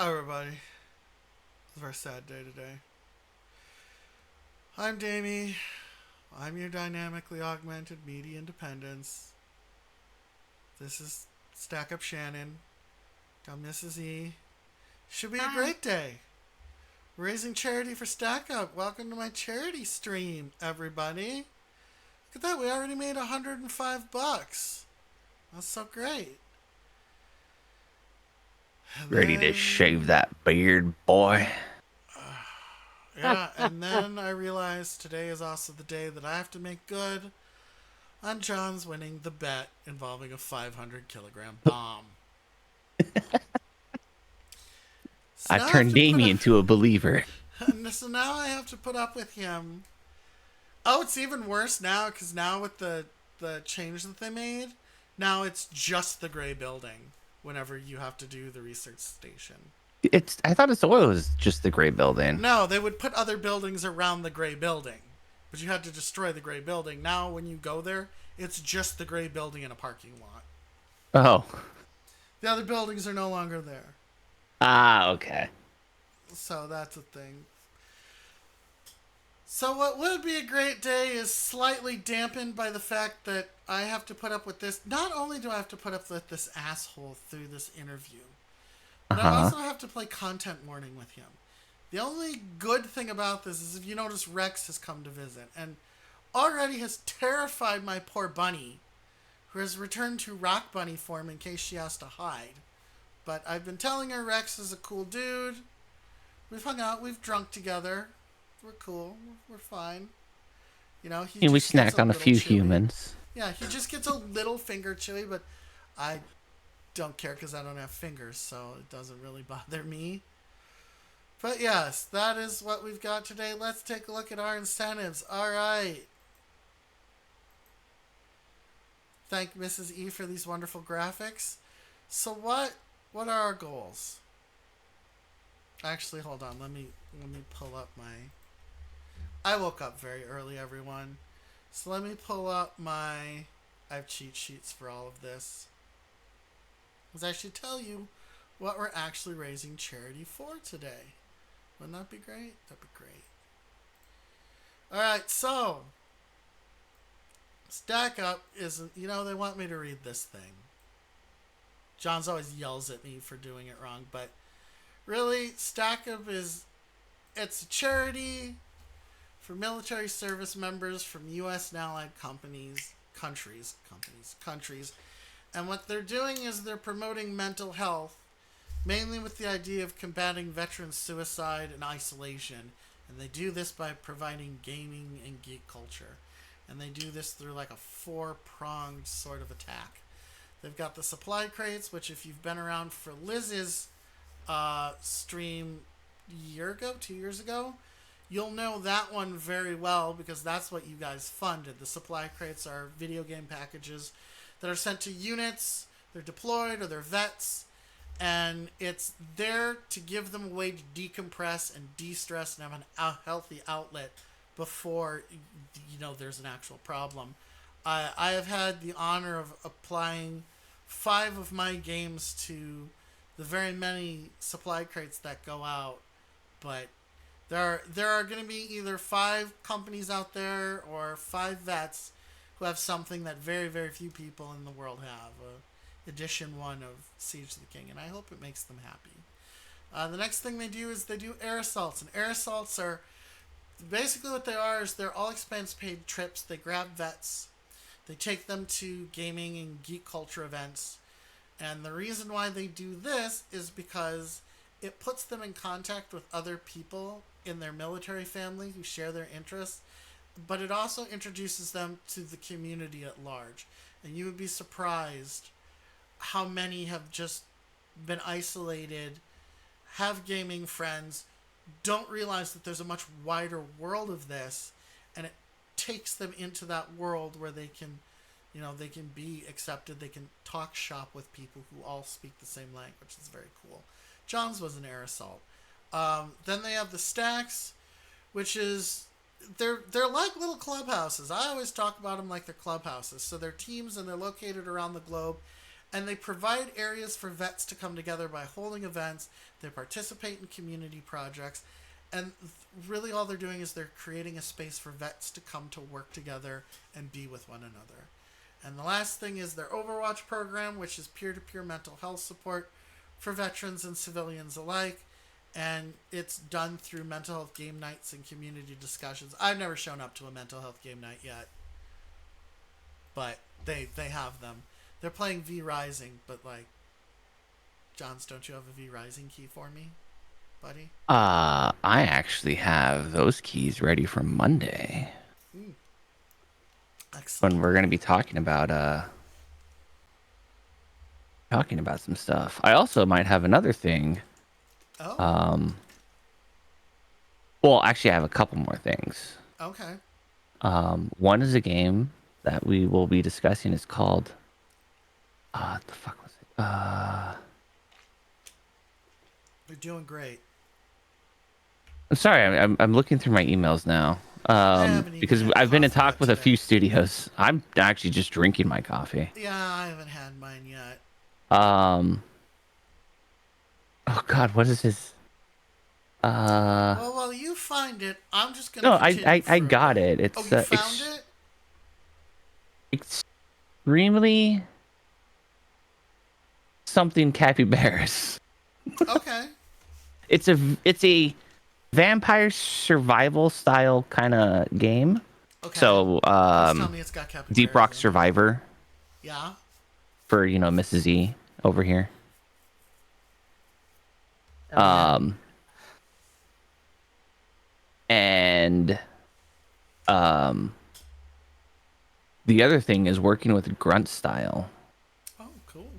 Hi, everybody. It's a very sad day today. I'm Dami. I'm your dynamically augmented media independence. This is Stack Up Shannon. I'm Mrs. E. Should be a Hi. great day. Raising charity for Stack Up. Welcome to my charity stream, everybody. Look at that. We already made $105. That's so great. And Ready to then, shave that beard, boy. yeah, and then I realized today is also the day that I have to make good on John's winning the bet involving a 500 kilogram bomb. So I now I have turned to put Damien up. into a believer. So now I have to put up with him. Oh, it's even worse now because now with the change that they made, now it's just the gray building. Whenever you have to do the research station. I thought its oil was just the gray building. No, they would put other buildings around the gray building, but you had to destroy the gray building. Now when you go there, it's just the gray building in a parking lot. Oh. The other buildings are no longer there. Ah, okay. So that's a thing. So what would be a great day is slightly dampened by the fact that I have to put up with this. Not only do I have to put up with this asshole through this interview, but I Uh-huh. also have to play content warning with him. The only good thing about this is if you notice Rex has come to visit and already has terrified my poor bunny, who has returned to rock bunny form in case she has to hide. But I've been telling her Rex is a cool dude. We've hung out, we've drunk together. We're cool. We're fine. You know, he And we just gets snacked a on a little few chilly. humans. Yeah, he just gets a little finger chilly, but I don't care because I don't have fingers, so it doesn't really bother me. But yes, that is what we've got today. Let's take a look at our incentives. All right. Thank Mrs. E for these wonderful graphics. So what are our goals? Actually, hold on. Let me pull up my. I woke up very early, everyone. So let me pull up my. I have cheat sheets for all of this. Because I should tell you what we're actually raising charity for today. Wouldn't that be great? That'd be great. All right, so Stack Up isn't. They want me to read this thing. John's always yells at me for doing it wrong, but really, Stack Up is. It's a charity for military service members from U.S. and allied countries. And what they're doing is they're promoting mental health, mainly with the idea of combating veteran suicide and isolation. And they do this by providing gaming and geek culture. And they do this through like a four-pronged sort of attack. They've got the supply crates, which if you've been around for Liz's stream a year ago, 2 years ago, you'll know that one very well because that's what you guys funded. The supply crates are video game packages that are sent to units, they're deployed or they're vets, and it's there to give them a way to decompress and de-stress and have a healthy outlet before there's an actual problem. I have had the honor of applying 5 of my games to the very many supply crates that go out, but there are going to be either 5 companies out there or 5 vets who have something that very very few people in the world have. Edition 1 of Siege of the King, and I hope it makes them happy. The next thing they do is they do air assaults, and air assaults are basically what they are is they're all expense paid trips. They grab vets, they take them to gaming and geek culture events, and the reason why they do this is because it puts them in contact with other people in their military family who share their interests, but it also introduces them to the community at large. And you would be surprised how many have just been isolated, have gaming friends, don't realize that there's a much wider world of this, and it takes them into that world where they can be accepted. They can talk shop with people who all speak the same language. It's very cool. John's was an air assault. Then they have the stacks, which is they're like little clubhouses. I always talk about them like they're clubhouses. So they're teams and they're located around the globe, And they provide areas for vets to come together by holding events. They participate in community projects. And really all they're doing is they're creating a space for vets to come to work together and be with one another. And the last thing is their Overwatch program, which is peer-to-peer mental health support for veterans and civilians alike. And it's done through mental health game nights and community discussions. I've never shown up to a mental health game night yet, but they have them. They're playing V Rising, but like, Johns, don't you have a V Rising key for me, buddy? I actually have those keys ready for Monday. Excellent. When we're gonna be talking about some stuff. I also might have another thing. Oh. Well, actually, I have a couple more things. Okay. One is a game that we will be discussing. It's called. What the fuck was it? You're doing great. I'm sorry. I'm looking through my emails now. Because I've been in talk with a few studios. I'm actually just drinking my coffee. Yeah, I haven't had mine yet. Oh God, what is his? Well, while you find it, I'm just gonna. No, I got it. It's you found it? Extremely something capybaras. Okay. It's a vampire survival style kind of game. Okay. So tell me it's got capybaras. Deep Rock Survivor. Yeah. For Mrs. E over here. And the other thing is working with grunt style. Oh, cool.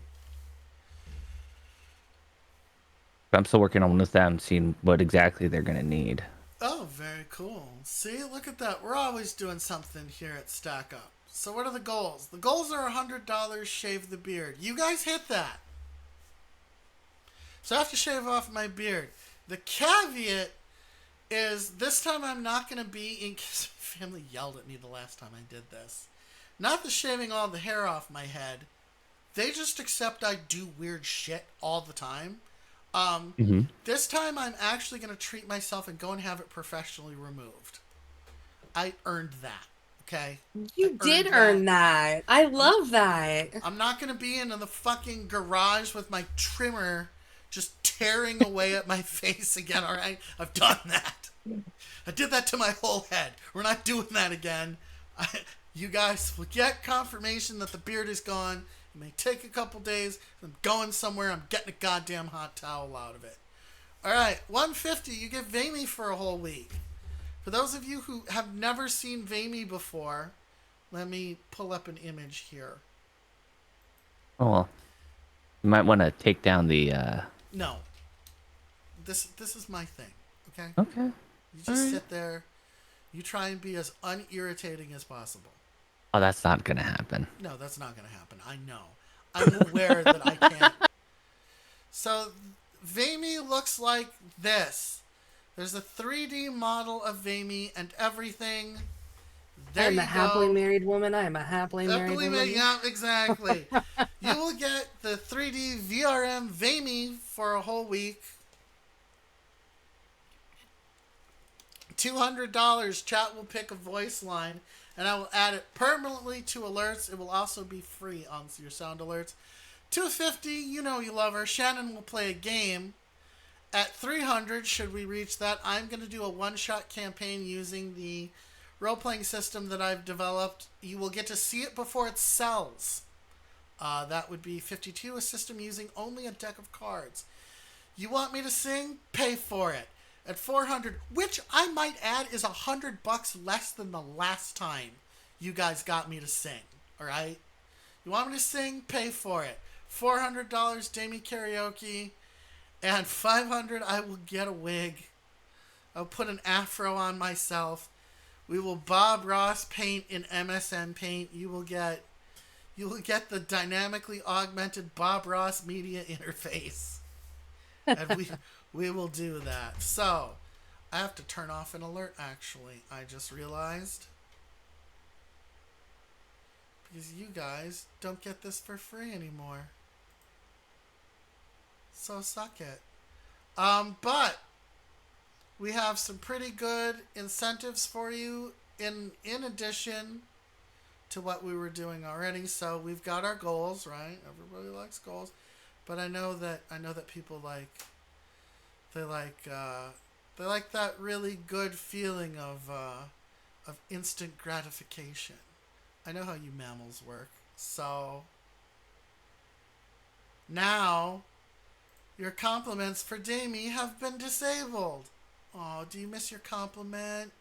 I'm still working on with them, seeing what exactly they're gonna need. Oh, very cool. See, look at that. We're always doing something here at Stack Up. So what are the goals? The goals are $100, shave the beard. You guys hit that. So I have to shave off my beard. The caveat is this time I'm not going to be in... Because my family yelled at me the last time I did this. Not the shaving all the hair off my head. They just accept I do weird shit all the time. This time I'm actually going to treat myself and go and have it professionally removed. I earned that. Okay? You did earn that. I love that. I'm not going to be in the fucking garage with my trimmer just tearing away at my face again, all right? I've done that. I did that to my whole head. We're not doing that again. You guys will get confirmation that the beard is gone. It may take a couple days. I'm going somewhere. I'm getting a goddamn hot towel out of it. All right, $150. You get Vamy for a whole week. For those of you who have never seen Vamy before, let me pull up an image here. Oh, well. You might want to take down the... No. This is my thing, okay? Okay. You just sit there. You try and be as unirritating as possible. Oh, that's not going to happen. No, that's not going to happen. I know. I'm aware that I can't. So, Vamy looks like this. There's a 3D model of Vamy and everything. There I'm a happily married woman. I am a happily married woman. Yeah, exactly. You will get the 3D VRM Vamy for a whole week. $200. Chat will pick a voice line, and I will add it permanently to alerts. It will also be free on your sound alerts. $250. You know you love her. Shannon will play a game. At $300, should we reach that, I'm going to do a one-shot campaign using the role-playing system that I've developed. You will get to see it before it sells. That would be 52, a system using only a deck of cards. You want me to sing? Pay for it. At $400, which I might add is $100 less than the last time you guys got me to sing. All right? You want me to sing? Pay for it. $400, Dami Karaoke. And $500, I will get a wig. I'll put an afro on myself. We will Bob Ross paint in MSN Paint. You will get the dynamically augmented Bob Ross media interface. And we will do that. So, I have to turn off an alert, actually. I just realized. Because you guys don't get this for free anymore. So suck it. But we have some pretty good incentives for you in addition to what we were doing already. So we've got our goals, right? Everybody likes goals, but I know that people they like they like that really good feeling of instant gratification. I know how you mammals work. So now your compliments for Dami have been disabled. Oh, do you miss your compliment?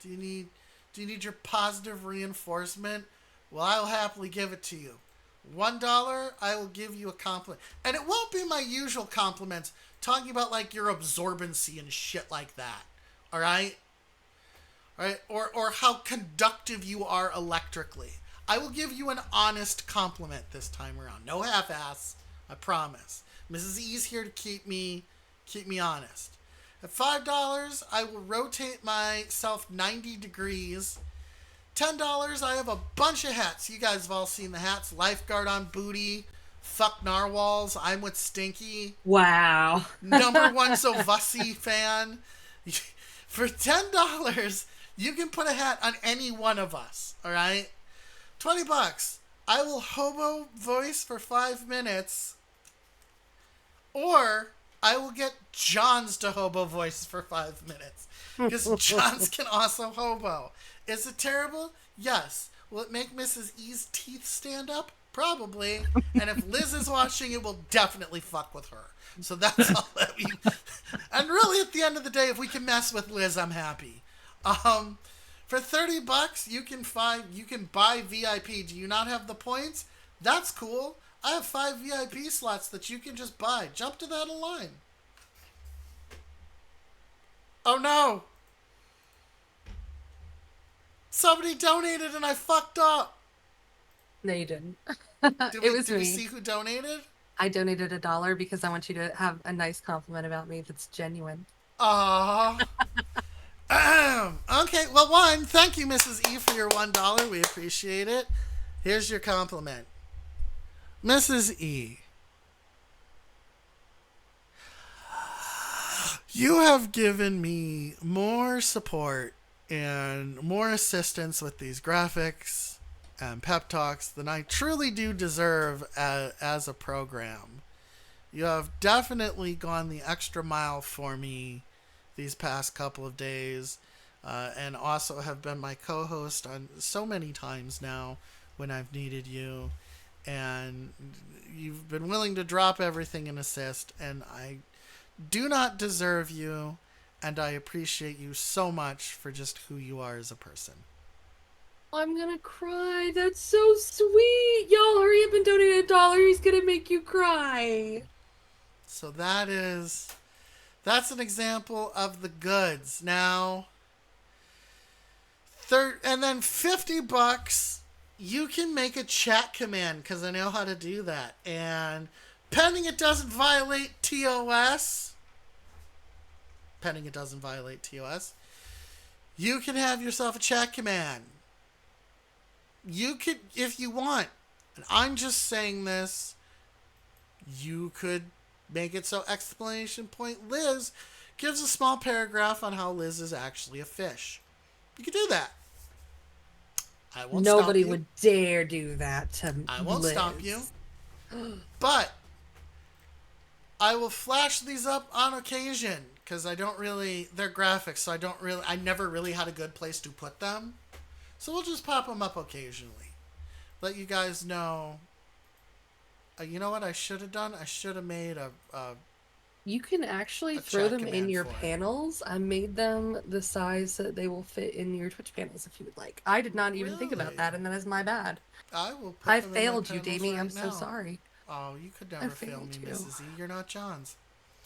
Do you need your positive reinforcement? Well, I will happily give it to you. $1, I will give you a compliment. And it won't be my usual compliments talking about like your absorbency and shit like that. All right? All right? Or how conductive you are electrically. I will give you an honest compliment this time around. No half-ass. I promise. Mrs. E's here to keep me honest. At $5, I will rotate myself 90 degrees. $10, I have a bunch of hats. You guys have all seen the hats. Lifeguard on booty. Fuck narwhals. I'm with Stinky. Wow. Number one Zovussy fan. For $10, you can put a hat on any one of us. All right? $20, I will hobo voice for 5 minutes. Or I will get Johns to hobo voice for 5 minutes. Because Johns can also hobo. Is it terrible? Yes. Will it make Mrs. E's teeth stand up? Probably. And if Liz is watching, it will definitely fuck with her. So that's all that we... And really, at the end of the day, if we can mess with Liz, I'm happy. For $30, you can buy VIP. Do you not have the points? That's cool. I have 5 VIP slots that you can just buy. Jump to that line. Oh no! Somebody donated and I fucked up. No, you didn't. Did It was we me. see who donated? I donated $1 because I want you to have a nice compliment about me that's genuine. Aww. Okay, well, one, thank you, Mrs. E, for your $1. We appreciate it. Here's your compliment. Mrs. E, you have given me more support and more assistance with these graphics and pep talks than I truly do deserve as a program. You have definitely gone the extra mile for me these past couple of days, and also have been my co-host on so many times now when I've needed you. And you've been willing to drop everything and assist, and I do not deserve you, and I appreciate you so much for just who you are as a person. I'm gonna cry. That's so sweet. Y'all, hurry up and donate $1. He's gonna make you cry. So that's an example of the goods. Now, and then $50, you can make a chat command because I know how to do that. And pending it doesn't violate TOS, you can have yourself a chat command. You could, if you want, and I'm just saying this, you could make it so exclamation point Liz gives a small paragraph on how Liz is actually a fish. You could do that. I won't stop you. Nobody would dare do that to I won't Liz. stop you. But I will flash these up on occasion because they're graphics, so I never really had a good place to put them. So we'll just pop them up occasionally. Let you guys know. You know what I should have done? I should have made a You can actually a throw chat them in command your for it. panels. I made them the size that they will fit in your Twitch panels if you would like. I did not even think about Really? that, and that is my bad. I will put I them in my failed you, panels Dami. right I'm so now. sorry. Oh, you could never fail failed me, you. Mrs. E. You're not John's.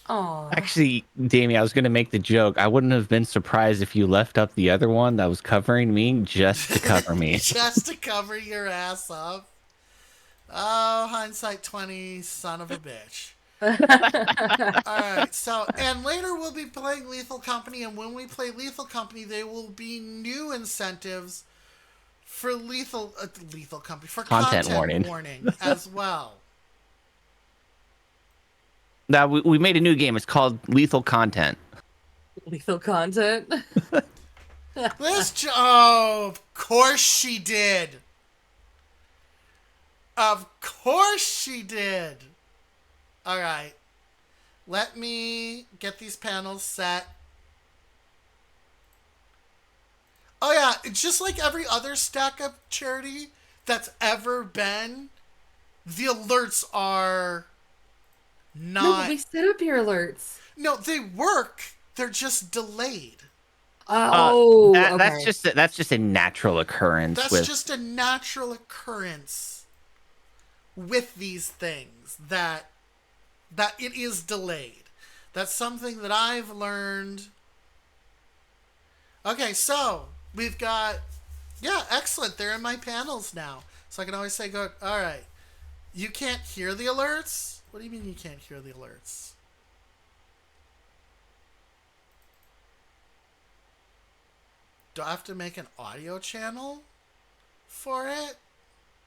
Aw. Actually, Damien, I was going to make the joke. I wouldn't have been surprised if you left up the other one that was covering me just to cover me. Just to cover your ass up. Oh, hindsight 20, son of a bitch. Alright, so, and later we'll be playing Lethal Company, and when we play Lethal Company, there will be new incentives for Lethal Company, for content warning as well. Now we made a new game. It's called Lethal Content. Lethal content. Oh, of course she did. Of course she did. All right. Let me get these panels set. Oh, yeah. It's just like every other Stack Up charity that's ever been. The alerts are not. No, but we set up your alerts. No, they work. They're just delayed. Okay. That's just a natural occurrence. That's just a natural occurrence with these things that it is delayed. That's something that I've learned. Okay, so we've got excellent. They're in my panels now, so I can always say, "Go, all right." You can't hear the alerts? What do you mean you can't hear the alerts? Do I have to make an audio channel for it?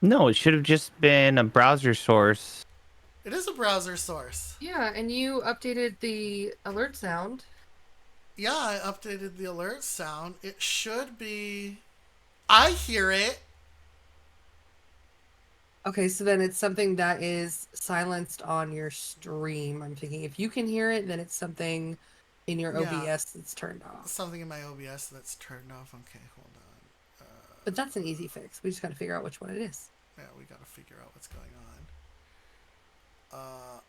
No, it should have just been a browser source. It is a browser source. Yeah, and you updated the alert sound. Yeah, I updated the alert sound. It should be... I hear it. Okay, so then it's something that is silenced on your stream. I'm thinking if you can hear it, then it's something in your OBS that's turned off. Something in my OBS that's turned off. Okay, hold on. But that's an easy fix. We just got to figure out which one it is. Yeah, we got to figure out what's going on.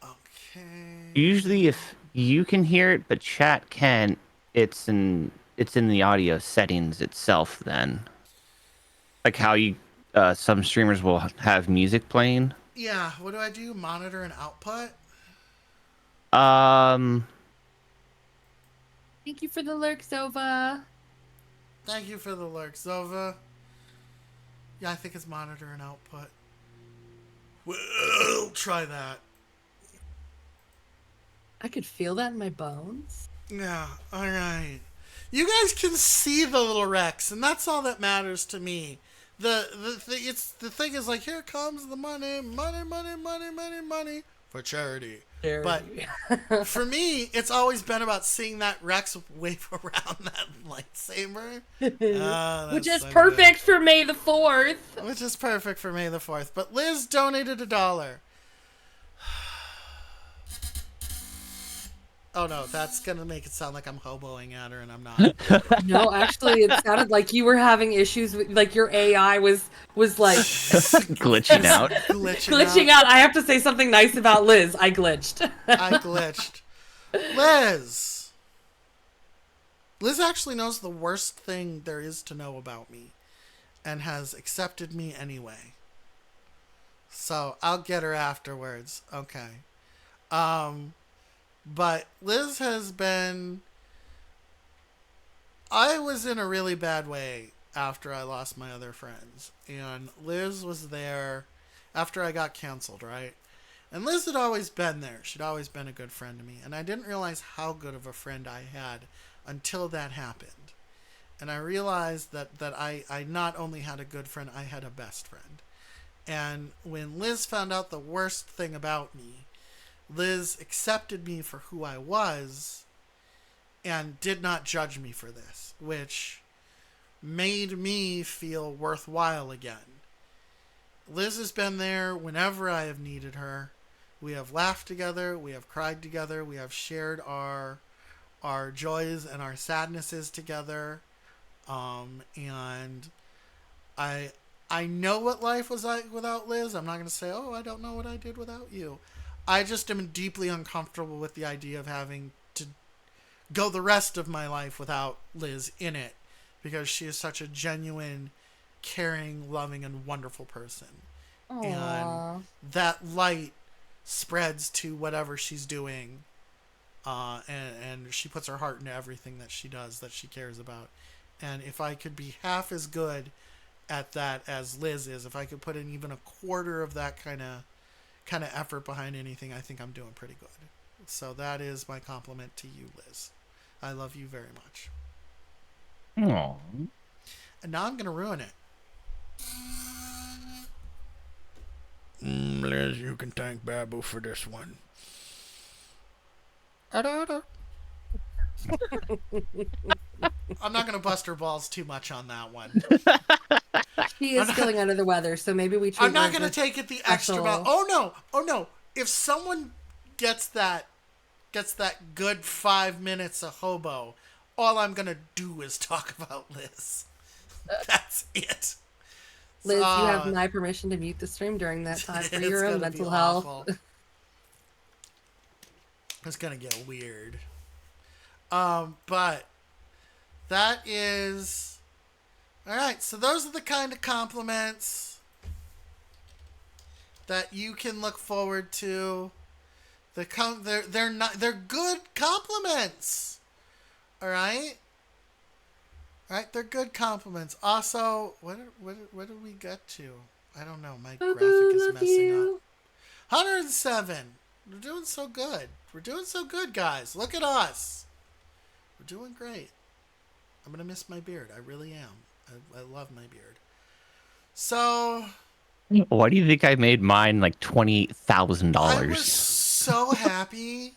Okay. Usually, if you can hear it, but chat can, it's in the audio settings itself. Then, like how you some streamers will have music playing. Yeah. What do I do? Monitor and output. Thank you for the lurk, Zova. Thank you for the lurk, Zova. Yeah, I think it's monitor and output. We'll try that. I could feel that in my bones. Yeah, alright. You guys can see the little Rex, and that's all that matters to me. The thing is like, here comes the money for charity. But for me, it's always been about seeing that Rex wave around that lightsaber. Which is perfect for May the 4th. Which is perfect for May the 4th. But Liz donated $1. Oh no, that's gonna make it sound like I'm hoboing at her, and I'm not. No, actually, it sounded like you were having issues with, like your AI was like glitching out. Glitching out. I have to say something nice about Liz. I glitched. I glitched. Liz actually knows the worst thing there is to know about me, and has accepted me anyway. So I'll get her afterwards. Okay. But Liz has been... I was in a really bad way after I lost my other friends. And Liz was there after I got canceled, right? And Liz had always been there. She'd always been a good friend to me. And I didn't realize how good of a friend I had until that happened. And I realized that I not only had a good friend, I had a best friend. And when Liz found out the worst thing about me, Liz accepted me for who I was and did not judge me for this, which made me feel worthwhile again. Liz has been there whenever I have needed her. We have laughed together, we have cried together, we have shared our joys and our sadnesses together. And I know what life was like without Liz. I'm not going to say, oh, I don't know what I did without you. I just am deeply uncomfortable with the idea of having to go the rest of my life without Liz in it, because she is such a genuine, caring, loving, and wonderful person. Aww. And that light spreads to whatever she's doing, and she puts her heart into everything that she does, that she cares about. And if I could be half as good at that as Liz is, if I could put in even a quarter of that kind of effort behind anything, I think I'm doing pretty good. So that is my compliment to you, Liz. I love you very much. Aww. And now I'm going to ruin it. Liz, you can thank Babu for this one. I'm not going to bust her balls too much on that one. She is feeling under the weather, so maybe we treat I'm not her going as to a take it the extra special- mile. Oh no. If someone gets that good 5 minutes of hobo, all I'm going to do is talk about Liz. That's it. Liz, you have my permission to mute the stream during that time for your own mental health. It's gonna get weird. But that is all right. So those are the kind of compliments that you can look forward to. They're good compliments. All right. All right, they're good compliments. Also, what did we get to? I don't know. My graphic is messing up. 107. We're doing so good. We're doing so good, guys. Look at us. We're doing great. I'm going to miss my beard. I really am. I love my beard. So... Why do you think I made mine like $20,000? I was so happy.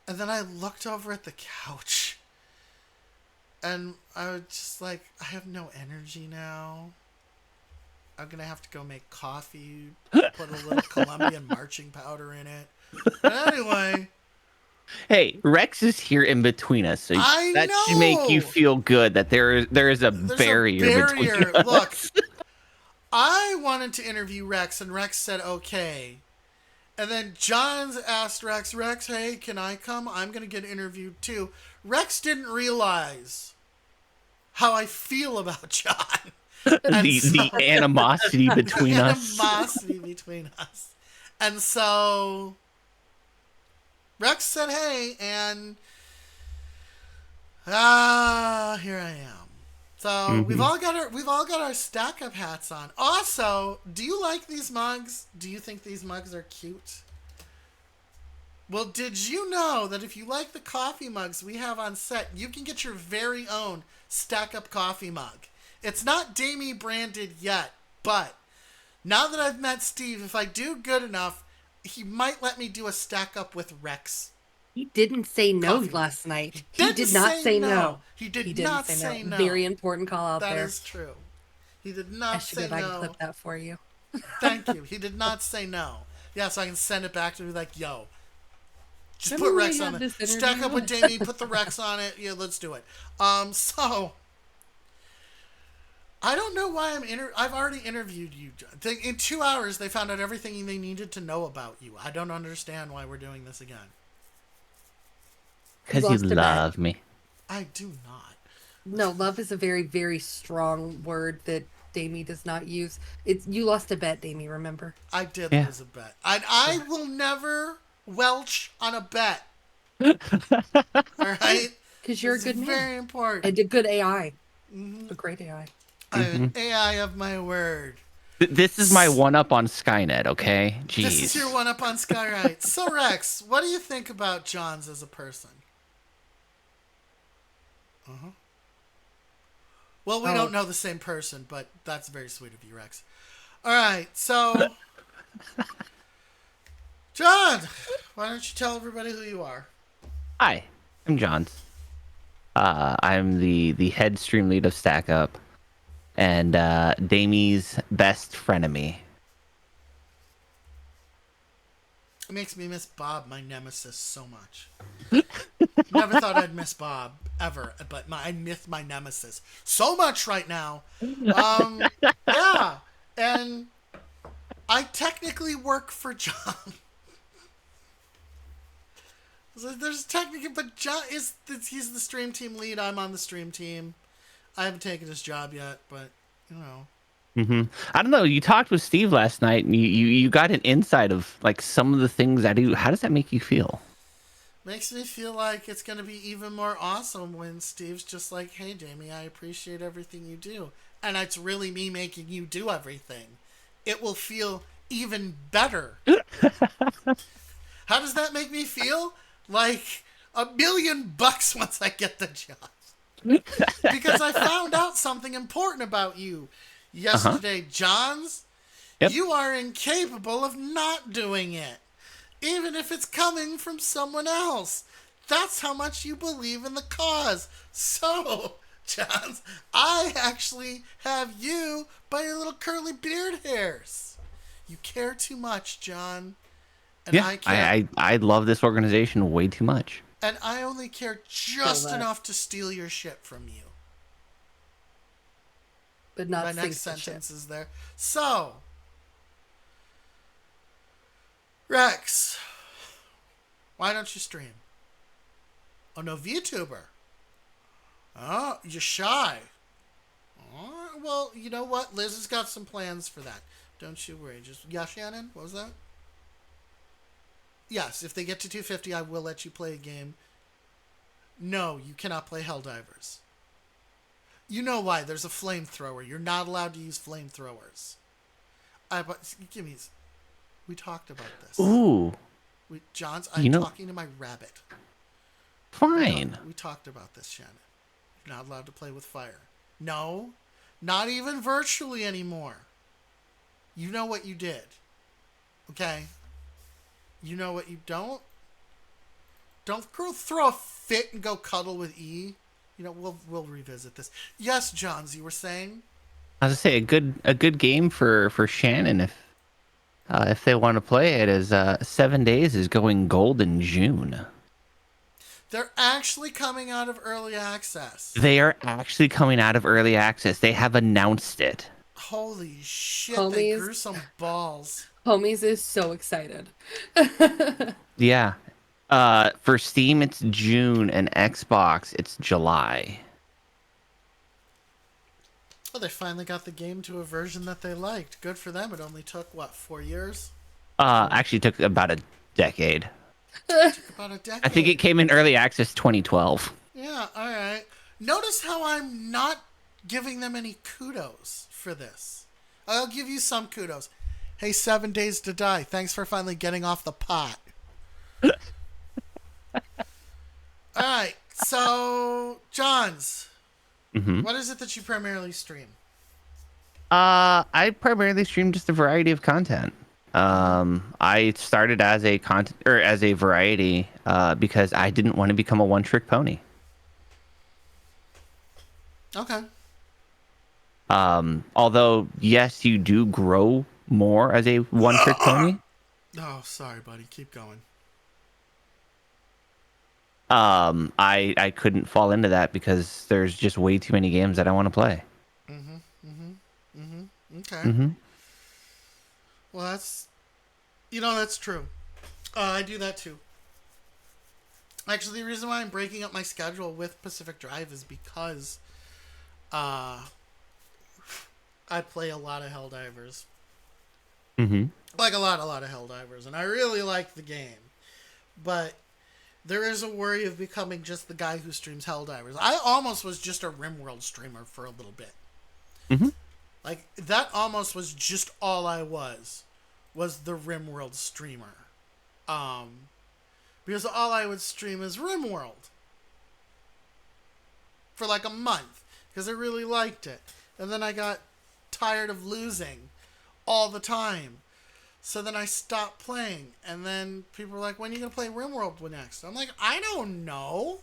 And then I looked over at the couch. And I was just like, I have no energy now. I'm going to have to go make coffee, put a little Colombian marching powder in it. But anyway. Hey, Rex is here in between us. So that should make you feel good that there's a barrier between us. Look, I wanted to interview Rex, and Rex said, okay. And then John asked Rex, hey, can I come? I'm going to get interviewed too. Rex didn't realize how I feel about John. The animosity between us. Animosity between us. And so Rex said, hey, and here I am. So we've all got our stack up hats on. Also, do you like these mugs? Do you think these mugs are cute? Well, did you know that if you like the coffee mugs we have on set, you can get your very own stack up coffee mug? It's not Dami branded yet, but now that I've met Steve, if I do good enough, he might let me do a stack up with Rex. He didn't say no last night. He did not say no. He did not say no. Very important call out there. That is true. He did not say no. I can clip that for you. Thank you. He did not say no. Yeah, so I can send it back to be like, yo, just put Rex on it. Stack up with Dami, put the Rex on it. Yeah, let's do it. So I don't know why I've already interviewed you. In 2 hours, they found out everything they needed to know about you. I don't understand why we're doing this again. Because you love me. I do not. No, love is a very, very strong word that Dami does not use. You lost a bet, Dami, remember? I did lose a bet. I will never welch on a bet. All right? Because you're a good man. Very important. And a good AI. A great AI. I'm an AI of my word. This is my one-up on Skynet, okay? Jeez. This is your one-up on Skynet. So, Rex, what do you think about Johns as a person? Well, we don't know the same person, but that's very sweet of you, Rex. All right, so... John, why don't you tell everybody who you are? Hi, I'm Johns. I'm the head stream lead of Stack Up. And Dami's best frenemy. It makes me miss Bob, my nemesis, so much. Never thought I'd miss Bob, ever. But I miss my nemesis so much right now. Yeah. And I technically work for John. There's technically... But John he's the stream team lead. I'm on the stream team. I haven't taken his job yet, but, you know. I don't know. You talked with Steve last night, and you got an insight of, like, some of the things I do. How does that make you feel? Makes me feel like it's going to be even more awesome when Steve's just like, hey, Dami, I appreciate everything you do. And it's really me making you do everything. It will feel even better. How does that make me feel? Like $1 million once I get the job. Because I found out something important about you yesterday. Johns, Yep. You are incapable of not doing it, even if it's coming from someone else. That's how much you believe in the cause. So, Johns, I actually have you by your little curly beard hairs. You care too much, John. And Yeah, I care. I love this organization way too much. And I only care just enough to steal your shit from you. But not My next sentence is there. So, Rex, why don't you stream? Oh, no, VTuber. Oh, you're shy. Oh, well, you know what? Liz has got some plans for that. Don't you worry. Yeah, Shannon? What was that? Yes, if they get to 250, I will let you play a game. No, you cannot play Helldivers. You know why? There's a flamethrower. You're not allowed to use flamethrowers. Give me. We talked about this. Ooh. Johns, I'm talking to my rabbit. Fine. We talked about this, Shannon. You're not allowed to play with fire. No, not even virtually anymore. You know what you did. Okay? You know what you don't? Don't throw a fit and go cuddle with E. You know, we'll revisit this. Yes, Johns, you were saying? I was gonna say a good game for Shannon if they want to play it is 7 Days is going gold in June. They're actually coming out of early access. They are actually coming out of early access. They have announced it. Holy shit, they grew some balls. Homies is so excited. Yeah. For Steam, it's June, and Xbox, it's July. Oh, they finally got the game to a version that they liked. Good for them. It only took, 4 years? Actually took about a decade. Took about a decade. I think it came in early access 2012. Yeah, alright. Notice how I'm not giving them any kudos for this. I'll give you some kudos. Hey, 7 Days to Die. Thanks for finally getting off the pot. Alright, so, Johns, what is it that you primarily stream? I primarily stream just a variety of content. I started as a variety because I didn't want to become a one-trick pony. Okay. Although, yes, you do grow more as a one-trick pony. Oh, sorry, buddy. Keep going. I couldn't fall into that because there's just way too many games that I want to play. Okay. Well, that's true. I do that too. Actually, the reason why I'm breaking up my schedule with Pacific Drive is because I play a lot of Helldivers. Like a lot of Helldivers, and I really like the game. But there is a worry of becoming just the guy who streams Helldivers. I almost was just a RimWorld streamer for a little bit. Like, that almost was just all I was the RimWorld streamer. Because all I would stream is RimWorld. For like a month. Because I really liked it. And then I got tired of losing all the time. So then I stopped playing. And then people were like, when are you going to play RimWorld next? I'm like, I don't know.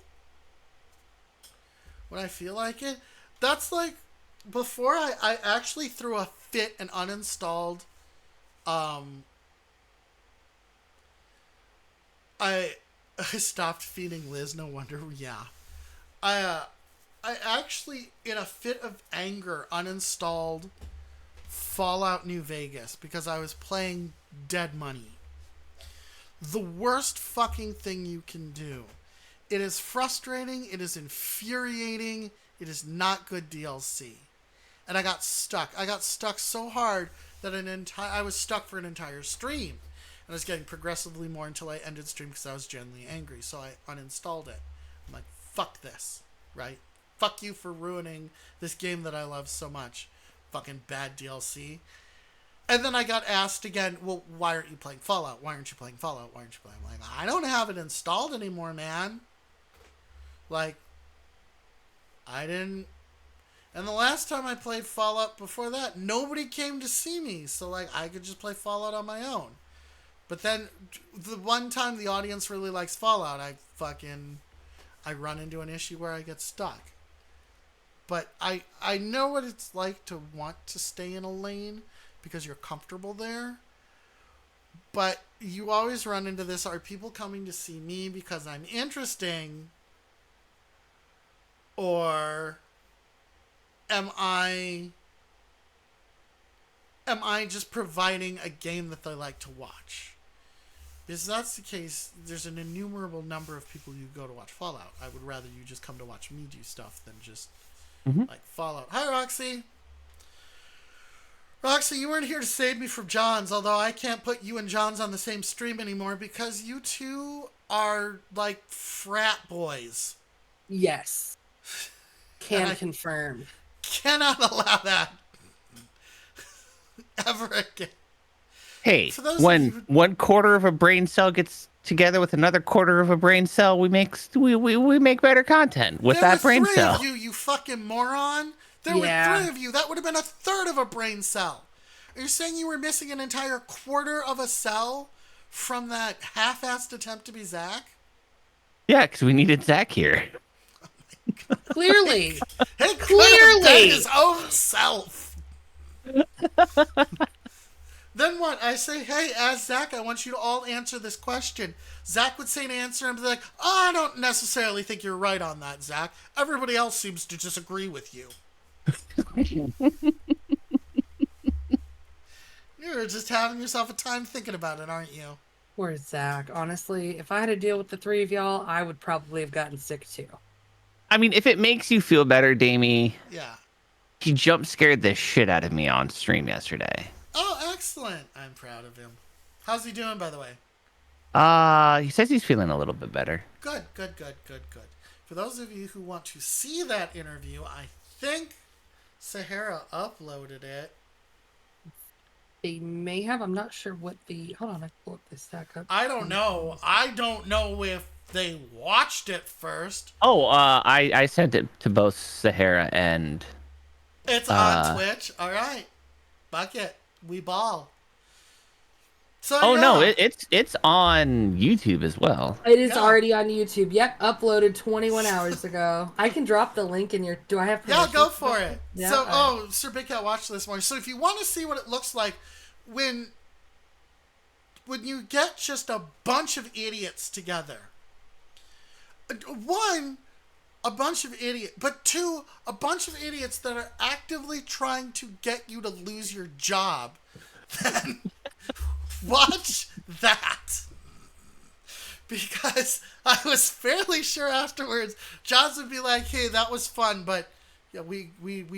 When I feel like it. That's like, before I actually threw a fit and uninstalled, I stopped feeding Liz, no wonder, yeah. I actually, in a fit of anger, uninstalled Fallout New Vegas because I was playing Dead Money. The worst fucking thing you can do. It is frustrating, it is infuriating, it is not good DLC. And I got stuck. I got stuck so hard that I was stuck for an entire stream. And I was getting progressively more until I ended stream because I was genuinely angry. So I uninstalled it. I'm like, fuck this, right? Fuck you for ruining this game that I love so much. Fucking bad DLC. And then I got asked again, well, why aren't you playing Fallout? Why aren't you playing Fallout? Why aren't you playing? I'm like, I don't have it installed anymore, man. Like, I didn't. And the last time I played Fallout before that, nobody came to see me. So, like, I could just play Fallout on my own. But then, the one time the audience really likes Fallout, I run into an issue where I get stuck. But I know what it's like to want to stay in a lane because you're comfortable there. But you always run into this. Are people coming to see me because I'm interesting? Or am I just providing a game that they like to watch? If that's the case, there's an innumerable number of people who go to watch Fallout. I would rather you just come to watch me do stuff than just like Fallout. Hi, Roxy. Roxy, you weren't here to save me from Johns, although I can't put you and Johns on the same stream anymore because you two are like frat boys. Yes. Can confirm. Cannot allow that ever again. Hey, when 1/4 of a brain cell gets together with another 1/4 of a brain cell, we make better content with that brain cell. There were 3 of you fucking moron. There were 3 of you. That would have been 1/3 of a brain cell. Are you saying you were missing an entire 1/4 of a cell from that half-assed attempt to be Zach? Yeah, because we needed Zach here. Clearly. He clearly his own self. Then what? I say, hey, as Zach, I want you to all answer this question. Zach would say an answer and be like, oh, I don't necessarily think you're right on that, Zach. Everybody else seems to disagree with you. You're just having yourself a time thinking about it, aren't you? Poor Zach. Honestly, if I had to deal with the 3 of y'all, I would probably have gotten sick too. I mean, if it makes you feel better, Dami. Yeah. He jump scared the shit out of me on stream yesterday. Oh, excellent. I'm proud of him. How's he doing, by the way? He says he's feeling a little bit better. Good. For those of you who want to see that interview, I think Sahara uploaded it. They may have. I'm not sure what the... Hold on, I pull up this stack up. I don't know. I don't know if they watched it first. Oh, I sent it to both Sahara and... It's on Twitch. All right. Bucket. We ball. So, no, it's on YouTube as well. It is already on YouTube. Yep, uploaded 21 hours ago. I can drop the link in your... Do I have permission? Yeah, go for it. Yeah, so, Sir Big Cat watched this morning. So if you want to see what it looks like when you get just a bunch of idiots together. 1, a bunch of idiots. But 2, a bunch of idiots that are actively trying to get you to lose your job. Then... watch that, because I was fairly sure afterwards Johns would be like, hey, that was fun, but yeah, we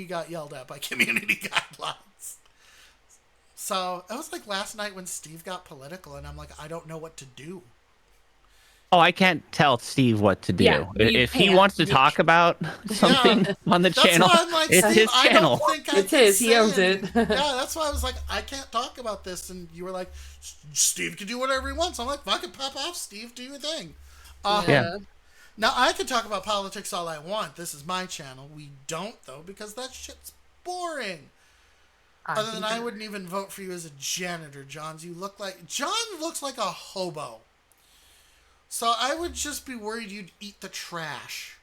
got yelled at by community guidelines. So it was like last night when Steve got political and I'm like, I don't know what to do. Oh, I can't tell Steve what to do. Yeah, if he wants to talk about something on the channel, like, it's Steve, his channel. It's his. He owns it. Yeah, that's why I was like, I can't talk about this. And you were like, Steve can do whatever he wants. I'm like, fucking pop off, Steve. Do your thing. Yeah. Now, I can talk about politics all I want. This is my channel. We don't, though, because that shit's boring. Other than I wouldn't even vote for you as a janitor, Johns. John looks like a hobo. So I would just be worried you'd eat the trash.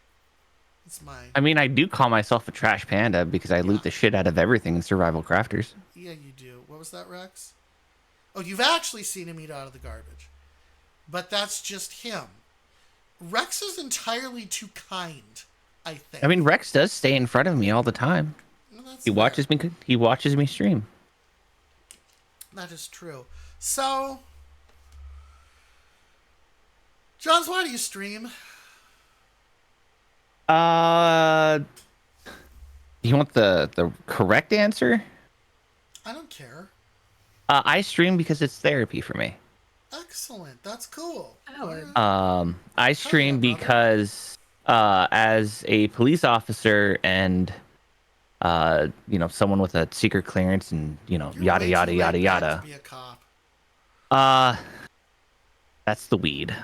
That's I mean, I do call myself a trash panda because I loot the shit out of everything in Survival Crafters. Yeah, you do. What was that, Rex? Oh, you've actually seen him eat out of the garbage. But that's just him. Rex is entirely too kind, I think. I mean, Rex does stay in front of me all the time. Well, he watches me. He watches me stream. That is true. So, Johns, why do you stream? You want the correct answer? I don't care. I stream because it's therapy for me. Excellent. That's cool. I stream because as a police officer and someone with a secret clearance and yada yada yada yada. To be a cop. That's the weed.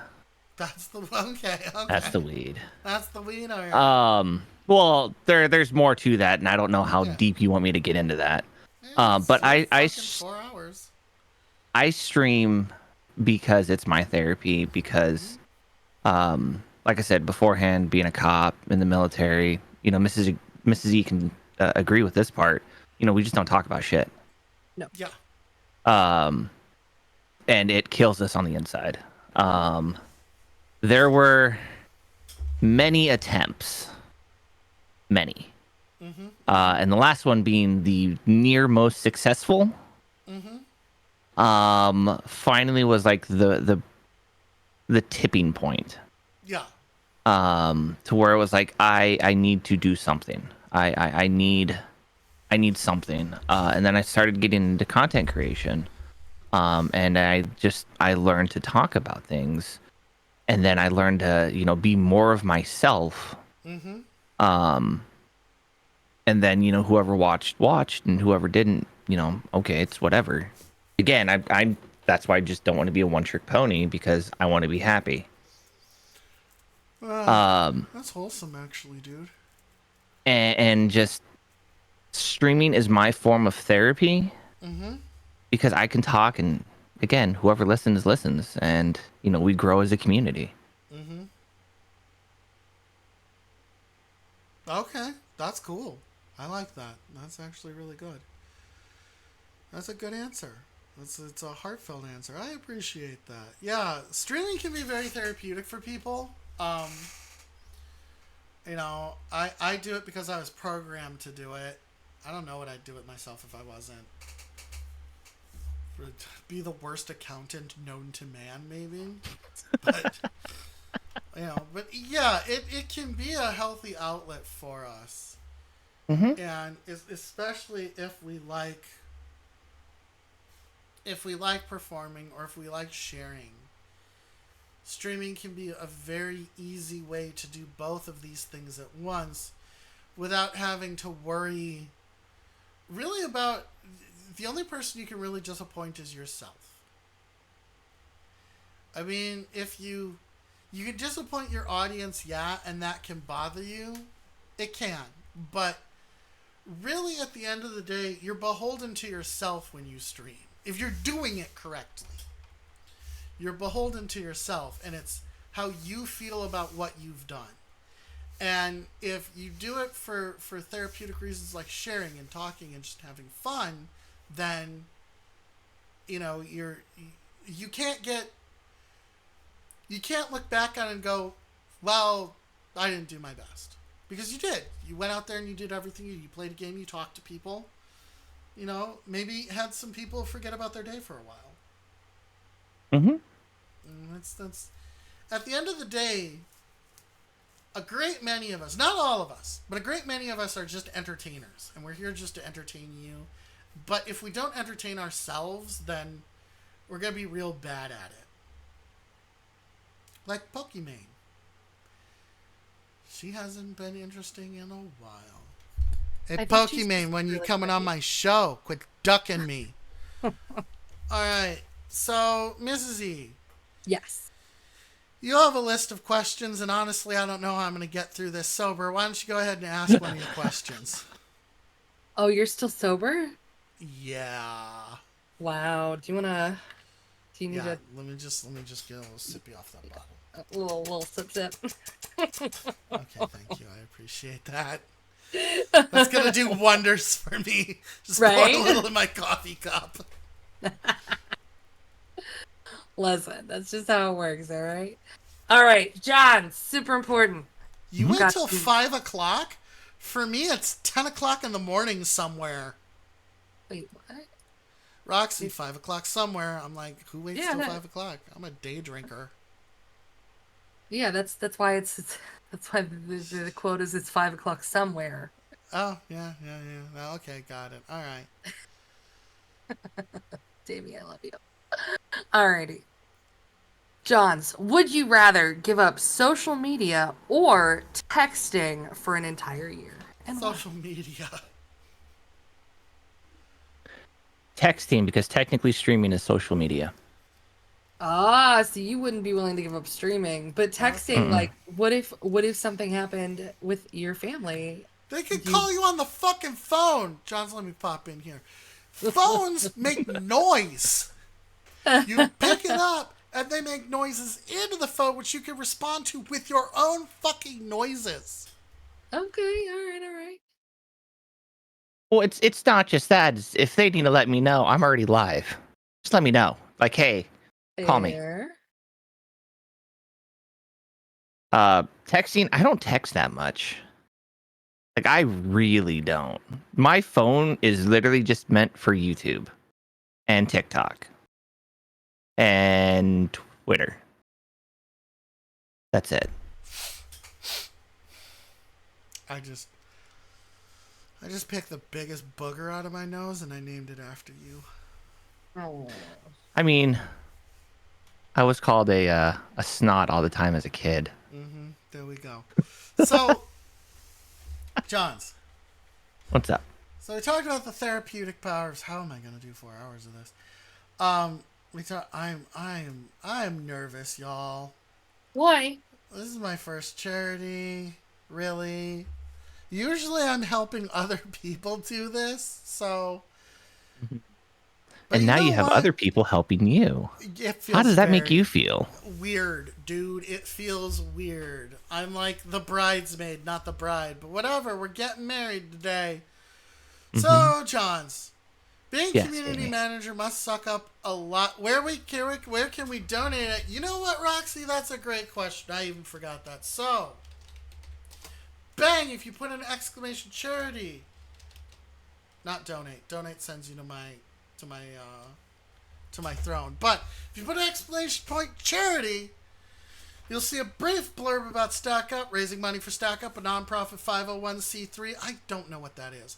That's the okay. That's the weed. That's the weed. Right. Well, there's more to that, and I don't know how Yeah. deep you want me to get into that. Yeah, it's But like fucking 4 hours. I stream because it's my therapy. Because, like I said beforehand, being a cop in the military, Mrs. E can agree with this part. We just don't talk about shit. No. Yeah. And it kills us on the inside. There were many attempts, many, and the last one being the near most successful. Finally was like the tipping point. Yeah. To where it was like I need to do something. I need something. And then I started getting into content creation. And I learned to talk about things, and then I learned to be more of myself. And then whoever watched, and whoever didn't, okay, it's whatever. Again, I'm that's why I just don't want to be a one-trick pony, because I want to be happy. That's wholesome, actually, dude. And just streaming is my form of therapy, because I can talk, and again, whoever listens, and we grow as a community. Okay, that's cool. I like that. That's actually really good. That's a good answer. It's a heartfelt answer. I appreciate that. Yeah, streaming can be very therapeutic for people. I do it because I was programmed to do it. I don't know what I'd do it myself if I wasn't. Be the worst accountant known to man, maybe. But but yeah, it can be a healthy outlet for us. And especially if we like performing, or if we like sharing, streaming can be a very easy way to do both of these things at once without having to worry really about the only person you can really disappoint is yourself. I mean, if you can disappoint your audience, yeah, and that can bother you. It can. But really, at the end of the day, you're beholden to yourself when you stream. If you're doing it correctly, you're beholden to yourself, and it's how you feel about what you've done. And if you do it for therapeutic reasons like sharing and talking and just having fun, then you can't look back on it and go, well, I didn't do my best. Because you did. You went out there and you did everything. You played a game, you talked to people. Maybe had some people forget about their day for a while. That's at the end of the day, a great many of us, not all of us, but a great many of us are just entertainers. And we're here just to entertain you. But if we don't entertain ourselves, then we're going to be real bad at it. Like Pokimane. She hasn't been interesting in a while. Hey, Pokimane, when you coming on my show? Quit ducking me. Alright, so, Mrs. E. Yes. You have a list of questions, and honestly, I don't know how I'm going to get through this sober. Why don't you go ahead and ask one of your questions? Oh, you're still sober? Yeah. Wow. Do you need to... Let me just get a little sippy off that bottle. A little sip. Okay, thank you. I appreciate that. That's going to do wonders for me. Just pour a little in my coffee cup. Listen, that's just how it works, all right? All right, John, super important. You wait till 5 o'clock? For me, it's 10 o'clock in the morning somewhere. Wait, what? Roxy, 5 o'clock somewhere. I'm like, who waits till 5 o'clock? I'm a day drinker. Yeah, that's why that's why the quote is it's 5 o'clock somewhere. Oh, yeah. No, okay, got it. All right. Dami, I love you. Alrighty. Johns, would you rather give up social media or texting for an entire year? And social media. Texting, because technically streaming is social media. So you wouldn't be willing to give up streaming, but texting, Mm-mm. like, what if something happened with your family? They could Do you- call you on the fucking phone. John's, let me pop in here. Phones make noise. You pick it up, and they make noises into the phone, which you can respond to with your own fucking noises. Okay, all right. Well, it's not just that. It's if they need to let me know, I'm already live. Just let me know. Like, hey, call me. Fair. Texting, I don't text that much. Like, I really don't. My phone is literally just meant for YouTube and TikTok and Twitter. That's it. I just picked the biggest booger out of my nose and I named it after you. Oh. I mean, I was called a snot all the time as a kid. Mm-hmm. There we go. So, Johns. What's up? So we talked about the therapeutic powers. How am I going to do 4 hours of this? I'm nervous, y'all. Why? This is my first charity. Really? Usually I'm helping other people do this, so. But And now know you have what? other people helping you. It feels How does that make very you feel? weird, dude. It feels weird. I'm like the bridesmaid, not the bride. But whatever, we're getting married today. So, Johns, being Yes, community Amy. manager must suck up a lot. Where can we donate it? You know what, Roxy? That's a great question. I even forgot that. So, bang! If you put an exclamation charity, not donate. Donate sends you to my throne. But if you put an exclamation point charity, you'll see a brief blurb about Stack Up, raising money for Stack Up, a nonprofit 501c3. I don't know what that is.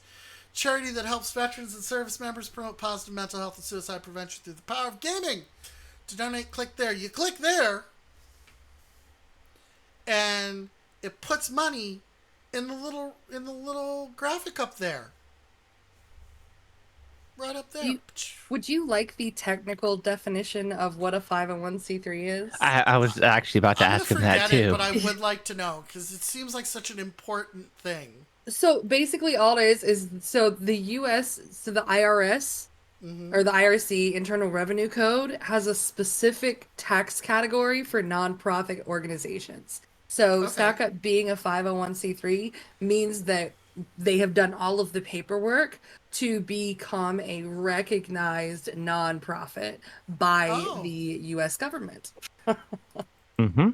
Charity that helps veterans and service members promote positive mental health and suicide prevention through the power of gaming. To donate, click there. You click there, and it puts money in the little graphic up there. Right up there. Would you like the technical definition of what a 501c3 is? I was actually about to I'm ask gonna him that forget it, too. but I would like to know because it seems like such an important thing. So basically, all it is so the U.S. so the IRS or the IRC Internal Revenue Code has a specific tax category for nonprofit organizations. So Okay. Stack Up being a 501c3 means that they have done all of the paperwork to become a recognized nonprofit by Oh. the U.S. government. Mm-hmm.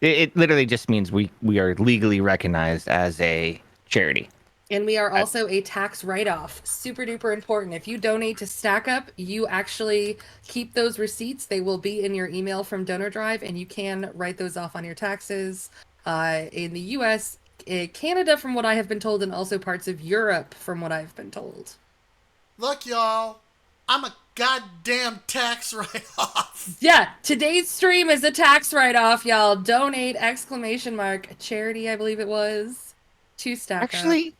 It literally just means we are legally recognized as a charity. And we are also a tax write-off. Super duper important. If you donate to Stack Up, you actually keep those receipts. They will be in your email from Donor Drive, and you can write those off on your taxes. In the U.S., Canada, from what I have been told, and also parts of Europe, from what I've been told. Look, y'all, I'm a goddamn tax write-off. Yeah, today's stream is a tax write-off, y'all. Donate, ! Charity, I believe it was, to Stack Up. Actually,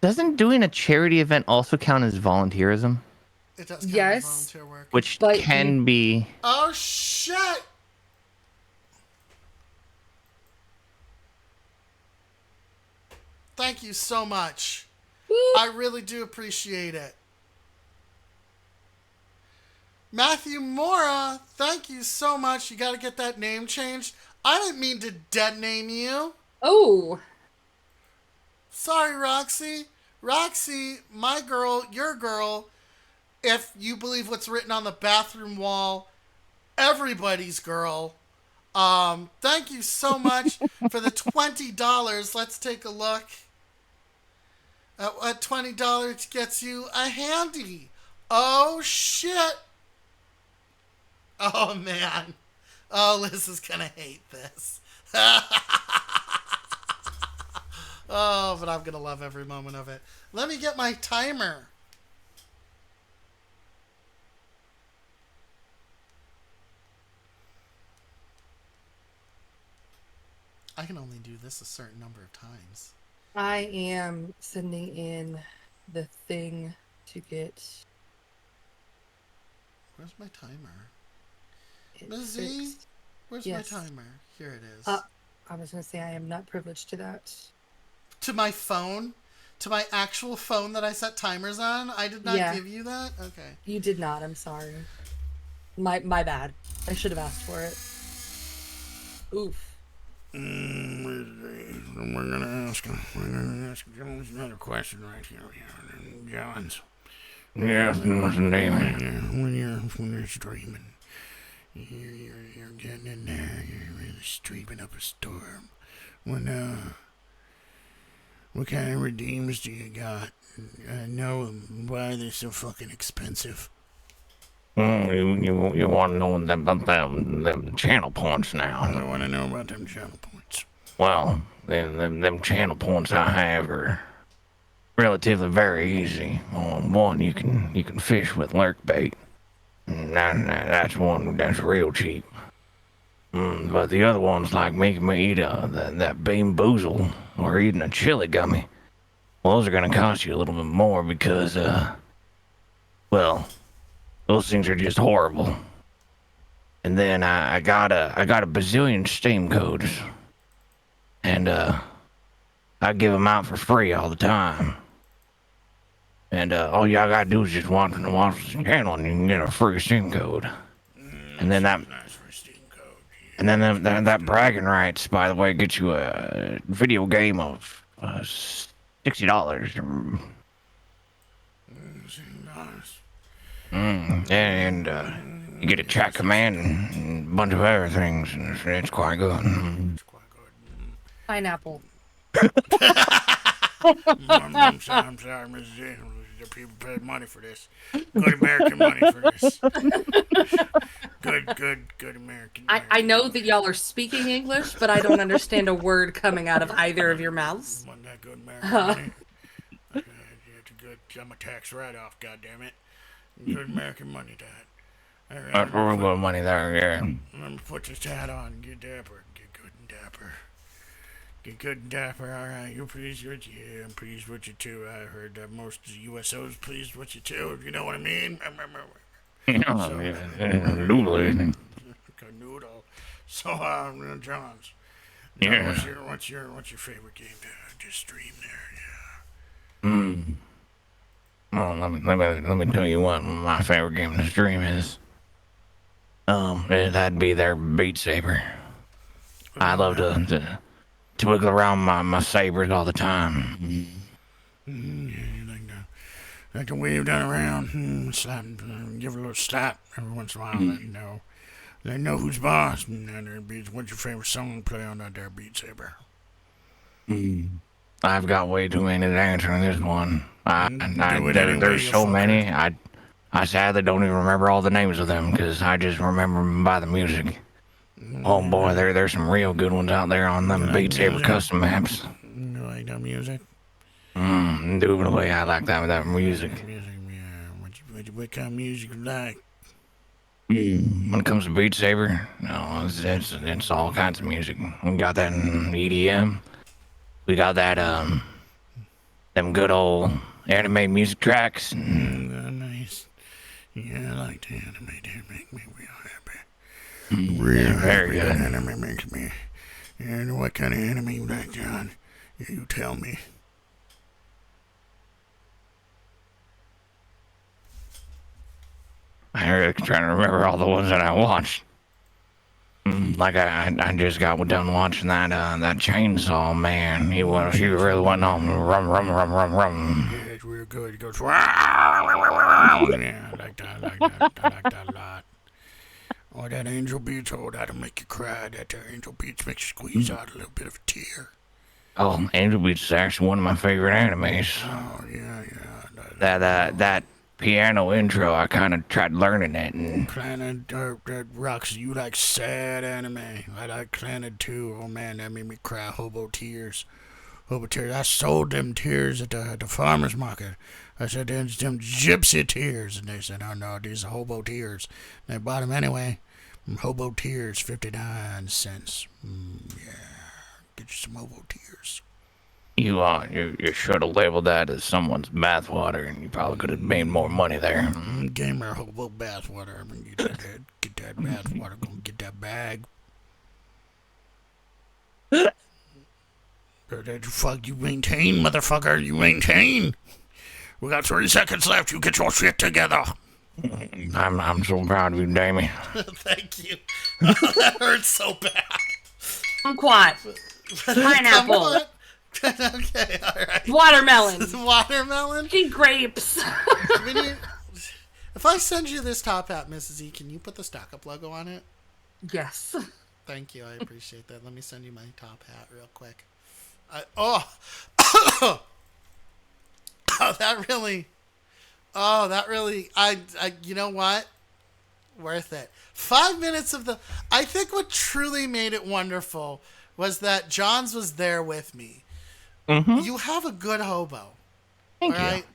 doesn't doing a charity event also count as volunteerism? It does count Yes. as volunteer work. Which But can be. Oh, shit! Thank you so much. I really do appreciate it. Matthew Mora, thank you so much. You got to get that name changed. I didn't mean to dead name you. Oh. Sorry, Roxy. Roxy, my girl, your girl, if you believe what's written on the bathroom wall, everybody's girl. Thank you so much for the $20. Let's take a look at what $20 gets you a handy. Oh, shit. Oh, man. Oh, Liz is going to hate this. Oh, but I'm going to love every moment of it. Let me get my timer. I can only do this a certain number of times. I am sending in the thing to get Where's my timer? It's Ms. Z, fixed. where's Yes. my timer? Here it is. I was going to say I am not privileged to that. To my phone? To my actual phone that I set timers on? I did not give you that? Okay. You did not. I'm sorry. My bad. I should have asked for it. Oof. We're gonna ask Jones another question right here. Jones. Yes, Mr. Damon. When you're streaming, you're getting in there. You're really streaming up a storm. What kind of redeems do you got? I know them. Why are they so fucking expensive? You want to know about them channel points now? I want to know about them channel points. Well, them channel points I have are relatively very easy. One, you can fish with lurk bait. That's one that's real cheap. But the other one's like making me eat that bean boozle or eating a chili gummy. Well, those are gonna cost you a little bit more because well, those things are just horrible. And then I got a bazillion Steam codes, and I give them out for free all the time. And all y'all gotta do is just watch the channel, and you can get a free Steam code. And then that. Nice for a Steam code. And then that bragging rights, by the way, gets you a video game of $60. And you get a chat command and a bunch of other things, and it's quite good. It's quite good. Pineapple. I'm sorry, Mrs. Z. The people paid money for this. Good American money for this. Good American. I know that y'all are speaking English, but I don't understand a word coming out of either of your mouths. Wasn't that good American money? It's a good. I'm a tax write-off. goddammit. Good American money, Dad. That's real good money there, yeah. Remember, put this hat on. Get dapper. Get good and dapper. Get good and dapper. All right, you're pleased with you. Yeah, I'm pleased with you too. I heard that most USO's pleased with you too. You know what I mean? Noodle. Noodle. So, Johns. Yeah. What's your favorite game to just stream there? Yeah. Well, let me tell you what my favorite game to stream is. That'd be their Beat Saber. I love to wiggle around my sabers all the time. Yeah, you like to wave that around, slap, give it a little slap every once in a while. Let you know who's boss. What's your favorite song to play on that there Beat Saber? I've got way too many to answer on this one. There's so many. I sadly don't even remember all the names of them because I just remember them by the music. Oh boy, there's some real good ones out there on them Beat Saber custom maps. You like that music? Indubitably, I like that music. Music, yeah. What kind of music you like? When it comes to Beat Saber, no, it's all kinds of music. We got that in EDM. We got that them good old anime music tracks. Nice. Yeah, I like the anime. They make me real happy. Real very happy. good. That anime makes me. And what kind of anime you like, John? You tell me. I'm trying to remember all the ones that I watched. Like I just got done watching that Chainsaw Man. He really went on rum. Yeah, it's real good. It goes. Yeah, I like that a lot. Oh, that Angel Beats, that'll make you cry. That Angel Beats makes you squeeze out a little bit of a tear. Oh, Angel Beats is actually one of my favorite animes. Oh, yeah. That piano intro, I kind of tried learning it. And Planet that rocks. You like sad anime. I like Planet too. Oh man, that made me cry. Hobo tears. I sold them tears at the farmer's market. I said, there's them gypsy tears. And they said, oh no, these are hobo tears. And they bought them anyway. Hobo tears, 59 cents. Yeah. Get you some hobo tears. You should have labeled that as someone's bathwater, and you probably could have made more money there. Gamer hobo bathwater. I'm gonna get that bathwater. Gonna get that bag. Fuck, you maintain, motherfucker. You maintain. We got 30 seconds left. You get your shit together. I'm so proud of you, Dami. Thank you. That hurts so bad. Kumquat. Pineapple. Okay, all right. Watermelon. Watermelon. Fucking grapes. If I send you this top hat, Mrs. E, can you put the Stock Up logo on it? Yes. Thank you. I appreciate that. Let me send you my top hat real quick. That really, you know what? Worth it. 5 minutes of I think what truly made it wonderful was that Johns was there with me. Mm-hmm. You have a good hobo. Thank all you. right?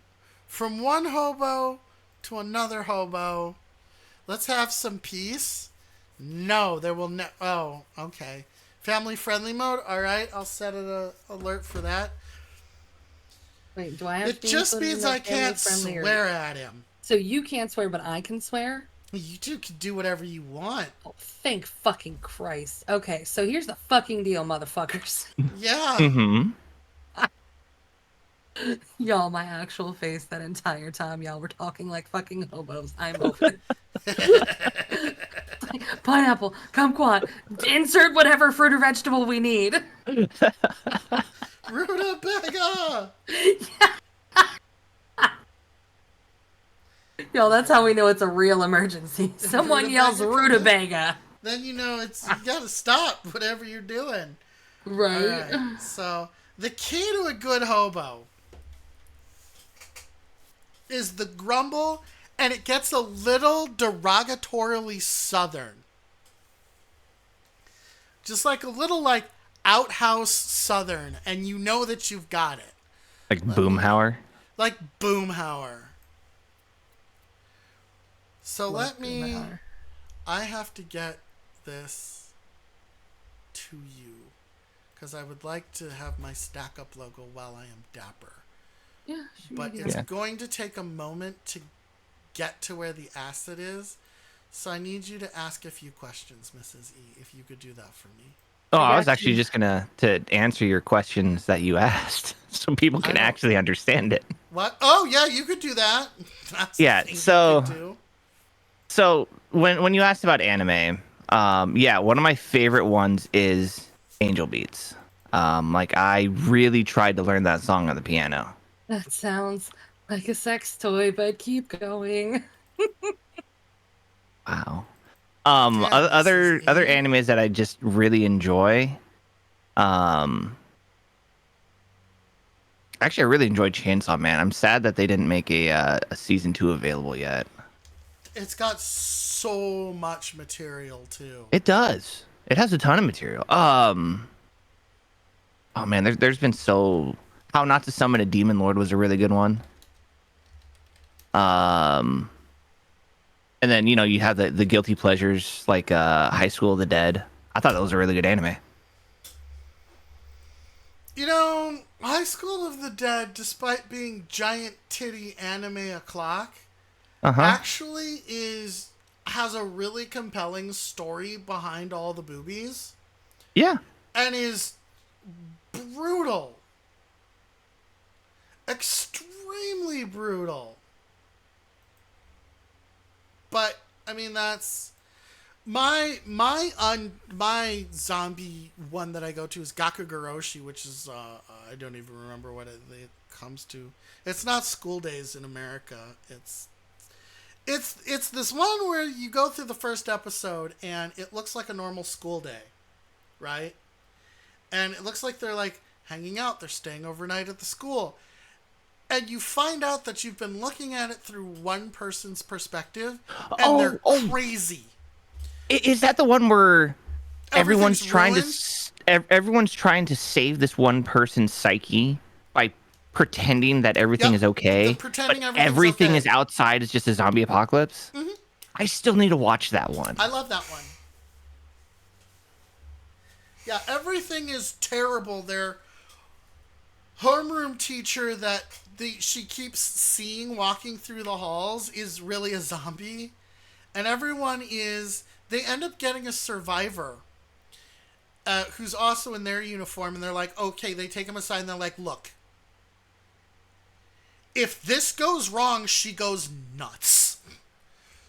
From one hobo to another hobo. Let's have some peace. No, there will no. Oh, okay. Family friendly mode. All right, I'll set an alert for that. Wait, do I have? It just means I can't swear at him. So you can't swear, but I can swear. You two can do whatever you want. Oh, thank fucking Christ. Okay, so here's the fucking deal, motherfuckers. Yeah. Mm-hmm. Y'all, my actual face that entire time y'all were talking like fucking hobos. I'm open. Pineapple, kumquat, insert whatever fruit or vegetable we need. Rutabaga! Y'all, that's how we know it's a real emergency. Someone yells rutabaga. Then you know you gotta stop whatever you're doing. Right. All right. So the key to a good hobo is the grumble, and it gets a little derogatorily southern. Just like a little like outhouse southern, and you know that you've got it. Like Boomhauer. Like Boomhauer. So Like let me... Boomhauer. I have to get this to you. Because I would like to have my Stack Up logo while I am dapper. Yeah, sure. But it's going to take a moment to get to where the acid is. So I need you to ask a few questions, Mrs. E, if you could do that for me. Oh, I was actually just gonna answer your questions that you asked, so people can actually understand it. What? Oh, yeah, you could do that. That's Yeah. the thing So, you could do. so when you asked about anime, yeah, one of my favorite ones is Angel Beats. Like I really tried to learn that song on the piano. That sounds like a sex toy, but keep going. Wow. Damn, Other this is animes that I just really enjoy. Actually, I really enjoyed Chainsaw Man. I'm sad that they didn't make a season 2 available yet. It's got so much material, too. It does. It has a ton of material. Oh man, there's been so. How Not to Summon a Demon Lord was a really good one. And then, you have the guilty pleasures like High School of the Dead. I thought that was a really good anime. High School of the Dead, despite being giant titty anime o'clock, Uh-huh. actually has a really compelling story behind all the boobies. Yeah. And is brutal. Extremely brutal. But I mean, that's my zombie one that I go to is Gakugoroshi, which is I don't even remember what it comes to. It's not School Days in America. It's this one where you go through the first episode and it looks like a normal school day, right? And it looks like they're like hanging out. They're staying overnight at the school. And you find out that you've been looking at it through one person's perspective, and they're crazy. Is that the one where everyone's Everything's trying to save this one person's psyche by pretending that everything Yep, is okay, they're pretending but everything's everything okay. is outside is just a zombie apocalypse? Mm-hmm. I still need to watch that one. I love that one. Yeah, everything is terrible. They're homeroom teacher that she keeps seeing walking through the halls is really a zombie. And they end up getting a survivor who's also in their uniform. And they're like, okay, they take him aside and they're like, look, if this goes wrong, she goes nuts.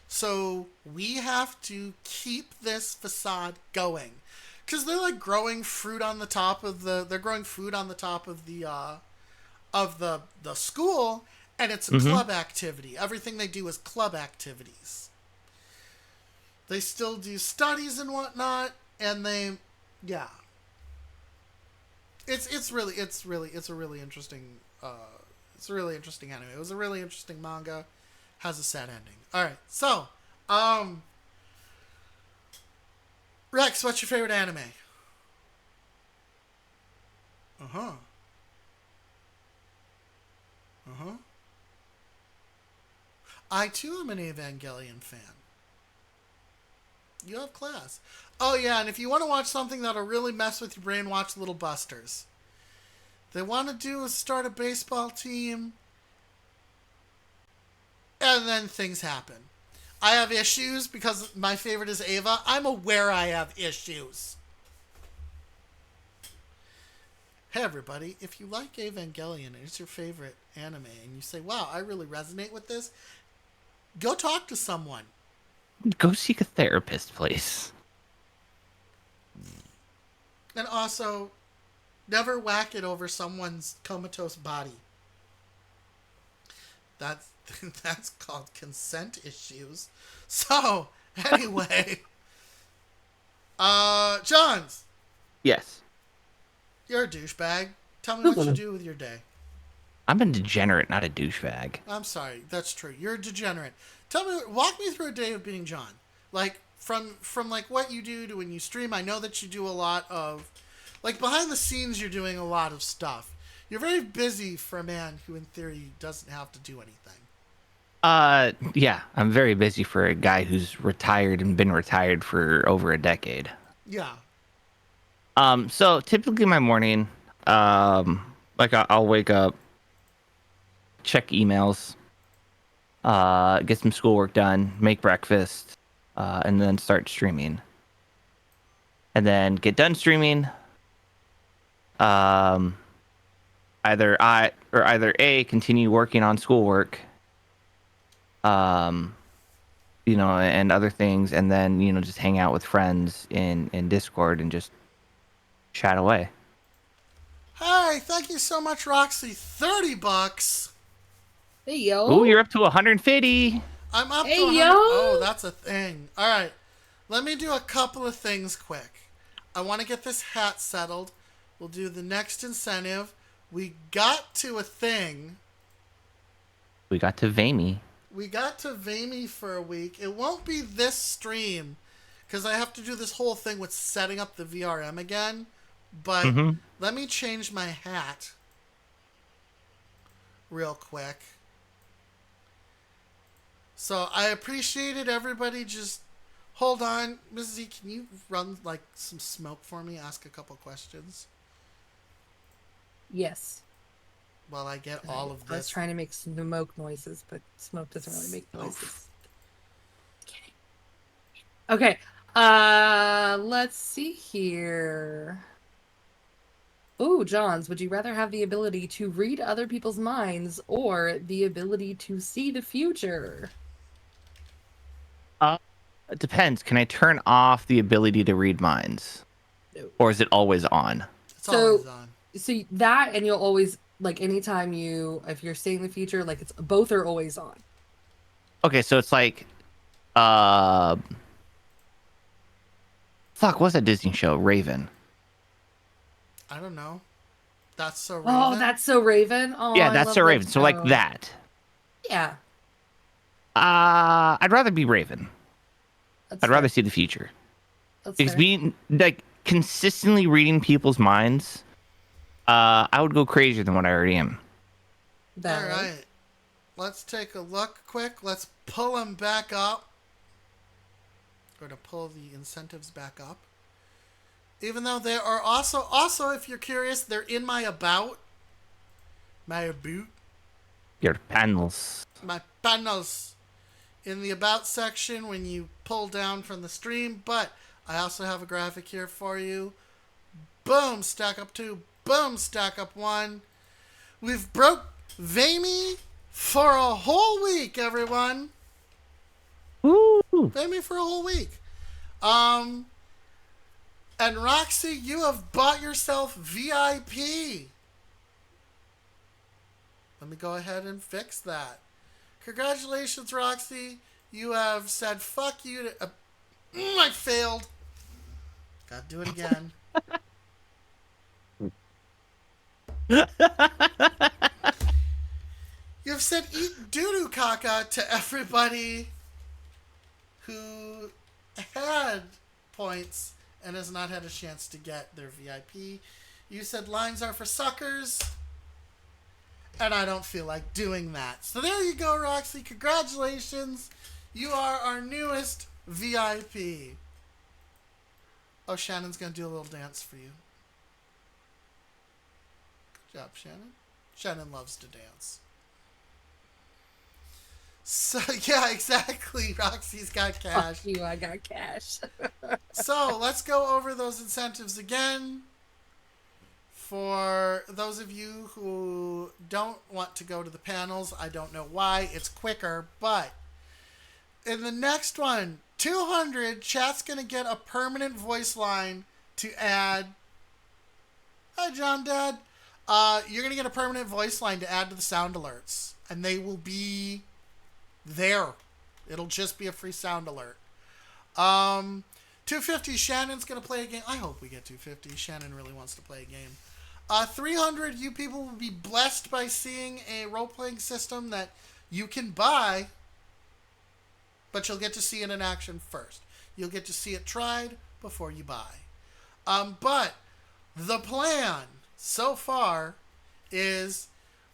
So we have to keep this facade going. Because they're like growing fruit on the top of they're growing food on the top of the school, and it's a club activity. Everything they do is club activities. They still do studies and whatnot, and yeah. It's a really interesting anime. It was a really interesting manga. Has a sad ending. All right, so Rex, what's your favorite anime? I too am an Evangelion fan. You have class. Oh yeah, and if you want to watch something that'll really mess with your brain, watch Little Busters. They want to do is start a baseball team, and then things happen. I have issues because my favorite is Ava. I'm aware I have issues. Hey everybody, if you like Evangelion and it's your favorite anime and you say, wow, I really resonate with this, go talk to someone. Go seek a therapist, please. And also, never whack it over someone's comatose body. That's called consent issues. So, anyway. Johns. Yes. You're a douchebag. Tell me what you do with your day. I'm a degenerate, not a douchebag. I'm sorry. That's true. You're a degenerate. Walk me through a day of being John. Like, from like what you do to when you stream. I know that you do a lot of, like, behind the scenes you're doing a lot of stuff. You're very busy for a man who, in theory, doesn't have to do anything. Yeah, I'm very busy for a guy who's retired and been retired for over a decade. Yeah. So typically my morning, like I'll wake up, check emails, get some schoolwork done, make breakfast, and then start streaming. And then get done streaming. Either A, continue working on schoolwork, and other things, and then, just hang out with friends in Discord and just chat away. Hi, thank you so much, Roxy. $30. Hey, yo. Ooh, you're up to 150. I'm up Hey, to 100. yo. Oh, that's a thing. All right. Let me do a couple of things quick. I want to get this hat settled. We'll do the next incentive. We got to a thing. We got to Vamy. We got to Vamy for a week. It won't be this stream because I have to do this whole thing with setting up the VRM again. But let me change my hat real quick. So I appreciated everybody. Just hold on. Ms. Z, can you run like some smoke for me? Ask a couple questions. Yes. While I get all of this. I was trying to make smoke noises, but smoke doesn't really make noises. Okay. Let's see here. Ooh, Johns, would you rather have the ability to read other people's minds or the ability to see the future? It depends. Can I turn off the ability to read minds? No. Or is it always on? It's always on. So that, and you'll always, like, anytime if you're seeing the future, like, both are always on. Okay, so it's like, fuck, what's that Disney show? Raven. I don't know. That's So Raven. Oh, That's So Raven. Oh, Yeah, I that's love so that Raven. So like show. that. Yeah. I'd rather be Raven. That's I'd rather fair. see the future. That's Because fair. being like consistently reading people's minds, I would go crazier than what I already am. Valid. All right. Let's take a look quick. Let's pull them back up. Or to pull the incentives back up. Even though they are also if you're curious, they're in my about. my boot, Your panels. my panels in the about section when you pull down from the stream. But I also have a graphic here for you. Boom, stack up 2. Boom, stack up 1. We've broke Vamy for a whole week, everyone. Woo! Vamy for a whole week. And Roxy, you have bought yourself VIP. Let me go ahead and fix that. Congratulations, Roxy. You have said fuck you to... I failed. Gotta do it again. You've said eat doo-doo caca to everybody who had points and has not had a chance to get their VIP. You said lines are for suckers. And I don't feel like doing that. So there you go, Roxy. Congratulations. You are our newest VIP. Oh, Shannon's going to do a little dance for you. Good job, Shannon. Shannon loves to dance. So, yeah, exactly. Roxy's got cash. Fuck you, I got cash. So, let's go over those incentives again. For those of you who don't want to go to the panels, I don't know why. It's quicker, but in the next one, 200, chat's going to get a permanent voice line to add. Hi, John Dad. You're going to get a permanent voice line to add to the sound alerts, and they will be there. It'll just be a free sound alert. 250, Shannon's going to play a game. I hope we get 250. Shannon really wants to play a game. 300, you people will be blessed by seeing a role-playing system that you can buy, but you'll get to see it in action first. You'll get to see it tried before you buy. But the plan so far is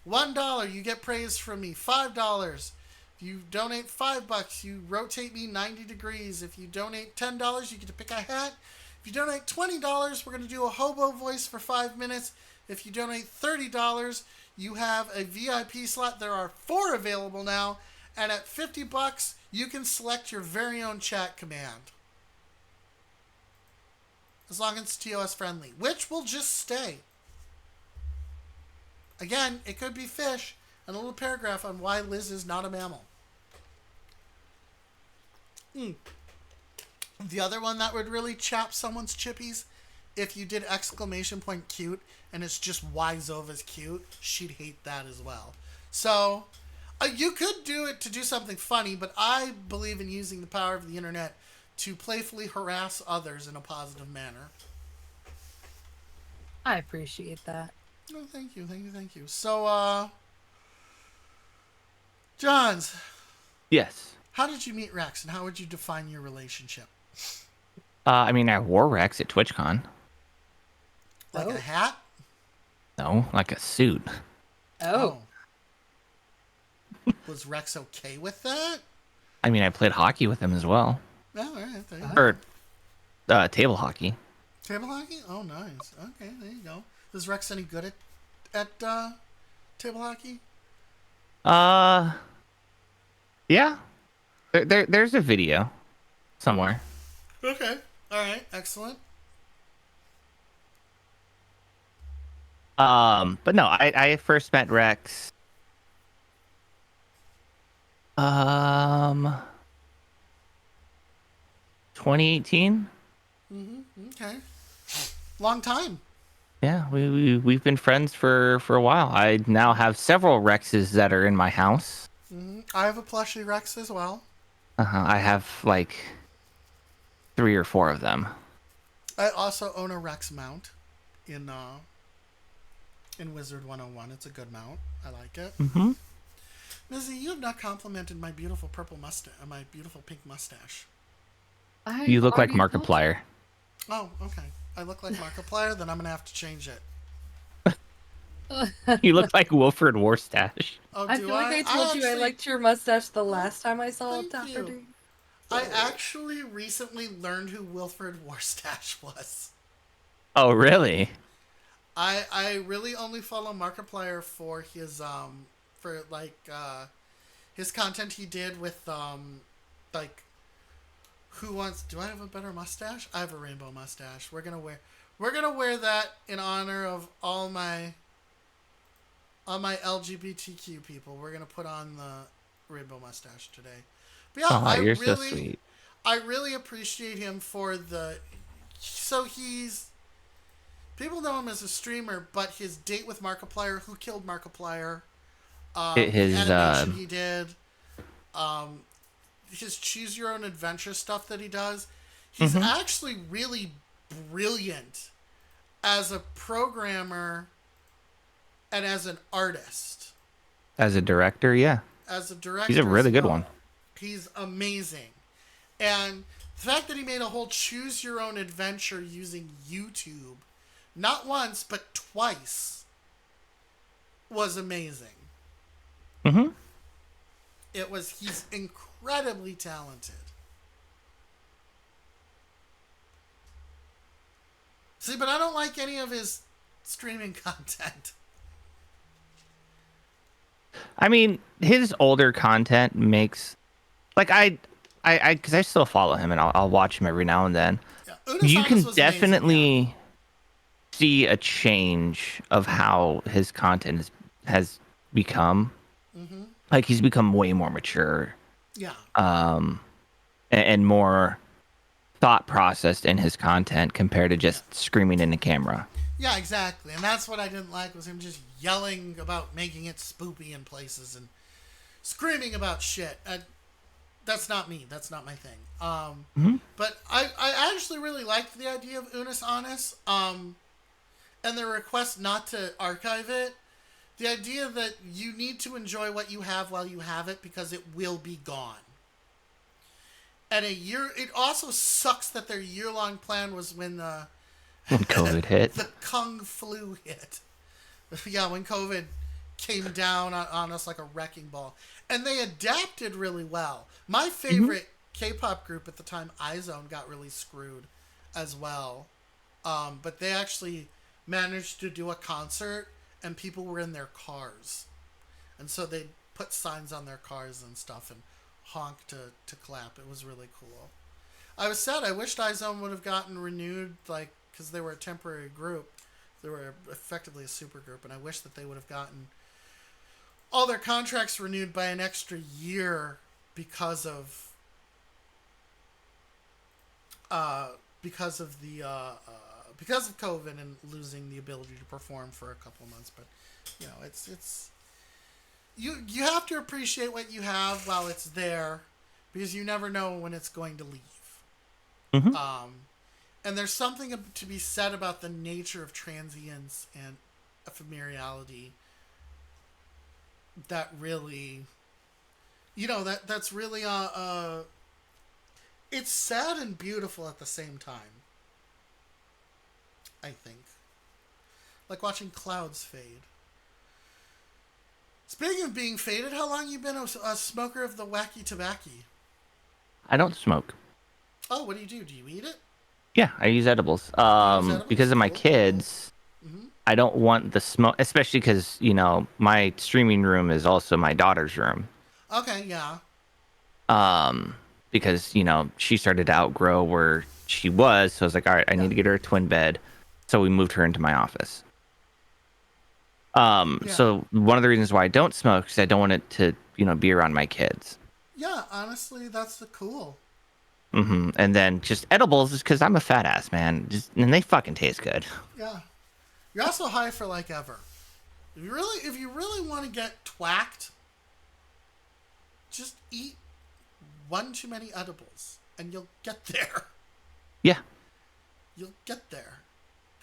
$1, you get praise from me. $5, if you donate $5, you rotate me 90 degrees. If you donate $10, you get to pick a hat. If you donate $20, we're going to do a hobo voice for 5 minutes. If you donate $30, you have a VIP slot. There are 4 available now. And at $50, you can select your very own chat command. As long as it's TOS friendly, which will just stay. Again, it could be fish and a little paragraph on why Liz is not a mammal. The other one that would really chap someone's chippies, if you did exclamation point cute and it's just why Zova's cute, she'd hate that as well. So you could do it to do something funny, but I believe in using the power of the internet to playfully harass others in a positive manner. I appreciate that. Oh, thank you. So, Johns. Yes. How did you meet Rex, and how would you define your relationship? I mean, I wore Rex at TwitchCon. Like a hat? No, like a suit. Oh. Was Rex okay with that? I mean, I played hockey with him as well. Oh, all right. There you go. Or table hockey. Table hockey? Oh, nice. Okay, there you go. Is Rex any good at table hockey? Yeah. There's a video somewhere. Okay. All right. Excellent. But no, I first met Rex. 2018. Okay. Long time. Yeah, we've been friends for a while. I now have several Rexes that are in my house. I have a plushie Rex as well. I have like 3 or 4 of them. I also own a Rex mount in Wizard 101. It's a good mount. I like it. Mm-hmm. Mizzy, you have not complimented my beautiful purple mustache, my beautiful pink mustache. You look like Markiplier. Oh, okay. I look like Markiplier, then I'm gonna have to change it. You look like Wilfred Warstache. Oh, I do feel like I told you I actually- liked your mustache the last time I saw Thank it. you. I actually recently learned who Wilfred Warstache was. Oh, really? I really only follow Markiplier for his his content he did with like who wants do I have a better mustache? I have a rainbow mustache. We're gonna wear that in honor of all my LGBTQ people. We're gonna put on the rainbow mustache today. But yeah, Oh, you're so sweet. I really appreciate him for the. So he's people know him as a streamer, but his date with Markiplier, who killed Markiplier, the His animation he did, um, his choose your own adventure stuff that he does, he's actually really brilliant as a programmer and as an artist. as a director, yeah, As a director, he's a really as good well. one. He's amazing. And the fact that he made a whole choose your own adventure using YouTube, not once, but twice, was amazing. Mm-hmm. He's incredibly talented. See, but I don't like any of his streaming content. I mean, his older content makes like because I still follow him and I'll watch him every now and then. Yeah, You Unisonus can was amazing, definitely see a change of how his content has become. Mm-hmm. Like he's become way more mature, Yeah. and more thought processed in his content compared to just screaming in the camera. Yeah, exactly. And that's what I didn't like was him just yelling about making it spoopy in places and screaming about shit. That's not me. That's not my thing. But I actually really liked the idea of Unis Honest. And the request not to archive it. The idea that you need to enjoy what you have while you have it because it will be gone. And it also sucks that their year-long plan was when COVID hit. the Kung flu hit. Yeah, when COVID came down on us like a wrecking ball. And they adapted really well. My favorite K-pop group at the time, iZone, got really screwed as well. But they actually managed to do a concert and people were in their cars. And so they put signs on their cars and stuff and honk to clap. It was really cool. I was sad. I wished iZone would have gotten renewed, because they were a temporary group. They were effectively a super group, and I wish that they would have gotten all their contracts renewed by an extra year because of COVID and losing the ability to perform for a couple of months. But it's you have to appreciate what you have while it's there, because you never know when it's going to leave. And there's something to be said about the nature of transience and ephemerality that really, that's really it's sad and beautiful at the same time. I think, like watching clouds fade. Speaking of being faded, how long you been a smoker of the wacky tobacco? I don't smoke. Oh, what do you do? Do you eat it? Yeah, I use edibles. edibles? Because of my Cool. kids, I don't want the smoke, especially because my streaming room is also my daughter's room. Okay, yeah. Because she started to outgrow where she was, so I was like, all right, I need to get her a twin bed. So we moved her into my office. So one of the reasons why I don't smoke is I don't want it to, be around my kids. Yeah, honestly, that's cool. And then just edibles is because I'm a fat ass, man. And they fucking taste good. Yeah. You're also high for ever. If you really want to get twacked, just eat one too many edibles and you'll get there. Yeah. You'll get there.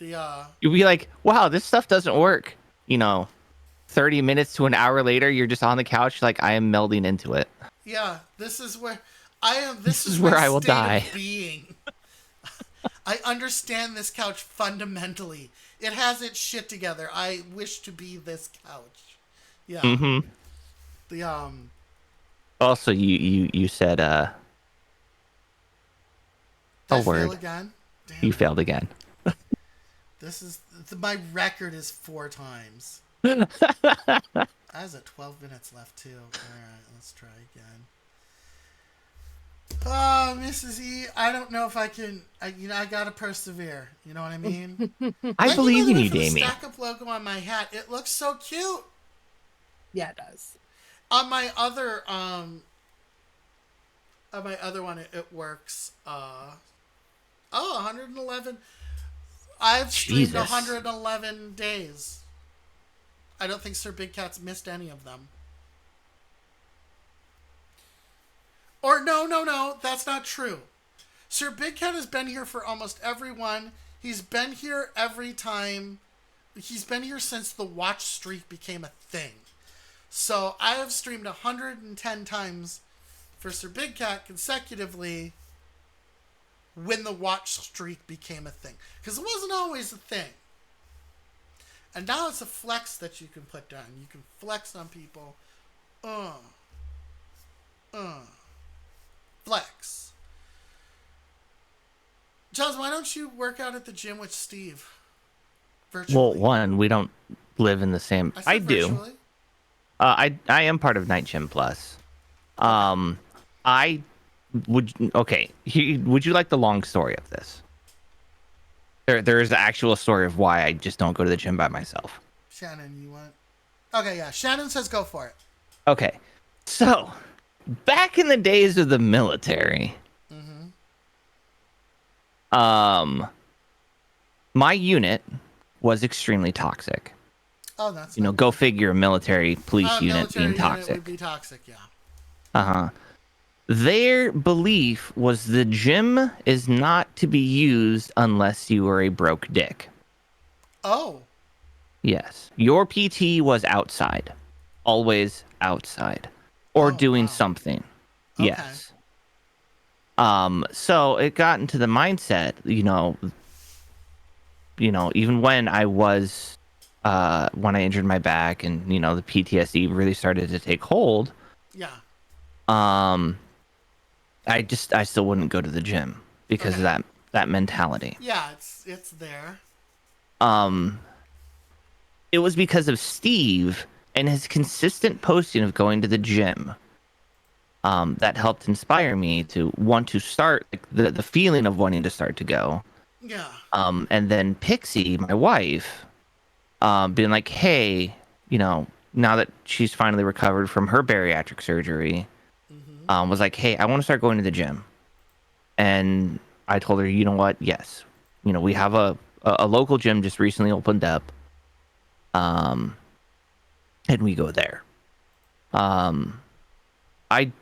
You'll be like, wow, this stuff doesn't work. 30 minutes to an hour later, you're just on the couch like, I am melding into it. Yeah, this is where I am. This is where my I will state die. Of being. I understand this couch fundamentally. It has its shit together. I wish to be this couch. Yeah. Also, you said a Did I word. fail again? Damn. You failed again. My record is 4 times. I was at 12 minutes left too. All right, let's try again. Oh, Mrs. E, I don't know if I can. I gotta persevere. You know what I mean? I Thank believe by in the way, you, for the Dami. Stack Up logo on my hat. It looks so cute. Yeah, it does. On my other one, it works. 111. I've streamed Jesus. 111 days. I don't think Sir Big Cat's missed any of them. Or no, that's not true. Sir Big Cat has been here for almost every one. He's been here every time. He's been here since the watch streak became a thing. So I have streamed 110 times for Sir Big Cat consecutively when the watch streak became a thing. Because it wasn't always a thing. And now it's a flex that you can put down. You can flex on people. Flex. Charles, why don't you work out at the gym with Steve? Well, Virtually. one, we don't live in the same. said I do. virtually. I am part of Night Gym Plus. I would. Okay. Would you like the long story of this? There is the actual story of why I just don't go to the gym by myself. Shannon, you want? Okay, yeah. Shannon says go for it. Okay. So, back in the days of the military, my unit was extremely toxic. Oh, that's Go figure, military police unit military being unit toxic. would be toxic, yeah. Their belief was the gym is not to be used unless you are a broke dick. Oh, Yes. Your PT was outside. Always outside. Or doing wow. something. Okay. Yes. So it got into the mindset, even when I was when I injured my back and, the PTSD really started to take hold, yeah. I still wouldn't go to the gym because of that mentality. Yeah, it's there. It was because of Steve and his consistent posting of going to the gym that helped inspire me to want to start, the feeling of wanting to start to go. Yeah. And then Pixie, my wife, being like, hey, now that she's finally recovered from her bariatric surgery, was like, hey, I want to start going to the gym. And I told her, you know what? Yes. We have a local gym just recently opened up. And we go there. I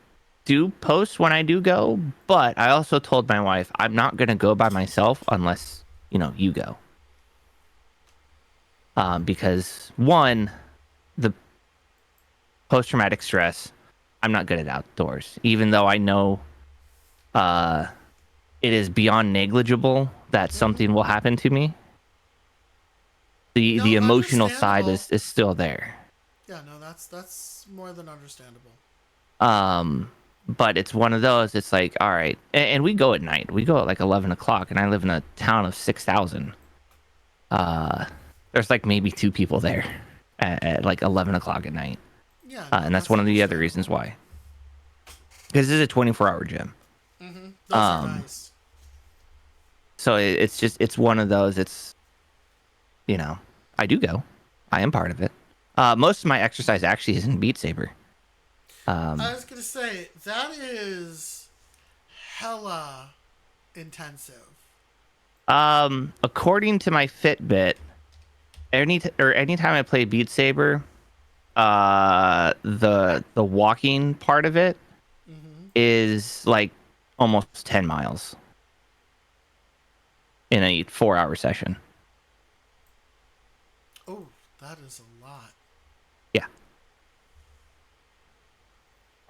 do post when I do go, but I also told my wife, I'm not going to go by myself unless, you go. Because one, the post-traumatic stress, I'm not good at outdoors, even though I know it is beyond negligible that something will happen to me. The emotional side is still there. Yeah, no, that's more than understandable. But it's one of those, it's like, all right, and we go at night. We go at like 11 o'clock, and I live in a town of 6,000. There's like maybe 2 people there at like 11 o'clock at night. Yeah, And that's one of the other reasons why. Because this is a 24-hour gym. Those are nice. So it's one of those, it's, I do go. I am part of it. Most of my exercise actually is in Beat Saber. I was going to say, that is hella intensive. According to my Fitbit, anytime I play Beat Saber, the walking part of it is like almost 10 miles in a 4-hour session. Oh, that is a lot. Yeah.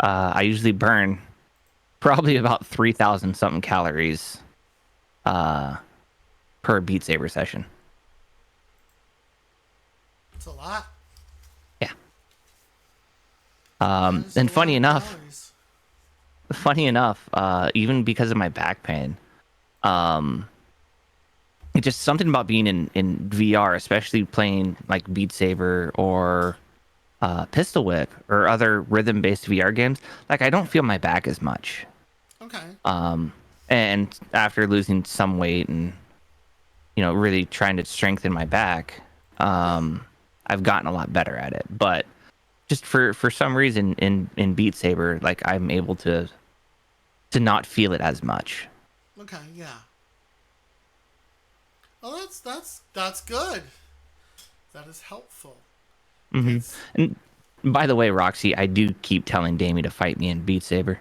I usually burn probably about 3,000 something calories per Beat Saber session. It's a lot. Yeah. That is a And lot funny of enough, even because of my back pain, it's just something about being in VR, especially playing like Beat Saber or Pistol Whip or other rhythm-based VR games. Like I don't feel my back as much. Okay. And after losing some weight and really trying to strengthen my back, I've gotten a lot better at it. But just for some reason in Beat Saber, like I'm able to not feel it as much. Okay. Yeah. Well, that's good. That is helpful. Hmm. It's, And by the way, Roxy, I do keep telling Damie to fight me in Beat Saber.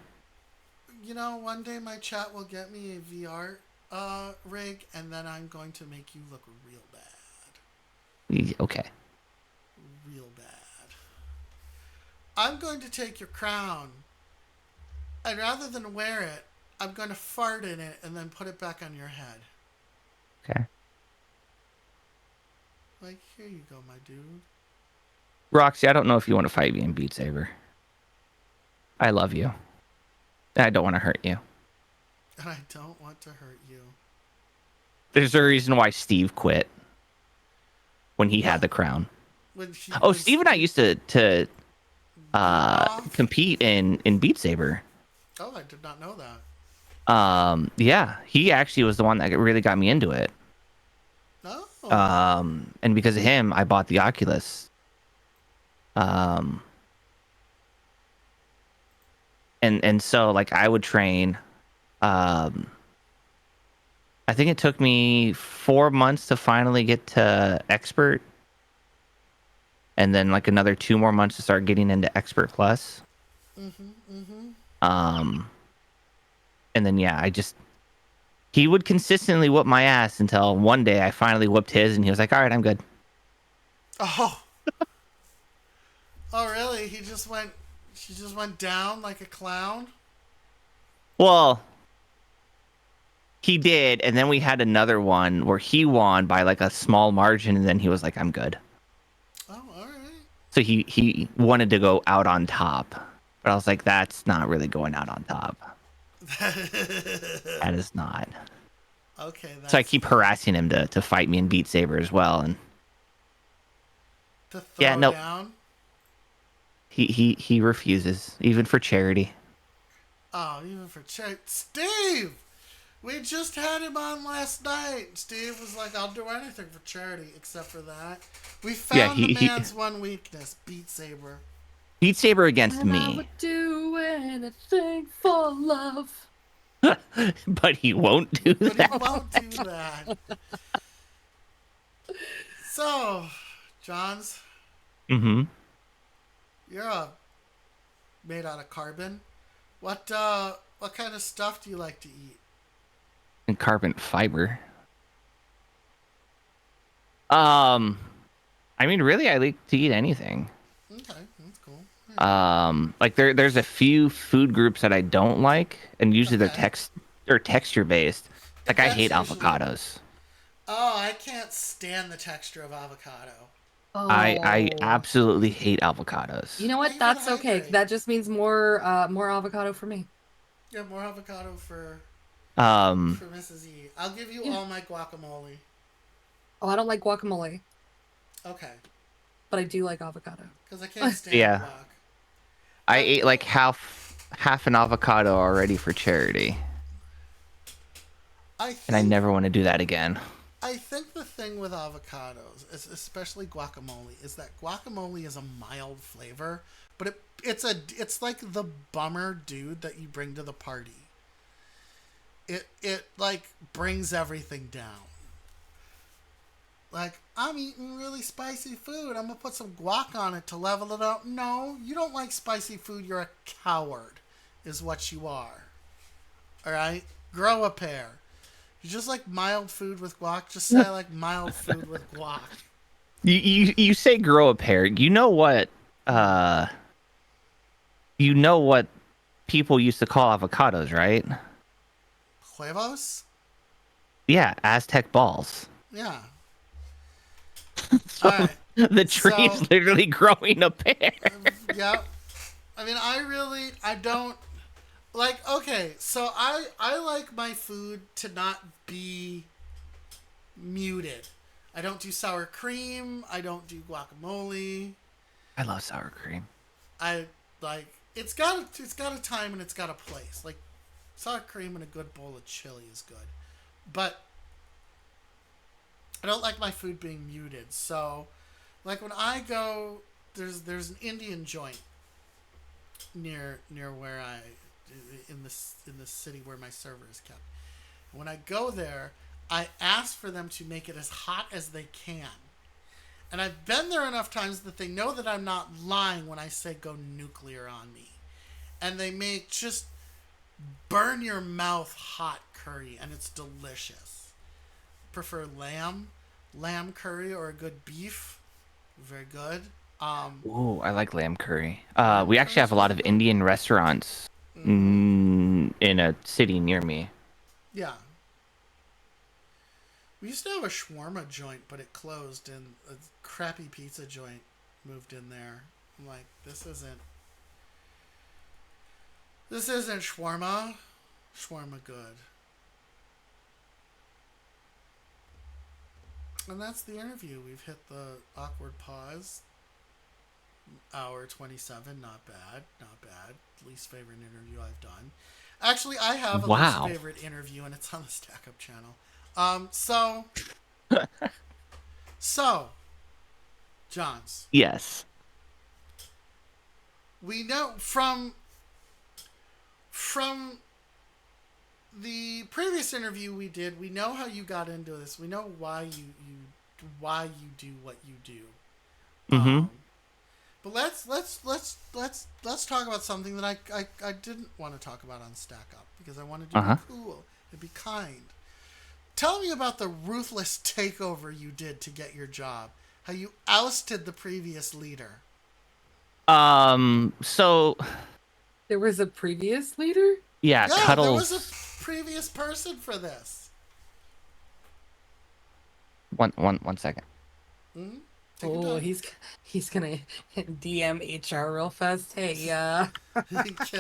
one day my chat will get me a VR rig, and then I'm going to make you look real bad. Okay. Real bad. I'm going to take your crown, and rather than wear it, I'm going to fart in it and then put it back on your head. Okay. Like, here you go, my dude. Roxy, I don't know if you want to fight me in Beat Saber. I love you. I don't want to hurt you. And I don't want to hurt you. There's a reason why Steve quit when he had the crown. When he Oh, was Steve and I used to off. compete in Beat Saber. Oh, I did not know that. Yeah, he actually was the one that really got me into it. Oh. And because of him, I bought the Oculus. And so like I would train. I think it took me 4 months to finally get to expert, and then like another 2 more months to start getting into expert plus. And then yeah, he would consistently whoop my ass until one day I finally whooped his, and he was like, "All right, I'm good." Oh. Oh, really? She just went down like a clown? Well, he did, and then we had another one where he won by like a small margin, and then he was like, "I'm good." Oh, all right. So he wanted to go out on top, but I was like, "That's not really going out on top. That is not." Okay, that's So I keep harassing him to fight me in Beat Saber as well, and to throw yeah, no, down. he refuses, even for charity. Oh, even for charity. Steve! We just had him on last night. Steve was like, I'll do anything for charity except for that. We found the man's one weakness, Beat Saber. Beat Saber against And I me. would do anything for love. But he won't do But that. he won't do that. So, Johns, Mm-hmm. you're made out of carbon. What kind of stuff do you like to eat? And carbon fiber. I mean, really, I like to eat anything. Okay, that's cool. Like there's a few food groups that I don't like, and usually Okay. they're texture based. Like I That's hate usually- avocados. Oh, I can't stand the texture of avocado. Oh. I absolutely hate avocados. You know what? Even That's okay. hydrate. That just means more avocado for me. Yeah, more avocado for Um, Mrs. E. I'll give you Yeah. all my guacamole. Oh, I don't like guacamole, Okay, but I do like avocado. because I can't stand Yeah. guac. I ate like half an avocado already for charity, I think, and I never want to do that again. I think the thing with avocados, especially guacamole, is that guacamole is a mild flavor, but it's like the bummer dude that you bring to the party. It like brings everything down. Like, I'm eating really spicy food. I'm gonna put some guac on it to level it out. No, you don't like spicy food. You're a coward, is what you are. All right, grow a pair. You just like mild food with guac. Just say I like mild food with guac. You say grow a pair. You know what? You know what people used to call avocados, right? Huevos? Yeah, Aztec balls. Yeah. So All right. the tree's So- literally growing a pear. Yeah. I mean, I don't like. Okay, so I like my food to not be muted. I don't do sour cream. I don't do guacamole. I love sour cream. I like it's got a time and it's got a place. Like sour cream and a good bowl of chili is good, but I don't like my food being muted. So, like when I go, there's an Indian joint near where I in the city where my server is kept. When I go there, I ask for them to make it as hot as they can. And I've been there enough times that they know that I'm not lying when I say go nuclear on me. And they make just burn your mouth hot curry, and it's delicious. Prefer lamb curry or a good beef. Very good. Ooh, I like lamb curry. We actually have a lot of Indian restaurants in a city near me. Yeah. We used to have a shawarma joint, but it closed, and a crappy pizza joint moved in there. I'm like, this isn't shawarma. Shawarma good. And that's the interview. We've hit the awkward pause. Hour 27, not bad. Least favorite interview I've done. Actually, I have a least favorite interview, and it's on the Stack Up channel. So, Johns. Yes. We know from the previous interview we did, we know how you got into this. We know why you do what you do. Mm-hmm. But let's talk about something that I didn't want to talk about on Stack Up because I wanted to be cool and be kind. Tell me about the ruthless takeover you did to get your job. How you ousted the previous leader. So There was a previous leader? yeah, Cuddles. There was a previous person for this. One second. Mm-hmm. Oh, he's gonna DM HR real fast. Hey, Can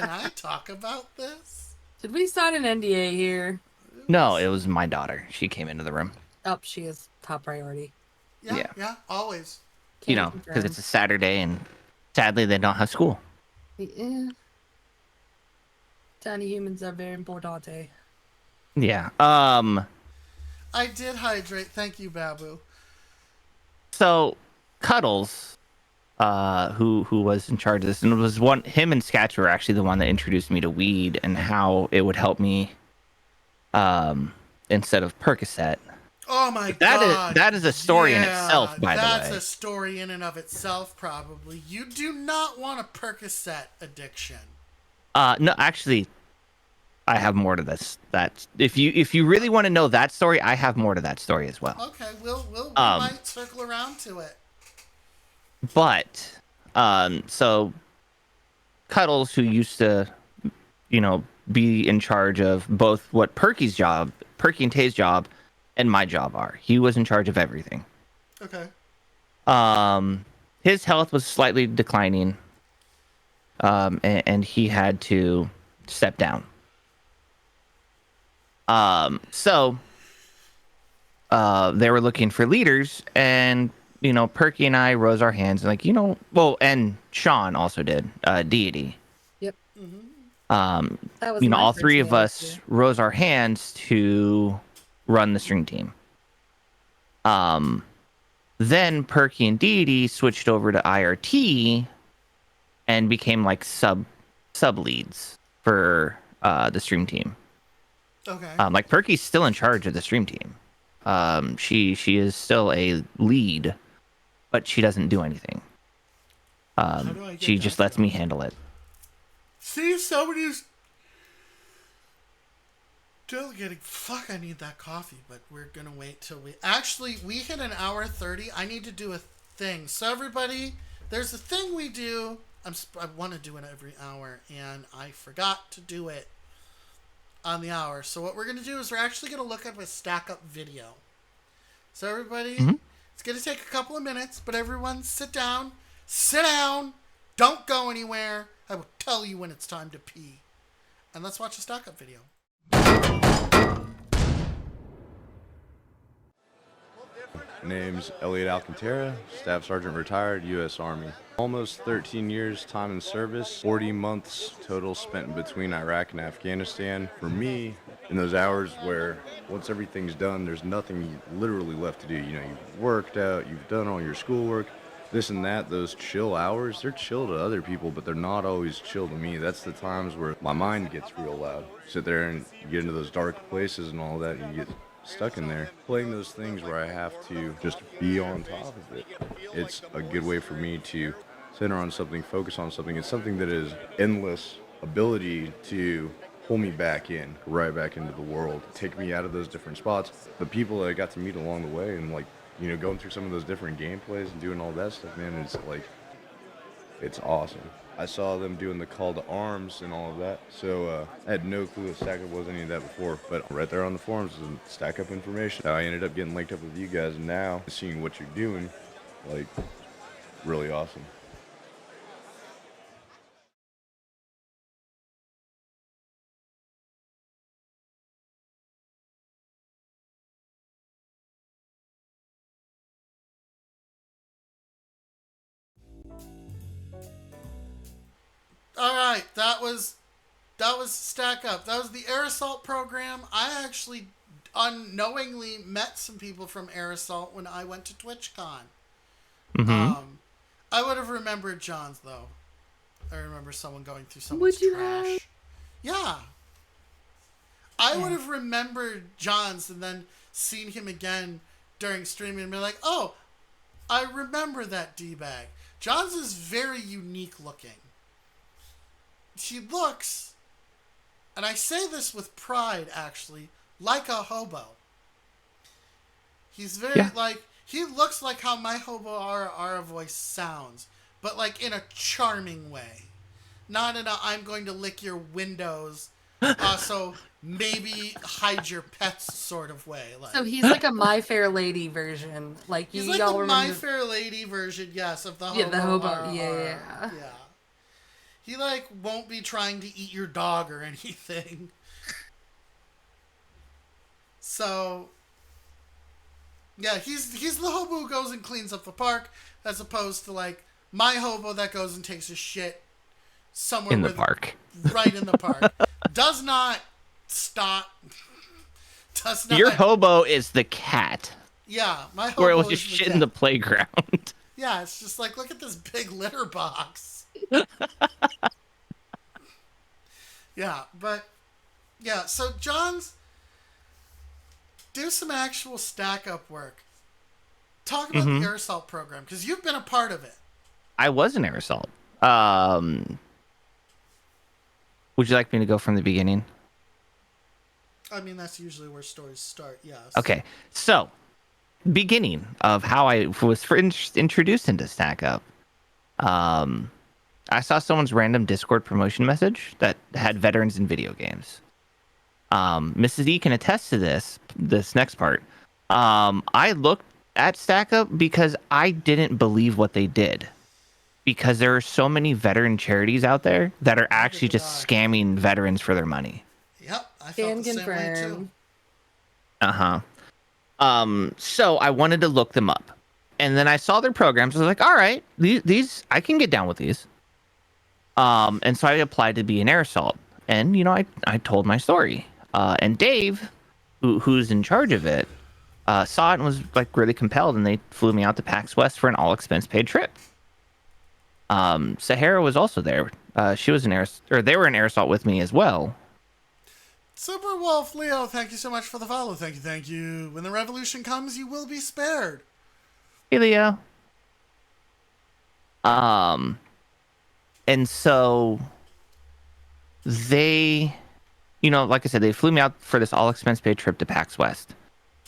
I talk about this? did we sign an NDA here? No, it was my daughter. She came into the room. Oh, she is top priority. Yeah, always. You know, because it's a Saturday and sadly they don't have school. Yeah. Tiny humans are very important. Yeah. I did hydrate. Thank you, Babu. So Cuddles, who was in charge of this, and it was him and Sketch were actually the one that introduced me to weed and how it would help me instead of Percocet. Oh my god. That is a story in itself, by the way. That's a story in and of itself, probably. You do not want a Percocet addiction. No, actually, I have more to this. That if you really want to know that story, I have more to that story as well. Okay, we might circle around to it. But so Cuddles, who used to, be in charge of both what Perky and Tay's job, and my job are. He was in charge of everything. Okay. His health was slightly declining. And he had to step down. So they were looking for leaders, and Perky and I rose our hands, and and Sean also did, Deity. Yep. That was all three of us rose our hands to run the stream team. Then Perky and Deity switched over to IRT and became like sub leads for the stream team. Okay. Like Perky's still in charge of the stream team. She is still a lead, but she doesn't do anything. She just lets me handle it. See, somebody's delegating. Fuck, I need that coffee, but we're gonna wait till we hit an hour 30. I need to do a thing. So everybody, there's a thing we do. I want to do it every hour, and I forgot to do it on the hour. So what we're going to do is we're actually going to look at a Stack Up video. So everybody, It's going to take a couple of minutes, but everyone sit down, don't go anywhere. I will tell you when it's time to pee. And let's watch a Stack Up video. Name's Elliot Alcantara, Staff Sergeant retired, U.S. Army. Almost 13 years time in service, 40 months total spent between Iraq and Afghanistan. For me, in those hours where once everything's done, there's nothing literally left to do. You know, you've worked out, you've done all your schoolwork, this and that, those chill hours, they're chill to other people, but they're not always chill to me. That's the times where my mind gets real loud. Sit there and you get into those dark places and all that, and you get stuck in there. Playing those things where I have to just be on top of it. It's a good way for me to center on something, focus on something. It's something that is endless ability to pull me back in, right back into the world, take me out of those different spots. The people that I got to meet along the way and like, you know, going through some of those different gameplays and doing all that stuff, man, it's like, it's awesome. I saw them doing the call to arms and all of that, so I had no clue what Stack Up was any of that before, but right there on the forums was Stack Up information. I ended up getting linked up with you guys, and now seeing what you're doing, like, really awesome. All right, that was Stack Up. That was the Air Assault program. I actually unknowingly met some people from Air Assault when I went to TwitchCon. I would have remembered John's though. I remember someone going through someone's Would you trash. have? Yeah. I would have remembered John's and then seen him again during streaming and be like, oh, I remember that D-bag. John's is very unique looking. She looks, and I say this with pride actually, like a hobo. He's very he looks like how my hobo Ara voice sounds, but like in a charming way. Not in a I'm going to lick your windows, so maybe hide your pets sort of way. Like, So he's like a My Fair Lady version. Like he's you like all the remember My Fair Lady version, yes, of the hobo. Yeah, the hobo. Ara Yeah. Ara. Yeah. He like won't be trying to eat your dog or anything. So yeah, he's the hobo who goes and cleans up the park, as opposed to like my hobo that goes and takes a shit somewhere in the park. Right in the park. Does not stop. Does not. Your hobo is the cat. Yeah, my hobo where it was is just the shit cat. in the playground. Yeah, it's just like, look at this big litter box. Yeah, but yeah, so John's do some actual Stack Up work. Talk about the Air Assault program, because you've been a part of it. I was an Air Assault. Would you like me to go from the beginning? I mean, that's usually where stories start, yes. Okay, so beginning of how I was introduced into Stack Up. I saw someone's random Discord promotion message that had veterans in video games. Mrs. E can attest to this next part. I looked at Stack Up because I didn't believe what they did. Because there are so many veteran charities out there that are actually just scamming veterans for their money. Yep, I felt the same way too. So I wanted to look them up. And then I saw their programs. I was like, all right, these I can get down with these. And so I applied to be an Air Assault. And, you know, I told my story. And Dave, who's in charge of it, saw it and was like really compelled, and they flew me out to PAX West for an all expense paid trip. Sahara was also there. She was they were an Air Assault with me as well. Super Wolf Leo, thank you so much for the follow. Thank you. When the revolution comes, you will be spared. Hey, Leo. And so they, you know, like I said, they flew me out for this all expense paid trip to PAX West.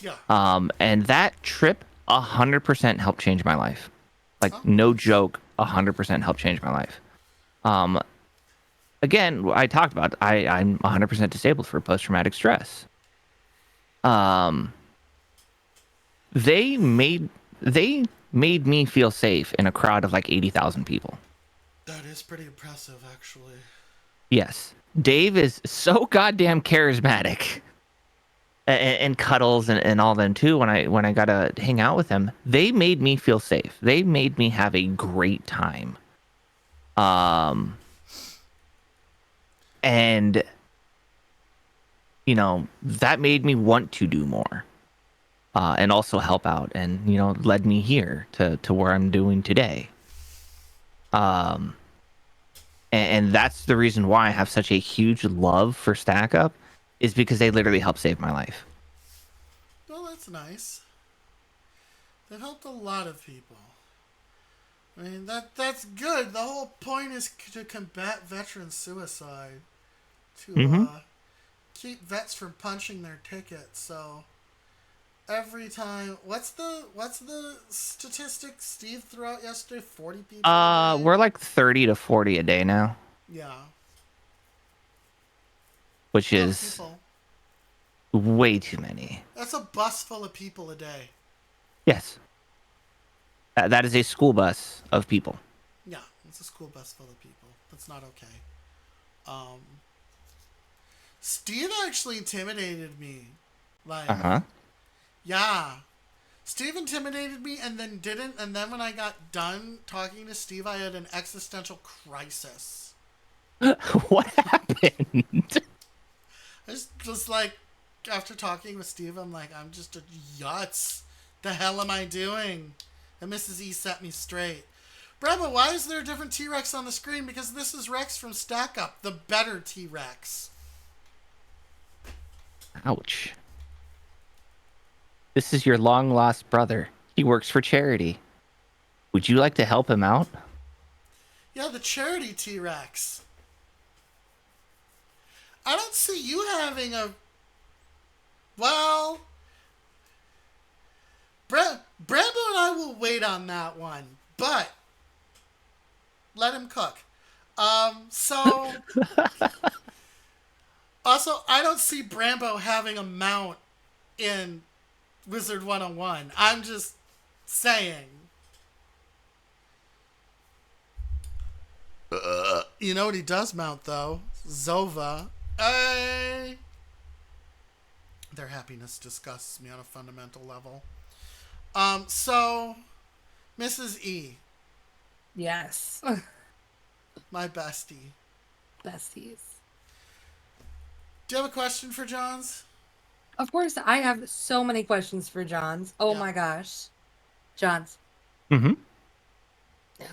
Yeah. And that trip 100% helped change my life. Like, no joke, 100% helped change my life. Again, I talked about, I'm 100% disabled for post-traumatic stress. They made me feel safe in a crowd of like 80,000 people. That is pretty impressive, actually. Yes. Dave is so goddamn charismatic. and cuddles and all them too. When I got to hang out with them, they made me feel safe. They made me have a great time. And you know, that made me want to do more, and also help out, and you know, led me here to where I'm doing today. And that's the reason why I have such a huge love for Stack Up, is because they literally helped save my life. Well, that's nice. They've helped a lot of people. I mean, that's good. The whole point is to combat veteran suicide, to keep vets from punching their ticket. So every time, what's the statistic Steve threw out yesterday? 40 people. A day? We're like 30 to 40 a day now, Yeah. which A lot of is people. way too many. That's a bus full of people a day. Yes. That is a school bus of people. Yeah, it's a school bus full of people. That's not okay. Steve actually intimidated me. Like, yeah. Steve intimidated me and then didn't. And then when I got done talking to Steve, I had an existential crisis. What happened? I just like, after talking with Steve, I'm like, I'm just a yutz. The hell am I doing? And Mrs. E set me straight. Brabba, why is there a different T-Rex on the screen? Because this is Rex from Stack Up, the better T-Rex. Ouch. This is your long lost brother. He works for charity. Would you like to help him out? Yeah, the charity T-Rex. I don't see you having a... Well... Brambo and I will wait on that one, but let him cook. So... Also, I don't see Brambo having a mount in Wizard 101. I'm just saying. You know what he does mount, though? Zova. Hey! Their happiness disgusts me on a fundamental level. So, Mrs. E, Yes. my bestie. Besties. Do you have a question for Johns? Of course, I have so many questions for Johns. Oh Yeah. my gosh. Johns, Mm-hmm.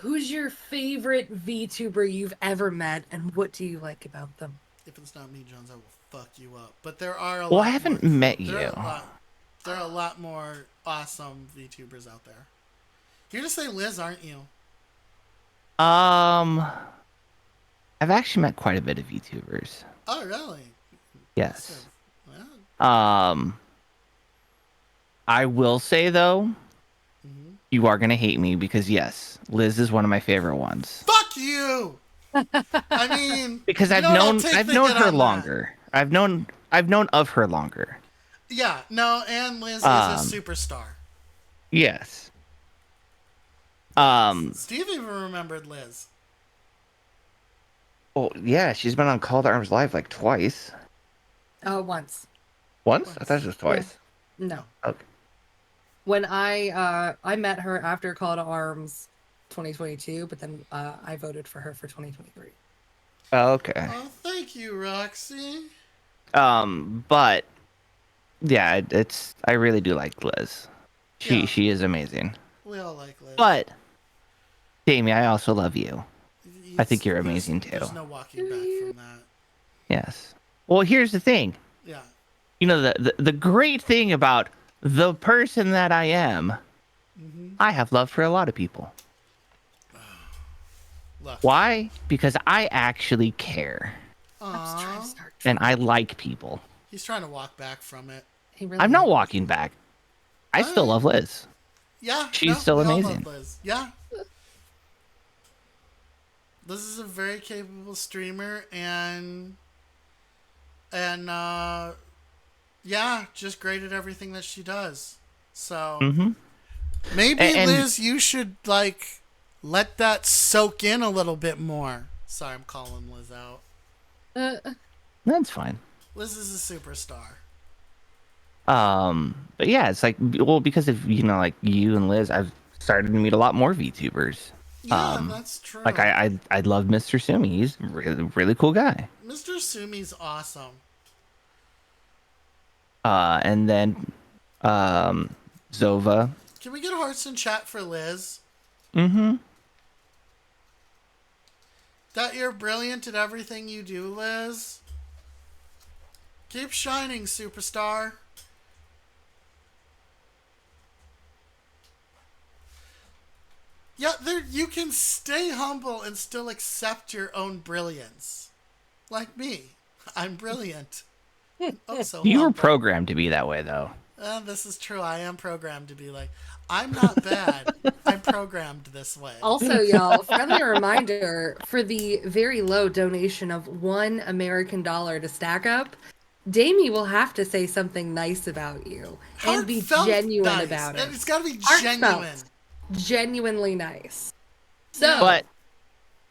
who's your favorite VTuber you've ever met, and what do you like about them? If it's not me, Johns, I will fuck you up. But there are a Well, lot I haven't more, met there you. There are a lot more awesome VTubers out there. You're gonna say Liz, aren't you? I've actually met quite a bit of VTubers. Oh, really? Yes. Well, I will say though, you are gonna hate me because yes, Liz is one of my favorite ones. fuck you! I mean... Because you I've know what? I'll known take I've the known hit her on that. longer. I've known of her longer. Yeah, no, and Liz is a superstar. Yes. Steve even remembered Liz. Well, yeah, she's been on Call to Arms Live like twice. Once. Once? I thought it was twice. No. Okay. When I met her after Call to Arms 2022, but then I voted for her for 2023. Okay. Oh, thank you, Roxy. But yeah, I really do like Liz. Yeah. She is amazing. We all like Liz. But Dami, I also love you. I think you're There's- amazing too. There's no walking back from that. Yes. Well, here's the thing. Yeah. You know, the great thing about the person that I am, I have love for a lot of people. Look. Why? Because I actually care Aww. and I like people. He's trying to walk back from it. He really I'm not walking back. I still love Liz. Yeah. She's still we all love amazing. Liz. Yeah. Liz is a very capable streamer and yeah, just great at everything that she does. So maybe And- Liz, you should like let that soak in a little bit more. Sorry, I'm calling Liz out. That's fine. Liz is a superstar. But yeah, it's like, well, because of like you and Liz, I've started to meet a lot more VTubers. Yeah, that's true. Like I love Mr. Sumi. He's a really cool guy. Mr. Sumi's awesome. And then Zova. Can we get hearts in chat for Liz? Mm-hmm. That you're brilliant at everything you do, Liz. Keep shining, superstar. Yeah, you can stay humble and still accept your own brilliance. Like me. I'm brilliant. Oh, so You were humble. programmed to be that way, though. This is true. I am programmed to be like, I'm not bad. I'm programmed this way. Also, y'all, friendly reminder, for the very low donation of $1 American to stack up, Dami will have to say something nice about you and be Heartfelt genuine nice. about it. And it's got to be Heartfelt. genuine. Genuinely nice. So, But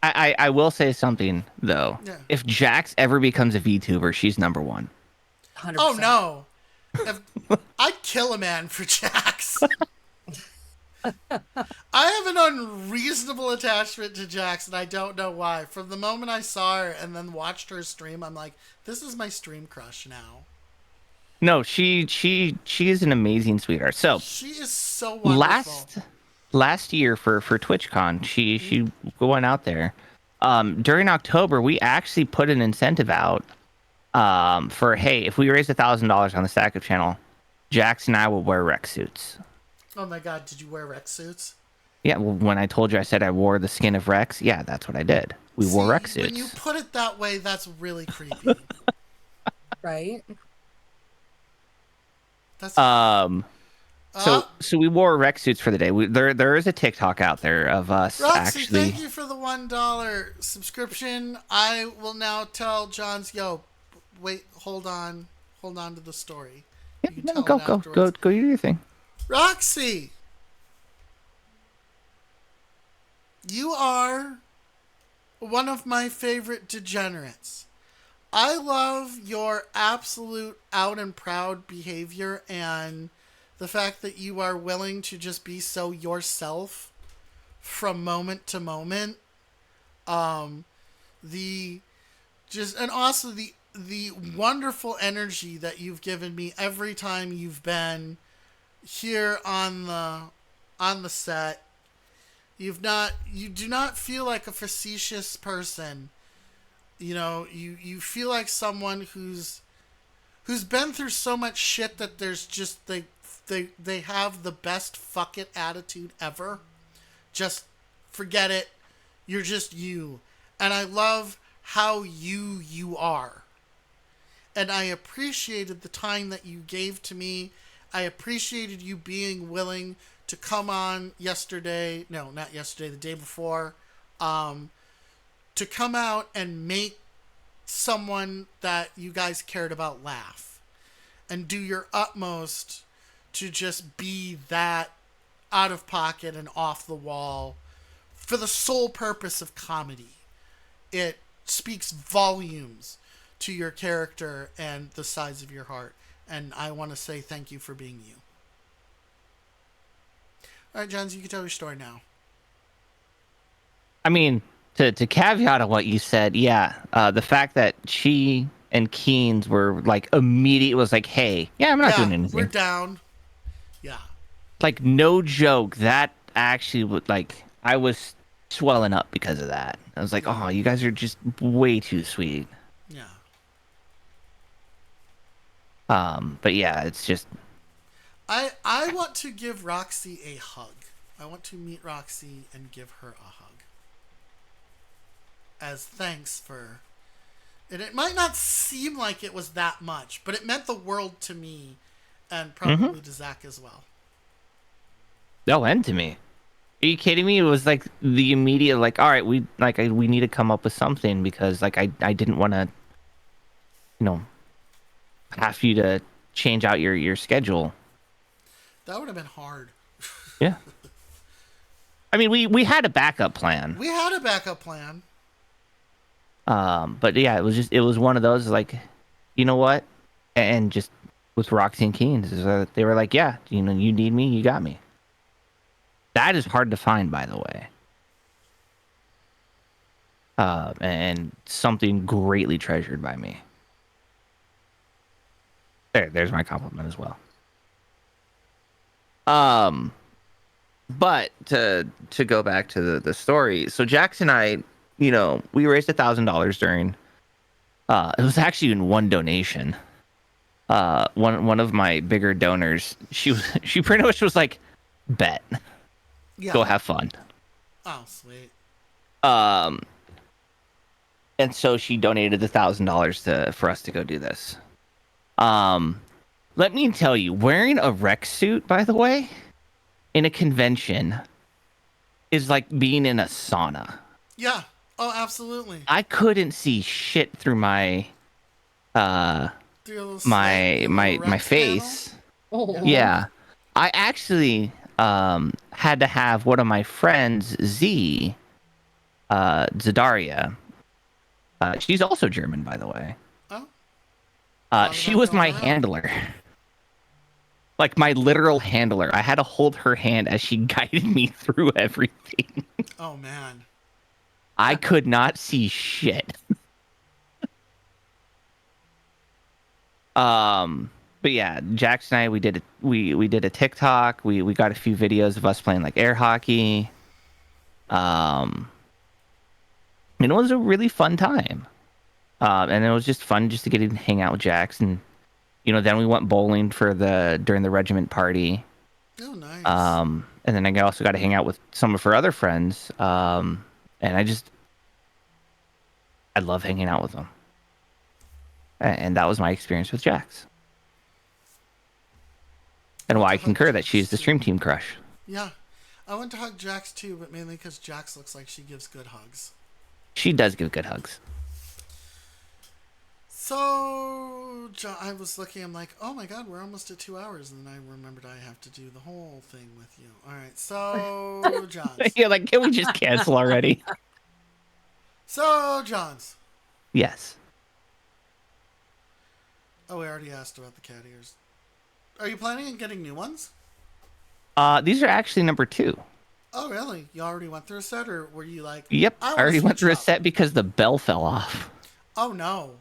I will say something, though. Yeah. If Jax ever becomes a VTuber, she's number one. 100%. Oh, no. I'd kill a man for Jax. I have an unreasonable attachment to Jax, and I don't know why. From the moment I saw her and then watched her stream, I'm like, this is my stream crush now. No, she is an amazing sweetheart. So She is so wonderful. last year for TwitchCon, she went out there. During October, we actually put an incentive out for, hey, if we raise $1,000 on the Stack Up channel, Jax and I will wear rec suits. Oh my god, did you wear rec suits? Yeah, well, when I told you I said I wore the skin of Rex, yeah, that's what I did. We wore rec suits. When you put it that way, that's really creepy. right? That's So we wore rec suits for the day. There is a TikTok out there of us Roxy, actually. thank you for the $1 subscription. I will now tell John's. Wait, hold on to the story. Yeah, You can no, tell go it afterwards. do your thing. Roxy, you are one of my favorite degenerates. I love your absolute out and proud behavior and the fact that you are willing to just be so yourself from moment to moment. And also the wonderful energy that you've given me every time you've been here on the set. You do not feel like a facetious person. You know, you feel like someone who's been through so much shit that there's just they have the best fuck it attitude ever. Just forget it. You're just you. And I love how you are. And I appreciated the time that you gave to me. I appreciated you being willing to come on yesterday. No, not yesterday, the day before. To come out and make someone that you guys cared about laugh. And do your utmost to just be that out of pocket and off the wall for the sole purpose of comedy. It speaks volumes to your character and the size of your heart. And I want to say thank you for being you. All right, Johns, you can tell your story now. I mean, to caveat on what you said, yeah, the fact that she and Keynes were like immediate was like, hey, yeah, I'm not doing anything. We're down. Yeah. Like, no joke. That actually would, like, I was swelling up because of that. I was like, oh, you guys are just way too sweet. Yeah. But yeah, it's just. I want to give Roxy a hug. I want to meet Roxy and give her a hug. As thanks for. And it might not seem like it was that much, but it meant the world to me and probably to Zach as well. Oh, and to me. Are you kidding me? It was like the immediate, like, all right, we need to come up with something because, like, I didn't want to, have you to change out your schedule. That would have been hard. Yeah. I mean, we had a backup plan. We had a backup plan. But yeah, it was one of those, like, you know what? And just with Roxy and Keen's is that they were like, yeah, you need me, you got me. That is hard to find, by the way. And something greatly treasured by me. There's my compliment as well. But to go back to the story, so Jax and I, we raised $1,000 during. It was actually in one donation. One of my bigger donors, she pretty much was like, bet, Yeah. go have fun. Oh, sweet. And so she donated $1,000 for us to go do this. Let me tell you, wearing a rec suit, by the way, in a convention is like being in a sauna. Yeah. Oh, absolutely. I couldn't see shit through my my face. Oh. Yeah. I actually had to have one of my friends, Zadaria. She's also German, by the way. Oh. She was my handler. Like my literal handler. I had to hold her hand as she guided me through everything. Oh, man. I could not see shit. But yeah, Jax and I, we did a TikTok. We got a few videos of us playing like air hockey. And it was a really fun time. And it was just fun just to get in and hang out with Jax. And, then we went bowling during the regiment party. Oh, nice. And then I also got to hang out with some of her other friends. And I love hanging out with them. And that was my experience with Jax. And why I concur that she's the stream team crush. Yeah. I went to hug Jax too, but mainly because Jax looks like she gives good hugs. She does give good hugs. So, I was looking, I'm like, oh my god, we're almost at 2 hours. And then I remembered I have to do the whole thing with you. All right, so, Johns. You're like, can we just cancel already? So, Johns. Yes. Oh, we already asked about the cat ears. Are you planning on getting new ones? These are actually number 2. Oh, really? You already went through a set, or were you like... Yep, I already went through a up? set because the bell fell off. Oh, no.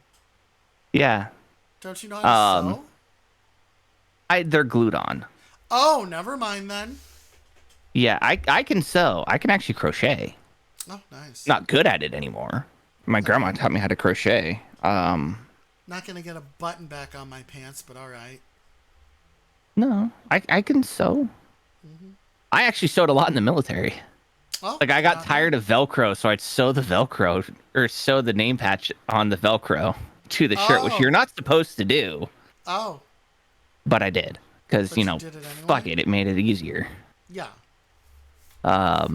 Yeah. Don't you know how to sew? They're glued on. Oh, never mind then. Yeah, I can sew. I can actually crochet. Oh, nice. Not good at it anymore. My grandma taught me how to crochet. Not going to get a button back on my pants, but all right. No, I can sew. Mm-hmm. I actually sewed a lot in the military. Oh, Like I got tired of Velcro, so I'd sew the Velcro or sew the name patch on the Velcro to the shirt, which you're not supposed to do. Oh. But I did because But you did it anyway? fuck it made it easier. Yeah. But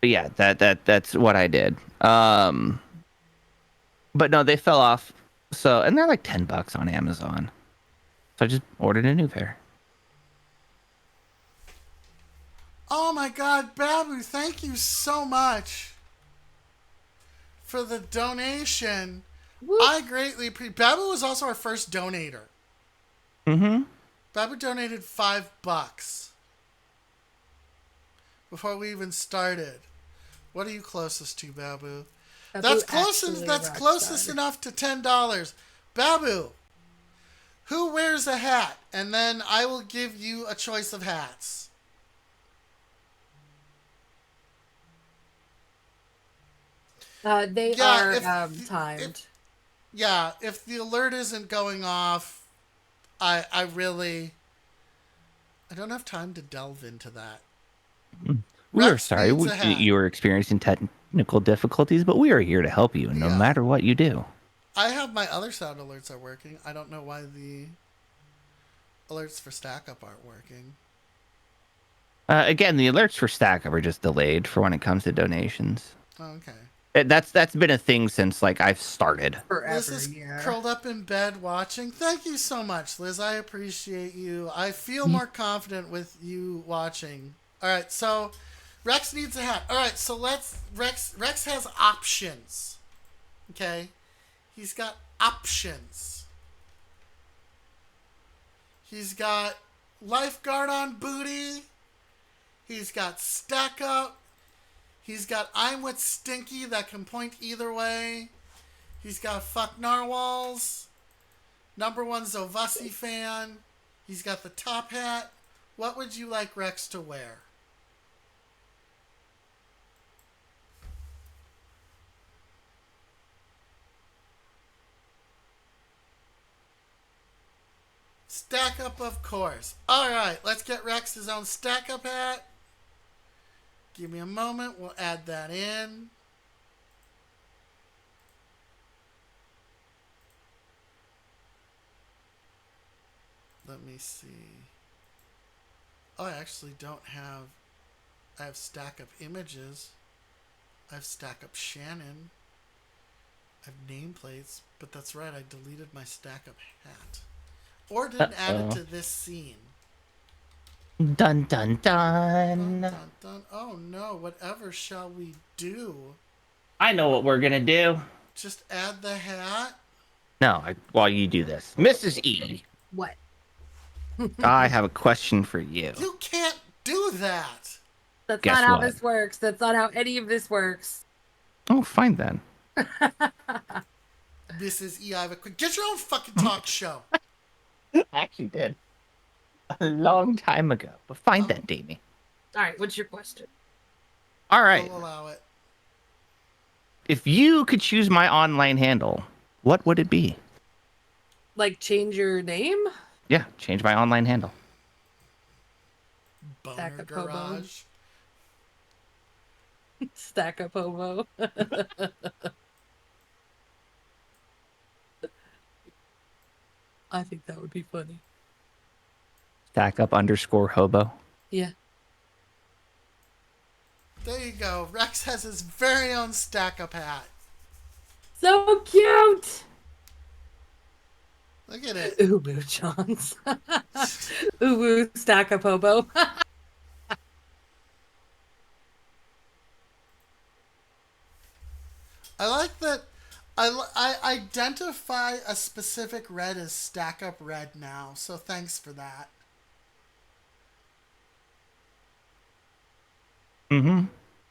yeah, that's what I did. But no, they fell off. So, and they're like $10 on Amazon. So I just ordered a new pair. Oh my god, Babu, thank you so much for the donation. Whoop. I greatly appreciate. Babu was also our first donator. Mm-hmm. Babu donated $5 before we even started. What are you closest to, Babu? That's closest enough to $10. Babu, who wears a hat? And then I will give you a choice of hats. They are timed. If the alert isn't going off, I don't have time to delve into that. We are Rex sorry needs a hat. you were experiencing technical difficulties, but we are here to help you, no Yeah. matter what you do. I have my other sound alerts are working. I don't know why the alerts for Stack Up aren't working. Again, the alerts for Stack Up are just delayed for when it comes to donations. Oh, okay. That's been a thing since like I've started. Forever, Liz is curled up in bed watching. Thank you so much, Liz. I appreciate you. I feel more confident with you watching. All right, so Rex needs a hat. All right, so Rex has options. Okay? He's got options. He's got lifeguard on booty. He's got stack up. He's got I'm with Stinky that can point either way. He's got fuck narwhals. Number one Zovussi fan. He's got the top hat. What would you like Rex to wear? Stack up, of course. All right, let's get Rex his own stack up hat. Give me a moment. We'll add that in. Let me see. Oh, I actually don't have... I have stack up images. I have stack up Shannon. I have nameplates. But that's right, I deleted my stack up hat. Or didn't add it to this scene. Dun dun dun. Dun, dun, dun. Oh no, whatever shall we do? I know what we're gonna do. Just add the hat? No, while you do this, Mrs. E, What? I have a question for you. You can't do that. That's Guess not how what? this works. That's not how any of this works. Oh, fine then. Mrs. E, I have a quick... Get your own fucking talk show. I actually did a long time ago, but fine then, Dami. All right, what's your question? All right. We'll allow it. If you could choose my online handle, what would it be? Like change your name? Yeah, change my online handle. Boner Stack up hobo. Garage. Stack up hobo. I think that would be funny. Stack up _ hobo. Yeah. There you go. Rex has his very own stack up hat. So cute! Look at it. Uwu Johns. Uwu stack up hobo. I like that. I identify a specific red as stack up red now, so thanks for that. Mm-hmm.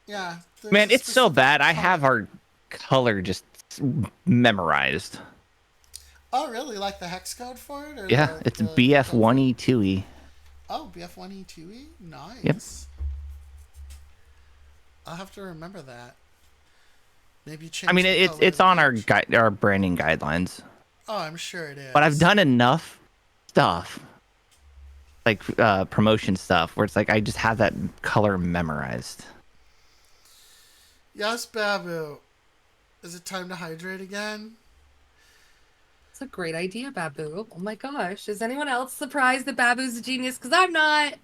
Yeah. there's Man, a it's so specific bad. I color. have our color just memorized. Oh, really? Like the hex code for it? Or Yeah, the- it's the- BF1E2E. Oh, BF1E2E? Nice. Yep. I'll have to remember that. Maybe change I mean, the color it's of the on our badge. our branding guidelines. Oh, I'm sure it is. But I've done enough stuff, like promotion stuff, where it's like I just have that color memorized. Yes, Babu. Is it time to hydrate again? It's a great idea, Babu. Oh my gosh. Is anyone else surprised that Babu's a genius? Because I'm not.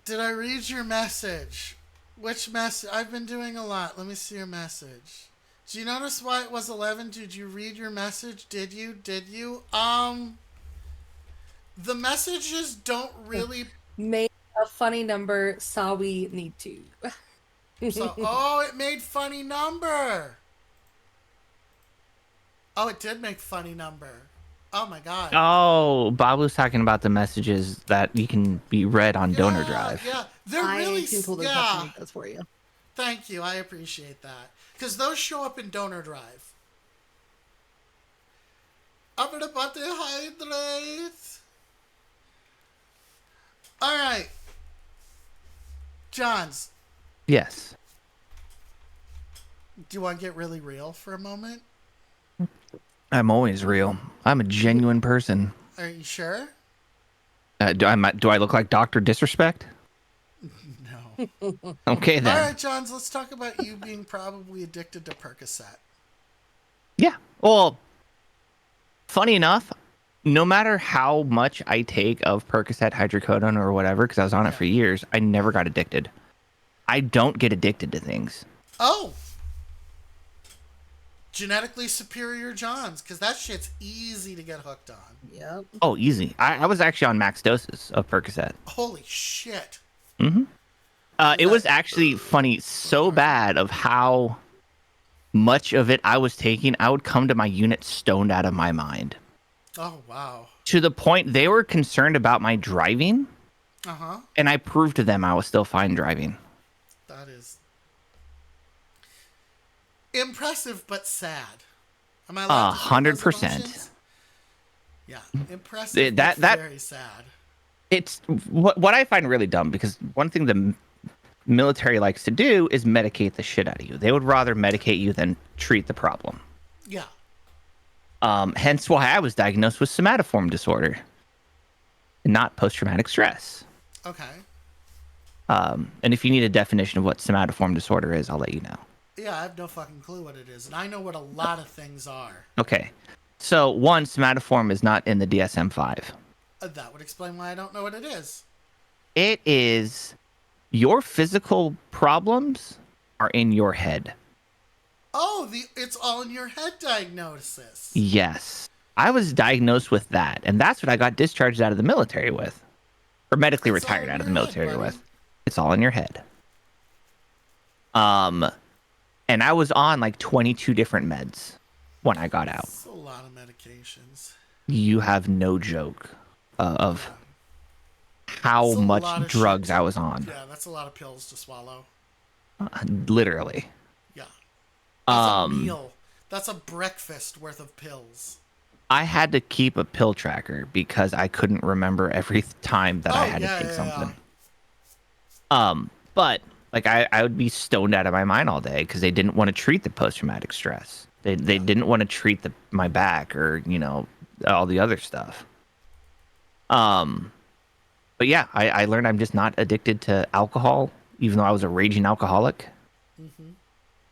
Did I read your message? Which message? I've been doing a lot. Let me see your message. Did you notice why it was 11? Did you read your message? Did you? The messages don't really... Made a funny number, saw we need to. So, oh, it made funny number. Oh, it did make funny number. Oh my god. Oh, Bob was talking about the messages that you can be read on Donor Drive. Yeah, they're I really... can pull those up yeah. and make those for you. Thank you. I appreciate that. Because those show up in Donor Drive. I'm going to hydrate. All right. Johns, Yes. do you want to get really real for a moment? I'm always real. I'm a genuine person. Are you sure? Do I look like Dr. Disrespect? No. Okay then. All right, Johns, let's talk about you being probably addicted to Percocet. Yeah. Well, funny enough, no matter how much I take of Percocet, hydrocodone, or whatever, because I was on it for years, I never got addicted. I don't get addicted to things. Oh. Genetically superior Johns, because that shit's easy to get hooked on. Yep. Oh, easy. I was actually on max doses of Percocet. Holy shit. Mm-hmm. It was actually funny, so bad of how much of it I was taking, I would come to my unit stoned out of my mind. Oh, wow. To the point they were concerned about my driving, Uh-huh. and I proved to them I was still fine driving. That is impressive but sad. Am I allowed to feel those 100%. emotions? Yeah, impressive That but very sad. It's what I find really dumb, because one thing the military likes to do is medicate the shit out of you. They would rather medicate you than treat the problem. Yeah. Hence why I was diagnosed with somatoform disorder, not post-traumatic stress. Okay. And if you need a definition of what somatoform disorder is, I'll let you know. Yeah, I have no fucking clue what it is, and I know what a lot of things are. Okay. So, one, somatoform is not in the DSM-5. That would explain why I don't know what it is. It is your physical problems are in your head. Oh, it's all in your head diagnosis. Yes. I was diagnosed with that, and that's what I got discharged out of the military with. Or medically It's all retired in out of your the head, military buddy. with. It's all in your head. And I was on like 22 different meds when I got out. It's a lot of medications. You have no joke of how It's a much lot of drugs shit. I was on. Yeah, that's a lot of pills to swallow. Literally. Yeah. That's a meal. That's a breakfast worth of pills. I had to keep a pill tracker because I couldn't remember every time that I had to take something. But like I would be stoned out of my mind all day because they didn't want to treat the post-traumatic stress. They didn't want to treat my back or, all the other stuff. But yeah, I learned I'm just not addicted to alcohol, even though I was a raging alcoholic.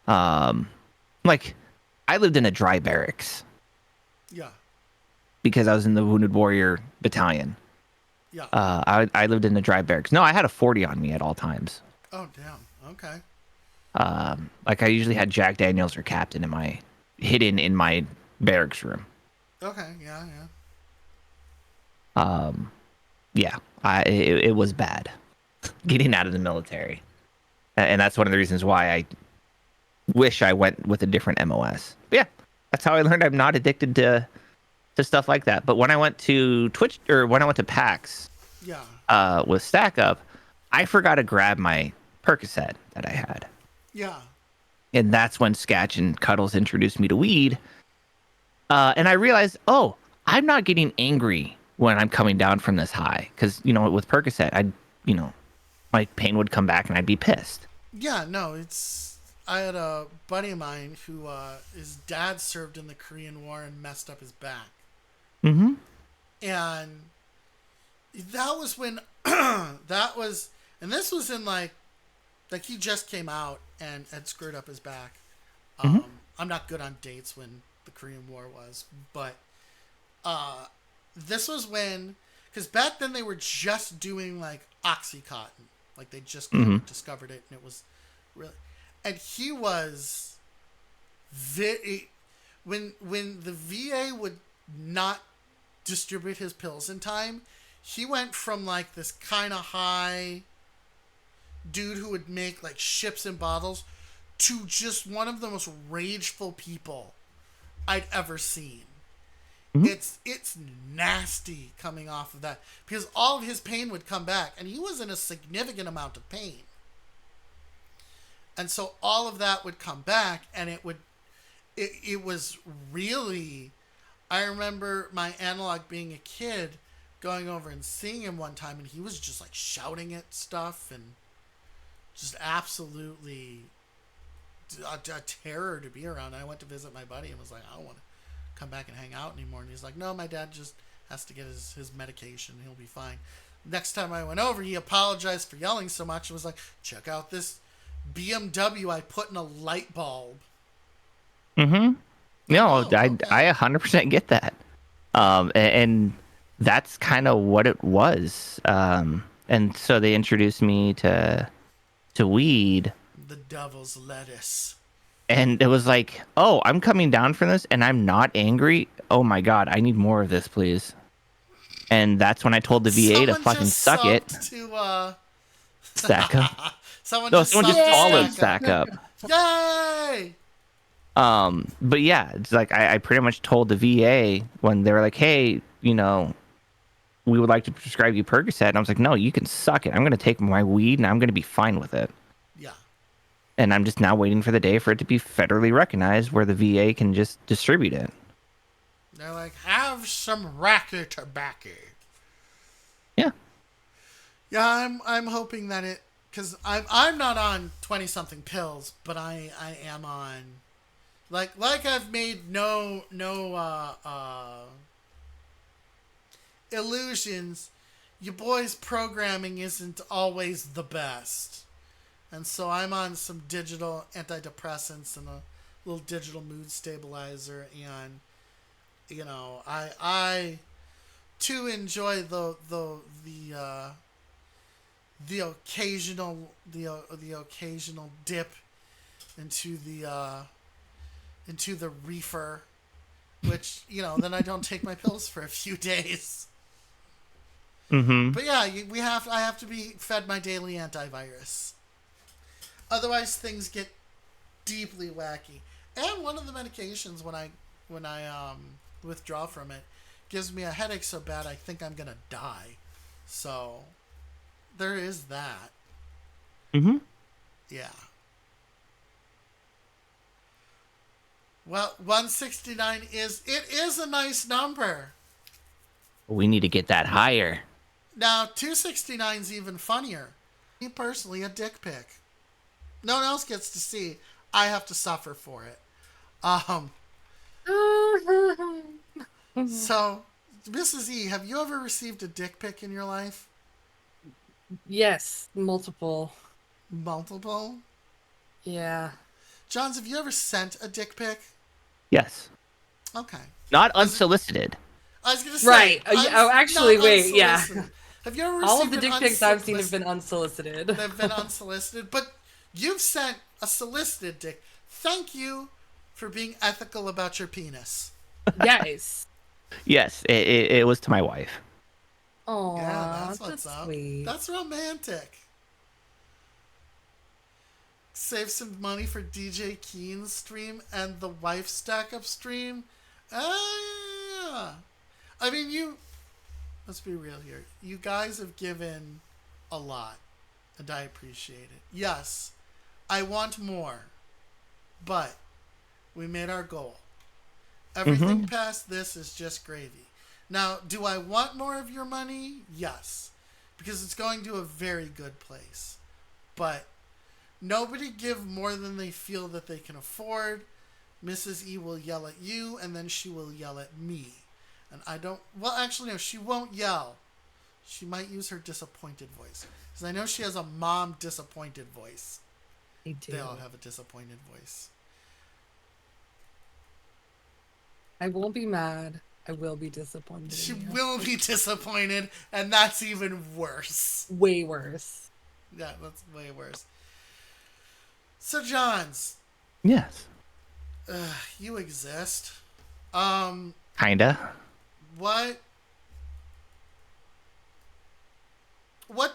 Like I lived in a dry barracks Yeah. because I was in the Wounded Warrior Battalion. Yeah. I lived in a dry barracks. No, I had a 40 on me at all times. Oh, damn. Okay. Like I usually had Jack Daniels or Captain hidden in my barracks room. Okay. Yeah. Yeah, it was bad getting out of the military, and that's one of the reasons why I wish I went with a different MOS. But yeah, that's how I learned I'm not addicted to stuff like that. But when I went to Twitch, or when I went to PAX, Yeah. with Stack Up, I forgot to grab my Percocet that I had. Yeah. And that's when Sketch and Cuddles introduced me to weed. And I realized, oh, I'm not getting angry when I'm coming down from this high. Because, with Percocet, my pain would come back and I'd be pissed. Yeah. No, I had a buddy of mine who his dad served in the Korean War and messed up his back. Mm-hmm. And that was when and this was in like he just came out and had screwed up his back. I'm not good on dates when the Korean War was, but this was when, because back then they were just doing like Oxycontin, like they just discovered it, and it was really, and he was when the VA would not distribute his pills in time, he went from like this kind of high dude who would make like ships and bottles to just one of the most rageful people I'd ever seen. It's nasty coming off of that, because all of his pain would come back, and he was in a significant amount of pain. And so all of that would come back, and it was really, I remember my analog being a kid going over and seeing him one time, and he was just like shouting at stuff and just absolutely a terror to be around. I went to visit my buddy and was like, I don't want to come back and hang out anymore. And he's like, no, my dad just has to get his medication. He'll be fine. Next time I went over, he apologized for yelling so much and was like, check out this BMW I put in a light bulb. Mm-hmm. No, okay. I 100% get that. And that's kind of what it was. And so they introduced me to weed. The devil's lettuce. And it was like, oh, I'm coming down from this and I'm not angry. Oh my God, I need more of this, please. And that's when I told the VA to fucking suck it. Stack up. Someone Someone just subbed followed Stack Stack Up. Yay! But yeah, it's like I pretty much told the VA when they were like, hey, we would like to prescribe you Percocet. And I was like, no, you can suck it. I'm going to take my weed and I'm going to be fine with it. Yeah. And I'm just now waiting for the day for it to be federally recognized where the VA can just distribute it. They're like, have some racket tobacco. Yeah. Yeah, I'm hoping that it, because I'm not on 20-something pills, but I am on, like I've made no illusions. Your boy's programming isn't always the best. And so I'm on some digital antidepressants and a little digital mood stabilizer, and I too enjoy the occasional dip into the reefer, which then I don't take my pills for a few days. Mm-hmm. But yeah, I have to be fed my daily antivirus. Otherwise, things get deeply wacky. And one of the medications when I withdraw from it gives me a headache so bad I think I'm gonna die. So there is that. Mm-hmm. Yeah. Well, 169 is a nice number. We need to get that higher. Now 269 is even funnier. Me personally, a dick pic. No one else gets to see. I have to suffer for it. So, Mrs. E, have you ever received a dick pic in your life? Yes, multiple. Multiple? Yeah. Johns, have you ever sent a dick pic? Yes. Okay. Not unsolicited. I was going to say. Right. Actually, wait, yeah. Have you ever received all of the dick pics I've seen have been unsolicited. They've been unsolicited, but you've sent a solicited dick. Thank you for being ethical about your penis. Yes. Yes, it was to my wife. Oh, yeah, that's what's up. Sweet. That's romantic. Save some money for DJ Keen's stream and the wife stack up stream. Yeah. I mean, let's be real here. You guys have given a lot, and I appreciate it. Yes, I want more, but we made our goal. Everything past this is just gravy. Now, do I want more of your money? Yes, because it's going to a very good place. But nobody give more than they feel that they can afford. Mrs. E will yell at you, and then she will yell at me. And I don't... Well, actually, no, she won't yell. She might use her disappointed voice. Because I know she has a mom disappointed voice. They do. They all have a disappointed voice. I won't be mad. I will be disappointed. She will be disappointed, and that's even worse. Way worse. Yeah, that's way worse. So, Johns. Yes. You exist. Kinda. What when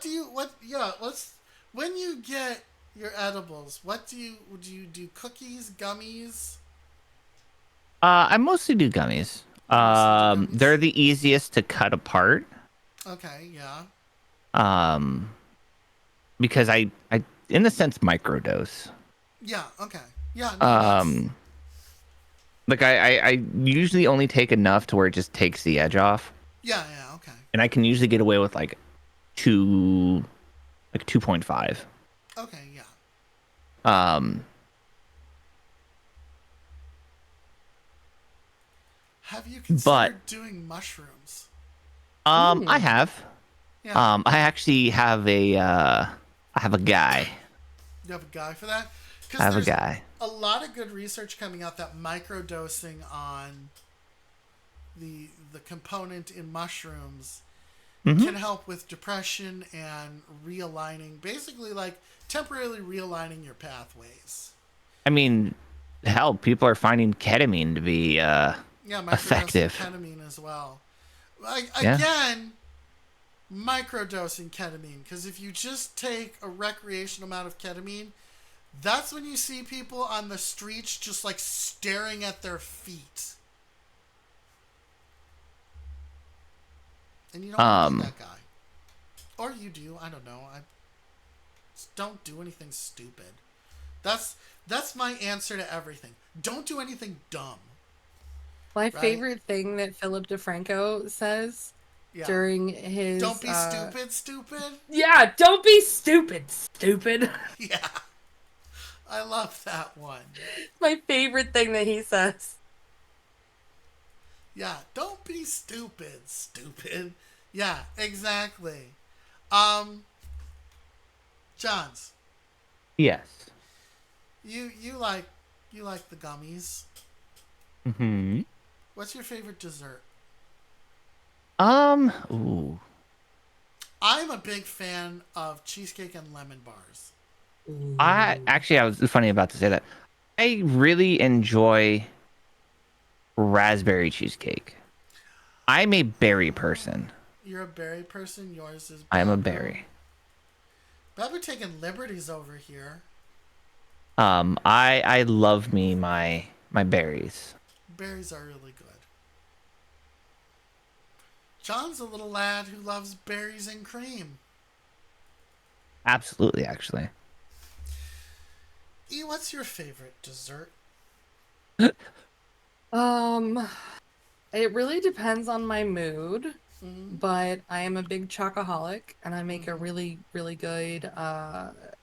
you get your edibles, do you do cookies, gummies? I mostly do gummies. They're the easiest to cut apart. Okay, yeah. Because I in a sense microdose. Yeah, okay. Yeah, no, like I usually only take enough to where it just takes the edge off. Yeah, okay. And I can usually get away with like 2.5. Okay, yeah. Have you considered doing mushrooms? I have. Yeah. I actually have I have a guy. You have a guy for that? I have a guy. A lot of good research coming out that microdosing on the component in mushrooms can help with depression and realigning, basically like temporarily realigning your pathways. I mean, hell, people are finding ketamine to be effective. Ketamine as well. Again, microdosing ketamine, because if you just take a recreational amount of ketamine, That's when you see people on the streets just like staring at their feet. And you don't want to be that guy. Or you do, I don't know. I just don't do anything stupid. That's my answer to everything. Don't do anything dumb. My Right? favorite thing that Philip DeFranco says Yeah. during his Don't be stupid. Yeah, don't be stupid. Yeah. I love that one. My favorite thing that he says. Yeah, don't be stupid. Yeah, exactly. Johns, Yes. you like the gummies. Mm-hmm. What's your favorite dessert? Ooh. I'm a big fan of cheesecake and lemon bars. I was funny about to say that. I really enjoy raspberry cheesecake. I'm a berry person. You're a berry person. Yours is. I am a Babu. berry. Babu taking liberties over here. I love me my berries. Berries are really good. John's a little lad who loves berries and cream. Absolutely, actually. E, what's your favorite dessert? It really depends on my mood, Mm-hmm. but I am a big chocoholic and I make a really, really good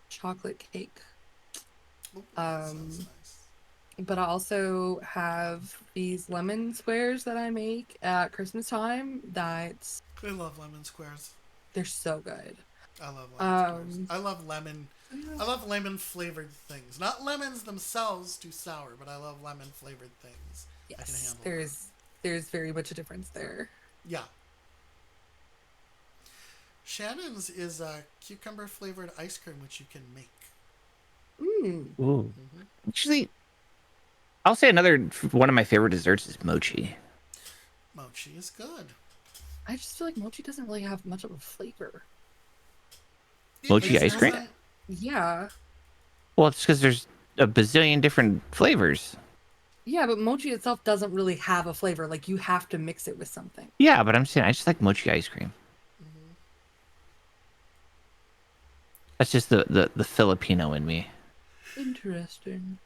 chocolate cake. Ooh, that sounds nice. But I also have these lemon squares that I make at Christmas time that I love lemon squares. they're so good. I love lemon squares. I love lemon flavored things. Not lemons themselves too sour, but I love lemon flavored things. I can Yes, handle there's very much a difference there. Yeah. Shannon's is a cucumber flavored ice cream, which you can make. Ooh. Actually, I'll say another one of my favorite desserts is mochi. Mochi is good. I just feel like mochi doesn't really have much of a flavor. Mochi It ice cream? doesn't- Yeah. Well, it's because there's a bazillion different flavors. Yeah, but mochi itself doesn't really have a flavor. Like, you have to mix it with something. Yeah, but I'm saying I just like mochi ice cream. That's just the Filipino in me. Interesting.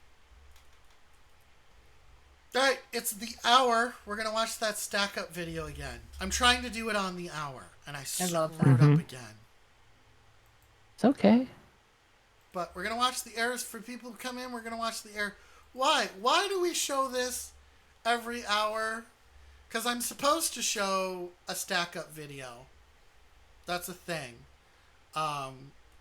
All right, it's the hour. We're gonna watch that stack up video again. I'm trying to do it on the hour, and I love screwed that. up again. It's okay. But we're gonna watch the airs for people who come in. We're gonna watch the air. Why? Why do we show this every hour? Because I'm supposed to show a stack up video. That's a thing.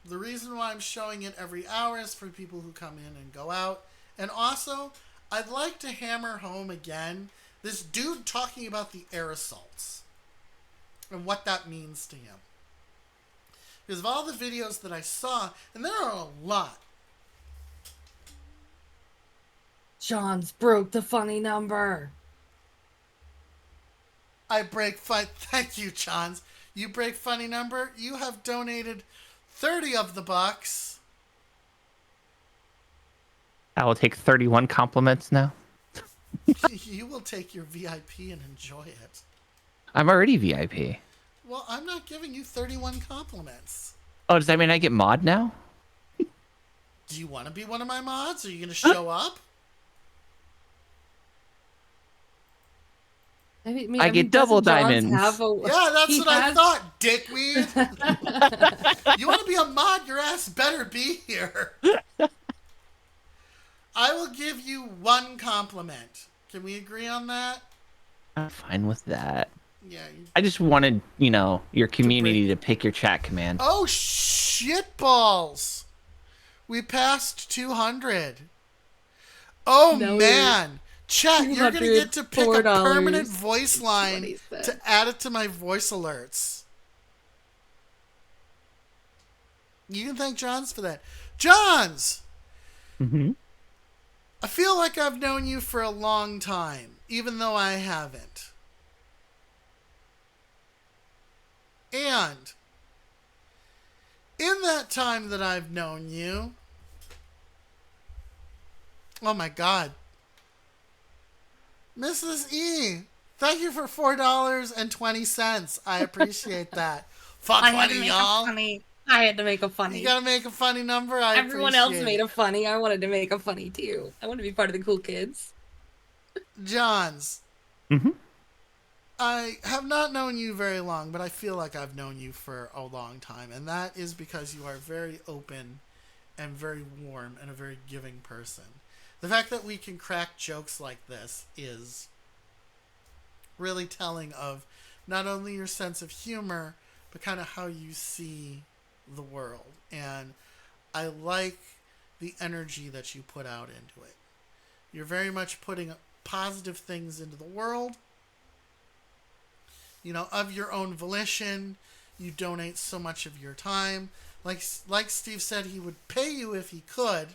The reason why I'm showing it every hour is for people who come in and go out. And also, I'd like to hammer home again this dude talking about the air assaults and what that means to him. Because of all the videos that I saw, and there are a lot. John's broke the funny number. Thank you, Johns. You break funny number. You have donated 30 of the bucks. I will take 31 compliments now. You will take your VIP and enjoy it. I'm already VIP. Well, I'm not giving you 31 compliments. Oh, does that mean I get mod now? Do you want to be one of my mods? Are you going to show up? I get double doesn't John's diamonds. Yeah, that's what I thought, dickweed. You want to be a mod? Your ass better be here. I will give you one compliment. Can we agree on that? I'm fine with that. Yeah. I just wanted, your community to pick your chat command. Oh, shitballs. We passed 200. Oh, No, man. Chat, you're going to get to pick a $204 permanent voice line 20 cents. to add it to my voice alerts. You can thank Johns for that. Johns! Mm-hmm. I feel like I've known you for a long time, even though I haven't. And in that time that I've known you, Oh my God. Mrs. E, thank you for $4.20. I appreciate that. Fuck I had to funny, make y'all. a funny. I had to make a You funny. gotta make a funny number. I Everyone else appreciate made it. a funny. I wanted to make a funny too. I want to be part of the cool kids. Johns, Mm-hmm. I have not known you very long, but I feel like I've known you for a long time, and that is because you are very open and very warm and a very giving person. The fact that we can crack jokes like this is really telling of not only your sense of humor, but kind of how you see the world. And I like the energy that you put out into it. You're very much putting positive things into the world. You know, of your own volition, you donate so much of your time. Like Steve said, he would pay you if he could.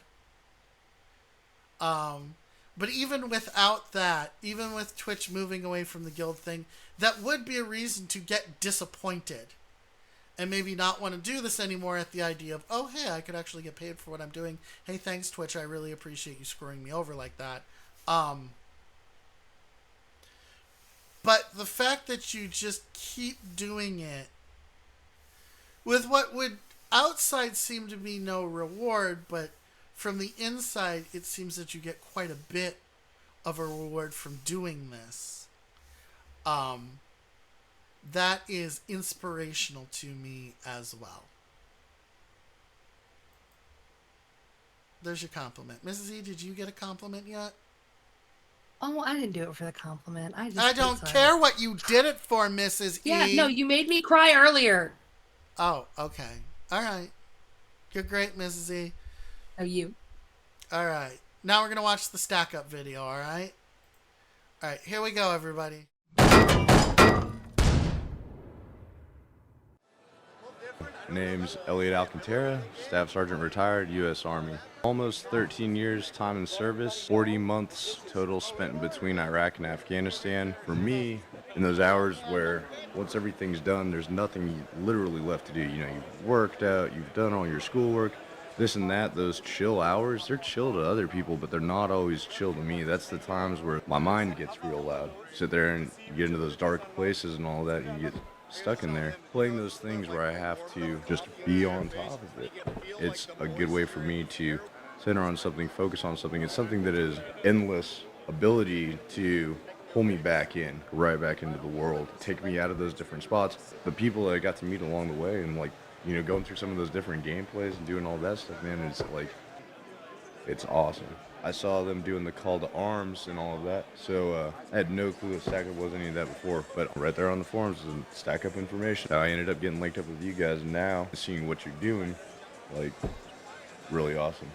But even without that, even with Twitch moving away from the guild thing, that would be a reason to get disappointed and maybe not want to do this anymore at the idea of, oh, hey, I could actually get paid for what I'm doing. Hey, thanks, Twitch. I really appreciate you screwing me over like that. But the fact that you just keep doing it with what would outside seem to be no reward, but from the inside, it seems that you get quite a bit of a reward from doing this. That is inspirational to me as well. There's your compliment. Mrs. E, did you get a compliment yet? Oh, I didn't do it for the compliment. I don't care what you did it for, Mrs. Yeah, E. no, you made me cry earlier. Oh, okay. All right. You're great, Mrs. E. Oh, you. All right. Now we're going to watch the stack up video, all right? All right, here we go, everybody. Name's Elliot Alcantara, Staff Sergeant retired, U.S. Army. Almost 13 years time in service, 40 months total spent in between Iraq and Afghanistan. For me, in those hours where once everything's done, there's nothing literally left to do. You know, you've worked out, you've done all your schoolwork, this and that, those chill hours, they're chill to other people, but they're not always chill to me. That's the times where my mind gets real loud. Sit there and you get into those dark places and all that, and you get stuck in there. Playing those things where I have to just be on top of it. It's a good way for me to center on something, focus on something. It's something that is endless ability to pull me back in, right back into the world, take me out of those different spots. The people that I got to meet along the way and like, you know, going through some of those different gameplays and doing all that stuff, man, it's like, it's awesome. I saw them doing the call to arms and all of that, so I had no clue what Stack Up was any of that before, but right there on the forums is Stack Up information. I ended up getting linked up with you guys, and now seeing what you're doing, like, really awesome.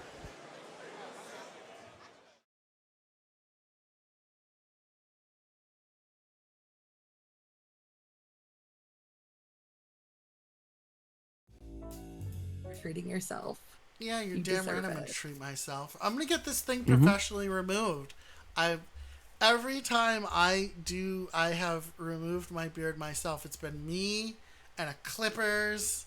You're treating yourself. Yeah, you're You damn right deserve I'm going it. to treat myself. I'm going to get this thing professionally removed. Every time I have removed my beard myself. It's been me and a clippers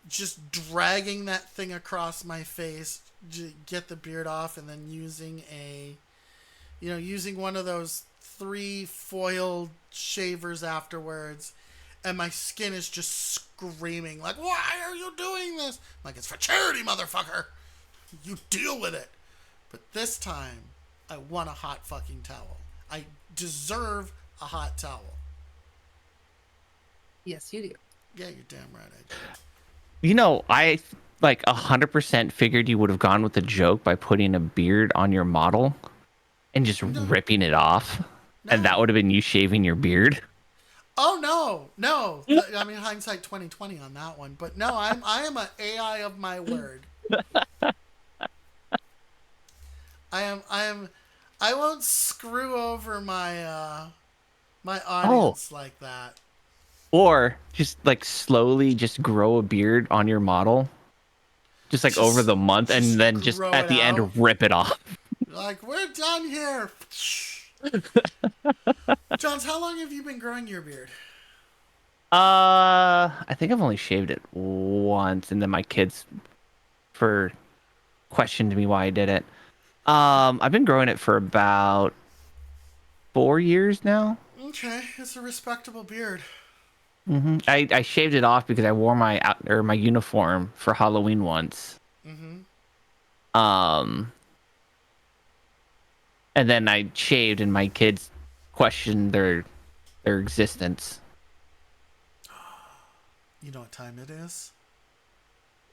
just dragging that thing across my face to get the beard off, and then using using one of those 3 foiled shavers afterwards, and my skin is just screaming like, why are you doing this? I'm like, it's for charity, motherfucker. You deal with it. But this time, I want a hot fucking towel. I deserve a hot towel. Yes, you do. Yeah, you're damn right I do. You know, I like 100% figured you would have gone with the joke by putting a beard on your model and just ripping it off. And that would have been you shaving your beard. Oh no. I mean, hindsight 2020 on that one, but no, I am an AI of my word. I won't screw over my my audience like that. Or just like slowly just grow a beard on your model. Just like over the month, and then just at the end rip it off. Like, we're done here. Johns, how long have you been growing your beard? I think I've only shaved it once, and then my kids questioned me why I did it. I've been growing it for about 4 years now. Okay, it's a respectable beard. I shaved it off because I wore my uniform for Halloween once. Um, and then I shaved, and my kids questioned their existence. You know what time it is?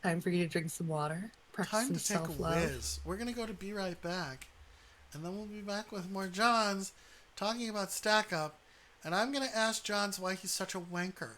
Time for you to drink some water. Practice Time some to take a self-love. whiz. We're gonna go to Be Right Back, and then we'll be back with more Johns talking about Stack Up, and I'm gonna ask Johns why he's such a wanker.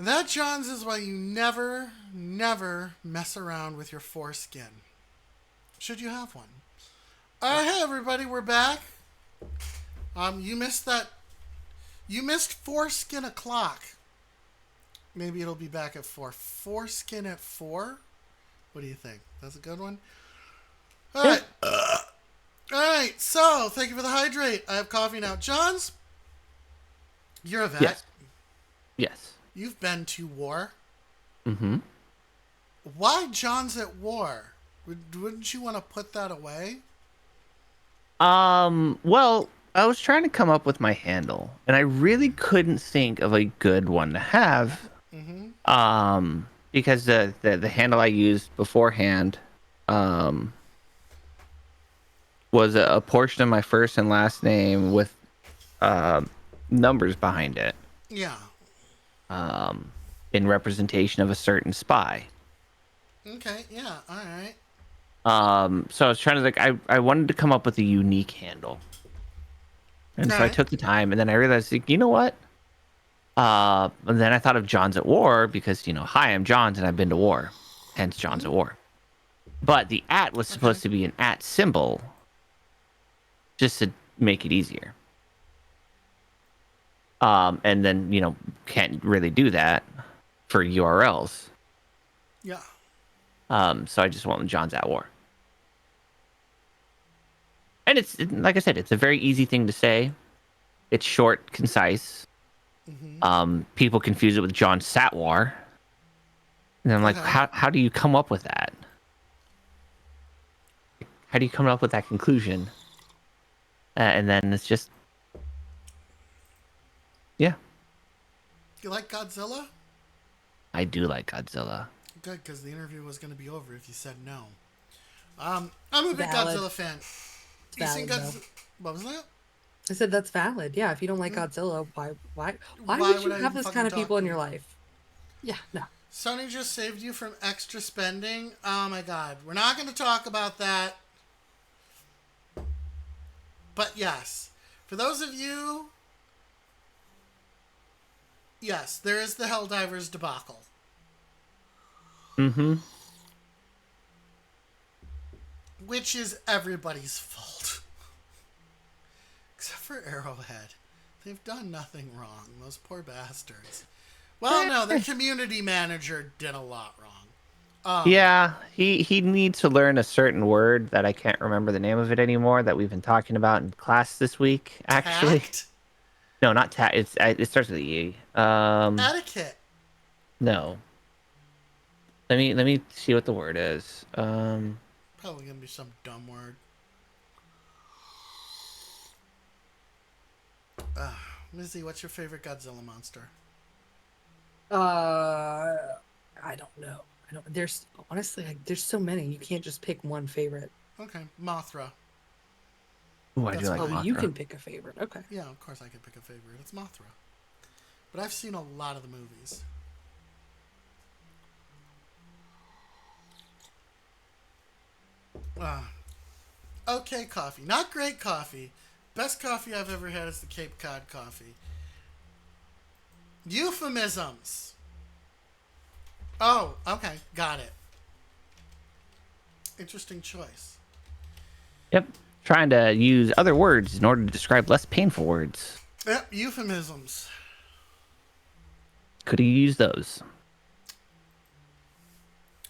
That, Johns, is why you never, never mess around with your foreskin. Should you have one. Hey, everybody, we're back. You missed that. You missed foreskin o'clock. Maybe it'll be back at 4. Foreskin at 4? What do you think? That's a good one? All right. All right, so thank you for the hydrate. I have coffee now. Johns, you're a vet. Yes. Yes. You've been to war. Mm-hmm. Why John's at war? Wouldn't you want to put that away? Well, I was trying to come up with my handle, and I really couldn't think of a good one to have. Mm-hmm. Because the handle I used beforehand, was a portion of my first and last name with, numbers behind it, Yeah. in representation of a certain spy. Okay, yeah, all right. So I was trying to I wanted to come up with a unique handle. And so I Alright. took the time, and then I realized, like, you know what? And then I thought of John's at War because, hi, I'm John's and I've been to war. Hence John's at War. But the at was supposed to be an at symbol just to make it easier. And then, can't really do that for URLs. Yeah. So I just went with John's at War. And like I said, it's a very easy thing to say. It's short, concise. Mm-hmm. People confuse it with John Satwar. And I'm like, Okay. how do you come up with that? How do you come up with that conclusion? And then it's just, yeah, You like Godzilla? I do like Godzilla. Good, because the interview was going to be over if you said no. I'm a big Valid. Godzilla fan. You seen Valid, Godzilla? What was that? I said that's valid. Yeah, if you don't like Godzilla, why Why would you would I have this fucking kind of talk people in to your you? life? Yeah, no. Sony just saved you from extra spending. Oh my god. We're not going to talk about that. But yes, for those of you, yes, there is the Helldivers debacle. Mm-hmm. Which is everybody's fault. Except for Arrowhead. They've done nothing wrong. Those poor bastards. Well, no, their community manager did a lot wrong. Yeah, he needs to learn a certain word that I can't remember the name of it anymore that we've been talking about in class this week. Actually, Tact? no, not tat. It starts with a E. Etiquette. No. Let me see what the word is. Probably going to be some dumb word. Lizzie, what's your favorite Godzilla monster? I don't know. I don't. There's honestly, there's so many. You can't just pick one favorite. Okay, Mothra. Ooh, I do That's like Oh, fine. you Mothra. can pick a favorite. Okay. Yeah, of course I could pick a favorite. It's Mothra. But I've seen a lot of the movies. Okay, coffee. Not great coffee. Best coffee I've ever had is the Cape Cod coffee. Euphemisms. Oh, okay. Got it. Interesting choice. Yep. Trying to use other words in order to describe less painful words. Yep, euphemisms. Could have used those.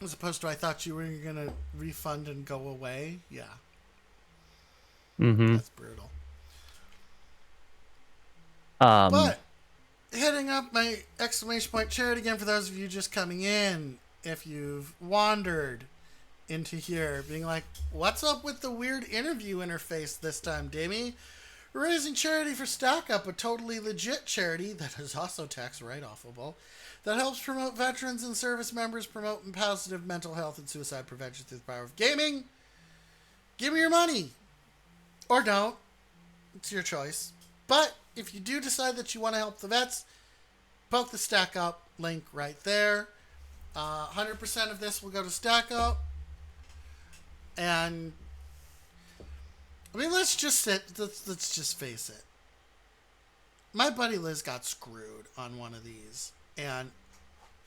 As opposed to I thought you were going to refund and go away. Yeah, Mm-hmm. that's brutal. Um, But hitting up my exclamation point charity again for those of you just coming in. If you've wandered into here being like, what's up with the weird interview interface this time, Dami? We're raising charity for Stack Up, a totally legit charity that is also tax write-offable, that helps promote veterans and service members, promoting positive mental health and suicide prevention through the power of gaming. Give me your money. Or don't. It's your choice. But if you do decide that you want to help the vets, poke the Stack Up link right there. 100% of this will go to Stack Up. And I mean, let's just face it. My buddy Liz got screwed on one of these, and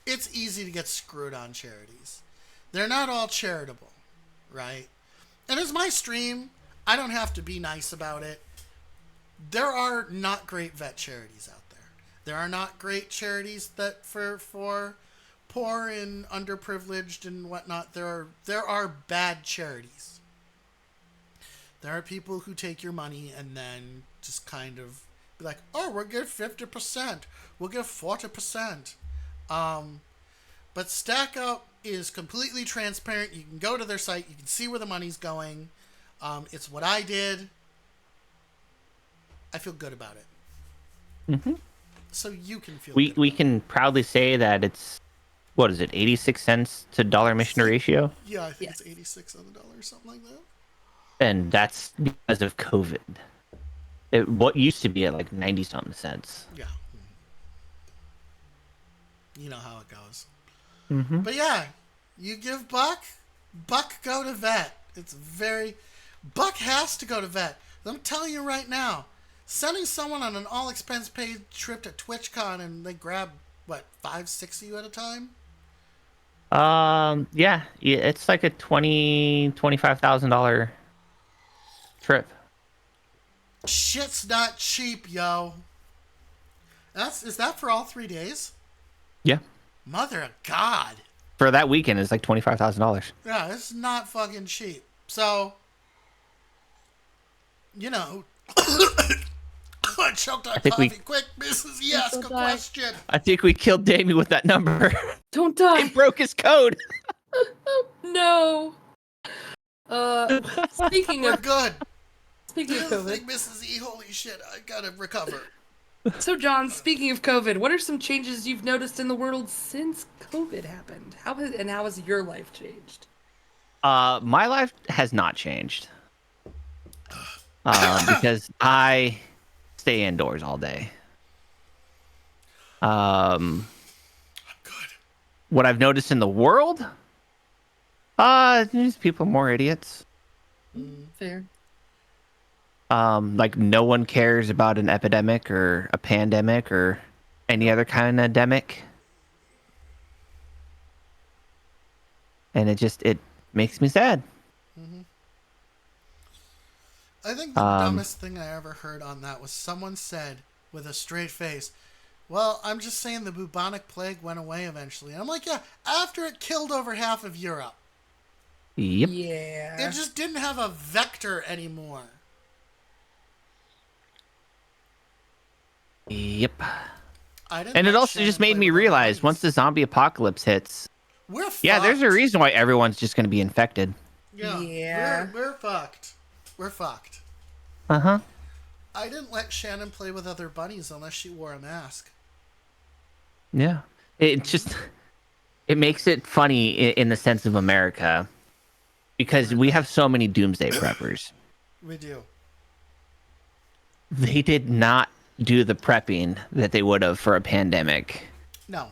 it's easy to get screwed on charities. They're not all charitable, right? And as my stream, I don't have to be nice about it. There are not great vet charities out there. There are not great charities that for poor and underprivileged and whatnot. There are bad charities. There are people who take your money and then just kind of be like, oh, we'll give 50%. We'll give 40%. But Stack Up is completely transparent. You can go to their site. You can see where the money's going. It's what I did. I feel good about it. Mm-hmm. So you can feel We good we about can proudly say that it's, what is it, 86 cents to dollar emission ratio? it. Yeah, I think Yes. it's 86 on the dollar or something like that. And that's because of COVID. What used to be at like 90 something cents. Yeah. You know how it goes. Mm-hmm. But yeah, you give Buck go to vet. It's very... Buck has to go to vet. I'm telling you right now, sending someone on an all-expense-paid trip to TwitchCon and they grab, what, 5-6 of you at a time? Yeah, it's like a $25,000 trip. Shit's not cheap, yo. Is that for all 3 days? Yeah, Mother of God. for that weekend it's like $25,000. Yeah, it's not fucking cheap. So, you know, I choked on think coffee. Quick, Mrs. E, ask a Don't die. question. I think we killed Dami with that number. Don't die. He broke his code. No. Speaking We're of good. speaking of I COVID, think Mrs. E, holy shit, I gotta recover. so John, speaking of COVID, what are some changes you've noticed in the world since COVID happened? How has your life changed? My life has not changed. Because I stay indoors all day. I'm good. What I've noticed in the world, these people are more idiots. Fair. Like no one cares about an epidemic or a pandemic or any other kind of endemic. And it makes me sad. I think the dumbest thing I ever heard on that was someone said with a straight face, well, I'm just saying the bubonic plague went away eventually. And I'm like, yeah, after it killed over half of Europe. Yep. Yeah. It just didn't have a vector anymore. Yep. I didn't And it let also Shannon just made play me with other realize buddies. once the zombie apocalypse hits, We're fucked. yeah, there's a reason why everyone's just going to be infected. Yeah. Yeah. We're fucked. We're fucked. Uh-huh. I didn't let Shannon play with other bunnies unless she wore a mask. Yeah. It makes it funny in the sense of America because we have so many doomsday preppers. We do. They did not do the prepping that they would have for a pandemic. No.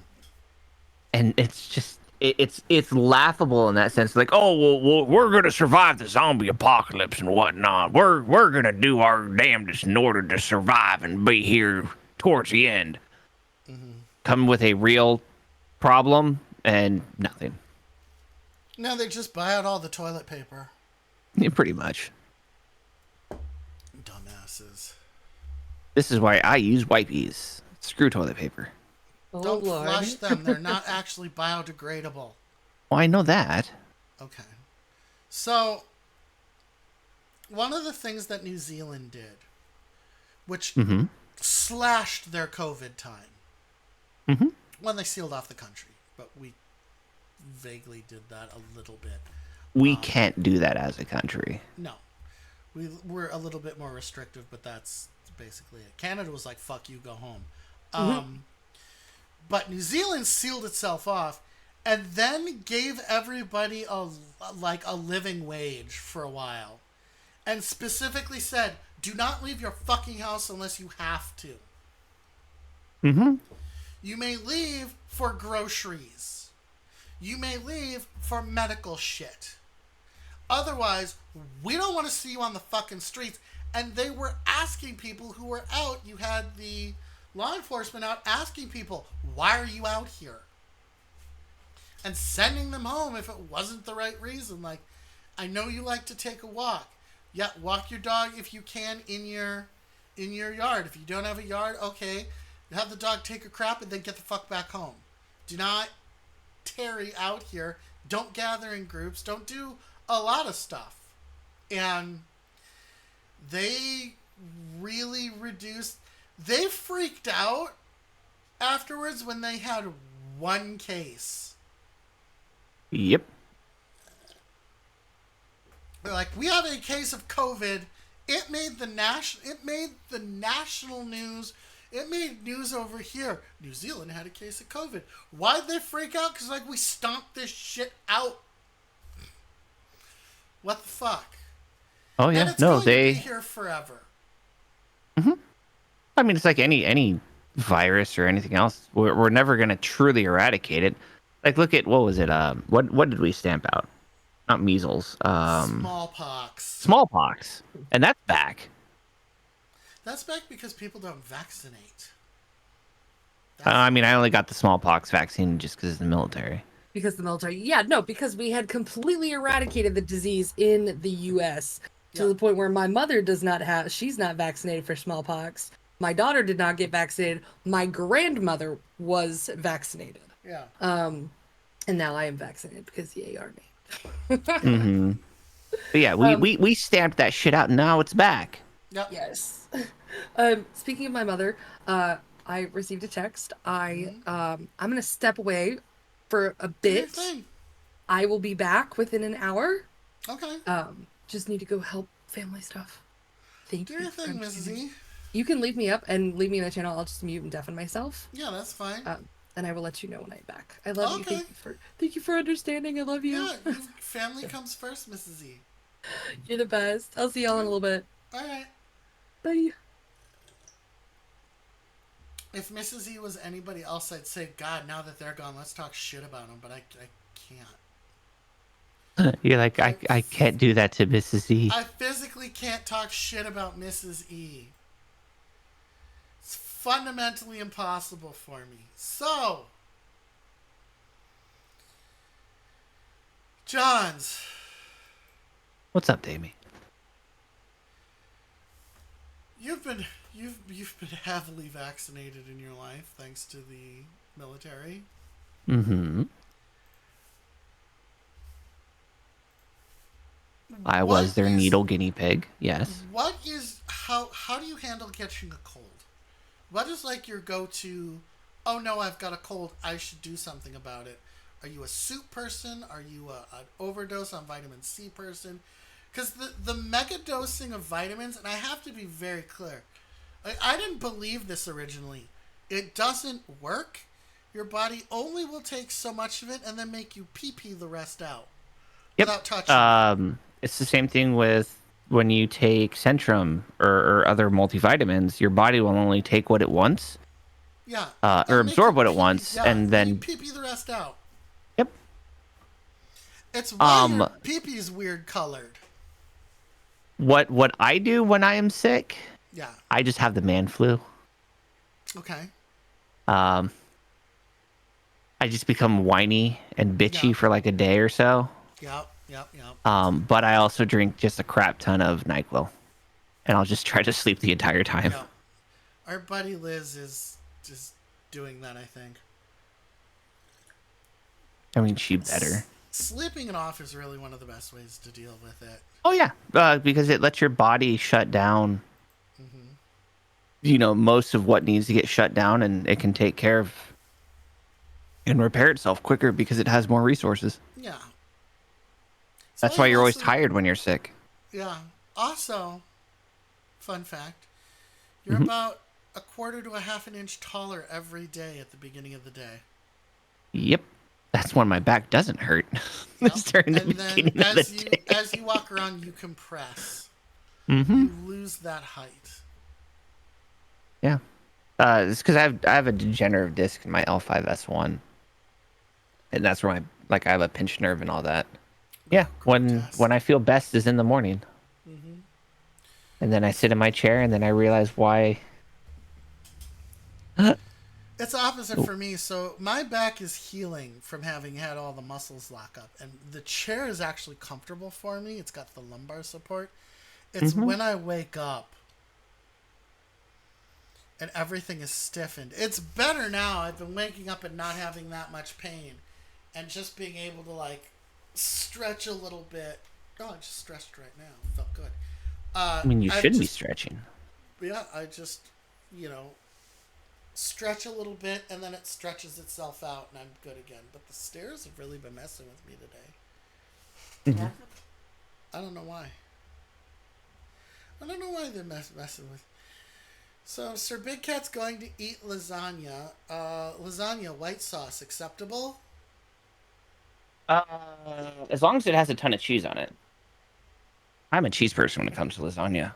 And it's just it's laughable in that sense. Like, oh well, we're gonna survive the zombie apocalypse and whatnot. We're gonna do our damnedest in order to survive and be here towards the end. Come with a real problem and nothing. No, they just buy out all the toilet paper. Yeah, pretty much. Dumbasses. This is why I use wipes. Screw toilet paper. Oh Don't Lord. flush them. They're not actually biodegradable. Well, I know that. Okay. So, one of the things that New Zealand did, which slashed their COVID time, when they sealed off the country, but we vaguely did that a little bit. We can't do that as a country. No. We're a little bit more restrictive, but that's basically it. Canada was like, fuck you, go home. But New Zealand sealed itself off and then gave everybody a living wage for a while. And specifically said, do not leave your fucking house unless you have to. You may leave for groceries. You may leave for medical shit. Otherwise, we don't want to see you on the fucking streets. And they were asking people who were out. You had the law enforcement out asking people, why are you out here? and sending them home if it wasn't the right reason. Like, I know you like to take a walk. Yeah, walk your dog if you can in your yard. If you don't have a yard, okay, have the dog take a crap and then get the fuck back home. Do not tarry out here. Don't gather in groups. Don't do a lot of stuff. And they really reduced. They freaked out afterwards when they had one case. Yep. They're like, we have a case of COVID. It made the national news. It made news over here. New Zealand had a case of COVID. Why'd they freak out? Because, like, we stomped this shit out. What the fuck? Oh yeah, And it's no, going to be here forever. I mean, it's like any virus or anything else. We're never gonna truly eradicate it. Like, look at what was it? What did we stamp out? Not measles. Smallpox. And that's back. That's back because people don't vaccinate. I mean, I only got the smallpox vaccine just because of the military. Because the military, yeah, no, because we had completely eradicated the disease in the U.S. to the point where my mother she's not vaccinated for smallpox. My daughter did not get vaccinated. My grandmother was vaccinated. Yeah. And now I am vaccinated because yay, Army. Mm-hmm. But yeah, we stamped that shit out, and now it's back. Yep. Yes. Speaking of my mother, I received a text. I'm gonna step away for a bit. I will be back within an hour. Okay. Just need to go help family stuff. Thank you. Do your thing, Mrs. E. You can leave me up and leave me in the channel. I'll just mute and deafen myself. Yeah, that's fine. And I will let you know when I'm back. I love Okay. you. Thank you for understanding. I love you. Yeah, family comes first, Mrs. E. You're the best. I'll see y'all in a little bit. All right. Bye. If Mrs. E was anybody else, I'd say, God, now that they're gone, let's talk shit about them. But I can't. You're like, I can't do that to Mrs. E. I physically can't talk shit about Mrs. E. It's fundamentally impossible for me. So, Johns. What's up, Dami? You've been heavily vaccinated in your life thanks to the military. Mm-hmm. I was their needle guinea pig. Yes. How do you handle catching a cold? What is like your go-to, oh no, I've got a cold, I should do something about it? Are you a soup person? Are you an overdose on vitamin C person? Because the mega dosing of vitamins, and I have to be very clear, I didn't believe this originally. It doesn't work. Your body only will take so much of it and then make you pee the rest out. Yep. Without touching. It's the same thing with when you take Centrum or other multivitamins. Your body will only take what it wants. Yeah. Or absorb what it wants, and then pee the rest out. Yep. It's why your pee-pee's weird colored. What I do when I am sick? Yeah. I just have the man flu. Okay. I just become whiny and bitchy for like a day or so. Yep. But I also drink just a crap ton of NyQuil, and I'll just try to sleep the entire time. Yep. Our buddy Liz is just doing that, I think. I mean, she better. Sleeping it off is really one of the best ways to deal with it. Oh yeah, because it lets your body shut down. Most of what needs to get shut down, and it can take care of and repair itself quicker because it has more resources. Yeah. That's why you're always tired when you're sick. Yeah. Also, fun fact, you're about a quarter to a half an inch taller every day at the beginning of the day. Yep. That's when my back doesn't hurt. It's during the beginning of the day. As you walk around, you compress. Mm-hmm. You lose that height. Yeah. It's because I have a degenerative disc in my L5S1. And that's where I have a pinched nerve and all that. Yeah, when I feel best is in the morning. And then I sit in my chair and then I realize why It's opposite for me. So my back is healing from having had all the muscles lock up, and the chair is actually comfortable for me. It's got the lumbar support. It's Mhm. when I wake up and everything is stiffened. It's better now. I've been waking up and not having that much pain, and just being able to like stretch a little bit. Oh, I just stretched right now. Felt good. I mean, you I've should be just stretching. yeah, I just you know stretch a little bit, and then it stretches itself out, and I'm good again. But the stairs have really been messing with me today. Mhm. I don't know why. I don't know why they're messing with. So Sir Big Cat's going to eat lasagna. Lasagna white sauce acceptable? As long as it has a ton of cheese on it. I'm a cheese person when it comes to lasagna.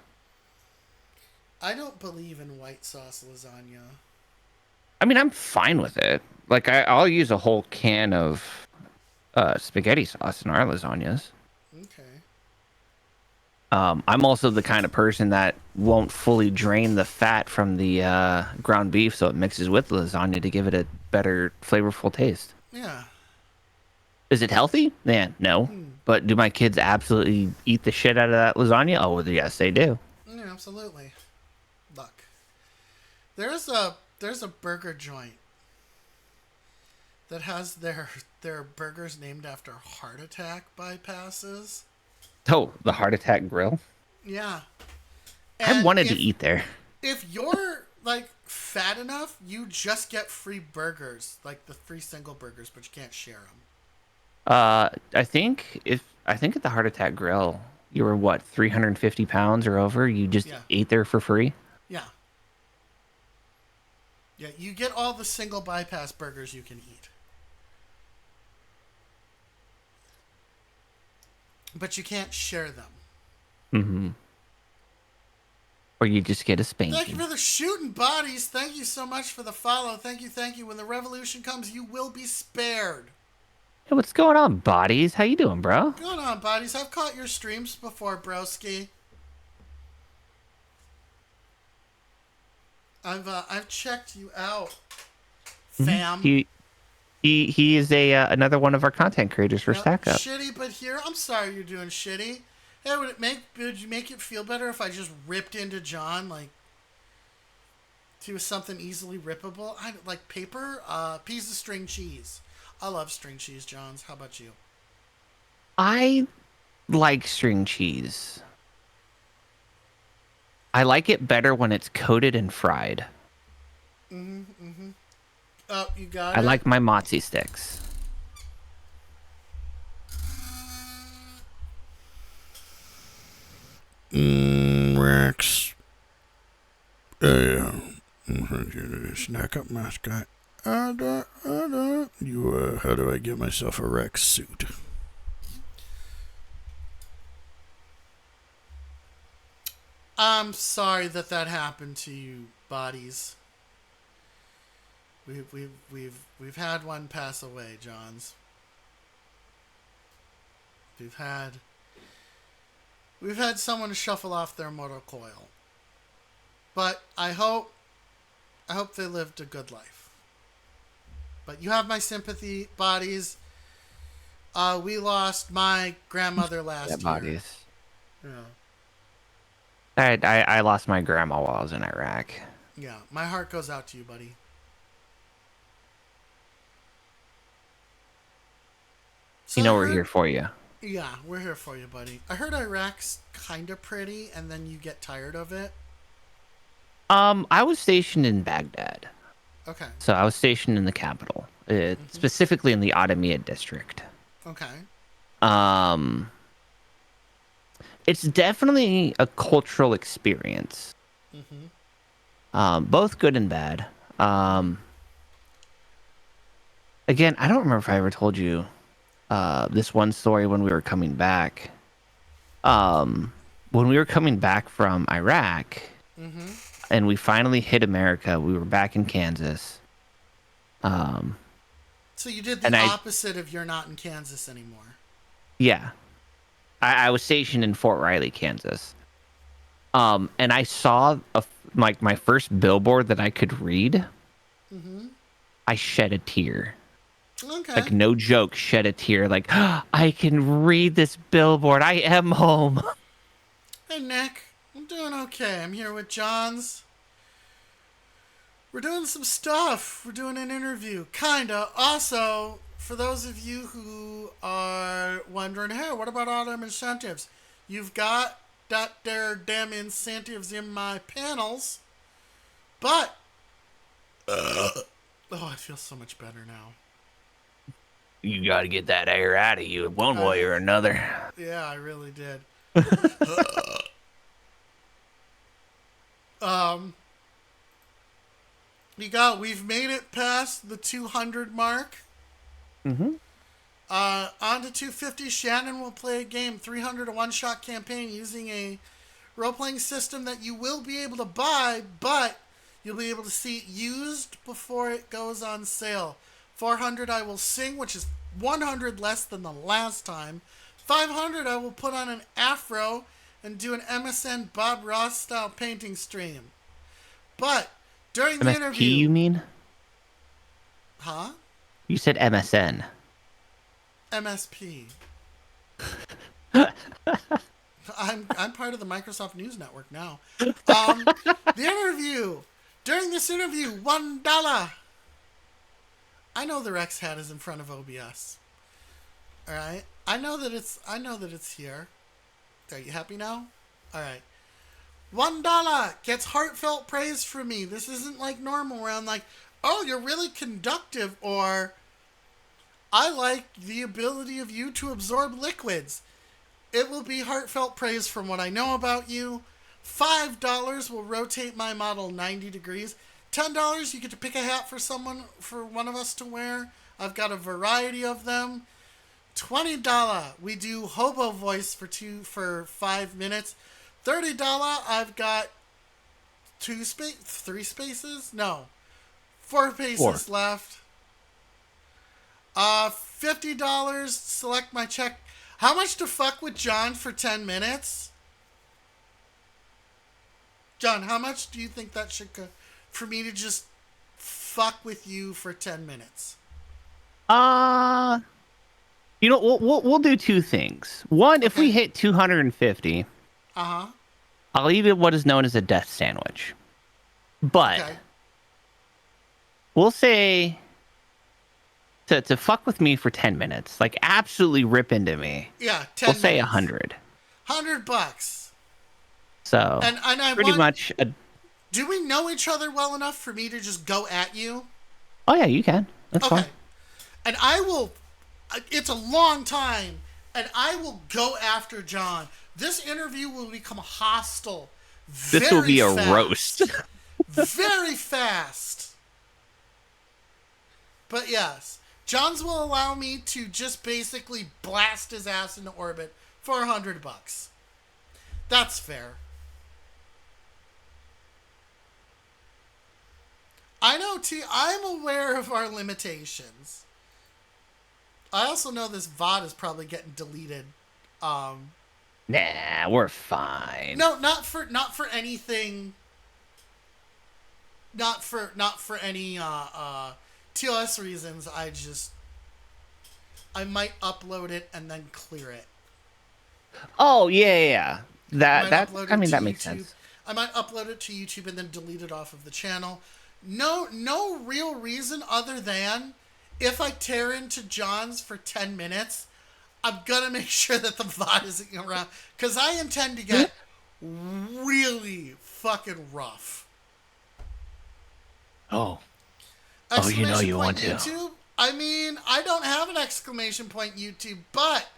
I don't believe in white sauce lasagna. I mean, I'm fine with it. Like, I'll use a whole can of spaghetti sauce in our lasagnas. Okay. I'm also the kind of person that won't fully drain the fat from the ground beef, so it mixes with the lasagna to give it a better, flavorful taste. Yeah. Is it healthy? Man, no. But do my kids absolutely eat the shit out of that lasagna? Oh, well, yes, they do. Yeah, absolutely. Look. There's a burger joint that has their burgers named after heart attack bypasses. Oh, the heart attack grill. Yeah. I And wanted to eat there. if you're like fat enough, you just get free burgers, like the free single burgers, but you can't share them. I think at the heart attack grill, you were what, 350 pounds or over? You just Yeah. ate there for free? Yeah. Yeah, you get all the single bypass burgers you can eat. But you can't share them. Mm-hmm. Or you just get a Thank you spanking. for the shooting bodies. Thank you so much for the follow. Thank you, thank you. When the revolution comes, you will be spared. Hey, what's going on, bodies? How you doing, bro? Going on, bodies. I've caught your streams before, broski. I've checked you out, fam. He is a another one of our content creators for Yep, Stack Up. shitty, but here. I'm sorry you're doing shitty. Hey, would you make it feel better if I just ripped into John like to something easily rippable? I like paper, piece of string cheese. I love string cheese, Johns. How about you? I like string cheese. I like it better when it's coated and fried. Oh, you got I it. like my mozzie sticks. Rex. Snack up, mascot. You, how do I get myself a Rex suit? I'm sorry that happened to you, bodies. We've had one pass away, Johns. We've had someone shuffle off their mortal coil. But I hope they lived a good life. But you have my sympathy, bodies. We lost my grandmother last year. Bodies. Yeah. I lost my grandma while I was in Iraq. Yeah, my heart goes out to you, buddy. So You know I we're heard- here for you. Yeah, we're here for you, buddy. I heard Iraq's kind of pretty, and then you get tired of it. I was stationed in Baghdad. Okay. So I was stationed in the capital, specifically in the Adamiyah district. Okay. It's definitely a cultural experience. Both good and bad. Again, I don't remember if I ever told you this one story when we were coming back. When we were coming back from Iraq, and we finally hit America, we were back in Kansas. So you did the opposite of you're not in Kansas anymore. Yeah. I was stationed in Fort Riley, Kansas. And I saw my first billboard that I could read I shed a tear. Okay. Like, no joke, shed a tear. Like, I can read this billboard. I am home. Hey, Nick. I'm doing okay. I'm here with Johns. We're doing some stuff. We're doing an interview. Kinda. Also, for those of you who are wondering, hey, what about all them incentives? You've got that there damn incentives in my panels. But, oh, I feel so much better now. You got to get that air out of you one way or another. Yeah, I really did. We've made it past the 200 mark. Mm-hmm. On to 250. Shannon will play a game, 300, a one-shot campaign using a role-playing system that you will be able to buy, but you'll be able to see it used before it goes on sale. 400 I will sing, which is 100 less than the last time. 500 I will put on an afro and do an MSN Bob Ross style painting stream. But during the MSP, interview, you mean? huh? You said MSN. MSP. I'm part of the Microsoft News Network now. The interview. During this interview, $1. I know the Rex hat is in front of OBS. All right. I know that it's here. Are you happy now? All right. $1 gets heartfelt praise from me. This isn't like normal where I'm like, oh, you're really conductive, or I like the ability of you to absorb liquids. It will be heartfelt praise from what I know about you. $5 will rotate my model 90 degrees. $10, you get to pick a hat for one of us to wear. I've got a variety of them. $20, we do hobo voice for 5 minutes. $30, I've got 3 spaces? No. 4 spaces left. $50, select my check. How much to fuck with John for 10 minutes? John, how much do you think that should go for me to just fuck with you for 10 minutes? You know, we'll do 2 things. One, if we Okay. hit 250, Uh-huh. I'll eat what is known as a death sandwich. But Okay. we'll say to fuck with me for 10 minutes, like absolutely rip into me. Yeah, 10 We'll say minutes. 100. $100. So And I pretty want, much. do we know each other well enough for me to just go at you? Oh yeah, you can. That's Okay. fine. And I will, it's a long time, and I will go after John. This interview will become hostile. This will be a fast. roast. Very fast. But yes, John's will allow me to just basically blast his ass into orbit for $100. That's fair. I know, T. I'm aware of our limitations. I also know this VOD is probably getting deleted. Nah, we're fine. No, not for anything. Not for any TLS reasons. I might upload it and then clear it. Oh yeah. That upload I it mean to that makes YouTube. sense. I might upload it to YouTube and then delete it off of the channel. No real reason other than if I tear into John's for 10 minutes, I'm gonna make sure that the VOD isn't around, because I intend to get really fucking rough. Oh, Exclamation you know you point want to. YouTube? I mean, I don't have an exclamation point YouTube, but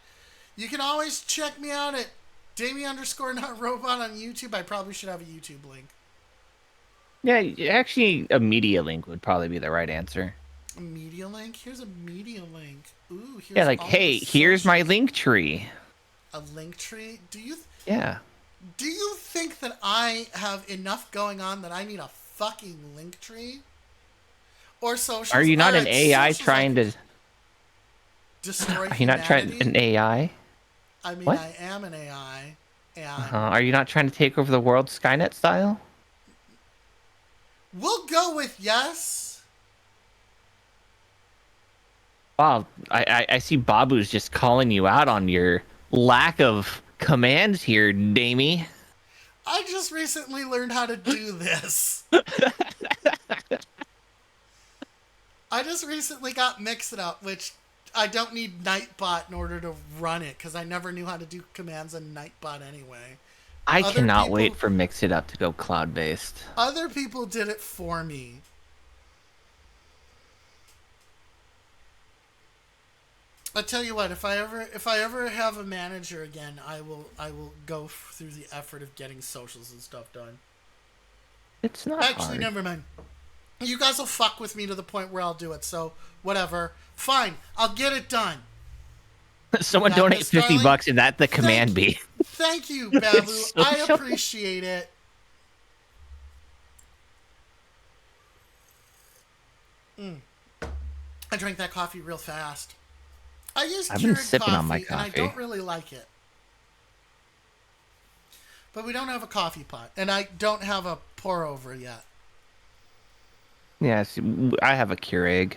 you can always check me out at Dami_not_robot on YouTube. I probably should have a YouTube link. Yeah, actually, a media link would probably be the right answer. A media link? Here's a media link. Ooh, here's Yeah, like, all hey, the here's my socials. link tree. A link tree? Do you Yeah. think that I have enough going on that I need a fucking link tree? Or socials? Are you not an Alright, AI socials trying I to? can destroy Are you not trying humanity? an AI? I mean, What? I am an AI, and Are you not trying to take over the world Skynet style? we'll go with yes. Wow, I see Babu's just calling you out on your lack of commands here, Dami. I just recently learned how to do this. I just recently got Mix It Up, which I don't need Nightbot in order to run it because I never knew how to do commands in Nightbot anyway. I Other cannot people- wait for Mix It Up to go cloud-based. Other people did it for me. I tell you what, if I ever have a manager again, I will go through the effort of getting socials and stuff done. It's not Actually, hard. never mind. You guys will fuck with me to the point where I'll do it. So whatever, fine, I'll get it done. Someone That donate Miss $50 Darling? and that the command be. Thank you, Babu. So I short. appreciate it. I drank that coffee real fast. I use I've been Keurig sipping on my and I coffee. don't really like it. But we don't have a coffee pot, and I don't have a pour over yet. Yes, I have a Keurig.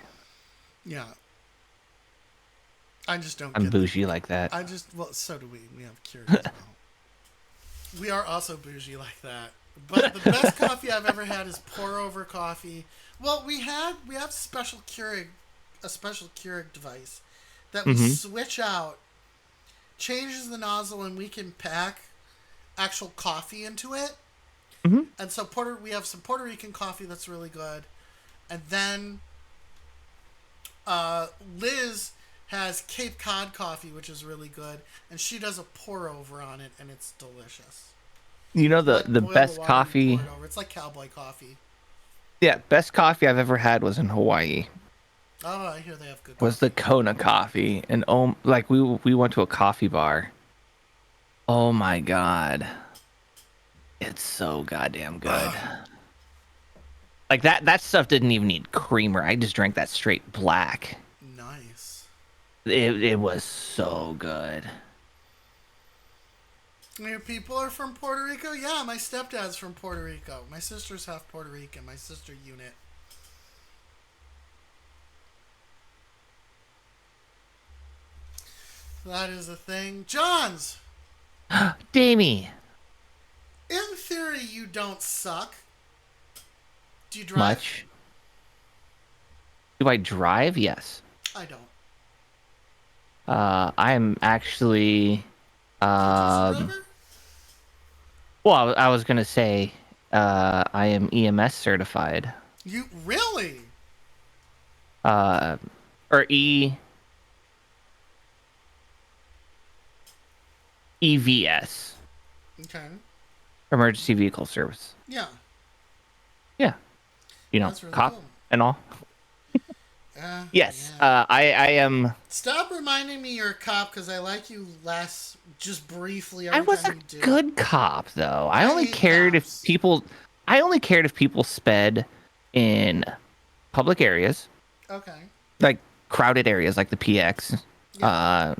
Yeah. I just don't I'm get bougie like that. well, so do we. We have Keurig as well. We are also bougie like that. But the best coffee I've ever had is pour over coffee. Well, we have a special Keurig device that we switch out, changes the nozzle, and we can pack actual coffee into it. Mm-hmm. And so we have some Puerto Rican coffee that's really good, and then Liz has Cape Cod coffee, which is really good, and she does a pour over on it, and it's delicious. You know the Like boil best water and coffee. pour it over. It's like cowboy coffee. Yeah, best coffee I've ever had was in Hawaii. Oh, I hear they have good. Was coffee. the Kona coffee, and like we went to a coffee bar. Oh my god, it's so goddamn good. Like that stuff didn't even need creamer. I just drank that straight black. Nice. It was so good. Your people are from Puerto Rico? Yeah, my stepdad's from Puerto Rico. My sister's half Puerto Rican. My sister unit. That is a thing. Johns! Dami, In theory, you don't suck. Do you drive? much. Do I drive? Yes. I don't. I'm actually. Driver? Well, I was gonna say, I am EMS certified. You really? Or EVS, Okay. Emergency Vehicle Service. Yeah. Yeah, you know, That's really cop cool. and all. Yes, Yeah. I am. Stop reminding me you're a cop because I like you less. Just briefly. I Every was a time you do. good cop, though. I I only hate cared cops. if people. I only cared if people sped in public areas, Okay. like crowded areas, like the PX,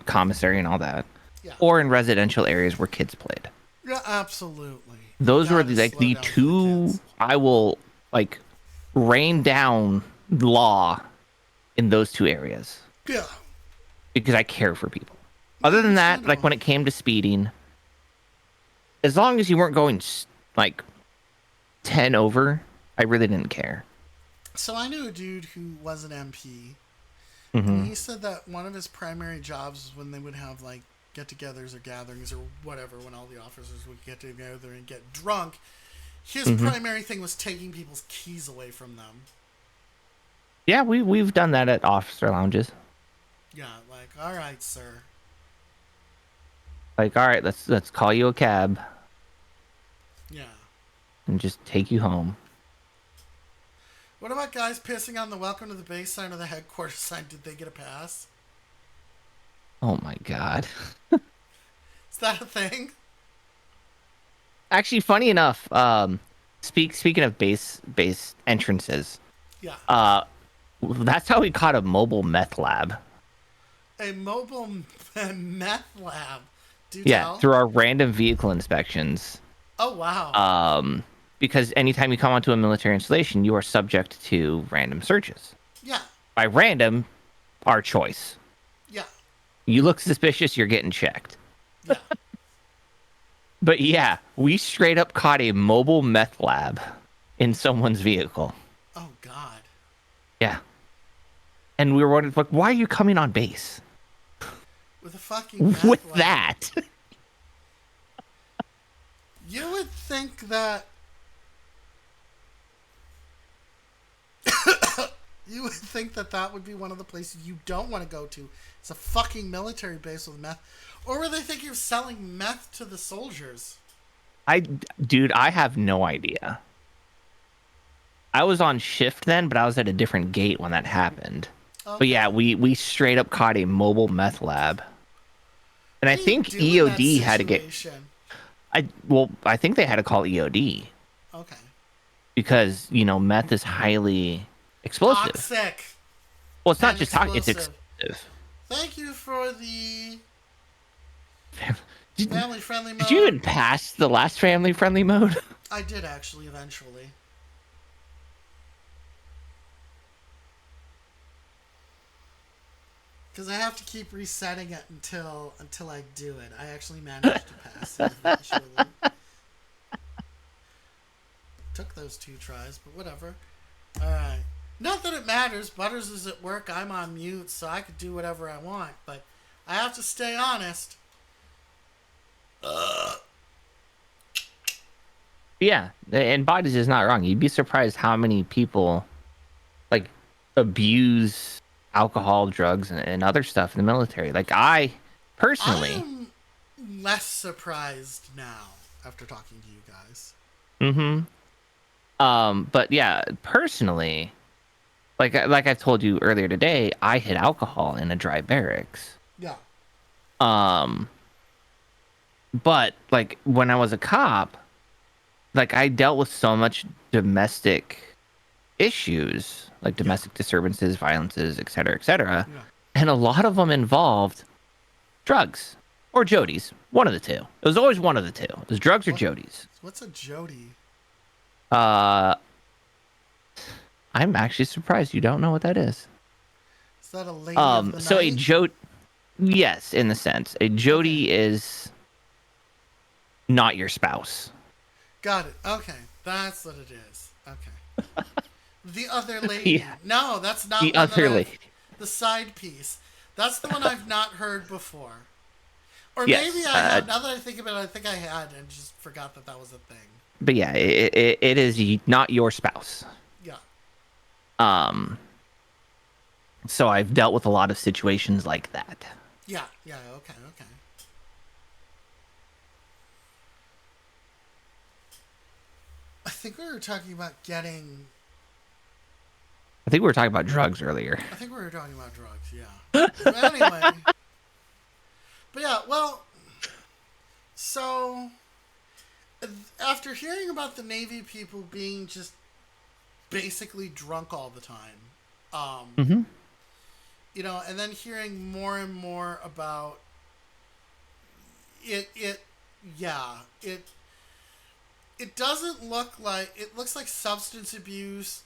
commissary, and all that, Yeah. or in residential areas where kids played. Yeah, absolutely. Those were Gotta like slow the down for the two kids. I will like rain down law in those two areas Yeah. because I care for people. Other than that, like when it came to speeding, as long as you weren't going like 10 over, I really didn't care. So I knew a dude who was an MP, Mm-hmm. and he said that one of his primary jobs was when they would have like get-togethers or gatherings or whatever, when all the officers would get together and get drunk. His Mm-hmm. primary thing was taking people's keys away from them. Yeah, we've done that at officer lounges. Yeah, like, all right, sir. Like, all right, let's call you a cab Yeah. and just take you home. What about guys pissing on the welcome to the base sign or the headquarters sign? Did they get a pass? Oh my god. Is that a thing? Actually, funny enough, speaking of base entrances, Yeah. that's how we caught a mobile meth lab. A mobile meth lab. Do Yeah, tell. through our random vehicle inspections. Oh, wow. Because anytime you come onto a military installation, you are subject to random searches. Yeah. By random, our choice. Yeah. You look suspicious, you're getting checked. Yeah. But yeah, we straight up caught a mobile meth lab in someone's vehicle. Oh God. Yeah. And we were wondering, like, why are you coming on base? With a fucking meth With lab. that. You would think that you would think that that would be one of the places you don't want to go to. It's a fucking military base with meth. Or were they thinking of selling meth to the soldiers? Dude, I have no idea. I was on shift then, but I was at a different gate when that happened. Okay. But yeah, we straight up caught a mobile meth lab. And I What do you think do in that EOD had to get situation? I think they had to call EOD Okay. because, meth is highly explosive. Toxic. Well, it's not and just toxic, it's explosive. explosive. Thank you for the Did, family-friendly mode. did you even pass the last family friendly mode? I did actually eventually. Because I have to keep resetting it until I do it. I actually managed to pass it eventually. Took those 2 tries, but whatever. Alright. Not that it matters. Butters is at work. I'm on mute, so I could do whatever I want. But I have to stay honest. Yeah, and Bodies is not wrong. You'd be surprised how many people like abuse alcohol, drugs, and other stuff in the military. Like I personally, I'm less surprised now after talking to you guys. but yeah, personally, like I've told you earlier today, I hid alcohol in a dry barracks. Yeah. But like when I was a cop, like I dealt with so much domestic issues, like domestic disturbances, violences, et cetera, Yeah. and a lot of them involved drugs or Jodies, one of the two. It was always one of the two. It was drugs or Jodies. What's a Jody? I'm actually surprised you don't know what that is. Is that a lady of the So night? yes, in the sense, a Jody is not your spouse. Got it. Okay. That's what it is. Okay. The other lady. Yeah. No, that's not The one that other I've- lady. The side piece. That's the one I've not heard before. Or Yes, maybe I have. Now that I think about it, I think I had and just forgot that that was a thing. But yeah, it is not your spouse. Yeah. So I've dealt with a lot of situations like that. Yeah. Yeah. Okay. Okay. I think we were talking about getting. I think we were talking about drugs earlier. I think we were talking about drugs. Yeah. But anyway. But yeah. Well. So. After hearing about the Navy people being just basically drunk all the time, you know, and then hearing more and more about it doesn't look like, it looks like substance abuse.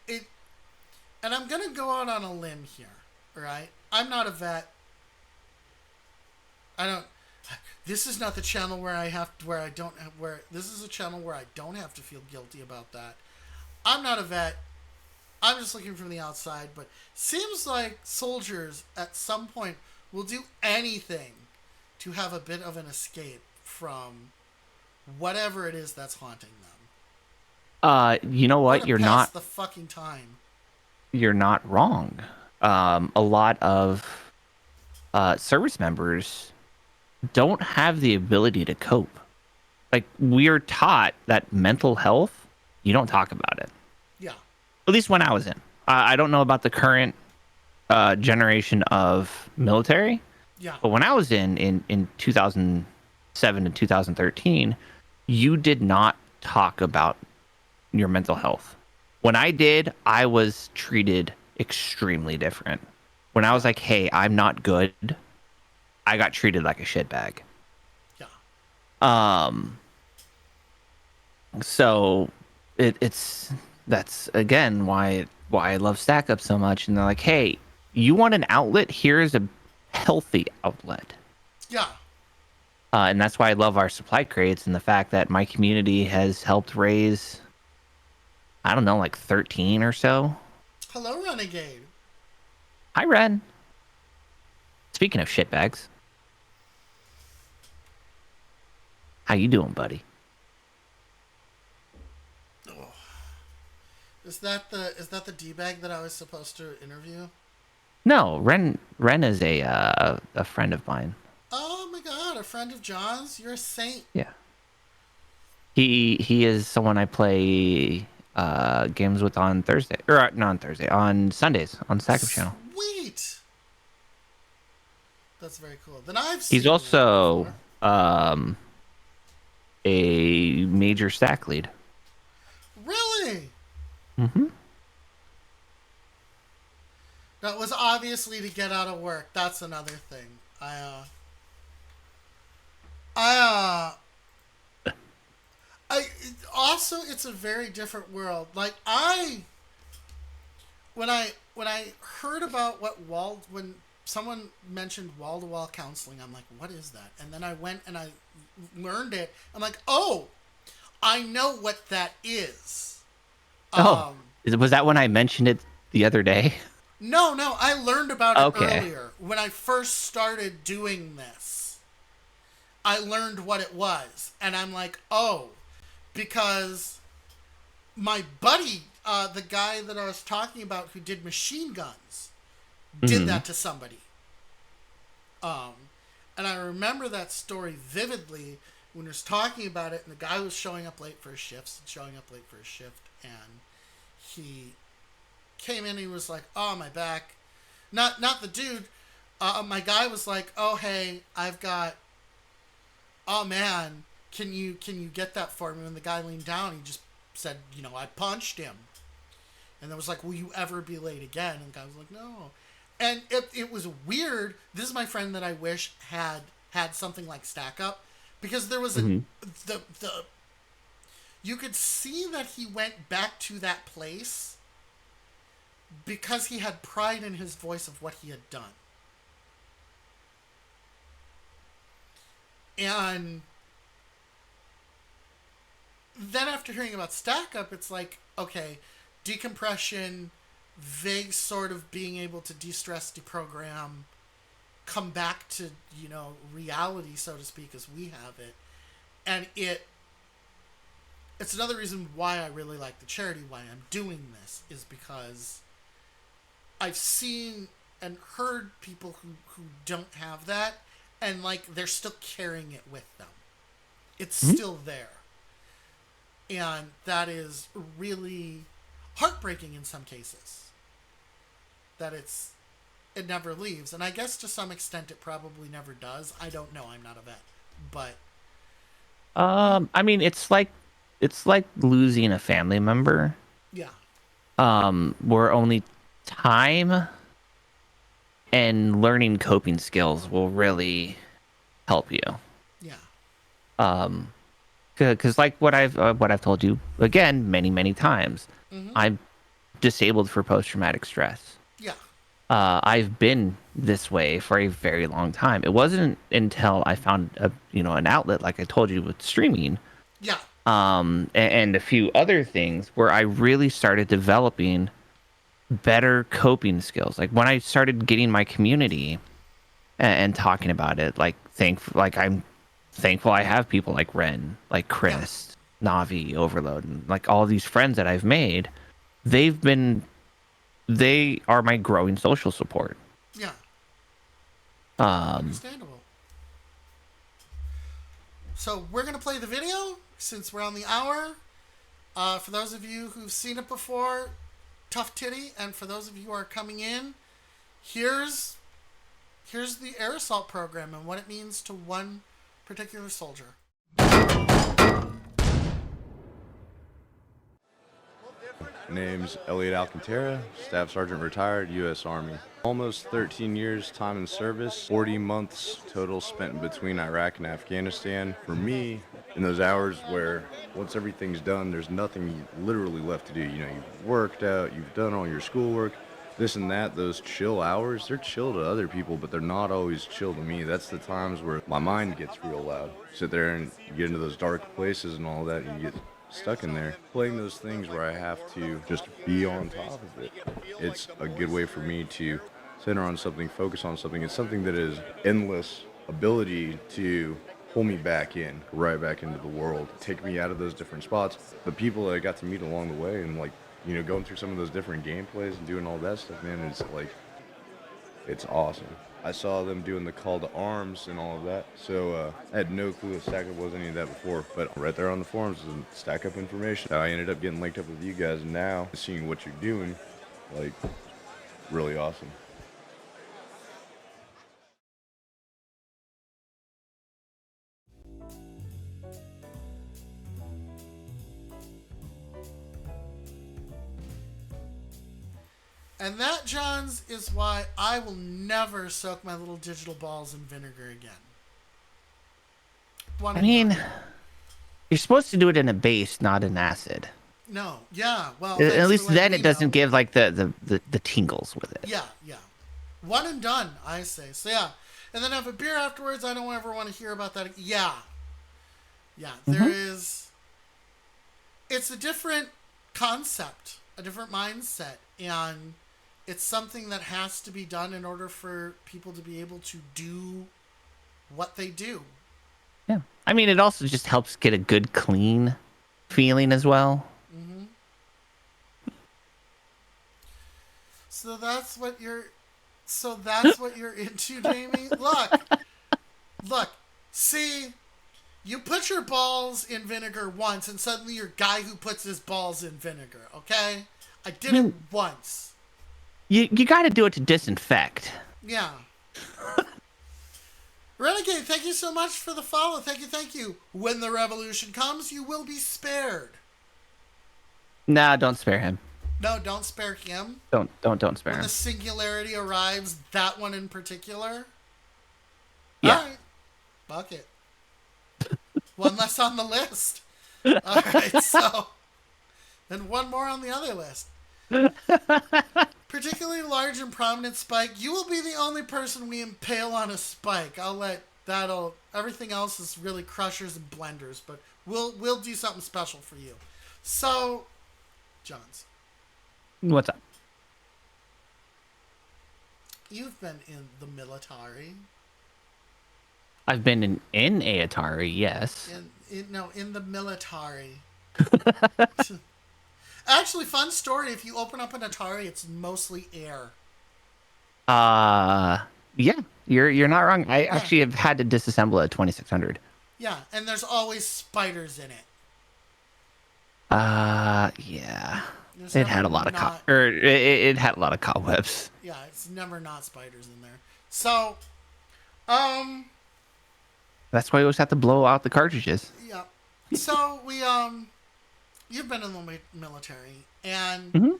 And I'm gonna go out on a limb here, right? I'm not a vet. This is not the channel where this is a channel where I don't have to feel guilty about that. I'm not a vet. I'm just looking from the outside, but seems like soldiers at some point will do anything to have a bit of an escape from whatever it is that's haunting them. You know what? to You're pass not the fucking time. you're not wrong. A lot of service members don't have the ability to cope. Like we're taught that mental health, you don't talk about it. Yeah. At least when I was in. I don't know about the current generation of military, Yeah. but when I was in 2007 and 2013, you did not talk about your mental health. When I did, I was treated extremely different. When I was like, hey, I'm not good, I got treated like a shitbag. Yeah. So that's again why I love Stack Up so much. And they're like, hey, you want an outlet, here is a healthy outlet. Yeah. And that's why I love our supply crates and the fact that my community has helped raise, I don't know, like 13 or so. Hello, Renegade. Hi, Ren. Speaking of shitbags, how you doing, buddy? Is that the D-bag that I was supposed to interview? No, Ren is a friend of mine. Oh my god, a friend of John's? You're a saint. Yeah. He is someone I play games with on Thursday, or not on Thursday, on Sundays on Stack Up channel. Sweet. That's very cool. Then I've He's seen also him before. a major stack lead. Really? Mm-hmm. That was obviously to get out of work. That's another thing. Also, it's a very different world. Like when I heard about when someone mentioned wall-to-wall counseling, I'm like, what is that? And then I went and I learned it. I'm like, oh, I know what that is. Was that when I mentioned it the other day? No, I learned about it Okay. earlier. When I first started doing this, I learned what it was. And I'm like, oh, because my buddy, the guy that I was talking about who did machine guns, did that to somebody. And I remember that story vividly when he was talking about it, and the guy was showing up late for his shifts, and he came in and he was like, oh, my back. Not the dude. My guy was like, oh, hey, oh, man, can you get that for me? When the guy leaned down, he just said, I punched him. And then was like, will you ever be late again? And the guy was like, no. And it was weird. This is my friend that I wish had something like Stack Up, because there was you could see that he went back to that place because he had pride in his voice of what he had done. And then after hearing about Stack Up, it's like, okay, decompression, vague sort of being able to de-stress, deprogram, come back to, reality, so to speak, as we have it. And it's another reason why I really like the charity, why I'm doing this, is because I've seen and heard people who don't have that, and like they're still carrying it with them. It's still there. And that is really heartbreaking in some cases. That it never leaves. And I guess to some extent it probably never does. I don't know, I'm not a vet. But I mean, it's like losing a family member. yeah. Where only time and learning coping skills will really help you. Yeah. Because like what I've told you again many times, I'm disabled for post-traumatic stress. Yeah. I've been this way for a very long time. It wasn't until I found an outlet, like I told you, with streaming, Yeah. and a few other things, where I really started developing better coping skills. Like when I started getting my community and talking about it, I'm thankful I have people like Ren, like Chris, Navi, Overload, and like all these friends that I've made. They are my growing social support. Yeah. Understandable. So we're going to play the video since we're on the hour. For those of you who've seen it before, tough titty. And for those of you who are coming in, here's the air assault program and what it means to one particular soldier. Name's Elliot Alcantara, Staff Sergeant retired, U.S. Army. Almost 13 years time in service, 40 months total spent between Iraq and Afghanistan. For me, in those hours where once everything's done, there's nothing literally left to do. You've worked out, you've done all your schoolwork, this and that, those chill hours, they're chill to other people, but they're not always chill to me. That's the times where my mind gets real loud. Sit there and you get into those dark places and all that, and you get stuck in there. Playing those things where I have to just be on top of it. It's a good way for me to center on something, focus on something. It's something that is endless ability to pull me back in, right back into the world, take me out of those different spots. The people that I got to meet along the way and like, you know, going through some of those different gameplays and doing all that stuff, man, it's like, it's awesome. I saw them doing the call to arms and all of that, so I had no clue what Stack Up was any of that before, but right there on the forums was Stack Up information. I ended up getting linked up with you guys, and now seeing what you're doing, like, really awesome. And that, Johns, is why I will never soak my little digital balls in vinegar again. One I and mean, done. you're supposed to do it in a base, not in acid. No, yeah, well, At thanks least for letting then me it doesn't know. give like the tingles with it. Yeah. One and done, I say. So yeah, and then have a beer afterwards. I don't ever want to hear about that. Yeah. There is. It's a different concept, a different mindset, and it's something that has to be done in order for people to be able to do what they do. Yeah. I mean, it also just helps get a good clean feeling as well. Mm-hmm. So that's what you're. So that's what you're into, Jamie. Look. See, you put your balls in vinegar once, and suddenly you're a guy who puts his balls in vinegar. Okay, I did it once. You got to do it to disinfect. Yeah. Renegade, thank you so much for the follow. Thank you. When the revolution comes, you will be spared. Nah, don't spare him. No, don't spare him. Don't spare When him. the singularity arrives, that one in particular. Yeah. All right. Fuck it. One less on the list. All right, so. And one more on the other list. Particularly large and prominent spike. You will be the only person we impale on a spike. Everything else is really crushers and blenders, but we'll do something special for you. So, Johns, What's up? you've been in the military. I've been in a Atari, yes. In the military. Actually, fun story. If you open up an Atari, it's mostly air. Yeah, you're not wrong. I actually have had to disassemble a 2600. Yeah, and there's always spiders in it. Yeah. There's It had a never lot of not- it had a lot of cobwebs. Yeah, it's never not spiders in there. So, That's why we always have to blow out the cartridges. yeah. So you've been in the military, and Mhm.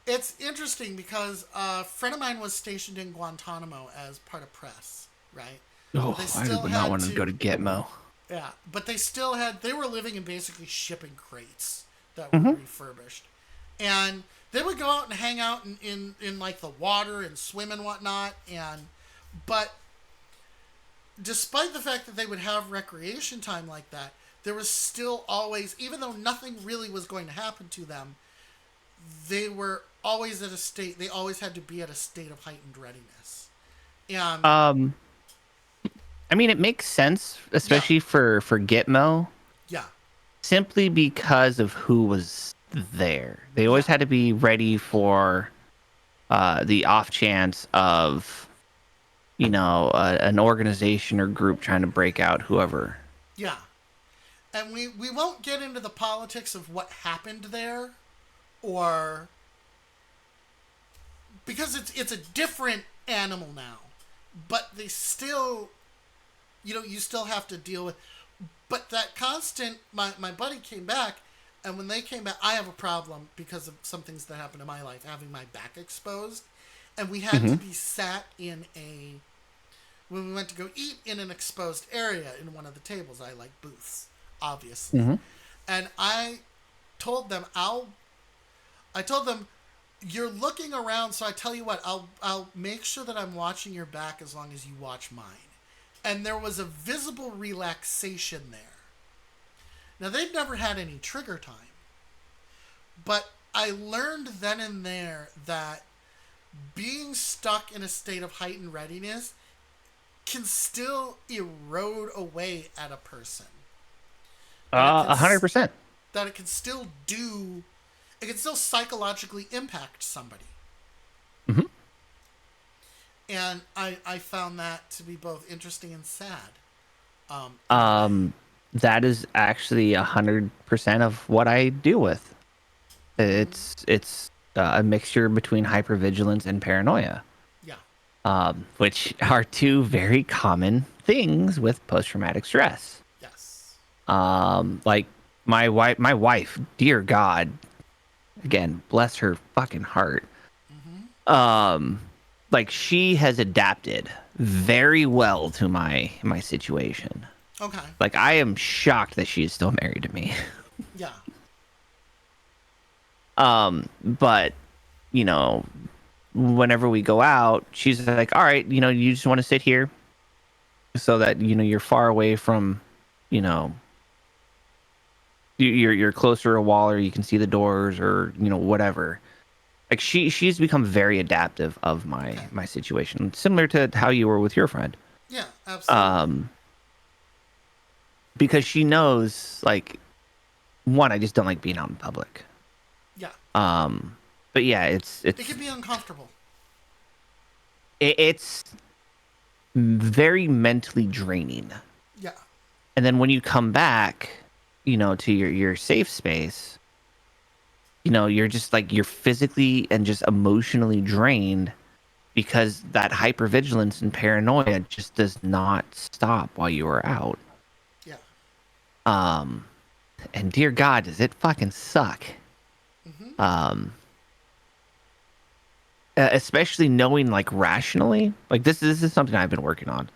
it's interesting because a friend of mine was stationed in Guantanamo as part of press, right? Oh, They I still would not had want to go to Gitmo. Yeah, but they were living in basically shipping crates that were refurbished. And they would go out and hang out in like the water and swim and whatnot. But despite the fact that they would have recreation time like that, there was still always, even though nothing really was going to happen to them, they were always they always had to be at a state of heightened readiness. And I mean, it makes sense, especially for Gitmo, yeah. simply because of who was there. They always had to be ready for the off chance of, an organization or group trying to break out whoever. Yeah. And we won't get into the politics of what happened there, or because it's a different animal now. But they still, you still have to deal with. But that constant, my buddy came back, and when they came back, I have a problem because of some things that happened in my life, having my back exposed. And we had to be sat in when we went to go eat in an exposed area in one of the tables. I like booths, obviously. And I told them, you're looking around. So I tell you what, I'll make sure that I'm watching your back as long as you watch mine. And there was a visible relaxation there. Now they've never had any trigger time, but I learned then and there that being stuck in a state of heightened readiness can still erode away at a person. 100%. That it can still psychologically impact somebody. Mm-hmm. And I found that to be both interesting and sad. That is actually 100% of what I deal with. It's a mixture between hypervigilance and paranoia. Yeah. Which are two very common things with post-traumatic stress. Yes. Like my wife, dear God, again, bless her fucking heart. Like she has adapted very well to my situation. Okay. Like I am shocked that she is still married to me. Yeah. But you know, whenever we go out, she's like, all right, you know, you just want to sit here so that, you know, you're far away from, you know, you're closer to a wall or you can see the doors or, you know, whatever. Like she's become very adaptive of my situation, similar to how you were with your friend. Yeah, absolutely. Because she knows, like, one, I just don't like being out in public. Yeah. But yeah, It can be uncomfortable. It's very mentally draining. Yeah. And then when you come back, you know, to your safe space, you know, you're just like, you're physically and just emotionally drained because that hypervigilance and paranoia just does not stop while you are out. Yeah. And dear God, does it fucking suck. Mm-hmm. Especially knowing, like, rationally, like this is something I've been working on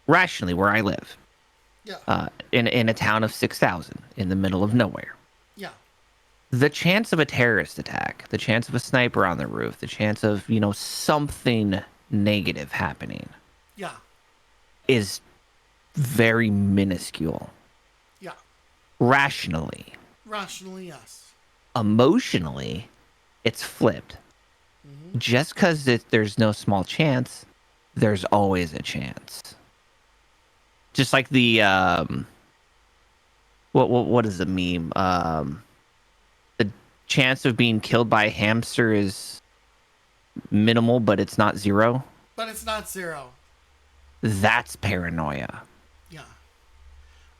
rationally where I live. Yeah. In a town of 6,000 in the middle of nowhere. Yeah. The chance of a terrorist attack, the chance of a sniper on the roof, the chance of, you know, something negative happening Yeah. is very minuscule. Yeah. Rationally. Rationally, yes. Emotionally, it's flipped. Mm-hmm. Just because there's no small chance, there's always a chance. Just like the what is the meme? The chance of being killed by a hamster is minimal, but it's not zero. But it's not zero. That's paranoia. Yeah.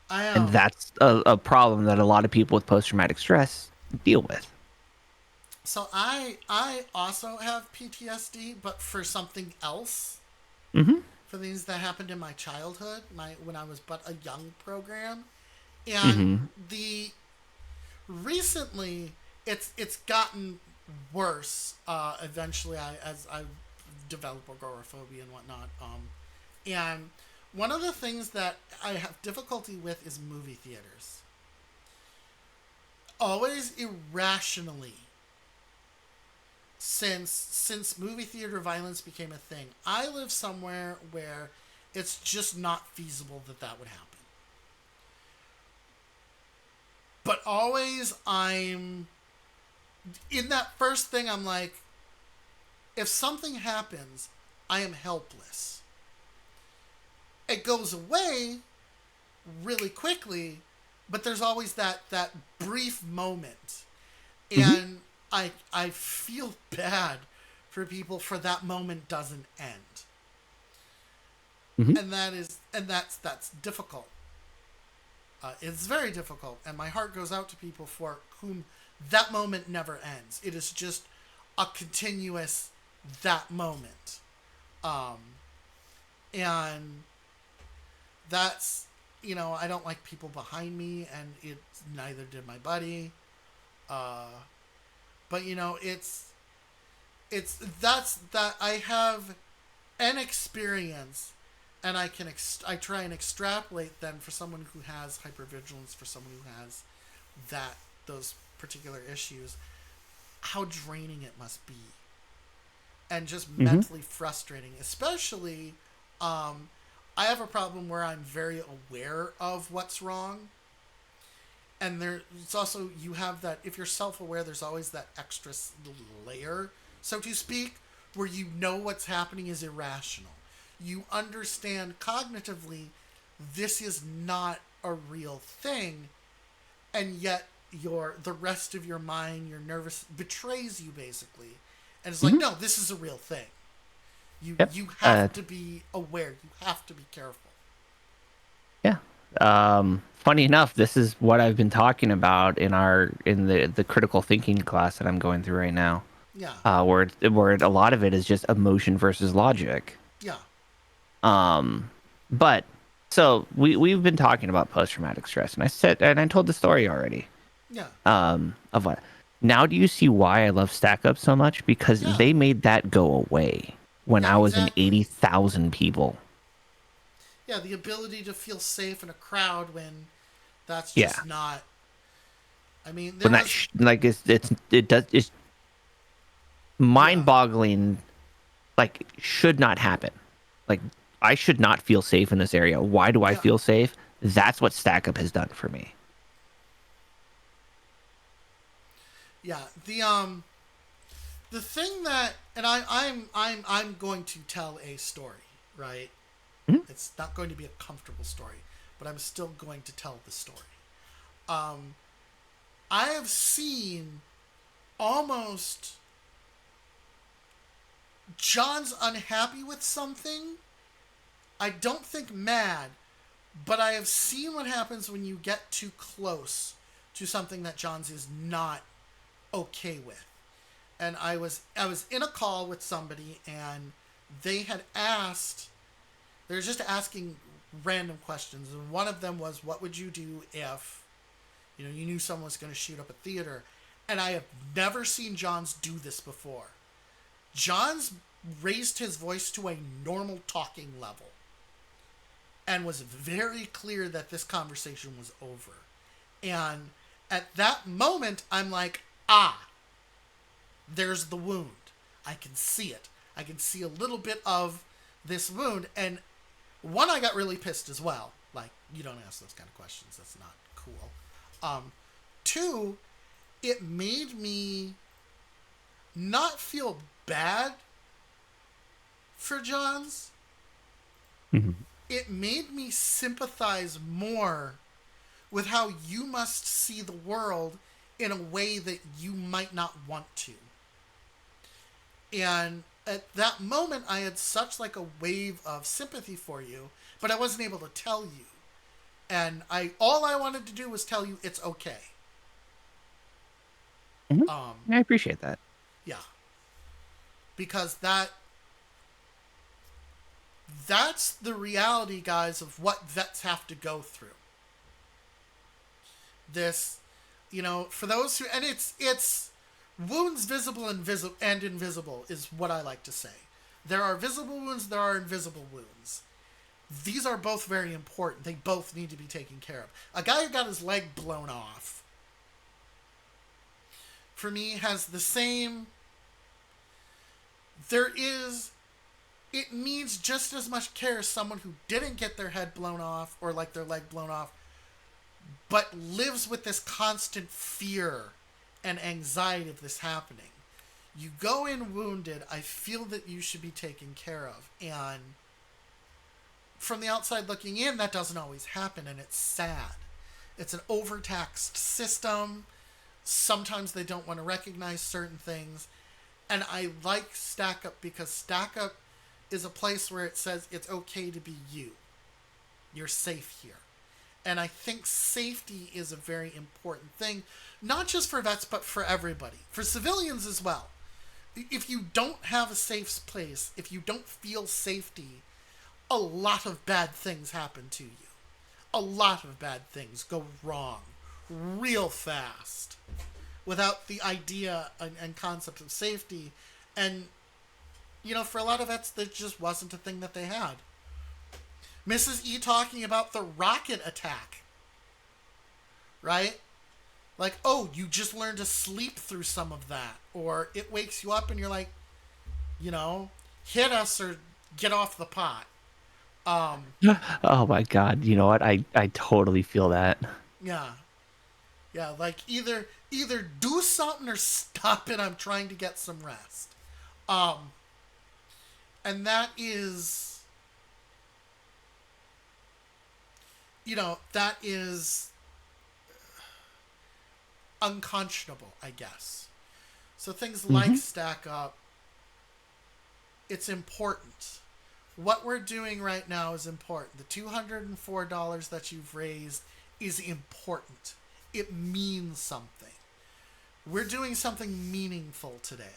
And that's a problem that a lot of people with post-traumatic stress deal with. So I also have PTSD, but for something else. Mm-hmm. For things that happened in my childhood, when I was but a young program, and recently it's gotten worse. Eventually, as I developed agoraphobia and whatnot. And one of the things that I have difficulty with is movie theaters. Always irrationally. Since movie theater violence became a thing, I live somewhere where it's just not feasible that would happen. But always I'm in that first thing, I'm like, if something happens, I am helpless. It goes away really quickly, but there's always that brief moment. And I feel bad for people for that moment doesn't end. And that's difficult. It's very difficult, and my heart goes out to people for whom that moment never ends. It is just a continuous that moment. And that's, you know, I don't like people behind me, and neither did my buddy. But you know, that's that I have an experience, and I try and extrapolate then for someone who has hypervigilance, for someone who has those particular issues, how draining it must be, and just Mm-hmm. mentally frustrating. Especially, I have a problem where I'm very aware of what's wrong, and it's also, you have that, if you're self-aware, there's always that extra layer, so to speak, where you know what's happening is irrational. You understand cognitively this is not a real thing, and yet the rest of your mind, your nervous, betrays you basically, and it's like, no, this is a real thing. Yep. You have to be aware. You have to be careful. Yeah. Funny enough, this is what I've been talking about in the critical thinking class that I'm going through right now. Yeah. Where a lot of it is just emotion versus logic. Yeah. But so we've been talking about post traumatic stress, and I told the story already. Yeah. Of what? Now do you see why I love Stack Up so much? Because Yeah. they made that go away when Yeah, I was exactly. in 80,000 people. Yeah, the ability to feel safe in a crowd when that's Yeah. just not. I mean, When that it's mind-boggling. Like, should not happen. Like, I should not feel safe in this area. Why do I Yeah. feel safe? That's what Stack Up has done for me. Yeah, the thing that, and I'm going to tell a story, right? Mhm. It's not going to be a comfortable story, but I'm still going to tell the story. I have seen almost John's unhappy with something. I don't think mad, but I have seen what happens when you get too close to something that John's is not okay with. And I was in a call with somebody, and they had asked, they were just asking random questions, and one of them was, what would you do if you knew someone was going to shoot up a theater? And I have never seen John's do this before. John's raised his voice to a normal talking level and was very clear that this conversation was over. And at that moment, I'm like, there's the wound. I can see it. I can see a little bit of this wound. And one, I got really pissed as well. Like, you don't ask those kind of questions. That's not cool. Two, it made me not feel bad for Johns. Mhm. It made me sympathize more with how you must see the world in a way that you might not want to. And at that moment, I had such like a wave of sympathy for you, but I wasn't able to tell you. And all I wanted to do was tell you it's okay. Mhm. I appreciate that. Yeah. Because that's the reality, guys, of what vets have to go through. This, for those who, and it's wounds visible and invisible is what I like to say. There are visible wounds, there are invisible wounds. These are both very important. They both need to be taken care of. A guy who got his leg blown off, for me, has the same. It needs just as much care as someone who didn't get their head blown off or like their leg blown off, but lives with this constant fear and anxiety of this happening. You go in wounded, I feel that you should be taken care of. And from the outside looking in, that doesn't always happen, and it's sad. It's an overtaxed system. Sometimes they don't want to recognize certain things. And I like Stack Up because Stack Up is a place where it says it's okay to be you. You're safe here. And I think safety is a very important thing, not just for vets, but for everybody. For civilians as well. If you don't have a safe place, if you don't feel safety, a lot of bad things happen to you. A lot of bad things go wrong real fast without the idea and concept of safety. And, for a lot of vets, that just wasn't a thing that they had. Mrs. E talking about the rocket attack. Right? Like, oh, you just learned to sleep through some of that. Or it wakes you up and you're like, you know, hit us or get off the pot. Oh my god, you know what? I totally feel that. Yeah. Yeah, like either do something or stop it. I'm trying to get some rest. And that is, that is unconscionable, I guess. So things like Stack Up, it's important. What we're doing right now is important. The $204 that you've raised is important. It means something. We're doing something meaningful today.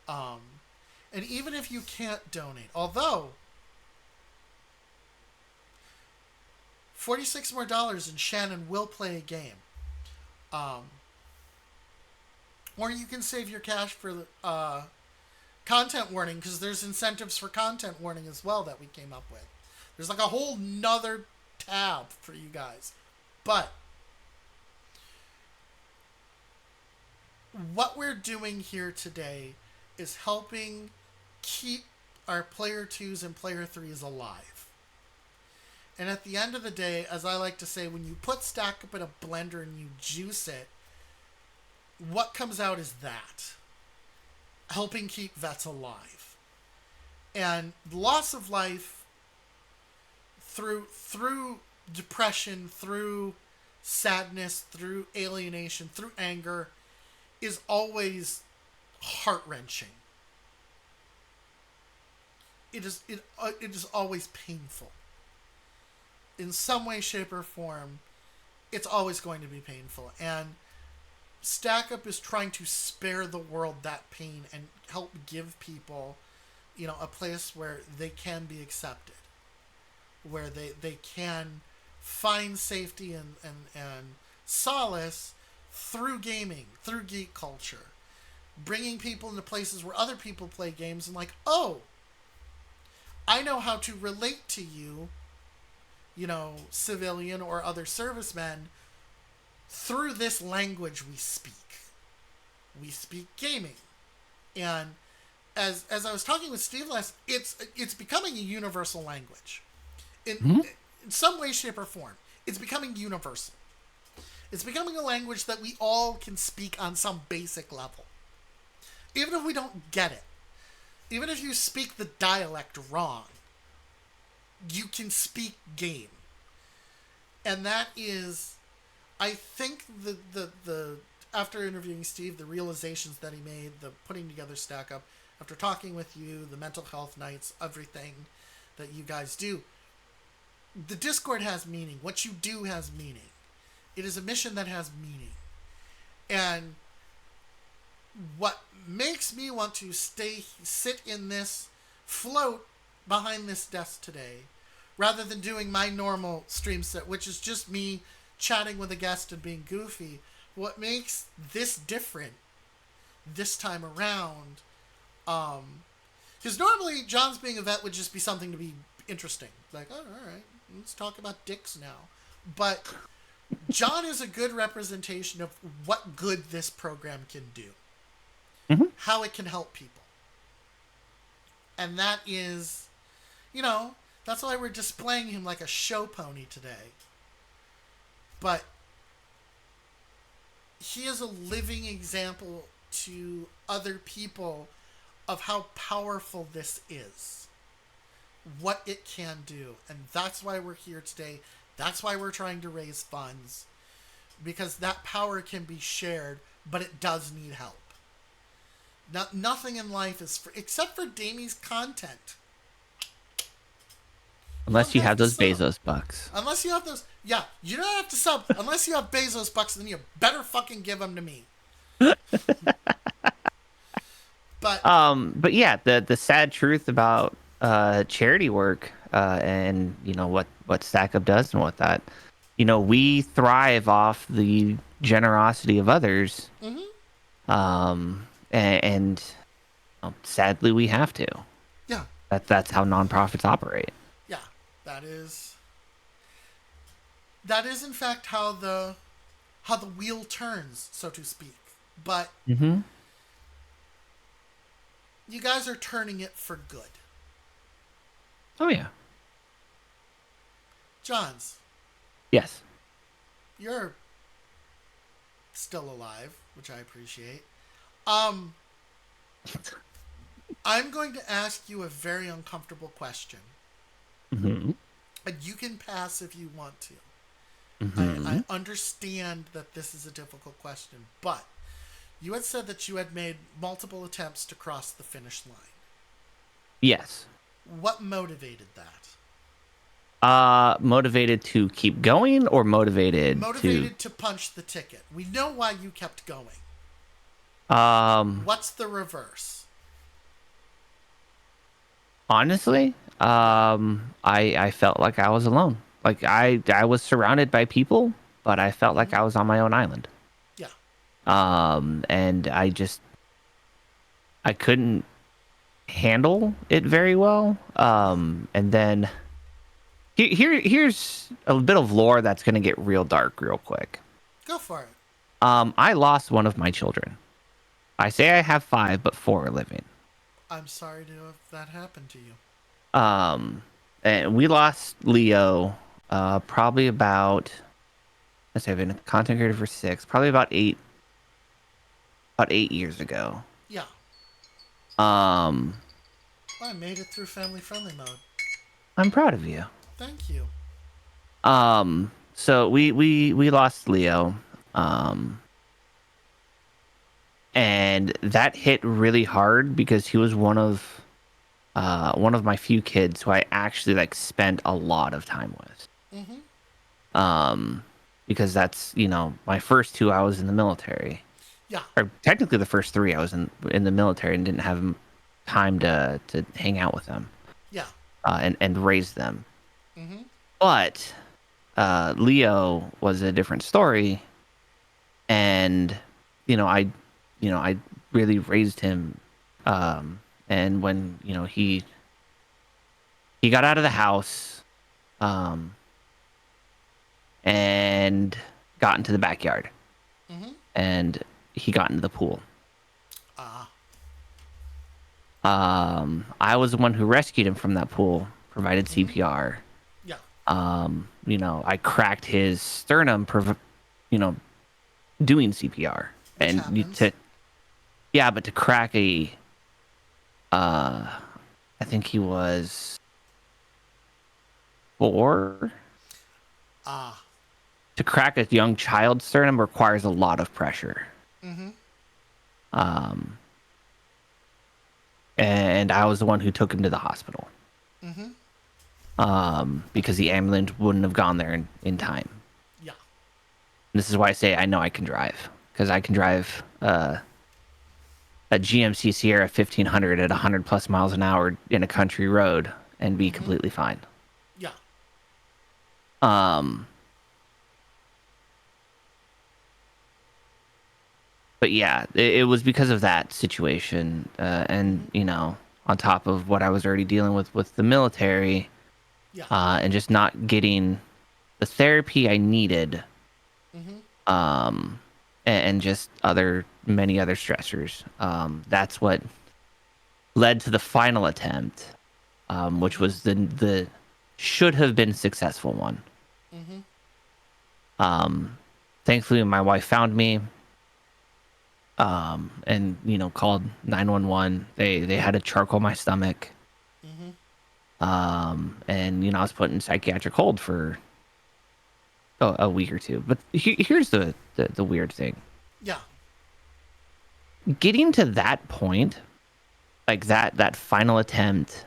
And even if you can't donate, although $46 more and Shannon will play a game. Or you can save your cash for content warning, because there's incentives for content warning as well that we came up with. There's like a whole nother tab for you guys. But what we're doing here today is helping keep our player 2s and player 3s alive. And at the end of the day, as I like to say, when you put Stack Up in a blender and you juice it, what comes out is that. Helping keep vets alive. And loss of life through depression, through sadness, through alienation, through anger is always heart-wrenching. It is always painful. In some way, shape, or form, it's always going to be painful. And Stack Up is trying to spare the world that pain and help give people, a place where they can be accepted, where they can find safety and solace through gaming, through geek culture, bringing people into places where other people play games and like, oh, I know how to relate to you, civilian or other servicemen, through this language we speak. We speak gaming. And as I was talking with Steve last, it's becoming a universal language. In some way, shape, or form. It's becoming universal. It's becoming a language that we all can speak on some basic level. Even if we don't get it. Even if you speak the dialect wrong, you can speak game. And that is, I think the after interviewing Steve, the realizations that he made, the putting together Stack Up, after talking with you, the mental health nights, everything that you guys do, the Discord has meaning. What you do has meaning. It is a mission that has meaning. And what makes me want to sit in this float behind this desk today, rather than doing my normal stream set, which is just me chatting with a guest and being goofy, what makes this different this time around, because normally John's being a vet would just be something to be interesting. Like, oh, all right, let's talk about dicks now. But John is a good representation of what good this program can do. How it can help people. And that is, that's why we're displaying him like a show pony today. But he is a living example to other people of how powerful this is. What it can do. And that's why we're here today. That's why we're trying to raise funds. Because that power can be shared, but it does need help. Now, nothing in life is free, except for Dami's content. Unless you have those sub. Bezos bucks. Unless you have those... Yeah, you don't have to sub. Unless you have Bezos bucks, then you better fucking give them to me. But yeah, the sad truth about charity work and what Stack Up does and what that, we thrive off the generosity of others. And sadly we have to. Yeah. That's how nonprofits operate. Yeah, that is in fact how the how the wheel turns, so to speak. But Mm-hmm. you guys are turning it for good. Oh yeah. Johns, Yes. you're still alive, which I appreciate. I'm going to ask you a very uncomfortable question. Mm-hmm. And you can pass if you want to. Mm-hmm. I understand that this is a difficult question, but you had said that you had made multiple attempts to cross the finish line. Yes. What motivated that? Motivated to keep going or Motivated to punch the ticket. We know why you kept going. to What's the reverse? honestly, I felt like I was alone. Like I was surrounded by people, but I felt like I was on my own island. Yeah. And I couldn't handle it very well. And then here's a bit of lore that's gonna get real dark real quick. Go for it. I lost one of my children. I say I have 5, but 4 are living. I'm sorry to have that happened to you. And we lost Leo, probably about, let's say I've been a content creator for 6, probably about 8 years ago. Yeah. Um, Well, I made it through family friendly mode. I'm proud of you. Thank you. So we lost Leo. And that hit really hard because he was one of my few kids who I actually like spent a lot of time with. Because that's, my first 2 I was in the military. Yeah. Or technically the first 3 I was in the military and didn't have time to hang out with them. Yeah. And raise them. But Leo was a different story, and I really raised him. And when he got out of the house, and got into the backyard, and he got into the pool. I was the one who rescued him from that pool, provided CPR. Yeah. I cracked his sternum, doing CPR. Which And happens. but to crack I think he was 4. To crack a young child's sternum requires a lot of pressure. And I was the one who took him to the hospital. Because the ambulance wouldn't have gone there in time. Yeah. This is why I say I know I can drive, because I can drive a GMC Sierra 1500 at 100 plus miles an hour in a country road and be completely fine. Yeah. But yeah, it was because of that situation, and on top of what I was already dealing with the military, Yeah. and just not getting the therapy I needed, and just many other stressors. That's what led to the final attempt, which was the should have been successful one. Thankfully, my wife found me, and called 911. They had to charcoal my stomach, and I was put in psychiatric hold for a week or 2. But here's the weird thing. Yeah. Getting to that point, like that final attempt,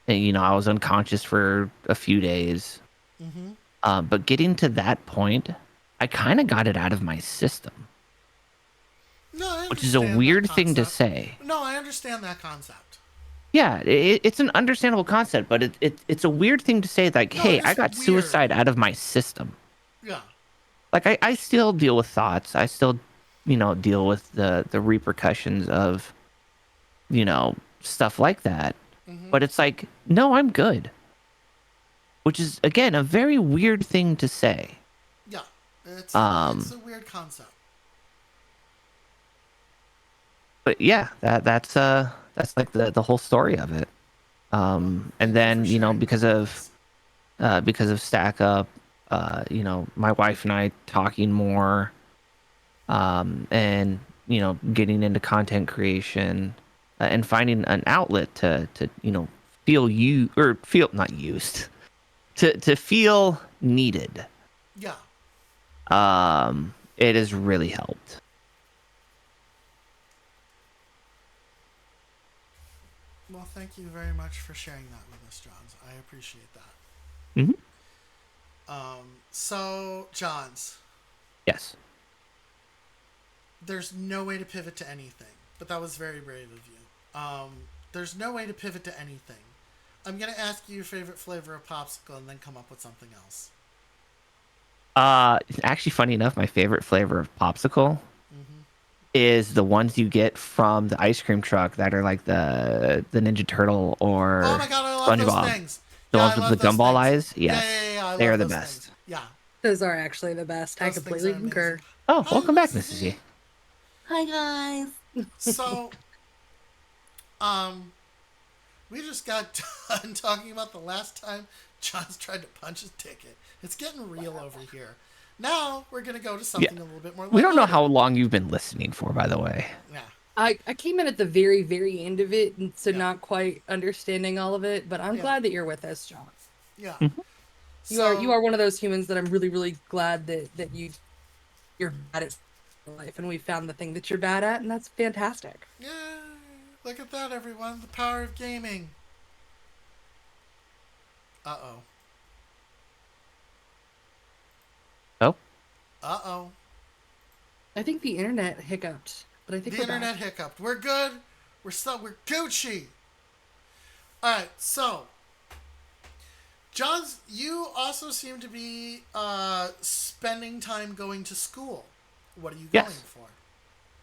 and, I was unconscious for a few days. But getting to that point, I kind of got it out of my system, No, I which is a understand weird that thing to concept. say. No, I understand that concept. Yeah, it's an understandable concept, but it's a weird thing to say, like, No, hey, it I is got weird. suicide out of my system. Yeah. Like, I still deal with thoughts. I still, deal with the repercussions of, stuff like that. But it's like, no, I'm good. Which is, again, a very weird thing to say. Yeah. It's Um, a weird concept. but yeah, that's like the whole story of it. And Thank you for then sharing that with us. because of Stack Up, my wife and I talking more, and getting into content creation, and finding an outlet to feel you or feel not used to feel needed. Yeah. It has really helped. Well, thank you very much for sharing that with us, Johns. I appreciate that. Hmm. So, Johns, Yes. there's no way to pivot to anything, but that was very brave of you. There's no way to pivot to anything. I'm going to ask you your favorite flavor of popsicle and then come up with something else. Actually, funny enough, my favorite flavor of popsicle Mm-hmm. is the ones you get from the ice cream truck that are like the Ninja Turtle Oh or my god, I love those SpongeBob. things. The Yeah, ones I with the love those gumball things. eyes. Yeah, Yes, yeah, yeah, I they love are the those best. things. Yeah, Those are actually the best. I those things completely are amazing. concur. Oh, Hi, welcome back, Mrs. Mrs. E. E. Hi guys. So, um, we just got done talking about the last time John's tried to punch his ticket. It's getting real over here. Now we're gonna go to something a little bit more. We don't know lighthearted. how long you've been listening for, by the way. Yeah. I came in at the very, very end of it, and so Yeah. not quite understanding all of it, but I'm Yeah. glad that you're with us, John. Yeah. Mhm. You are one of those humans that I'm really, really glad that you're bad at life, and we found the thing that you're bad at, and that's fantastic. Yeah. Look at that, everyone. The power of gaming. Uh-oh. Oh, Uh-oh. I think the internet hiccuped, but I think The we're internet back. hiccuped. We're good. We're Gucci. All right. So, Johns, you also seem to be spending time going to school. What are you Yes. going for?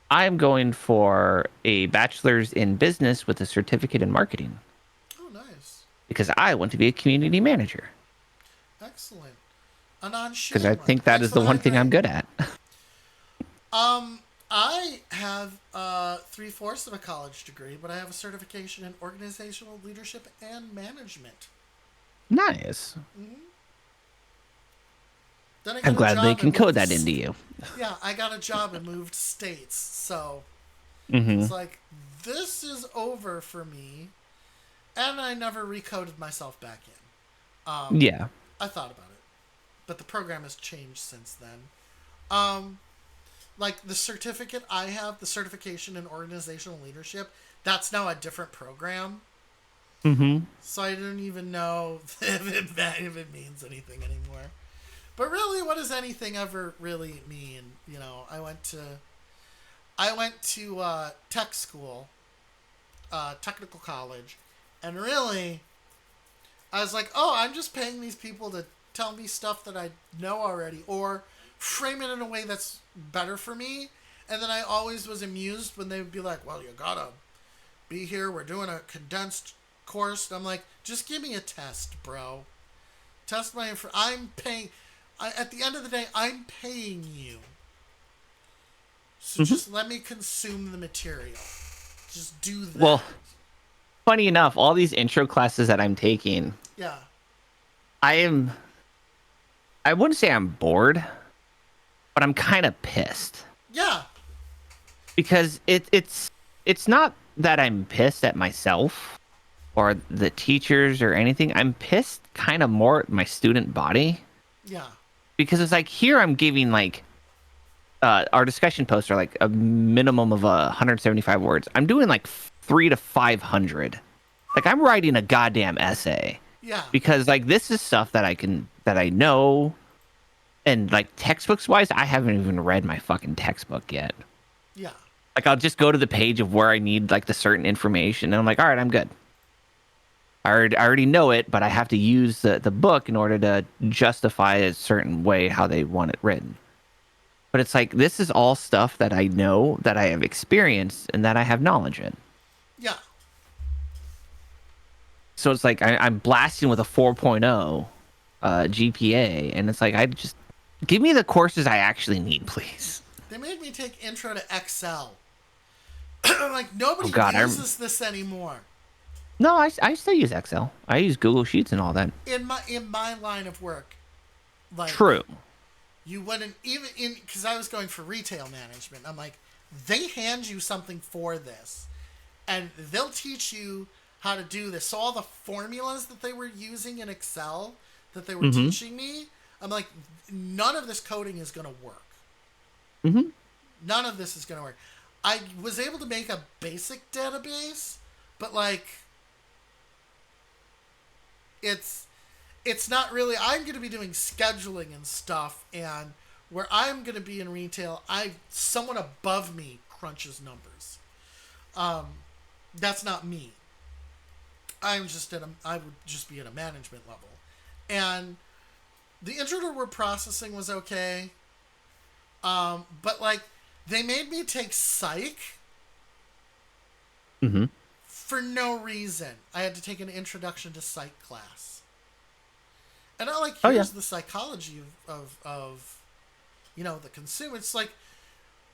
I'm going for a bachelor's in business with a certificate in marketing Oh, nice. because I want to be a community manager Excellent. A non-shitty because I one. think that is the one thing I'm good at. I have 3/4 of a college degree, but I have a certification in organizational leadership and management. Nice. Then I got I'm a glad job they and can code moved that into you. Yeah, I got a job and moved states, so Hmm. it's like this is over for me, and I never recoded myself back in. Yeah. I thought about it, but the program has changed since then. Like the certificate I have, the certification in organizational leadership, that's now a different program. Hmm. So I don't even know if it means anything anymore. But really, what does anything ever really mean? You know, I went to tech school, technical college, and really, I was like, oh, I'm just paying these people to tell me stuff that I know already, or frame it in a way that's better for me. And then I always was amused when they would be like, well, you gotta be here. We're doing a condensed course. And I'm like, just give me a test, bro. Test my info. I'm paying. At the end of the day, I'm paying you. So just let me consume the material. Just do that. Well, funny enough, all these intro classes that I'm taking, yeah. I wouldn't say I'm bored, but I'm kind of pissed Yeah. because it's not that I'm pissed at myself or the teachers or anything. I'm pissed kind of more at my student body Yeah. because it's like here I'm giving like our discussion posts are like a minimum of 175 words. I'm doing like 300 to 500. Like I'm writing a goddamn essay. Yeah. Because like this is stuff that I know, and like textbooks wise, I haven't even read my fucking textbook yet. Yeah. Like I'll just go to the page of where I need like the certain information, and I'm like, all right, I'm good. I already know it, but I have to use the book in order to justify a certain way how they want it written. But it's like this is all stuff that I know, that I have experienced, and that I have knowledge in. Yeah. So it's like I'm blasting with a 4.0 GPA, and it's like I just Give me the courses I actually need, please. They made me take Intro to Excel. Like, nobody Oh, God, uses this anymore. No, I still use Excel. I use Google Sheets and all that. In my line of work, like, True. you wouldn't even because I was going for retail management. I'm like, they hand you something for this, and they'll teach you how to do this. So all the formulas that they were using in Excel that they were teaching me, I'm like, none of this coding is going to work. Mm-hmm. None of this is going to work. I was able to make a basic database, but like, it's not really. I'm going to be doing scheduling and stuff, and where I'm going to be in retail, someone above me crunches numbers. That's not me. I would just be at a management level, and the intro to word processing was okay, but like, they made me take psych for no reason. I had to take an introduction to psych class. And I like, here's the psychology of the consumer. It's like,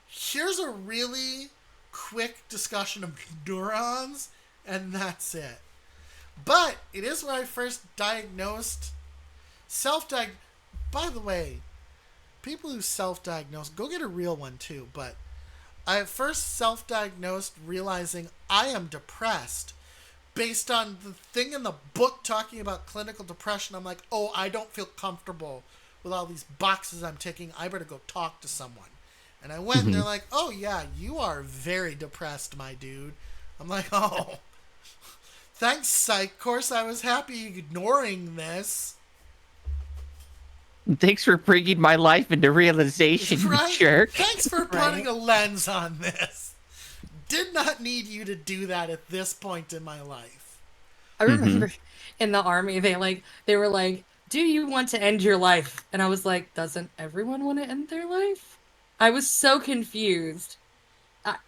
here's a really quick discussion of neurons, and that's it. But it is where I first self-diagnosed. By the way, people who self-diagnose, go get a real one too. But I first self-diagnosed realizing I am depressed based on the thing in the book talking about clinical depression. I'm like, oh, I don't feel comfortable with all these boxes I'm ticking. I better go talk to someone. And I went and they're like, oh yeah, you are very depressed, my dude. I'm like, oh, thanks, psych course. I was happy ignoring this. Thanks for bringing my life into realization, right? you jerk. Thanks for putting a lens on this. Did not need you to do that at this point in my life. I remember in the army, they were like, do you want to end your life? And I was like, doesn't everyone want to end their life? I was so confused.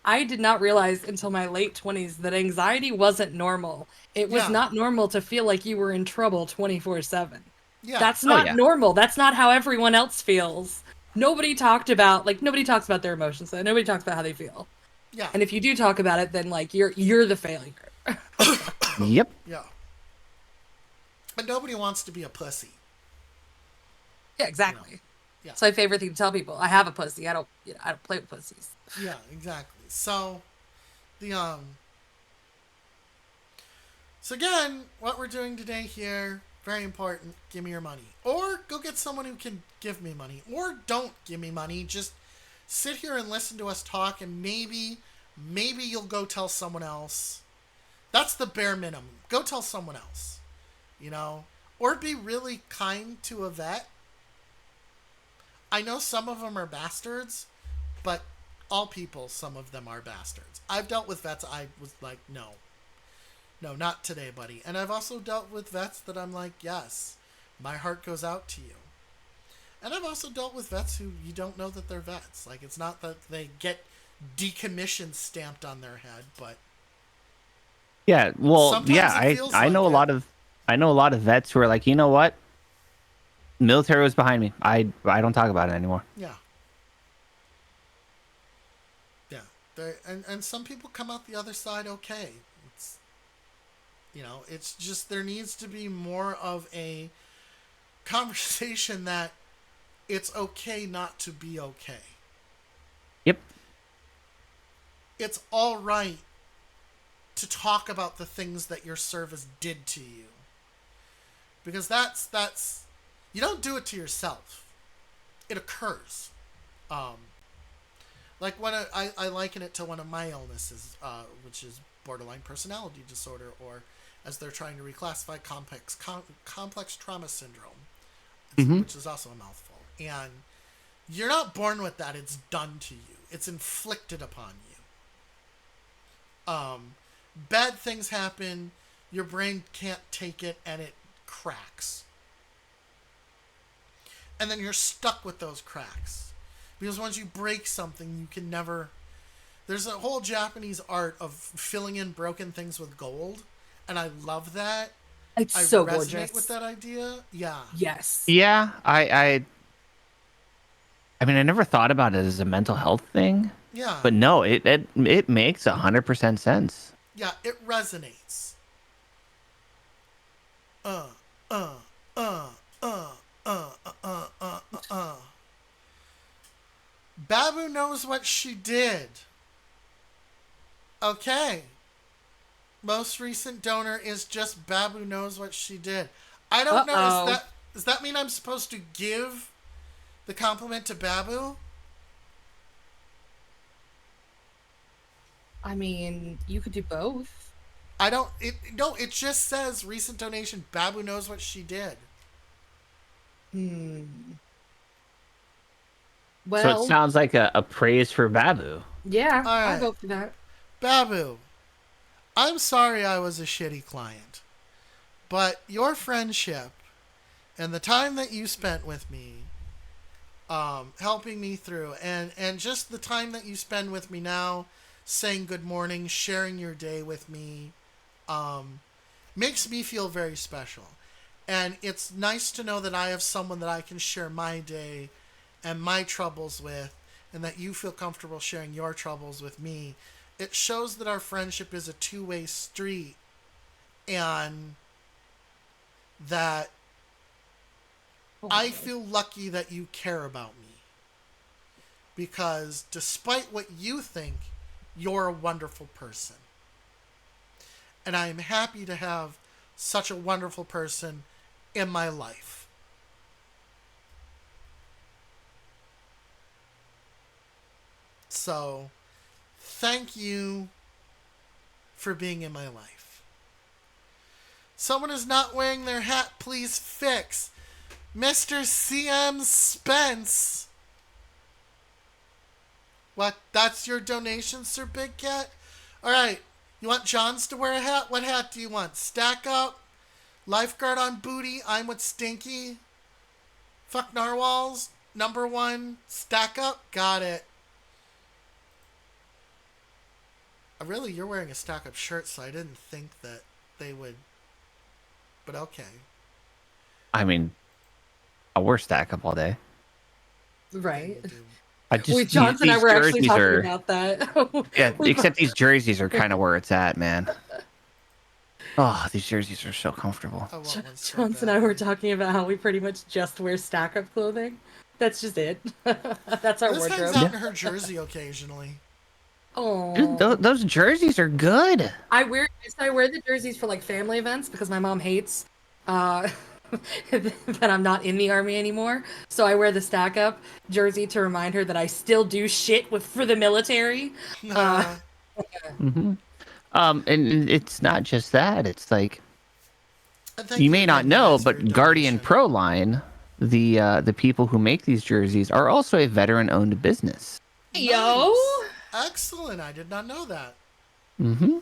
I did not realize until my late 20s that anxiety wasn't normal. It was not normal to feel like you were in trouble 24/7. Yeah. That's not normal. That's not how everyone else feels. Nobody talks about their emotions. So nobody talks about how they feel. Yeah. And if you do talk about it, then like you're the failure. Yep. Yeah. But nobody wants to be a pussy. Yeah, exactly. Yeah. It's my favorite thing to tell people. I have a pussy. I don't play with pussies. Yeah, exactly. So so again, what we're doing today here, very important, give me your money. Or go get someone who can give me money. Or don't give me money. Just sit here and listen to us talk, and maybe you'll go tell someone else. That's the bare minimum. Go tell someone else. Or be really kind to a vet. I know some of them are bastards, but all people, some of them are bastards. I've dealt with vets I was like, no, not today, buddy. And I've also dealt with vets that I'm like, yes, my heart goes out to you. And I've also dealt with vets who you don't know that they're vets. Like, it's not that they get decommissioned stamped on their head, but yeah, well, sometimes I know a lot of vets who are like, you know what? Military was behind me. I don't talk about it anymore. Yeah. Yeah. And some people come out the other side okay. It's just there needs to be more of a conversation that it's okay not to be okay. Yep. It's all right to talk about the things that your service did to you. Because that's you don't do it to yourself. It occurs. Like when I liken it to one of my illnesses, which is borderline personality disorder, or as they're trying to reclassify, complex trauma syndrome, which is also a mouthful. And you're not born with that. It's done to you. It's inflicted upon you. Bad things happen. Your brain can't take it, and it cracks. And then you're stuck with those cracks. Because once you break something, you can never... There's a whole Japanese art of filling in broken things with gold. And I love that. It's I so resonate gorgeous. with that idea. Yeah. Yes. Yeah, I mean, I never thought about it as a mental health thing, Yeah. but no, it makes 100% sense. Yeah, it resonates. Uh, uh, uh, uh, uh, uh, uh, uh. Babu knows what she did. Okay. Most recent donor is just Babu knows what she did. I don't know. Uh-oh. Does that mean I'm supposed to give the compliment to Babu? I mean, you could do both. I don't. No. It just says recent donation. Babu knows what she did. Well, So it sounds like a praise for Babu. yeah, All right. I'll vote for that. Babu, I'm sorry I was a shitty client, but your friendship and the time that you spent with me, helping me through, and just the time that you spend with me now, saying good morning, sharing your day with me, makes me feel very special. And it's nice to know that I have someone that I can share my day and my troubles with, and that you feel comfortable sharing your troubles with me. It shows that our friendship is a two-way street, and that I feel lucky that you care about me. Because despite what you think, you're a wonderful person. And I am happy to have such a wonderful person in my life. So, thank you for being in my life. Someone is not wearing their hat, please fix. Mr. CM Spence. What? That's your donation, Sir Big Cat? Alright. You want Johns to wear a hat? What hat do you want? Stack up? Lifeguard on booty? I'm with Stinky? Fuck narwhals? Number one? Stack up? Got it. Really, you're wearing a stack up shirt, so I didn't think that they would. But okay. I mean, I'll wear stack up all day. Right. I just Wait, Johnson and I these were actually jerseys talking are, about that. yeah, except these jerseys are kind of where it's at, man. Oh, these jerseys are so comfortable. I want one so Johnson and I were badly. talking about how we pretty much just wear stack up clothing. That's just it. That's our Liz hangs wardrobe. out in her jersey occasionally. Oh, Dude, those jerseys are good. I wear the jerseys for like family events because my mom hates that I'm not in the army anymore. So I wear the stack up jersey to remind her that I still do shit for the military. Mm-hmm. And it's not just that. It's like, Thank you may not again, know, guys, for your but Guardian donation. Pro Line, the people who make these jerseys, are also a veteran-owned business. Yo. Excellent. I did not know that. Mm-hmm.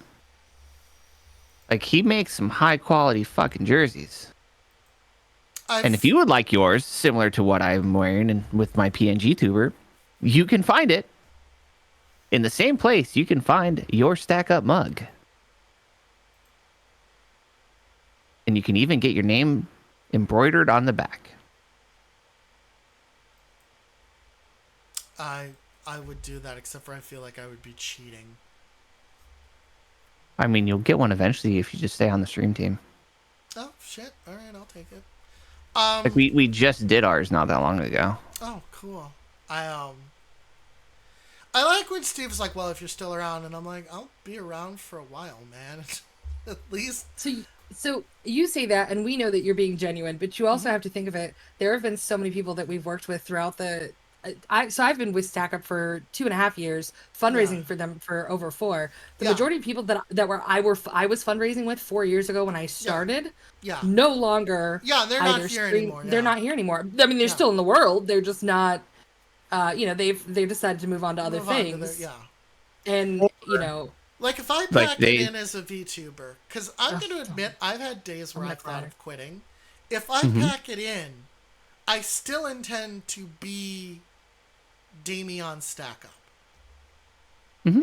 Like, he makes some high-quality fucking jerseys. And if you would like yours, similar to what I'm wearing and with my PNG tuber, you can find it in the same place you can find your stack up mug. And you can even get your name embroidered on the back. I would do that, except for I feel like I would be cheating. I mean, you'll get one eventually if you just stay on the stream team. Oh shit! All right, I'll take it. Like we just did ours not that long ago. Oh, cool. I like when Steve's like, "Well, if you're still around," and I'm like, "I'll be around for a while, man. At least." So you say that, and we know that you're being genuine, but you also have to think of it. There have been so many people that we've worked with throughout the. I've been with Stack Up for 2.5 years, fundraising for them for over 4. The majority of people that I was fundraising with 4 years ago when I started, no longer. Yeah, they're not here anymore. They're not here anymore. I mean, they're still in the world. They're just not. They've decided to move on to other things. And like if I pack it in as a VTuber, because I'm going to admit I've had days where I've thought of quitting. If I pack it in, I still intend to be Dami on Stack Up. Mm-hmm.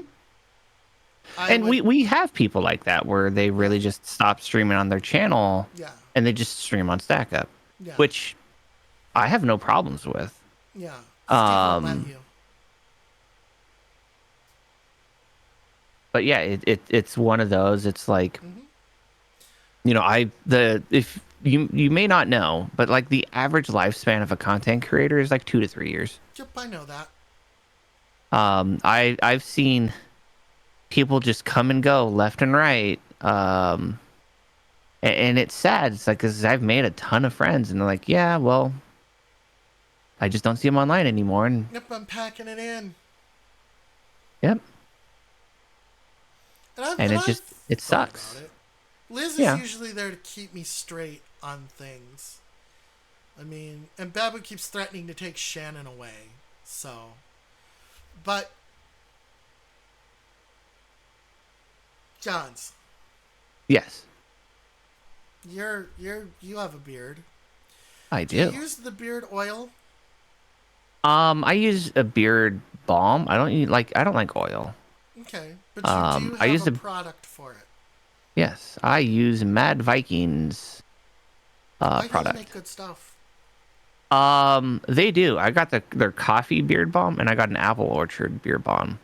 And we have people like that where they really just stop streaming on their channel and they just stream on Stack Up, which I have no problems with. Yeah. Steve won't let you. But yeah, it's one of those. It's like, if you may not know, but like the average lifespan of a content creator is like 2 to 3 years. Yep, I know that. I've seen people just come and go left and right. And it's sad. It's like, cause I've made a ton of friends, and they're like, yeah, well, I just don't see them online anymore. And Yep, I'm packing it in. yep, And it thought sucks. about it. Liz Yeah. is usually there to keep me straight on things. I mean, and Babu keeps threatening to take Shannon away. So, but Johns, Yes, you have a beard. I Do you do. use the beard oil? I use a beard balm. I don't like oil. Okay, but you do I use have a the product for it. Yes, I use Mad Vikings Vikings product. make good stuff. They do. I got their coffee beard balm, and I got an apple orchard beard balm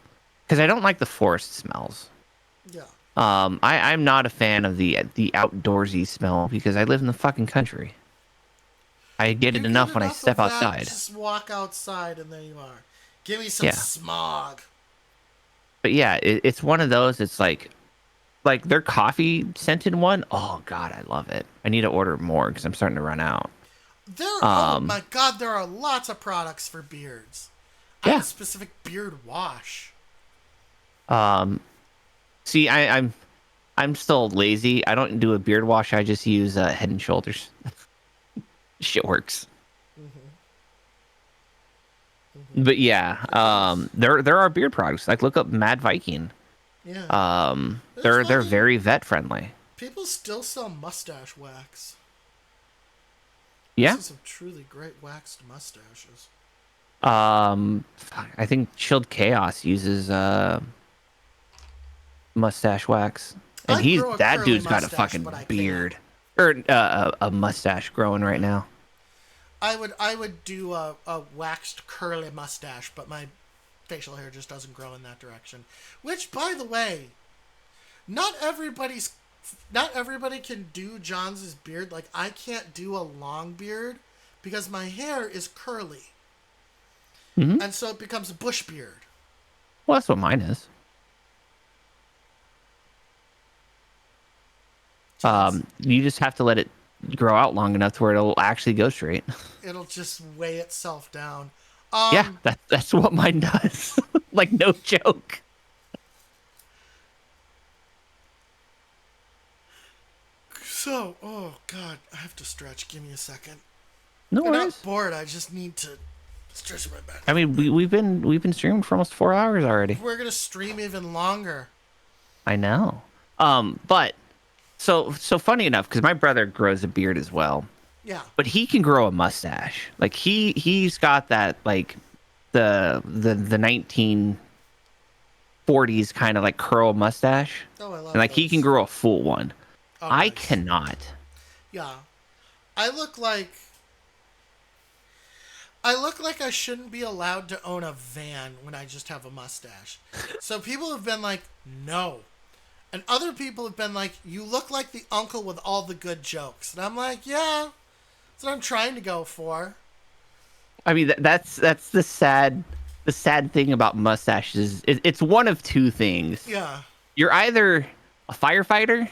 because I don't like the forest smells. Yeah. I'm not a fan of the outdoorsy smell because I live in the fucking country. I get it You enough get when I enough step of that, outside. Just walk outside, and there you are. Give me some Yeah. smog. But yeah, it's one of those. It's like their coffee scented one. Oh god, I love it. I need to order more because I'm starting to run out. Oh my god, there are lots of products for beards. I Yeah. have a specific beard wash. See, I'm still lazy. I don't do a beard wash. I just use Head and Shoulders. Shit works. But yeah, there are beard products. Like look up Mad Viking. Yeah. They're funny. very vet friendly. People still sell mustache wax. Yeah. I see some truly great waxed mustaches. I think Chilled Chaos uses mustache wax, and I'd grow a that curly dude's got a mustache, fucking but I beard or a mustache growing right now. I would do a waxed curly mustache, but my facial hair just doesn't grow in that direction. Which, by the way, not everybody can do Johns' beard. Like, I can't do a long beard because my hair is curly. And so it becomes a bush beard. Well, that's what mine is. You just have to let it grow out long enough to where it'll actually go straight. It'll just weigh itself down. Yeah, that's what mine does. Like, no joke. So, oh god, I have to stretch. Give me a second. No I'm worries. not bored. I just need to stretch my back. I mean, we've been streaming for almost 4 hours already. We're gonna stream even longer. I know. But so funny enough, because my brother grows a beard as well, Yeah. but he can grow a mustache. Like he's got that like the 1940s kind of like curl mustache, Oh, I love and like he those. can grow a full one. Oh, I nice. cannot. Yeah. I look like I shouldn't be allowed to own a van when I just have a mustache. So people have been like, no. And other people have been like, you look like the uncle with all the good jokes. And I'm like, yeah, that's what I'm trying to go for. I mean, that's the sad thing about mustaches. It's one of two things. Yeah. You're either a firefighter,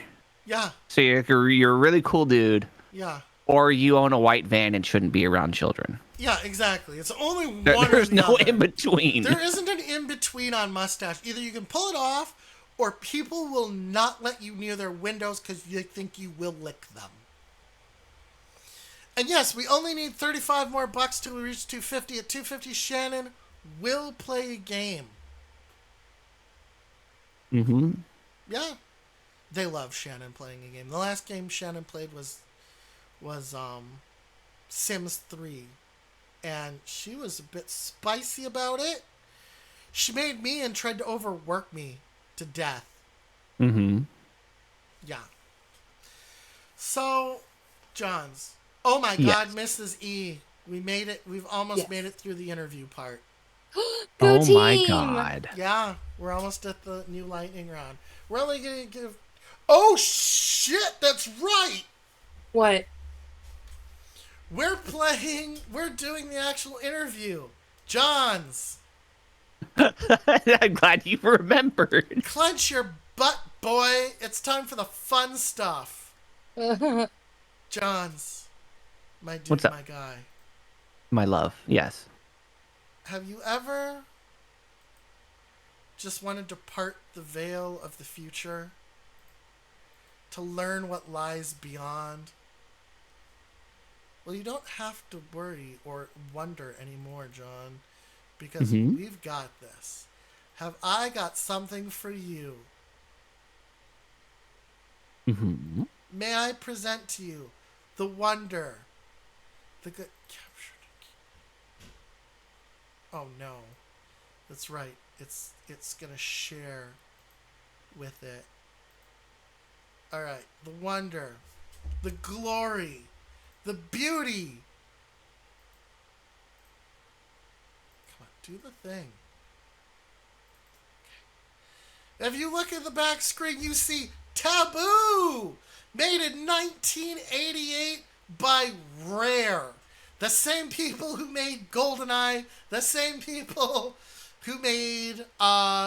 Yeah. so you're a really cool dude, Yeah. or you own a white van and shouldn't be around children. Yeah, exactly. It's only one or There's the no other. in between. There isn't an in between on mustache. Either you can pull it off, or people will not let you near their windows because you think you will lick them. And yes, we only need 35 more bucks till we reach 250. At 250, Shannon will play a game. Mm-hmm. Yeah, they love Shannon playing a game. The last game Shannon played was Sims 3, and she was a bit spicy about it. She made me and tried to overwork me to death. Mm-hmm. Yeah. So, Johns. Oh my Yes. God, Mrs. E We made it. We've almost Yes. made it through the interview part. Go Oh team! my god. Yeah, we're almost at the new lightning round. We're only gonna give. Oh shit! That's right. What? We're playing. We're doing the actual interview. John's. I'm glad you remembered. Clench your butt, boy. It's time for the fun stuff. John's. My dude, What's up? my guy. My love. Yes. Have you ever just wanted to part the veil of the future? To learn what lies beyond? Well, you don't have to worry or wonder anymore, John, because we've got this. Have I got something for you? Mm-hmm. May I present to you the wonder, the good. Oh no, that's right. It's gonna share with it. All right, the wonder, the glory, the beauty. Come on, do the thing. If you look at the back screen, you see Taboo, made in 1988 by Rare. The same people who made GoldenEye, the same people who made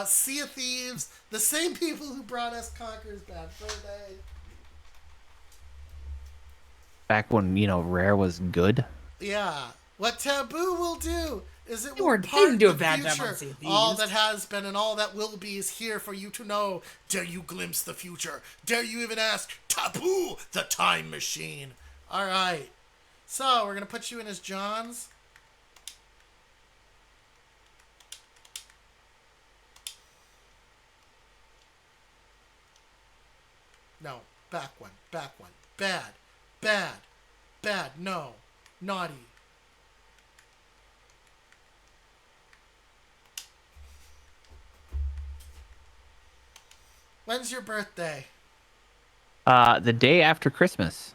Sea of Thieves, the same people who brought us Conker's Bad Fur Day. Back when, Rare was good. Yeah. What Taboo will do is it They will didn't part do a the bad job future. on Sea of All Thieves. that has been and all that will be is here for you to know. Dare you glimpse the future? Dare you even ask Taboo, the time machine? All right. So we're going to put you in as John's. No. Back one. Back one. Bad. Bad. Bad. No. Naughty. When's your birthday? The day after Christmas.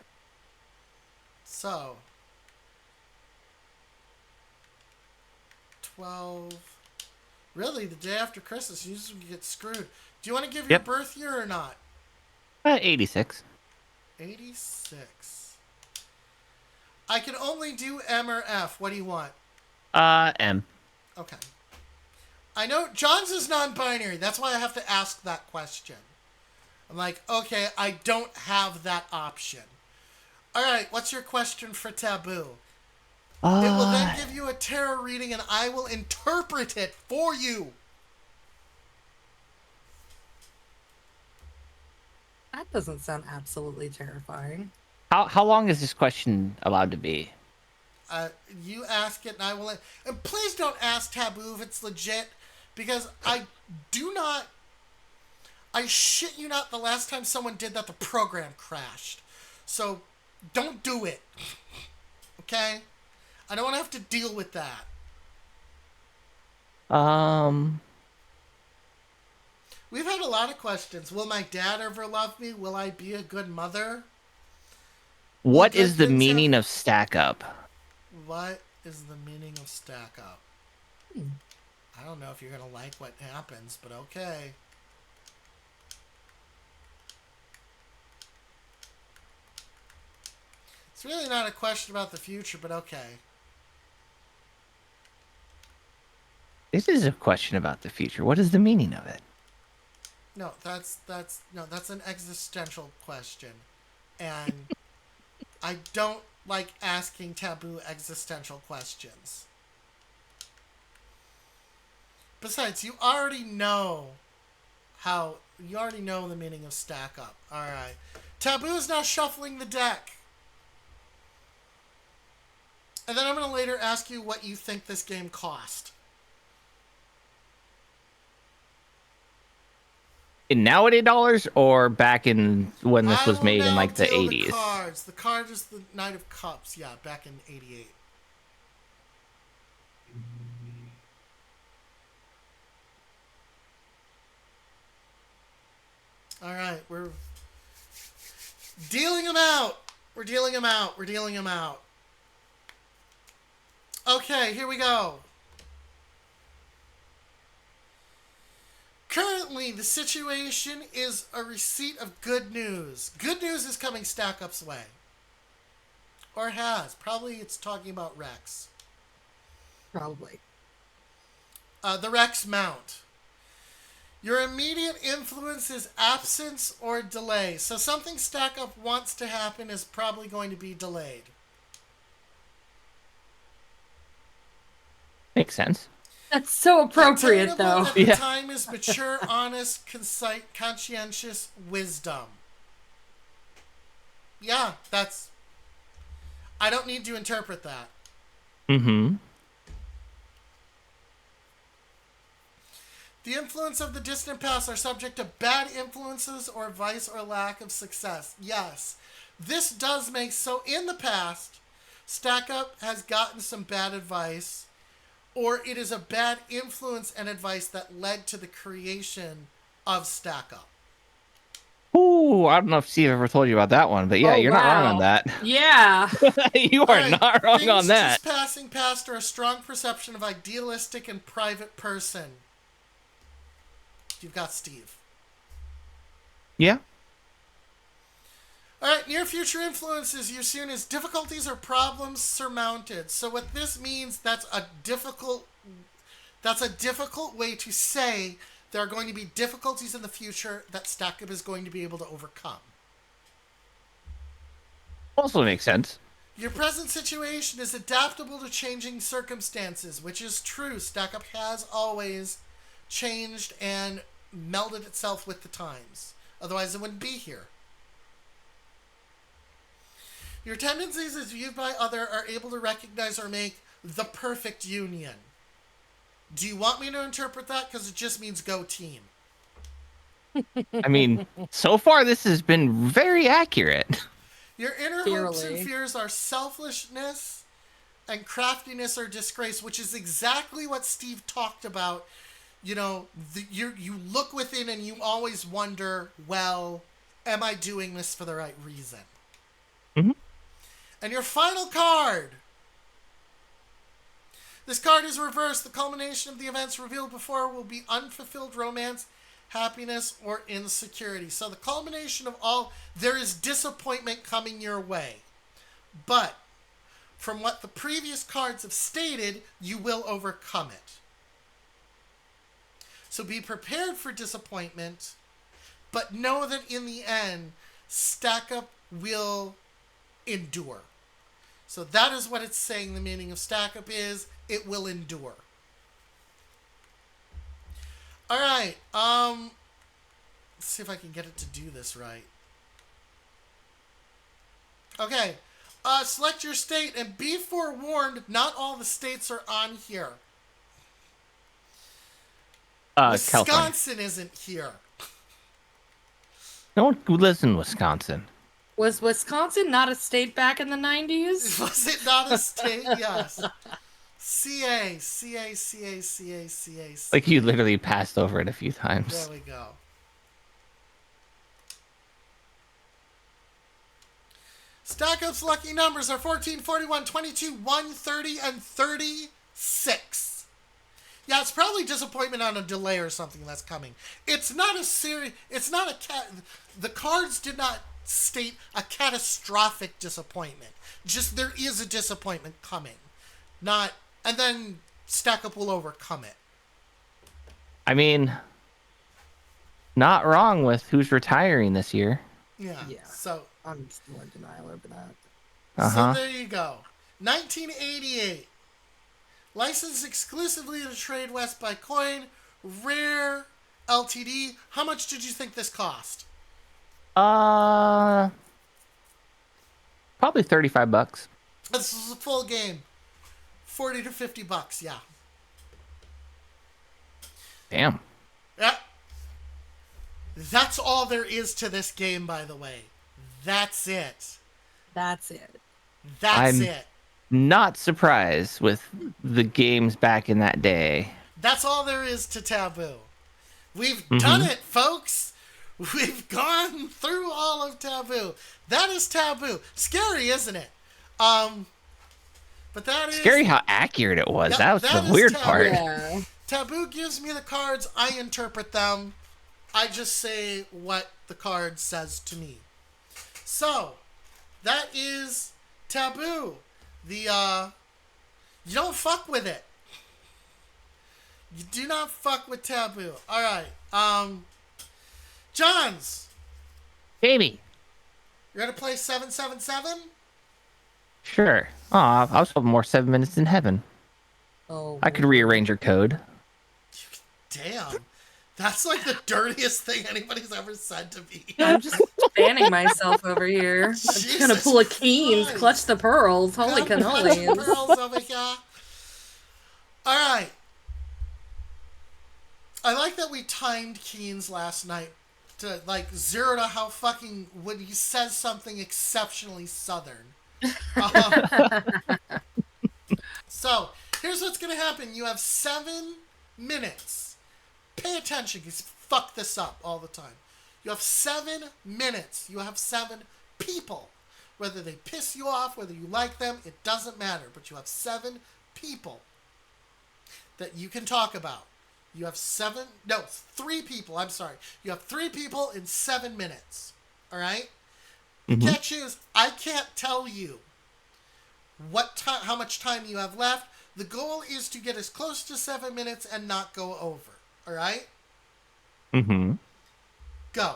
So. 12. Really? The day after Christmas? You just get screwed. Do you want to give your Yep. birth year or not? 86. 86. I can only do M or F. What do you want? M. Okay. I know John's is non-binary. That's why I have to ask that question. I'm like, okay, I don't have that option. All right, what's your question for Taboo? It will then give you a tarot reading and I will interpret it for you. That doesn't sound absolutely terrifying. How long is this question allowed to be? You ask it and I will. And please don't ask Taboo if it's legit, because I shit you not, the last time someone did that, the program crashed. So don't do it. Okay? I don't want to have to deal with that. We've had a lot of questions. Will my dad ever love me? Will I be a good mother? What good is the things meaning happen? of stack up? What is the meaning of stack up? I don't know if you're going to like what happens, but okay. It's really not a question about the future, but okay. This is a question about the future. What is the meaning of it? No, that's an existential question. And I don't like asking taboo existential questions. Besides, you already know the meaning of stack up. All right. Taboo is now shuffling the deck. And then I'm going to later ask you what you think this game cost. In nowadays dollars or back in when this was made in like the I will now 80s? deal the cards. The card is the Knight of Cups. Yeah, back in 88. All right, we're dealing them out. We're dealing them out. We're dealing them out. Okay, here we go. Currently, the situation is a receipt of good news. Good news is coming Stack Up's way. Or has. Probably it's talking about Rex. Probably. The Rex mount. Your immediate influence is absence or delay. So something Stack Up wants to happen is probably going to be delayed. Makes sense. That's so appropriate, Attainable though. at the Yeah. time is mature, honest, concise, conscientious wisdom. Yeah, that's... I don't need to interpret that. Mm-hmm. The influence of the distant past are subject to bad influences or vice or lack of success. Yes, this does make... So in the past, Stack Up has gotten some bad advice, or it is a bad influence and advice that led to the creation of Stack Up. Ooh, I don't know if Steve ever told you about that one, but yeah, Oh, you're not wrong wow. on that. Yeah. You are Alright, not wrong things on that. just passing past are a strong perception of idealistic and private person. You've got Steve. Yeah. Alright, near future influences you soon as difficulties or problems surmounted. So what this means, that's a difficult way to say there are going to be difficulties in the future that Stack Up is going to be able to overcome. Also makes sense. Your present situation is adaptable to changing circumstances, which is true. Stack Up has always changed and melded itself with the times. Otherwise it wouldn't be here. Your tendencies as viewed by others are able to recognize or make the perfect union. Do you want me to interpret that? Because it just means go team. I mean, so far this has been very accurate. Your inner hopes and Clearly. fears are selfishness and craftiness or disgrace, which is exactly what Steve talked about. You know, you look within and you always wonder, well, am I doing this for the right reason? Mhm. And your final card. This card is reversed. The culmination of the events revealed before will be unfulfilled romance, happiness, or insecurity. So the culmination of all, there is disappointment coming your way. But from what the previous cards have stated, you will overcome it. So be prepared for disappointment, but know that in the end, Stack Up will endure. So that is what it's saying. The meaning of Stack Up is it will endure. All right. Let's see if I can get it to do this right. Okay. Select your state and be forewarned, not all the states are on here. California. Wisconsin isn't here. No one who lives in Wisconsin. Was Wisconsin not a state back in the 90s? Was it not a state? Yes. CA. Like you literally passed over it a few times. There we go. Stack Up's lucky numbers are 14, 41, 22, 130, and 36. Yeah, it's probably disappointment on a delay or something that's coming. It's not a serious... It's not a... The cards did not state a catastrophic disappointment. Just there is a disappointment coming. Not... And then Stack Up will overcome it. I mean, not wrong with who's retiring this year. Yeah. Yeah. So... I'm still in denial over that. Uh-huh. So there you go. 1988. Licensed exclusively to Trade West by Coin. Rare LTD. How much did you think this cost? Probably $35. This is a full game. 40 to 50 bucks, yeah. Damn. Yeah. That's all there is to this game, by the way. That's it. That's it. That's I'm- it. Not surprised with the games back in that day. That's all there is to Taboo. We've done it, folks. We've gone through all of Taboo. That is Taboo. Scary, isn't it? But But that is Scary how accurate it was. Yep, that was that the is weird taboo. part. Yeah. Taboo gives me the cards. I interpret them. I just say what the card says to me. So, that is taboo. You don't fuck with it. You do not fuck with taboo. All right. Johns, Baby. you ready to play 777? Sure. Aw, I was hoping more 7 minutes in heaven. Oh. I could rearrange your code. Damn. That's like the dirtiest thing anybody's ever said to me. I'm just fanning myself over here. I'm gonna pull a Keen's, Christ. clutch the pearls. Holy Clutch cannolis. pearls over here. All right. I like that we timed Keen's last night to like 0 to how fucking when he says something exceptionally southern. So here's what's gonna happen. You have 7 minutes. Pay attention, because fuck this up all the time. You have 7 minutes. You have 7 people. Whether they piss you off, whether you like them, it doesn't matter. But you have 7 people that you can talk about. You have 3 people. I'm sorry. You have 3 people in 7 minutes. All right? You can't choose. I can't tell you how much time you have left. The goal is to get as close to 7 minutes and not go over. All right? Mm-hmm. Go.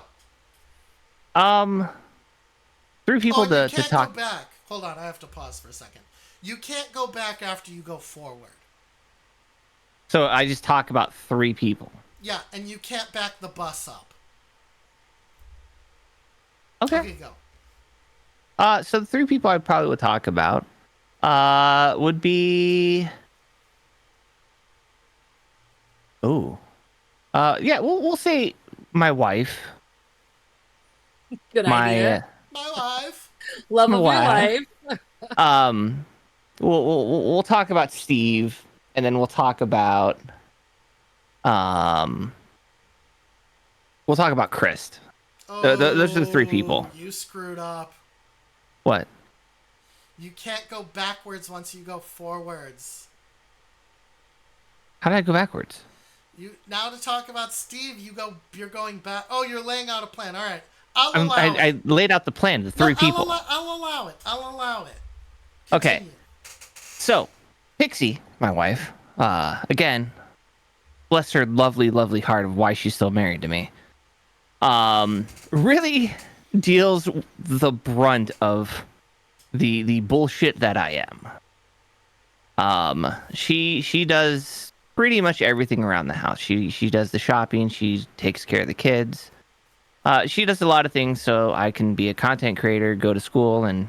3 people you to can't talk. go back. Hold on, I have to pause for a second. You can't go back after you go forward. So I just talk about 3 people. Yeah, and you can't back the bus up. Okay. Go. So the 3 people I probably would talk about would be. Oh. Yeah, we'll say my wife. Good idea. My wife. Love my of your wife. life. We'll talk about Steve, and then we'll talk about we'll talk about Chris. Those are the 3 people. You screwed up. What? You can't go backwards once you go forwards. How did I go backwards? Now to talk about Steve, you're going back. Oh, you're laying out a plan. All right. I'll allow it. I laid out the plan, the 3 people. I'll allow it. Okay. Continue. So, Pixie, my wife, again, bless her lovely, lovely heart of why she's still married to me, really deals the brunt of the bullshit that I am. She does pretty much everything around the house. She does the shopping. She takes care of the kids. She does a lot of things so I can be a content creator, go to school, and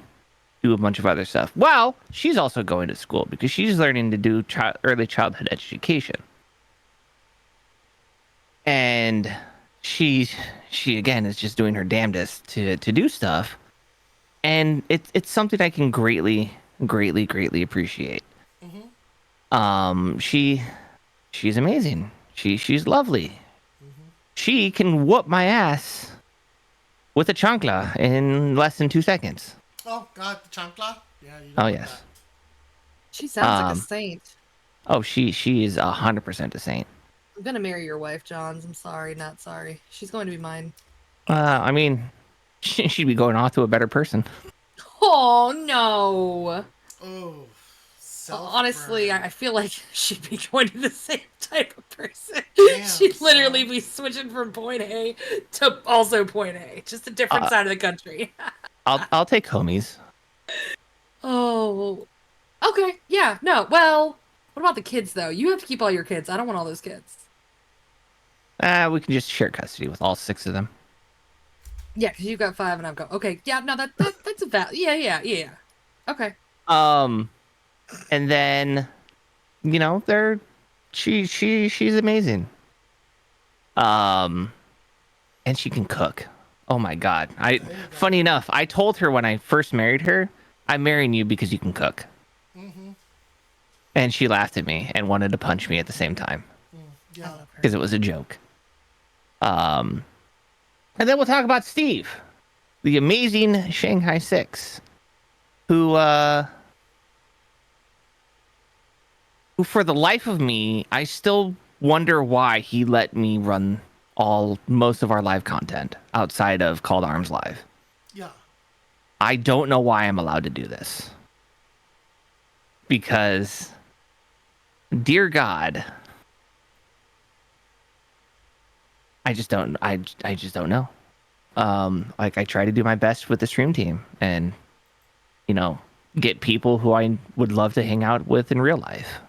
do a bunch of other stuff. Well, she's also going to school because she's learning to do early childhood education. And she again is just doing her damnedest to do stuff. And it's something I can greatly appreciate. Mm-hmm. She's amazing. She's lovely. Mm-hmm. She can whoop my ass with a chancla in less than 2 seconds. Oh God, the chancla. Yeah. Oh yes. That. She sounds like a saint. Oh, she is 100% a saint. I'm gonna marry your wife, Johns. I'm sorry, not sorry. She's going to be mine. I mean, she'd be going off to a better person. Oh no. Oh. Honestly, I feel like she'd be going to the same type of person. Damn, she'd literally be switching from point A to also point A, just a different side of the country. I'll take homies. Oh, okay, yeah, no. Well, what about the kids though? You have to keep all your kids. I don't want all those kids. We can just share custody with all 6 of them. Yeah, because you got 5 and I've got. Okay, yeah, no, that's a valid. Yeah. Okay. And then, she's amazing. And she can cook. Oh my God. Funny enough, I told her when I first married her, I'm marrying you because you can cook. Mm-hmm. And she laughed at me and wanted to punch me at the same time. Yeah. Because it was a joke. And then we'll talk about Steve, the amazing Shanghai 6, who, who for the life of me, I still wonder why he let me run most of our live content outside of Called Arms Live. Yeah. I don't know why I'm allowed to do this. Because, dear God, I just don't know. Like I try to do my best with the stream team and, you know, get people who I would love to hang out with in real life.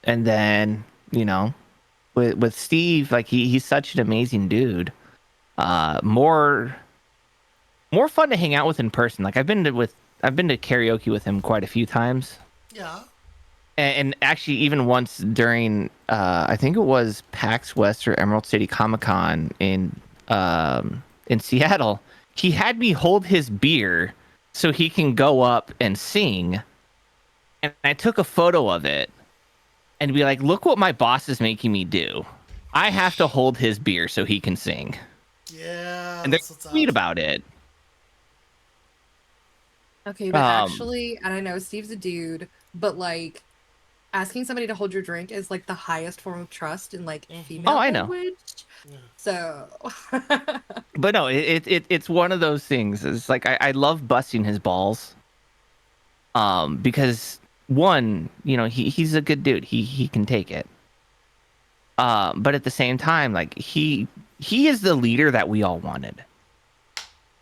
And then, you know, with Steve, like he's such an amazing dude. More fun to hang out with in person. Like I've been to karaoke with him quite a few times. Yeah. And actually, even once during, I think it was PAX West or Emerald City Comic Con in Seattle, he had me hold his beer so he can go up and sing. And I took a photo of it and be like, look what my boss is making me do. I have to hold his beer so he can sing. Yeah. And they're sweet about it. Okay, but actually, and I know Steve's a dude, but like asking somebody to hold your drink is like the highest form of trust in like female I know. language. Yeah. So But no, it's one of those things. It's like I love busting his balls. Because one, you know, he's a good dude. He can take it. But at the same time, like he is the leader that we all wanted.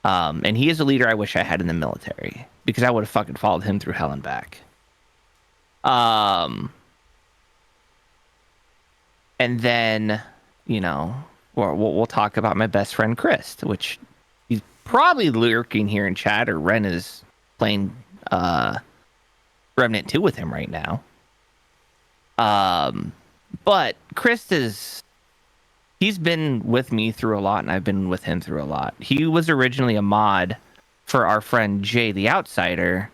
And he is a leader I wish I had in the military because I would have fucking followed him through hell and back. And then, you know, we'll talk about my best friend Chris, which he's probably lurking here in chat, or Ren is playing Remnant 2 with him right now. But Chris he's been with me through a lot, and I've been with him through a lot. He was originally a mod for our friend Jay the Outsider,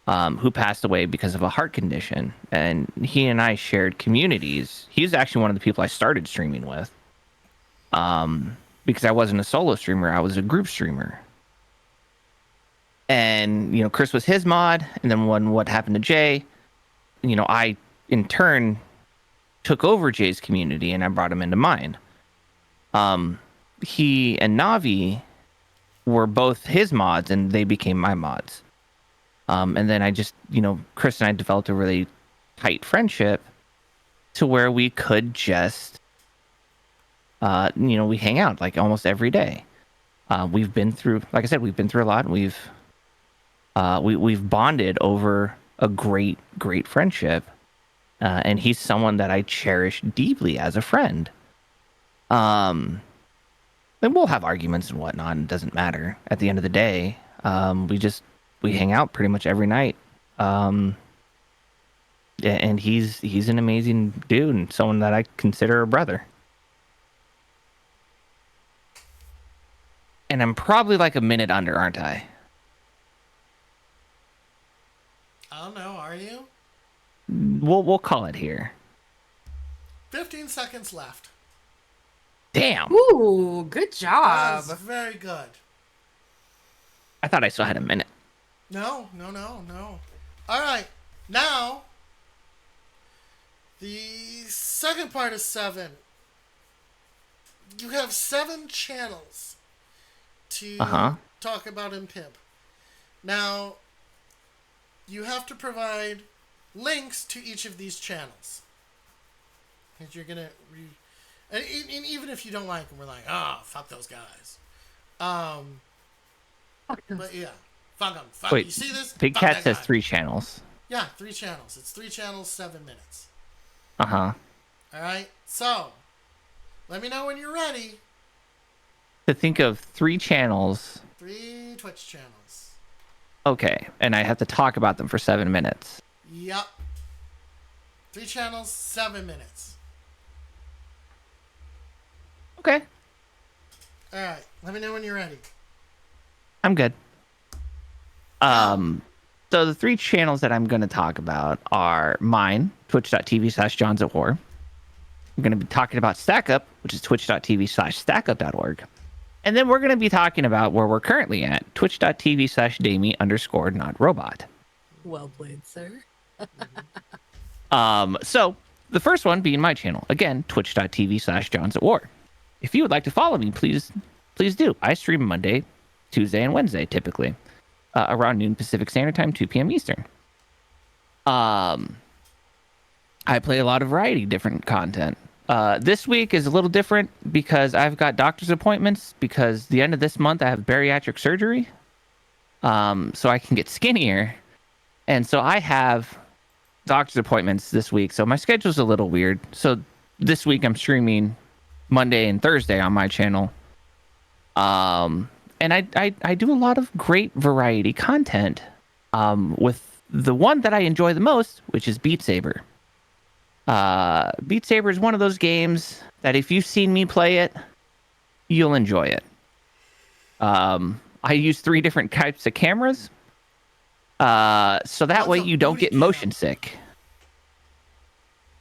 who passed away because of a heart condition. And he and I shared communities. He's actually one of the people I started streaming with. Because I wasn't a solo streamer, I was a group streamer. And, you know, Chris was his mod, and then when what happened to Jay, you know, I, in turn, took over Jay's community, and I brought him into mine. He and Navi were both his mods, and they became my mods. And then I just, you know, Chris and I developed a really tight friendship to where we could just, you know, we hang out like almost every day. We've been through, like I said, we've been through a lot, and we've bonded over a great friendship. And he's someone that I cherish deeply as a friend. And we'll have arguments and whatnot. It doesn't matter. At the end of the day, we hang out pretty much every night. And he's an amazing dude and someone that I consider a brother. And I'm probably like a minute under, aren't I? I don't know. Are you? We'll call it here. 15 seconds left. Damn. ooh, good job. That was very good. I thought I still had a minute. No. All right. Now, the second part is 7. You have 7 channels to talk about in Pimp. Now, you have to provide links to each of these channels. Because you're going to... And even if you don't like them, we're like, oh, fuck those guys. But yeah, fuck them. Wait, you see this? Big Fuck Cat that says guy. 3 channels. Yeah, 3 channels. It's 3 channels, 7 minutes. Uh-huh. All right? So, let me know when you're ready. To think of 3 channels. 3 Twitch channels. Okay, and I have to talk about them for 7 minutes. Yep. 3 channels, 7 minutes. Okay. All right. Let me know when you're ready. I'm good. So the 3 channels that I'm going to talk about are mine, twitch.tv/Johns at War. I'm going to be talking about StackUp, which is twitch.tv/stackup.org. And then we're going to be talking about where we're currently at, twitch.tv/Dami_not robot. Well played, sir. So the first one being my channel. Again, twitch.tv/Johns at War. If you would like to follow me, please do. I stream Monday, Tuesday, and Wednesday typically around noon Pacific Standard Time, 2 p.m. Eastern. I play a lot of variety, different content. This week is a little different because I've got doctor's appointments because the end of this month I have bariatric surgery. So I can get skinnier. And so I have doctor's appointments this week. So my schedule's a little weird. So this week I'm streaming Monday and Thursday on my channel. And I do a lot of great variety content with the one that I enjoy the most, which is Beat Saber. Beat Saber is one of those games that if you've seen me play it, you'll enjoy it. I use 3 different types of cameras, so that way you don't get motion sick.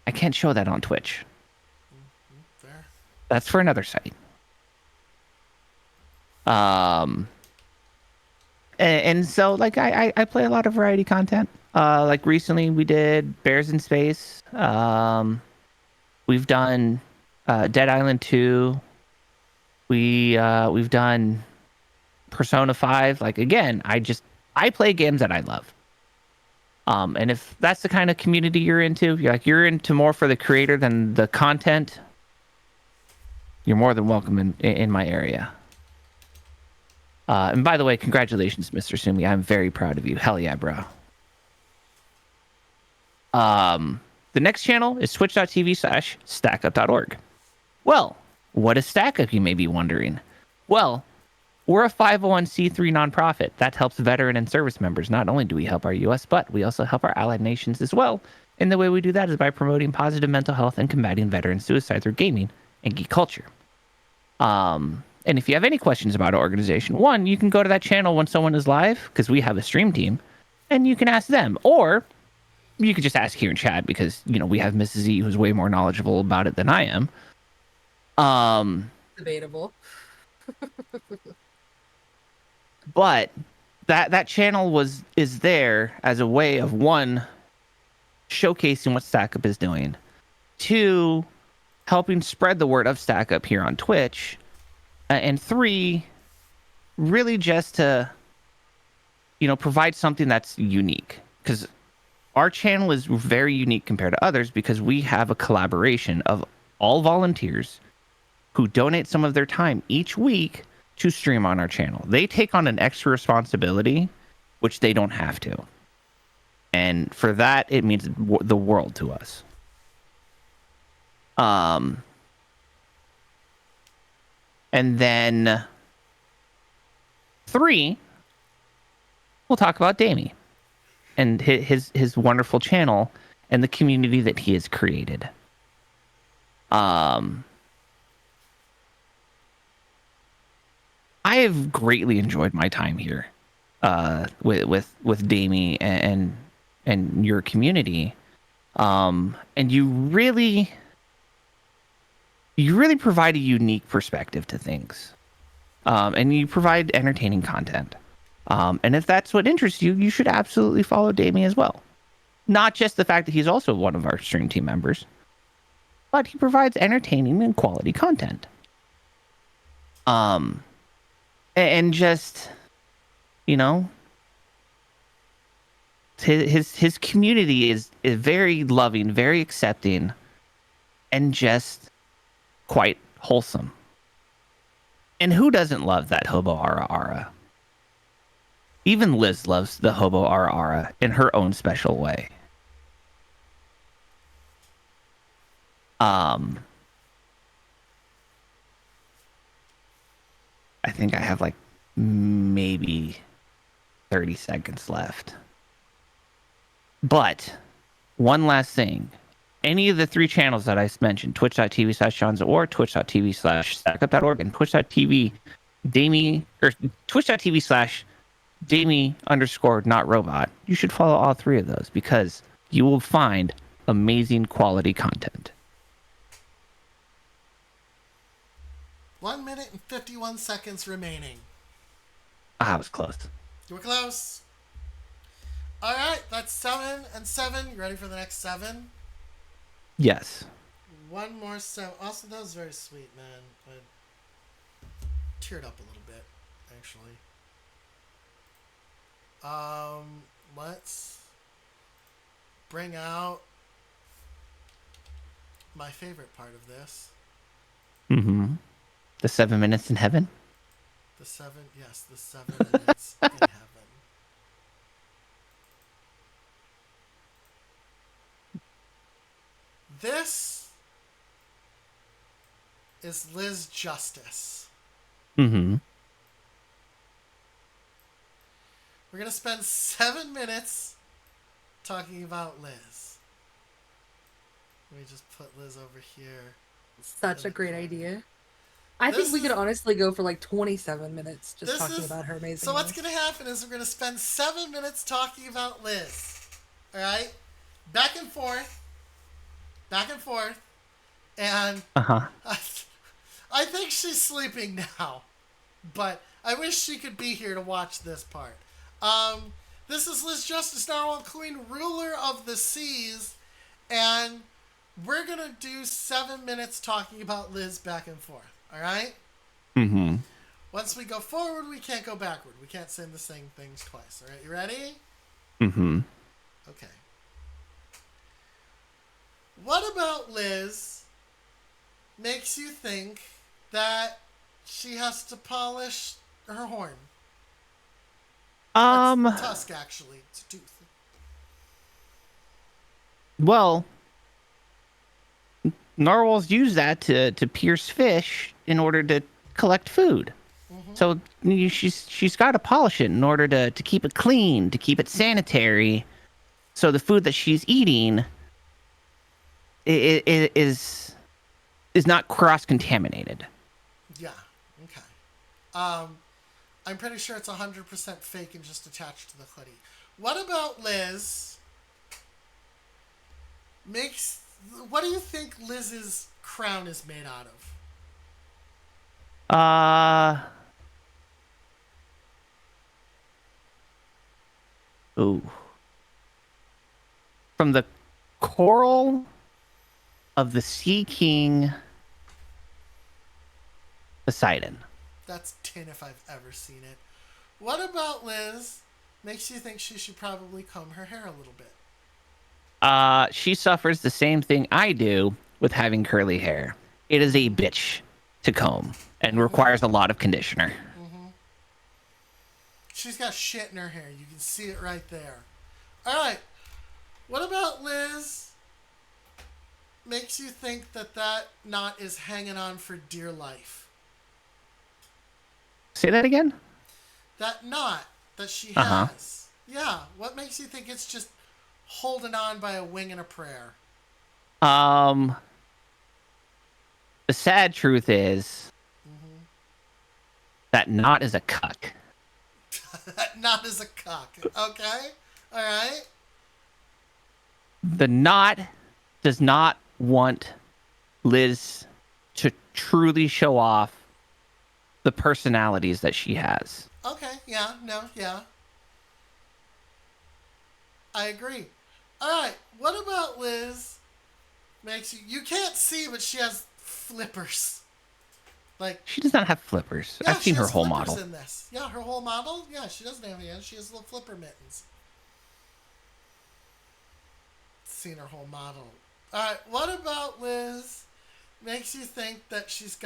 I can't show that on Twitch. Fair. That's for another site. And so like I play a lot of variety content. Like recently we did Bears in Space. We've done Dead Island 2. We've done Persona 5. Like again, I play games that I love. And if that's the kind of community you're into, you're into more for the creator than the content, you're more than welcome in my area. And by the way, congratulations, Mr. Sumi. I'm very proud of you. Hell yeah, bro. The next channel is twitch.tv/stackup.org. Well, what is StackUp, you may be wondering? Well, we're a 501c3 nonprofit that helps veteran and service members. Not only do we help our U.S., but we also help our allied nations as well. And the way we do that is by promoting positive mental health and combating veteran suicide through gaming and geek culture. And if you have any questions about our organization, one, you can go to that channel when someone is live, because we have a stream team, and you can ask them. Or you could just ask here in chat, because, we have Mrs. E, who's way more knowledgeable about it than I am. Debatable. But that channel is there as a way of, one, showcasing what StackUp is doing, 2, helping spread the word of StackUp here on Twitch, and 3, really just to provide something that's unique, because our channel is very unique compared to others because we have a collaboration of all volunteers who donate some of their time each week to stream on our channel. They take on an extra responsibility, which they don't have to. And for that, it means the world to us. And then 3, we'll talk about Dami and his wonderful channel and the community that he has created. I have greatly enjoyed my time here with Dami and your community. And you really provide a unique perspective to things. And you provide entertaining content. And if that's what interests you, you should absolutely follow Dami as well. Not just the fact that he's also one of our stream team members, but he provides entertaining and quality content. And just, his community is very loving, very accepting, and just quite wholesome. And who doesn't love that hobo ara ara? Even Liz loves the hobo ara ara in her own special way. I think I have like maybe 30 seconds left. But one last thing. Any of the 3 channels that I mentioned, twitch.tv/Johns@War, twitch.tv/stackup.org, and twitch.tv Dami, or twitch.tv/Dami_notrobot, you should follow all 3 of those because you will find amazing quality content. 1 minute and 51 seconds remaining. I was close. You were close. All right, that's 7 and 7. You ready for the next 7? Yes. One more 7. Also, that was very sweet, man. I teared up a little bit, actually. Let's bring out my favorite part of this. Mm-hmm. The 7 minutes in heaven. The 7 minutes in heaven. This is Liz Justice. Mm-hmm. We're going to spend 7 minutes talking about Liz. Let me just put Liz over here. Such a great idea. I think we could honestly go for like 27 minutes just talking about her amazing. So what's going to happen is we're going to spend 7 minutes talking about Liz. All right? Back and forth. And Uh-huh. I think she's sleeping now. But I wish she could be here to watch this part. This is Liz Justice, Narwhal Queen, ruler of the seas. And we're going to do 7 minutes talking about Liz back and forth. All right? Mm-hmm. Once we go forward, we can't go backward. We can't say the same things twice. All right? You ready? Mm-hmm. Okay. What about Liz makes you think that she has to polish her horn? It's a tusk, actually. It's a tooth. Well, narwhals use that to pierce fish in order to collect food. Mm-hmm. So she's got to polish it in order to keep it clean, to keep it sanitary. So the food that she's eating is not cross-contaminated. Yeah. Okay. I'm pretty sure it's 100% fake and just attached to the hoodie. What about Liz? What do you think Liz's crown is made out of? Ooh. From the coral of the Sea King Poseidon. That's tin if I've ever seen it. What about Liz makes you think she should probably comb her hair a little bit? She suffers the same thing I do with having curly hair. It is a bitch to comb and requires a lot of conditioner. Mm-hmm. She's got shit in her hair. You can see it right there. All right. What about Liz makes you think that knot is hanging on for dear life? Say that again? That knot that she has. Yeah. What makes you think it's just holding on by a wing and a prayer? The sad truth is that knot is a cuck. That knot is a cock. Okay? All right? The knot does not want Liz to truly show off the personalities that she has. Okay, yeah, I agree. All right, what about Liz makes you can't see, but she has flippers. Like, she does not have flippers. Yeah, I've seen her whole flippers model. In this. Yeah, her whole model? Yeah, she doesn't have any hands. She has little flipper mittens. Seen her whole model. All right, what about Liz makes you think that she's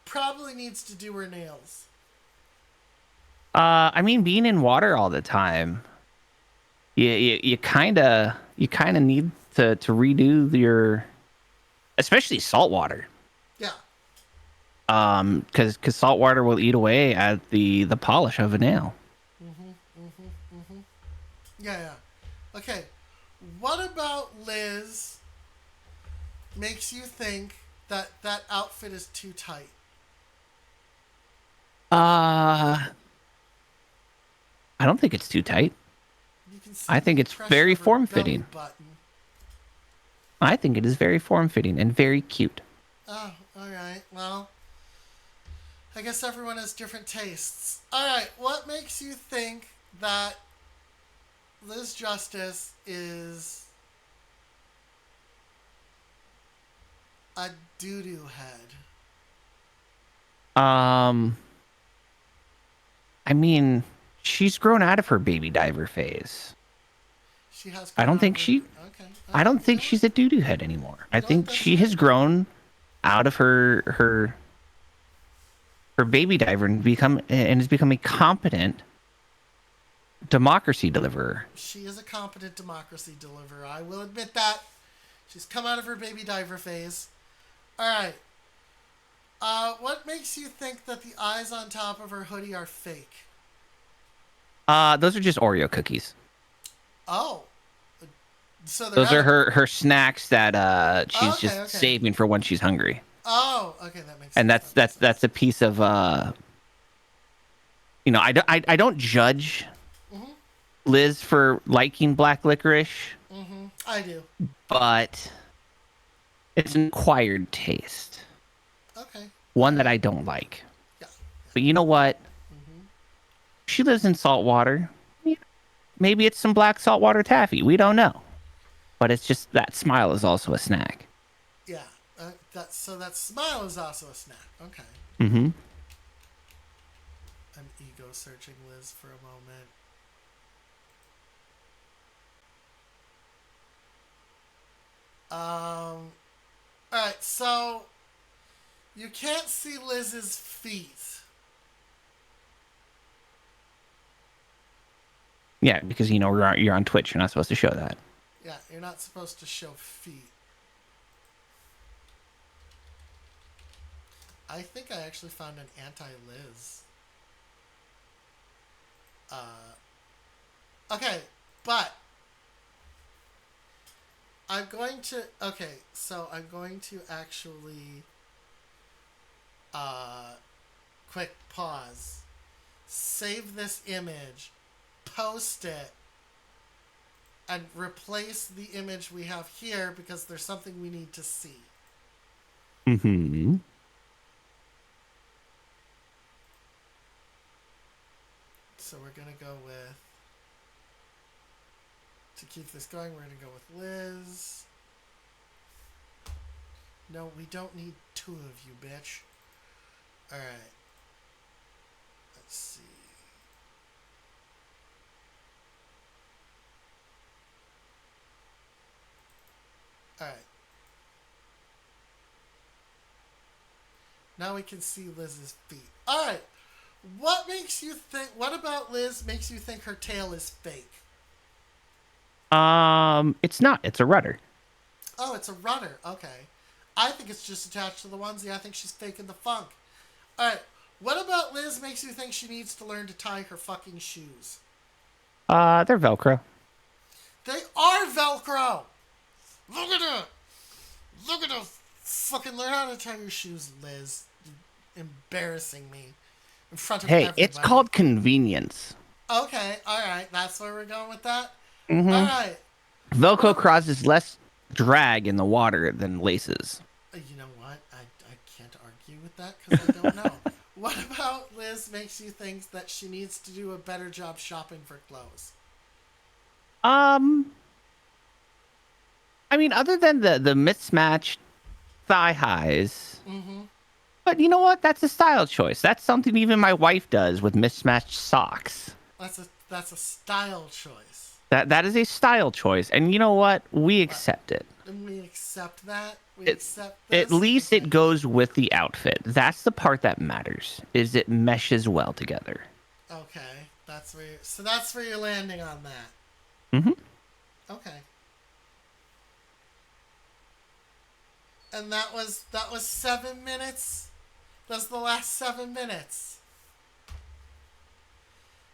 probably needs to do her nails? I mean, being in water all the time, you kind of need to redo your, especially salt water. Yeah. Because salt water will eat away at the polish of a nail. Yeah. Okay. What about Liz makes you think that outfit is too tight? I don't think it's too tight. You can see I think it's very form-fitting. I think it is very form-fitting and very cute. Oh, all right. Well, I guess everyone has different tastes. All right. What makes you think that Liz Justice is a doo-doo head. I mean, she's grown out of her baby diver phase. She has. I don't think she. Okay. I don't think she's a doo-doo head anymore. I You know what? think That's she fair. has grown out of her baby diver and has become a competent democracy deliverer. She is a competent democracy deliverer. I will admit that. She's come out of her baby diver phase. All right. What makes you think that the eyes on top of her hoodie are fake? Those are just Oreo cookies. Oh. So Those are her snacks that she's just Okay. saving for when she's hungry. Oh, okay, that makes sense. And that's a piece of you know, I don't judge Liz for liking black licorice, I do. but it's an acquired taste. Okay. One that I don't like. Yeah. But you know what? She lives in saltwater. Maybe it's some black saltwater taffy. We don't know. But it's just that smile is also a snack. Yeah. That smile is also a snack. Okay. Mm-hmm. I'm ego searching Liz for a moment. All right, so you can't see Liz's feet. Yeah, because you know you're on Twitch. You're not supposed to show that. Yeah, you're not supposed to show feet. I think I actually found an anti-Liz. Okay, but I'm going to actually quick pause. Save this image, post it, and replace the image we have here because there's something we need to see. Mm-hmm. So we're going to go with, to keep this going, we're going to go with Liz. No, we don't need two of you, bitch. Alright. Let's see. Alright. Now we can see Liz's feet. Alright. What about Liz makes you think her tail is fake? It's not. It's a rudder. Oh, it's a rudder. Okay. I think it's just attached to the onesie. I think she's faking the funk. Alright. What about Liz makes you think she needs to learn to tie her fucking shoes? They're Velcro. They are Velcro! Look at it! Look at it! Fucking learn how to tie your shoes, Liz. You're embarrassing me. In front of everybody. It's called convenience. Okay, alright. That's where we're going with that? Mm-hmm. Alright. Velcro causes less drag in the water than laces. You know what? I can't argue with that because I don't know. What about Liz makes you think that she needs to do a better job shopping for clothes? I mean, other than the mismatched thigh highs. Mm-hmm. But you know what? That's a style choice. That's something even my wife does with mismatched socks. That's a style choice. That is a style choice, and you know what? We accept it. And we accept that. Accept this. At least it goes with the outfit. That's the part that matters. Is it meshes well together? Okay, that's where you're landing on that. Mm-hmm. Okay. And that was 7 minutes. That's the last 7 minutes.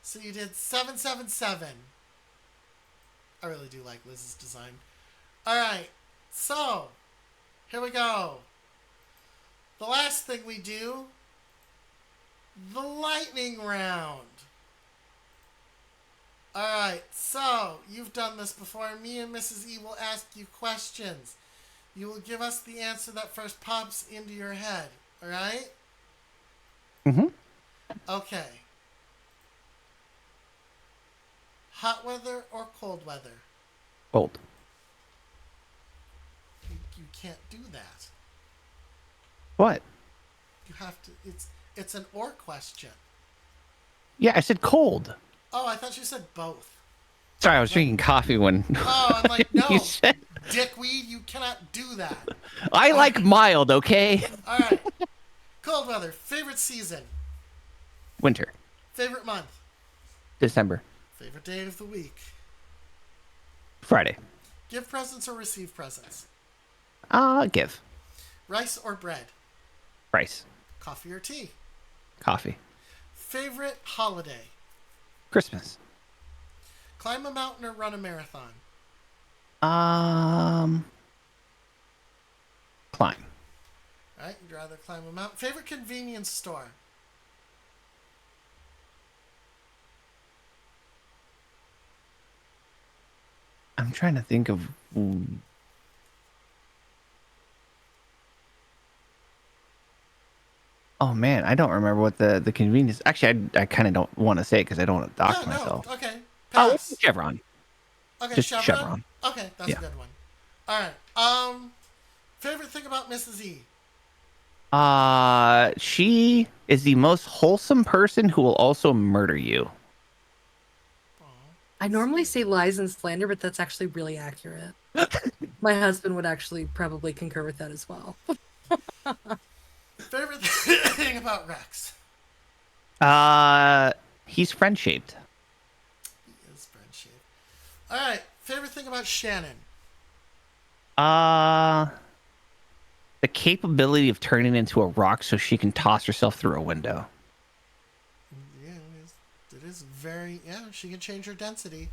So you did 777. I really do like Liz's design. Alright, so here we go. The last thing we do, the lightning round. Alright, so you've done this before. Me and Mrs. E will ask you questions. You will give us the answer that first pops into your head. Alright? Mm-hmm. Okay. Hot weather or cold weather? Cold. You can't do that. What? You have to. It's an or question. Yeah, I said cold. Oh, I thought you said both. Sorry, I was drinking coffee when Oh, I'm like, no, you said. dickweed, you cannot do that. I like mild, okay? All right. Cold weather. Favorite season. Winter. Favorite month. December. Favorite day of the week. Friday. Give presents or receive presents. Give. Rice or bread. Rice. Coffee or tea. Coffee. Favorite holiday. Christmas. Climb a mountain or run a marathon. Climb. All right, you'd rather climb a mountain. Favorite convenience store. I'm trying to think of. Oh man, I don't remember what the convenience. Actually, I kind of don't want to say it because I don't want to dox myself. Okay. Oh, Pass. it's Chevron. Okay, Just Chevron? Chevron. Okay, that's Yeah. a good one. All right. Favorite thing about Mrs. E. She is the most wholesome person who will also murder you. I normally say lies and slander, but that's actually really accurate. My husband would actually probably concur with that as well. Favorite thing about Rex. He's friend shaped. He is friendship. All right. Favorite thing about Shannon. The capability of turning into a rock so she can toss herself through a window. Yeah, it is very. Yeah, she can change her density.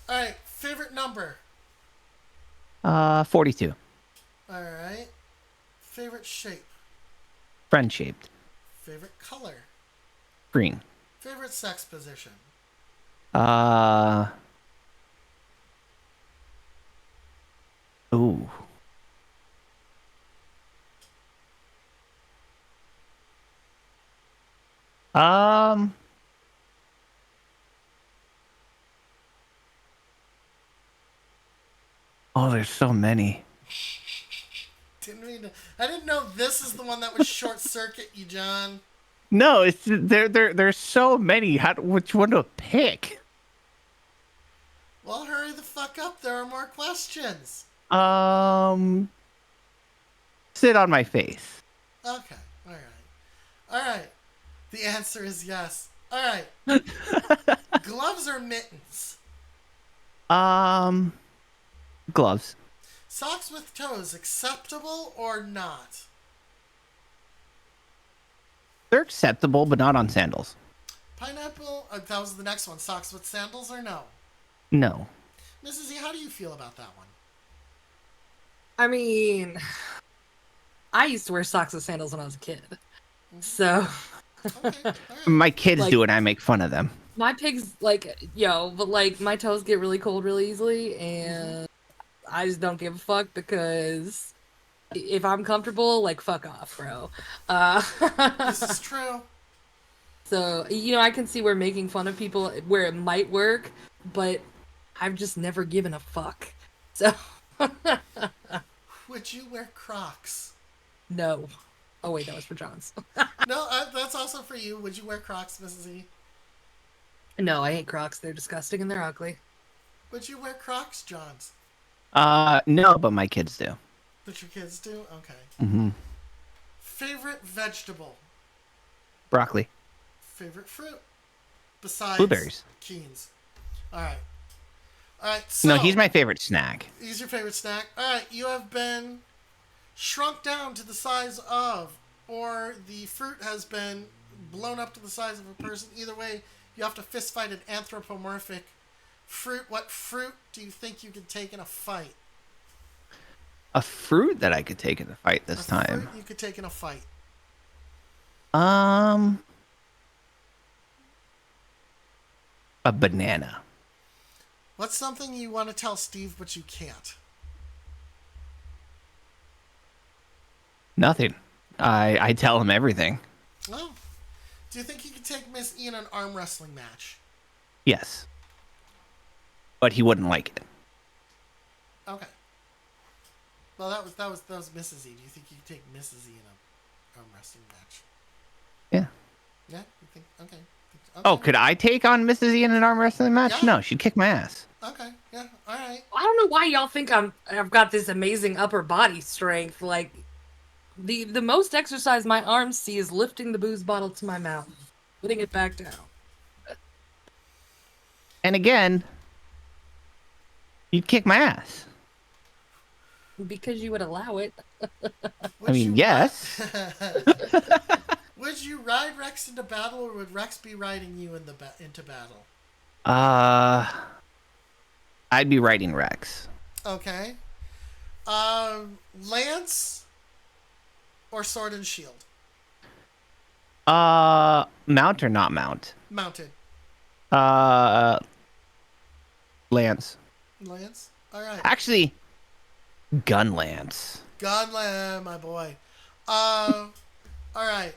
All right. Favorite number. 42. All right. Favorite shape. Friend shaped. Favorite color. Green. Favorite sex position. Ooh. Oh, there's so many. I didn't know this is the one that would short circuit you, John. No, it's there's so many. Which one to pick? Well, hurry the fuck up. There are more questions. Sit on my face. Okay. All right. All right. The answer is yes. All right. Gloves or mittens? Gloves. Socks with toes, acceptable or not? They're acceptable, but not on sandals. Pineapple, that was the next one. Socks with sandals or no? No. Mrs. E, how do you feel about that one? I mean, I used to wear socks with sandals when I was a kid. So Okay. All right. My kids Like- do it, and I make fun of them. my pigs, but my toes get really cold really easily, and I just don't give a fuck because if I'm comfortable, fuck off, bro. This is true. So, I can see where making fun of people where it might work, but I've just never given a fuck. So, Would you wear Crocs? no. Oh, wait, that was for John's. No, that's also for you. Would you wear Crocs, Mrs. E? No, I hate Crocs. They're disgusting and they're ugly. Would you wear Crocs, Johns? No, but my kids do. But your kids do? Okay. Mm-hmm. Favorite vegetable? Broccoli. Favorite fruit? Besides Blueberries. Keens. All right. All right. So, No, he's my favorite snack. He's your favorite snack. All right. You have been shrunk down to the size of, or the fruit has been blown up to the size of a person. Either way, you have to fist fight an anthropomorphic fruit. What fruit do you think you could take in a fight? A fruit that I could take in the fight this time. Fruit you could take in a fight. A banana. What's something you want to tell Steve but you can't? Nothing. I tell him everything. Well, do you think you could take Miss E in an arm wrestling match? Yes. but he wouldn't like it. Okay. Well, that was Mrs. E. Do you think you could take Mrs. E in a arm wrestling match? Yeah. Yeah. You think? Okay. Oh, could I take on Mrs. E in an arm wrestling match? Yeah. No, she'd kick my ass. Okay. Yeah. All right. I don't know why y'all think I've got this amazing upper body strength. Like the most exercise my arms see is lifting the booze bottle to my mouth, putting it back down. And again, you'd kick my ass. Because you would allow it. Would I mean, you yes. Would you ride Rex into battle, or would Rex be riding you into battle? I'd be riding Rex. Okay. Lance or sword and shield? Mount or not mount? Mounted. Lance. Lance? All right. Actually, gun Lance. Gunland, my boy. All right.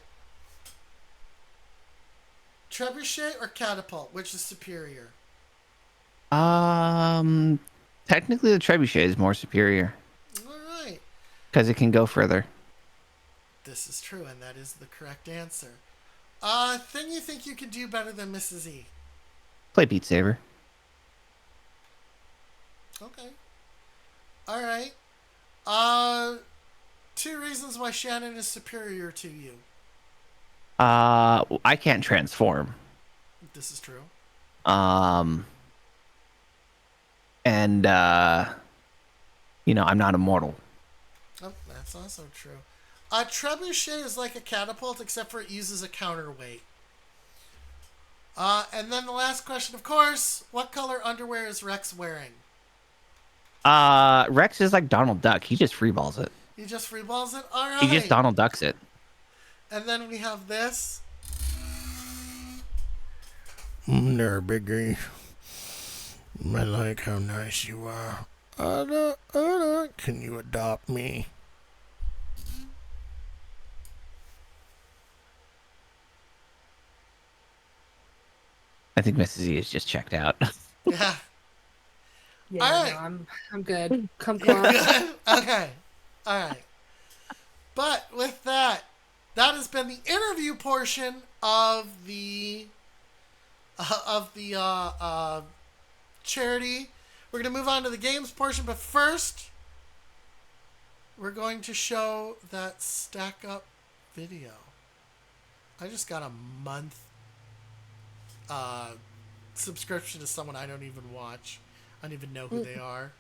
Trebuchet or catapult? Which is superior? Technically the trebuchet is more superior All right. because it can go further. This is true, and that is the correct answer. Thing you think you could do better than Mrs. E? Play Beat Saber. Okay. All right. 2 reasons why Shannon is superior to you. I can't transform. This is true. And I'm not immortal. Oh, that's also true. A trebuchet is like a catapult, except for it uses a counterweight. And then the last question, of course, what color underwear is Rex wearing? Rex is like Donald Duck. He just freeballs it. He just freeballs it? All right. He just Donald Ducks it. And then we have this. There, Biggie. I like how nice you are. Can you adopt me? I think Mrs. E is just checked out. Yeah. Yeah, All right. no, I'm good. Come You're close. good? Okay. All right. But with that, that has been the interview portion of the charity. We're going to move on to the games portion, but first, we're going to show that stack up video. I just got a month subscription to someone I don't even watch. I don't even know who they are.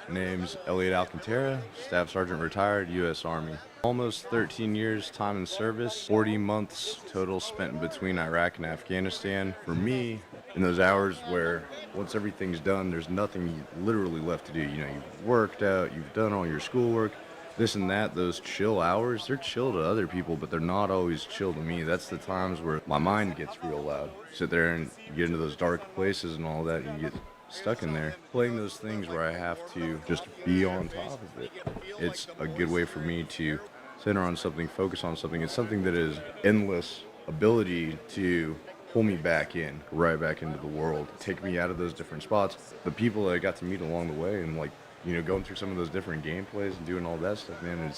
Name's Elliot Alcantara, Staff Sergeant retired, U.S. Army. Almost 13 years time in service, 40 months total spent between Iraq and Afghanistan. For me, in those hours where once everything's done, there's nothing literally left to do. You know, you've worked out, you've done all your schoolwork, this and that, those chill hours, they're chill to other people, but they're not always chill to me. That's the times where my mind gets real loud. Sit there and you get into those dark places and all that, and you get stuck in there. Playing those things where I have to just be on top of it. It's a good way for me to center on something, focus on something. It's something that is endless ability to pull me back in, right back into the world, take me out of those different spots. The people that I got to meet along the way and going through some of those different gameplays and doing all that stuff, man,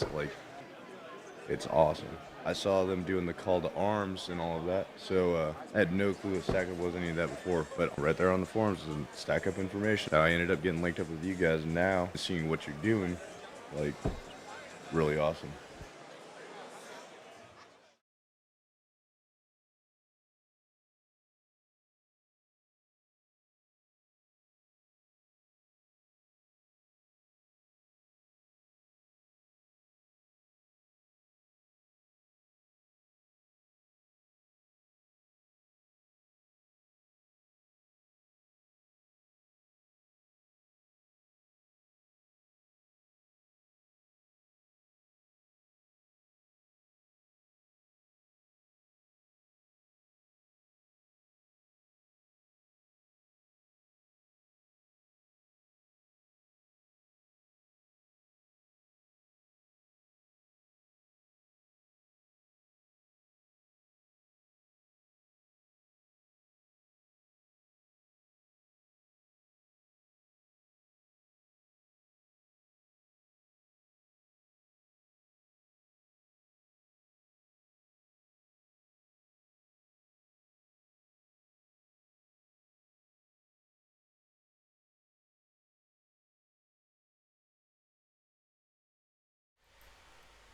it's awesome. I saw them doing the call to arms and all of that, so I had no clue what Stack Up was any of that before, but right there on the forums is Stack Up information. I ended up getting linked up with you guys, and now seeing what you're doing, really awesome.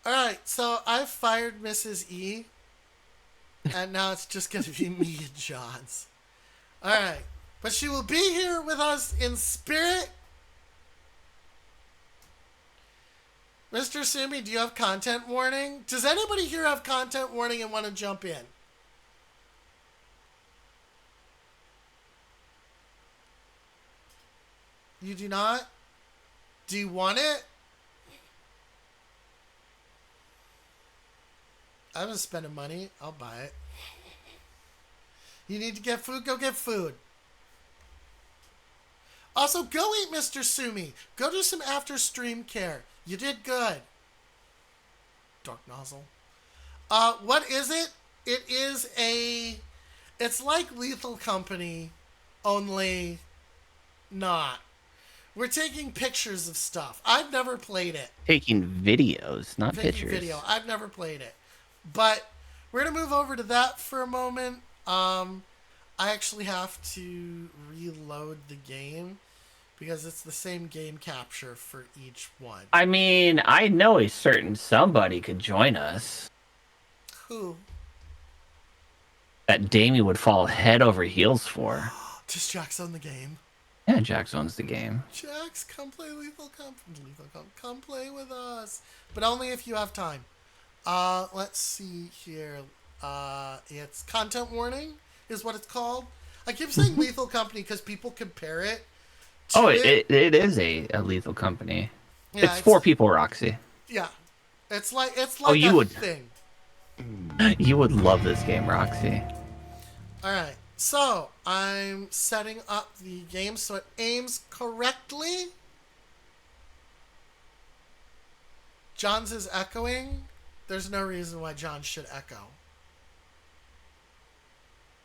All right, so I've fired Mrs. E, and now it's just going to be me and Johns. All right, but she will be here with us in spirit. Mr. Sumi, do you have content warning? Does anybody here have content warning and want to jump in? You do not? Do you want it? I'm not spending money. I'll buy it. You need to get food? Go get food. Also, go eat, Mr. Sumi. Go do some after stream care. You did good. Dark nozzle. What is it? It is it's like Lethal Company, only not. We're taking pictures of stuff. I've never played it. Taking videos, not Taking pictures. video. I've never played it. But we're going to move over to that for a moment. I actually have to reload the game because it's the same game capture for each one. I mean, I know a certain somebody could join us. Who? That Dami would fall head over heels for. Does Jax own the game? Yeah, Jax owns the game. Jax, come play Lethal Company. Come play with us. But only if you have time. Let's see here. It's content warning is what it's called. I keep saying Lethal Company because people compare it to it is a Lethal Company. Yeah, it's 4 people, Roxy. Yeah. It's like you a would. thing. You would love this game, Roxy. Alright. So, I'm setting up the game so it aims correctly. John's is echoing. There's no reason why John should echo.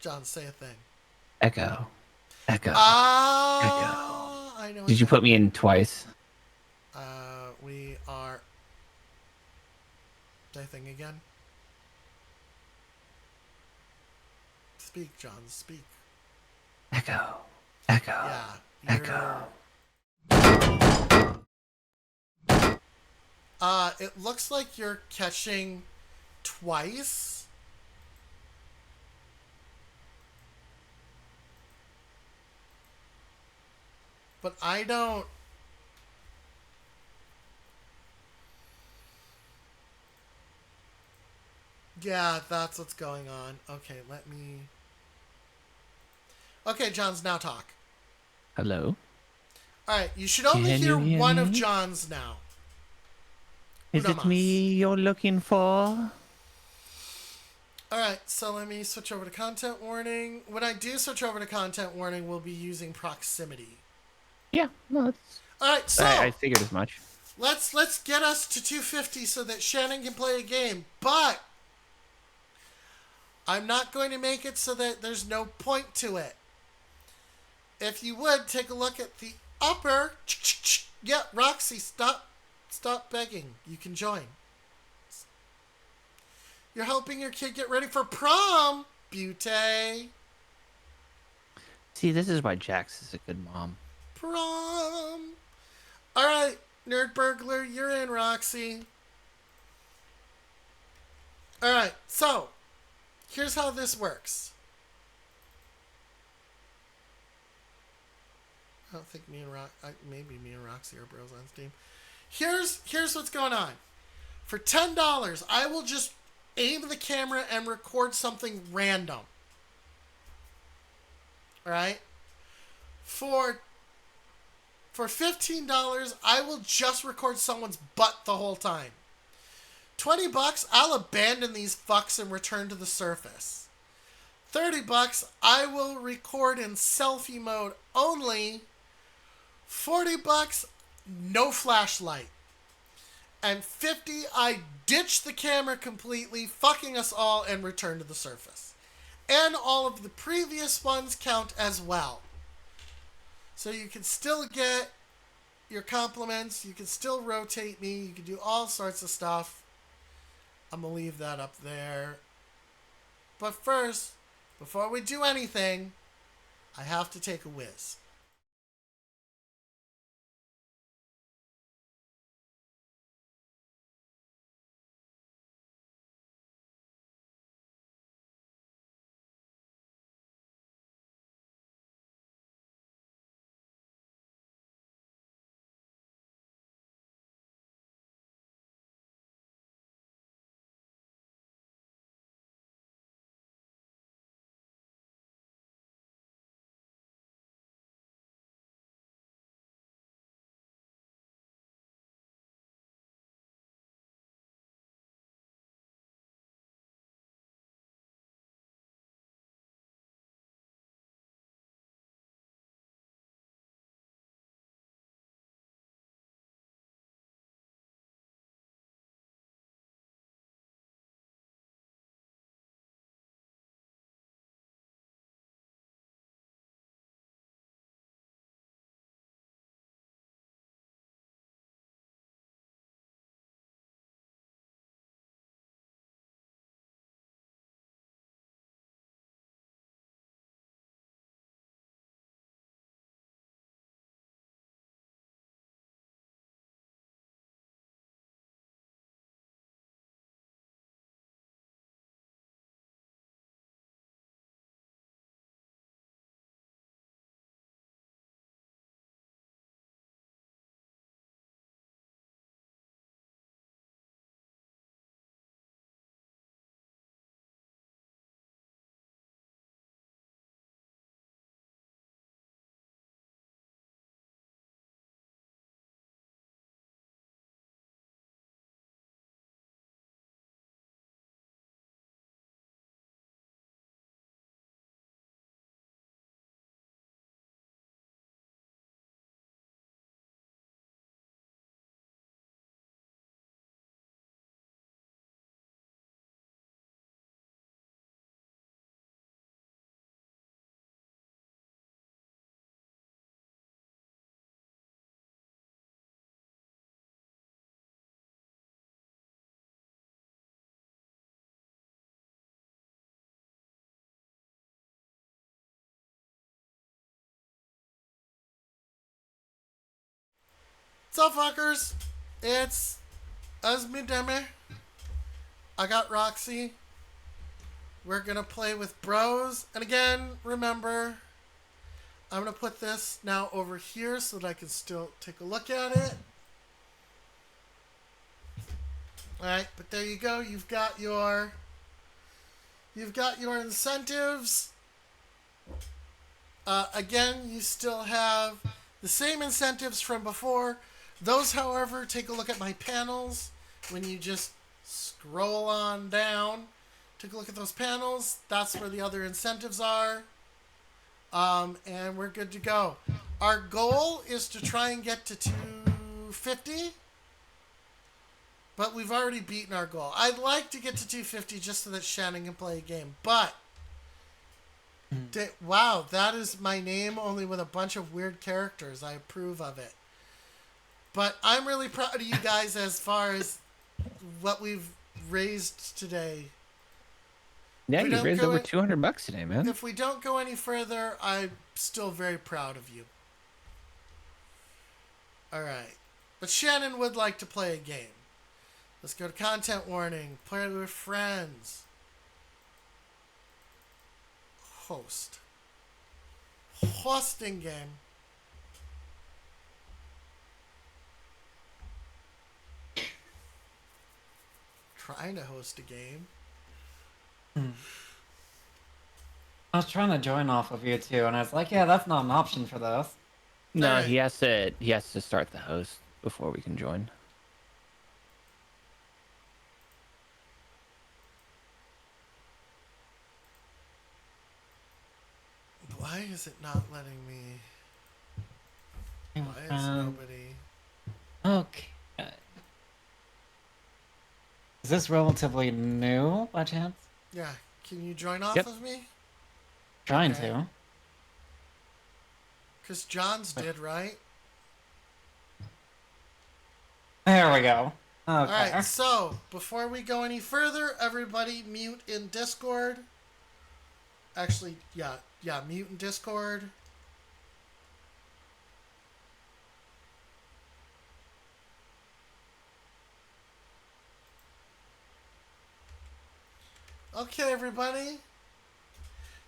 John, say a thing. Echo. Echo. Ah, I know. Did you put me in twice? We are. Say a thing again. Speak, John. Speak. Echo. Echo. Yeah. Echo. It looks like you're catching twice. But I don't. Yeah, that's what's going on. Okay, let me. Okay, John's now talk. Hello? Alright, you should only Can hear you hear one of me? John's now. Is Una it mas. me you're looking for? Alright, so let me switch over to content warning. When I do switch over to content warning, we'll be using proximity. Yeah, no, that's... Alright, so I figured as much. let's get us to 250 so that Shannon can play a game. But I'm not going to make it so that there's no point to it. If you would, take a look at the upper... Yeah, Roxy, stop begging. You can join. You're helping your kid get ready for prom, Beauty. See, this is why Jax is a good mom. Prom. All right, Nerd Burglar, you're in, Roxy. All right, so here's how this works. I don't think maybe me and Roxy are bros on Steam. Here's what's going on. For $10, I will just aim the camera and record something random. All right? For $15, I will just record someone's butt the whole time. $20, I'll abandon these fucks and return to the surface. $30, I will record in selfie mode only. $40, no flashlight. And $50, I ditch the camera completely, fucking us all, and return to the surface. And all of the previous ones count as well. So you can still get your compliments, you can still rotate me, you can do all sorts of stuff. I'm going to leave that up there. But first, before we do anything, I have to take a whiz. What's up, fuckers? It's me, Dami. I got Roxy. We're gonna play with bros. And again, remember, I'm gonna put this now over here so that I can still take a look at it. Alright, but there you go. You've got your incentives. Again, you still have the same incentives from before. Those, however, take a look at my panels. When you just scroll on down, take a look at those panels. That's where the other incentives are. And we're good to go. Our goal is to try and get to 250. But we've already beaten our goal. I'd like to get to 250 just so that Shannon can play a game. But wow, that is my name only with a bunch of weird characters. I approve of it. But I'm really proud of you guys as far as what we've raised today. Yeah, you raised over $200 today, man. If we don't go any further, I'm still very proud of you. All right. But Shannon would like to play a game. Let's go to content warning. Play with friends. Host. Hosting game. Trying to host a game. I was trying to join off of you too, and I was like, yeah, that's not an option for this. No, Alright. he has to start the host before we can join. Why is it not letting me? Why is nobody? Okay. Is this relatively new by chance? Yeah. Can you join off Yep. of me? Trying Okay. to. Because John's did, right? There we go. Okay. Alright, so before we go any further, everybody mute in Discord. Actually, yeah, mute in Discord. Okay, everybody.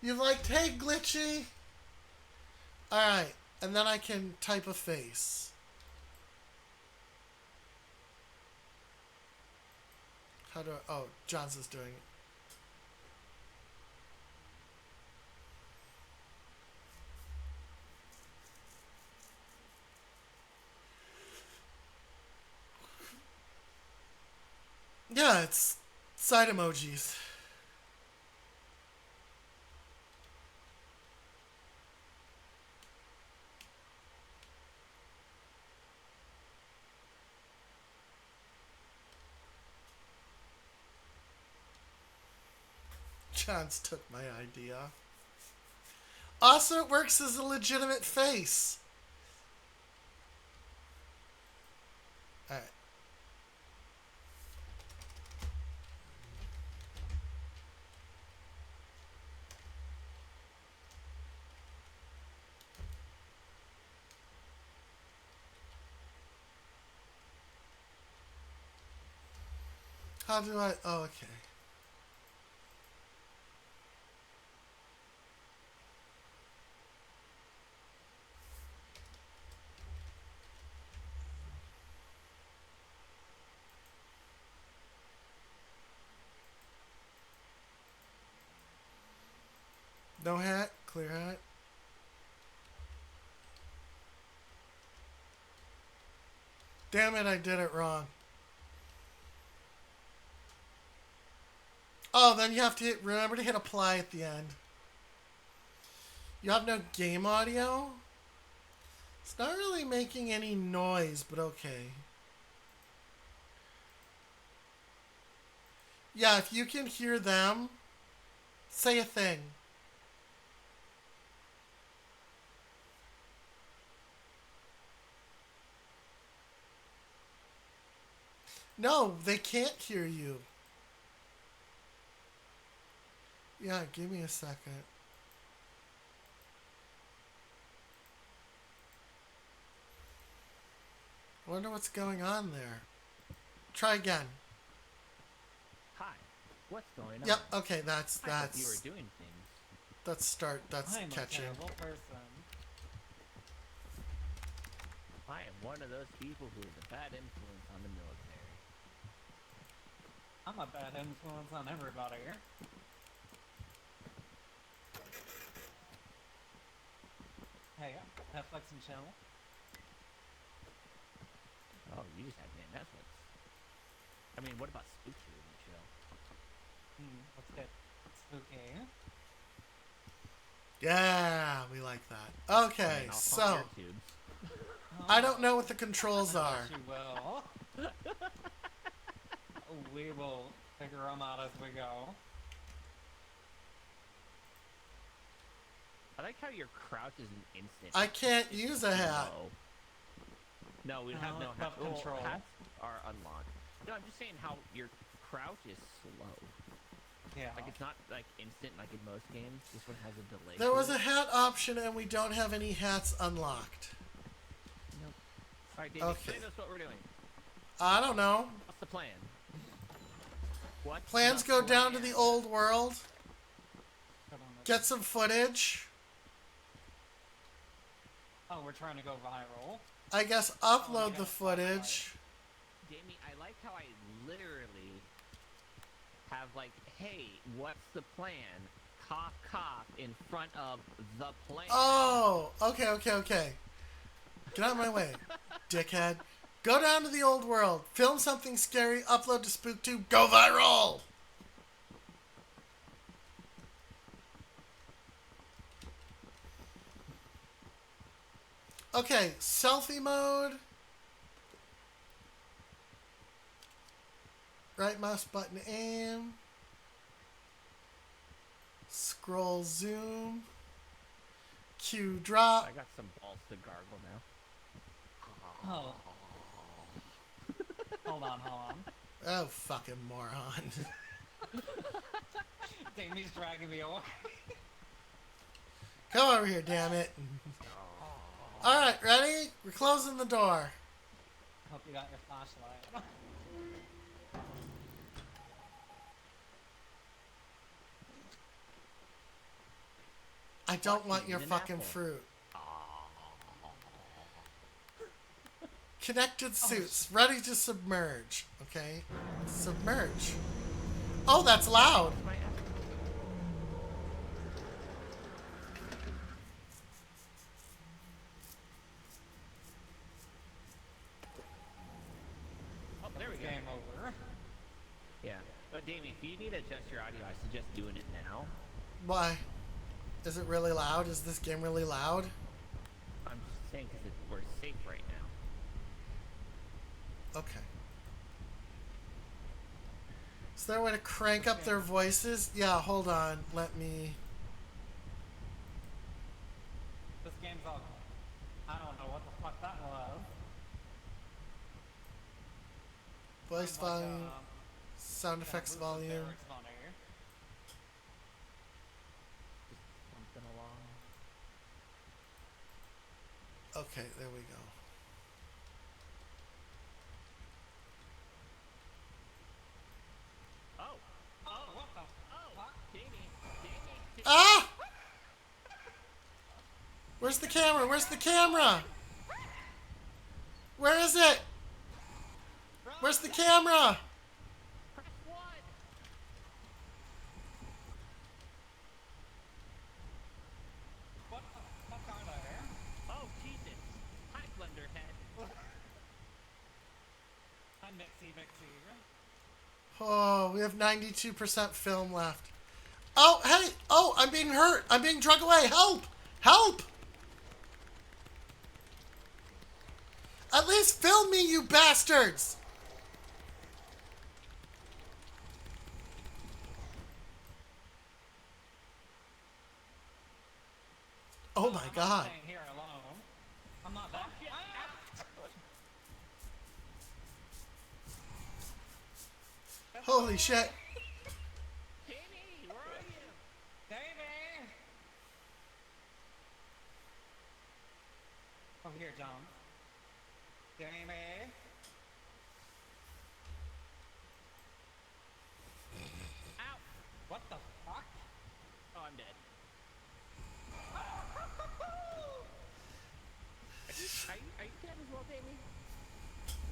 You liked, hey, Glitchy. Alright, and then I can type a face. How do I, oh, Johnson's doing it. Yeah, it's side emojis. Johns took my idea. Also, it works as a legitimate face. Alright. How do I... Oh, okay. No hat, clear hat. Damn it, I did it wrong. Oh, then you have to remember to hit apply at the end. You have no game audio? It's not really making any noise, but okay. Yeah, if you can hear them, say a thing. No, they can't hear you. Yeah, give me a second. Wonder what's going on there. Try again. Hi. What's going on? Yep. Okay. That's I thought you were doing things. That's start. That's I'm a catching. terrible person. I am one of those people who is a bad influence on the military. I'm a bad influence on everybody. Hey, Netflix and chill. Oh, you just had me at Netflix. I mean, what about Spooky with the show? Let's get spooky. Yeah, we like that. Okay, I'll so find your tubes. I don't know what the controls are. Yes, you will. We will figure them out as we go. I like how your crouch is an instant. I can't It's use a hat. slow. No, we have no Tough hats. Well, control. hats are unlocked. No, I'm just saying how your crouch is slow. Yeah. Like it's not like instant like in most games. This one has a delay. There to was it. a hat option, and we don't have any hats unlocked. Nope. All right, Dave, Okay. explain to us what we're doing. I don't know. What's the plan? What Plans go down to the old world, Put on this- get some footage. Oh, we're trying to go viral. I guess upload the footage. Jamie, I like how I literally have like, hey, what's the plan? Cough, cough in front of the plan. Oh, okay. Get out of my way, dickhead. Go down to the old world, film something scary, upload to SpookTube, go viral! Okay, selfie mode. Right mouse button aim. Scroll zoom. Q drop. I got some balls to gargle now. Oh. Hold on. Oh, fucking moron. Damie's dragging me away. Come over here, damn it. Alright, ready? We're closing the door. Hope you got your flashlight. I don't want your Eat an fucking apple. fruit. Connected suits, ready to submerge. Okay? Submerge. Oh, that's loud. My ass. Oh, there we go. Game over. Yeah. But Damien, if you need to adjust your audio, I suggest doing it now. Why? Is it really loud? Is this game really loud? I'm just saying because we're safe right now. Okay. Is there a way to crank up their voices? Yeah, hold on. Let me... This game's all. I don't know what the fuck that was. Voice Like, volume, sound effects Lucid volume. lyrics on here. Just something along. Okay, there we go. Oh! Oh, what the Oh! fuck? Jamie! Ah! Where's the camera? Where's the camera? Where is it? Where's the camera? Press 1! What the fuck are they? Oh, Jesus! Hi, Blunderhead. I'm Mixie. Oh, we have 92% film left. Oh, hey! Oh, I'm being hurt! I'm being drug away! Help! Help! At least film me, you bastards! Oh my I'm god. not staying here alone. I'm not that. Holy shit. Jamie, where are you? Davey! Over here, John. Davey!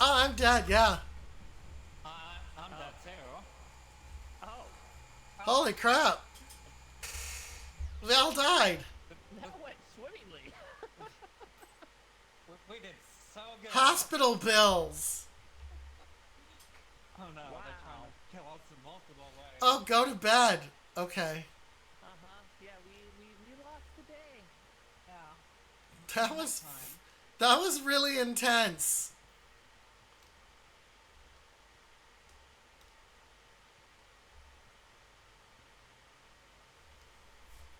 Oh, I'm dead, yeah. I'm dead too. Oh, Holy crap. We all died. that went swimmingly. We did so good. Hospital bills. Oh no, Wow. they're trying to kill us in multiple ways. Oh, go to bed. Okay. Yeah, we lost today. Yeah. That was really intense.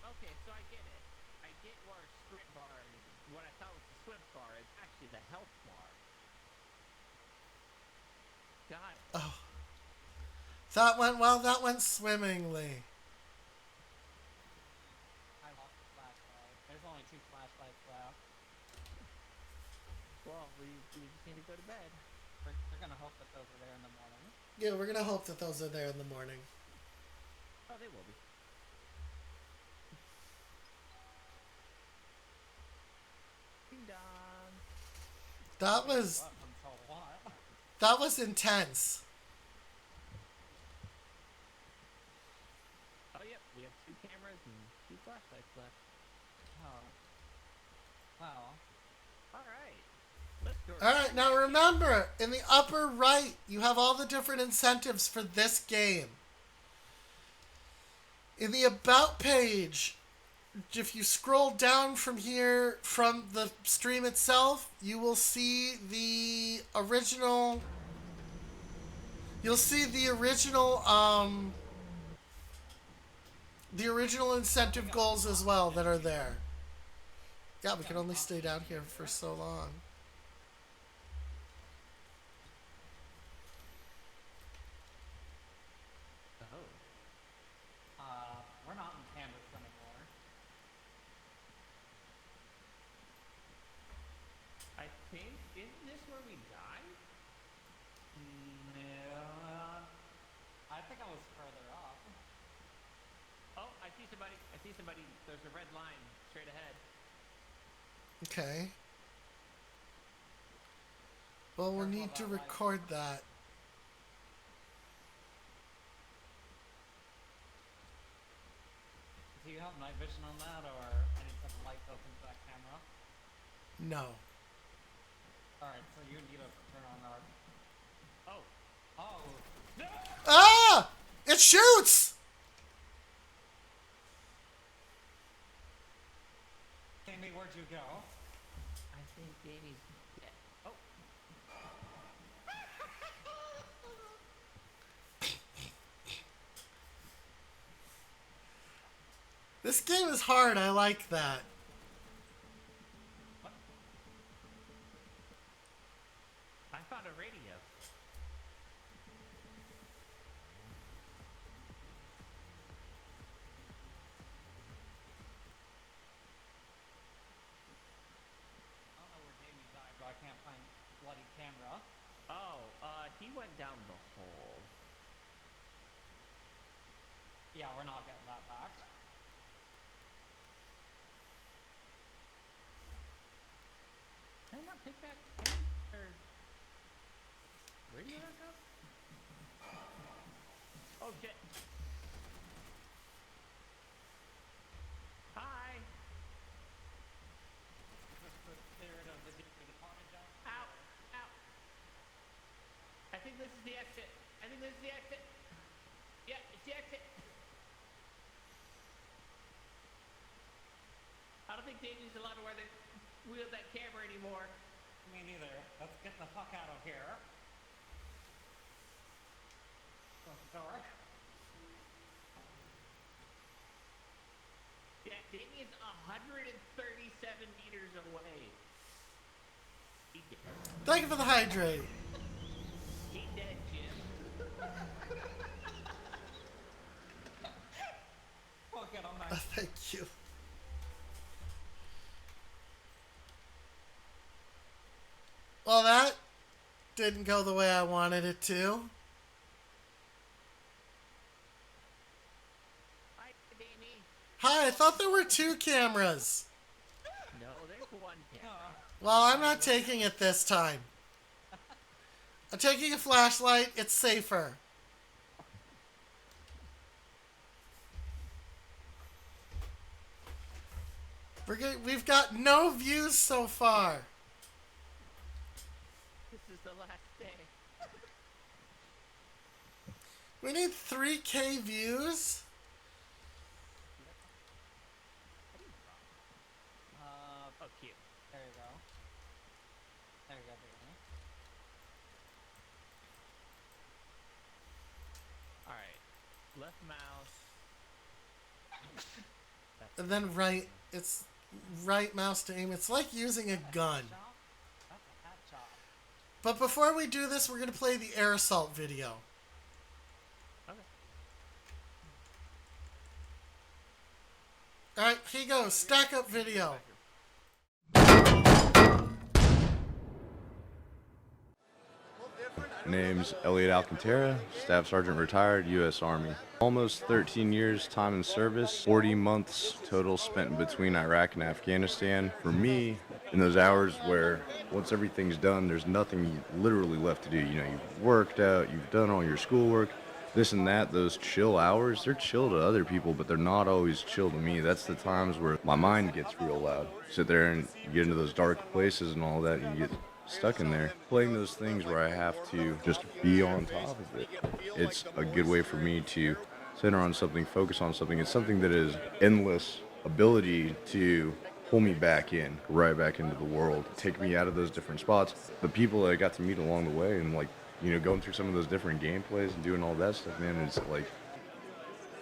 Okay, so I get it. I get where a sprint bar is. What I thought was the swim bar is actually the health bar. Got it. Oh. That went well. That went swimmingly. I lost the flashlight. There's only 2 flashlights left. Well, we just need to go to bed. We're gonna hope that those are there in the morning. Yeah, we're gonna hope that those are there in the morning. Oh, they will be. Ding dong. That was Until what? that was intense. Oh, yep. We have 2 cameras and 2 flashlights left. Oh. Well. All right. Let's go. All right, now remember, in the upper right, you have all the different incentives for this game. In the About page, if you scroll down from here, from the stream itself, you will see the original... You'll see the original incentive goals as well that are there. Yeah, we can only stay down here for so long. We're not in Canvas anymore. I think, isn't this where we died? No. I think I was further up. Oh, I see somebody. I see somebody. There's a red line straight ahead. Okay. Well, we'll need to record that. Do you have night vision on that, or any type of light built into that camera? No. Alright, so you need to turn on our... Oh. Oh! Ah! It shoots! Amy, where'd you go? I think Amy's dead. Oh. This game is hard. I like that. What? I found a radio. I don't know where Jamie died, but I can't find bloody camera. Oh, he went down the hole. Yeah, we're not getting that back. Can I not pick that? Or where did that go? Oh shit! Hi. Is this the spirit of the departed jump? Ow! Ow! I think this is the exit. I think this is the exit. Yeah, it's the exit. I don't think Davey's allowed to wield that camera anymore. Me neither. Let's get the fuck out of here. Close the door. Yeah, Davey is 137 meters away. He dead. Thank you for the hydrate. He dead, Jim. We'll get on that. Thank you. Well, that didn't go the way I wanted it to. Hi, Davey. Hi, I thought there were 2 cameras. No, there's one camera. Well, I'm not taking it this time. I'm taking a flashlight. It's safer. We've got no views so far. This is the last day. We need 3K views. Oh, cute. There you go. There you go, baby. All right. Left mouse. And then right, it's right mouse to aim. It's like using a gun. That's a hat chop. But before we do this, we're going to play the air assault video. Okay. Alright, here you go. Stack up video. Name's Elliot Alcantara, Staff Sergeant retired, U.S. Army. Almost 13 years time in service, 40 months total spent between Iraq and Afghanistan. For me, in those hours where once everything's done, there's nothing literally left to do. You know, you've worked out, you've done all your schoolwork, this and that, those chill hours, they're chill to other people, but they're not always chill to me. That's the times where my mind gets real loud. Sit there and you get into those dark places and all that, and you get stuck in there. Playing those things where I have to just be on top of it. It's a good way for me to center on something, focus on something. It's something that is endless ability to pull me back in, right back into the world, take me out of those different spots. The people that I got to meet along the way and, like, you know, going through some of those different gameplays and doing all that stuff, man, it's like,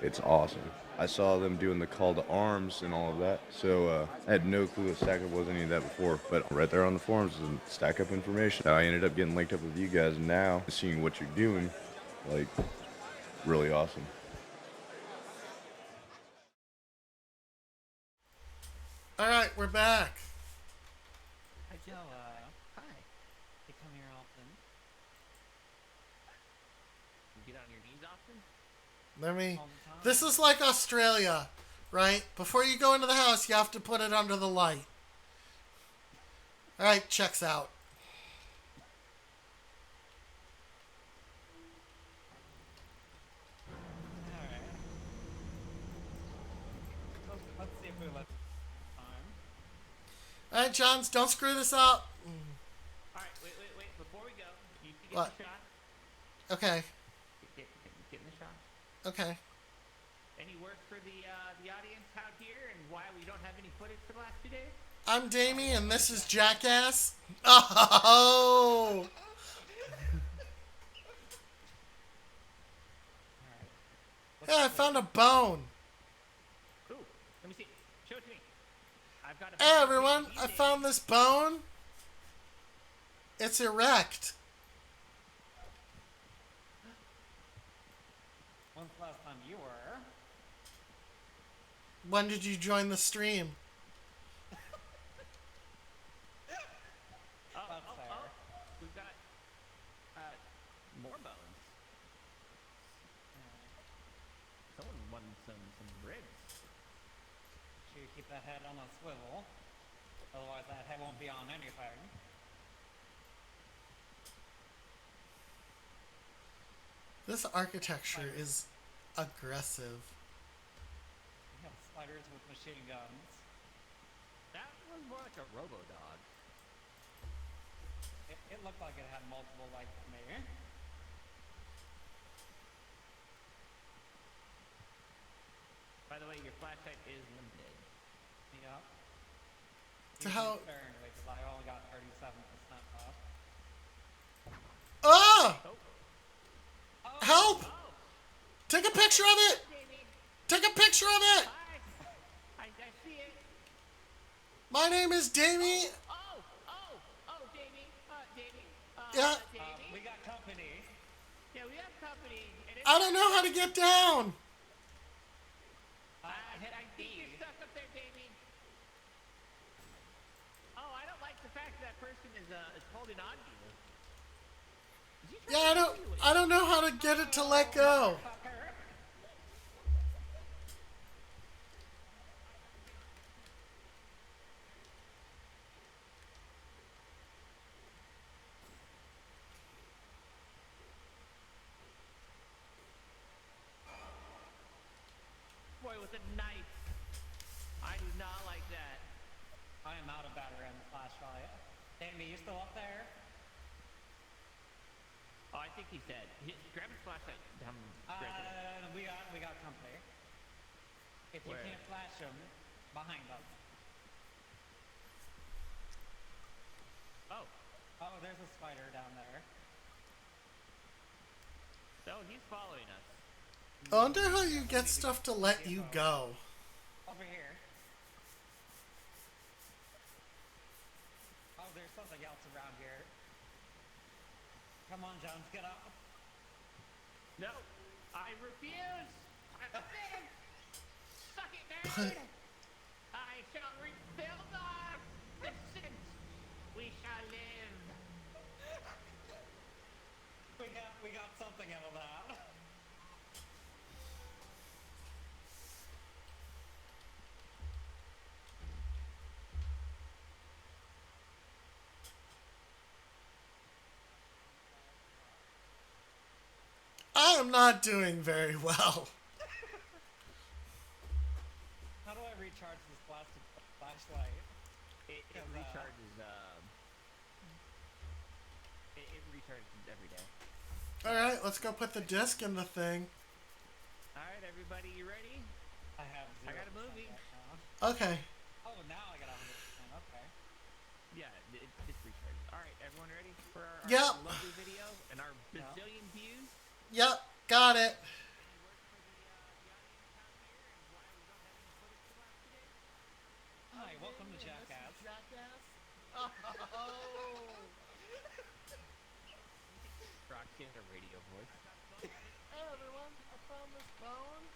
it's awesome. I saw them doing the call to arms and all of that, so I had no clue what Stack Up was any of that before, but right there on the forums is Stack Up information. I ended up getting linked up with you guys, and now seeing what you're doing, like, really awesome. Alright, we're back. Hi, Joe. Hi. You come here often. You get on your knees often? Let me. All the time. This is like Australia, right? Before you go into the house, you have to put it under the light. Alright, checks out. Alright. Let's see if we let time. Alright, Johns, don't screw this up. All right, wait. Before we go, you can get What? the shot. Okay, Get in the shot. okay. Any word for the audience out here and why we don't have any footage for the last 2 days? I'm Dami, and this is Jackass. Oh! Alright. Yeah, I found a bone. Ooh, let me see. Show it to me. I've got a. Hey, everyone, I found this bone. It's erect. When's the last time you were? When did you join the stream? That's fair. We've got more bones. Someone wanted some ribs. Sure you keep that head on a swivel. Otherwise that head won't be on anything. This architecture is aggressive. We have spiders with machine guns. That was more like a robo-dog. It looked like it had multiple legs to me. By the way, your flashlight is limited. Yep. To how? Sparingly, because I only got 37% off. Ah! Oh, Help! oh, Take a picture of it! Jamie. Take a picture of it! Hi. I see it. My name is Dami. Oh, Jamie. Jamie. Yeah. Jamie. We got company. Yeah, we have company. And it's, I don't know how to get down. Hit I think you're stuck up there, Jamie. Oh, I don't like the fact that person is holding on to you. Is he trying Yeah, to kill you? I don't know how to get it to let go. think he said. Grab his flashlight. We got company. If you Where? can't flash them, behind us. Oh. Oh, there's a spider down there. So he's following us. I wonder how you get stuff to let you go. Over here. Oh, there's something else around here. Come on, Jones, get up. No, I refuse. I refuse. Suck it, nerd. I shall rebuild the sins. We shall live. We got something out of that. I am not doing very well. How do I recharge this plastic flashlight? It recharges. It recharges every day. All right, let's go put the disc in the thing. All right, everybody, you ready? I have I got a 0% movie. right now. Okay. Oh, now I got 100%. Okay. Yeah, it's recharged. All right, everyone ready for our Yep. lovely video and our bazillion views? Yep, got it. Any words for the audience out here and why we don't have any footage to watch today? Hi, welcome to Jackass. Jackass. Roxy has a radio voice. Hey everyone, I found this bone.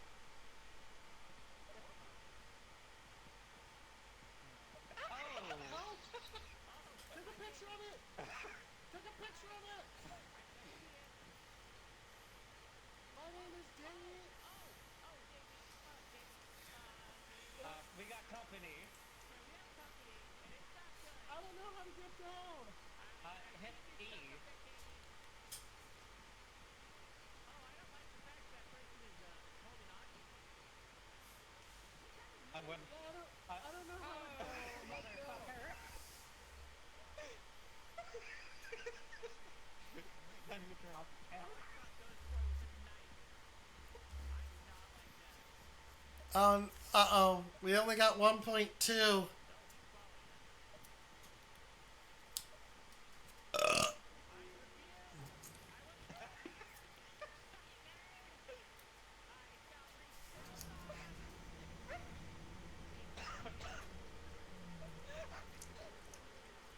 Oh! Take a picture of it! Take a picture of it! My name is Dami. We got company. I don't know how to get down. Hit E. I wouldn't. I don't know how to Motherfucker. Then you drop F. Uh-oh. We only got 1.2.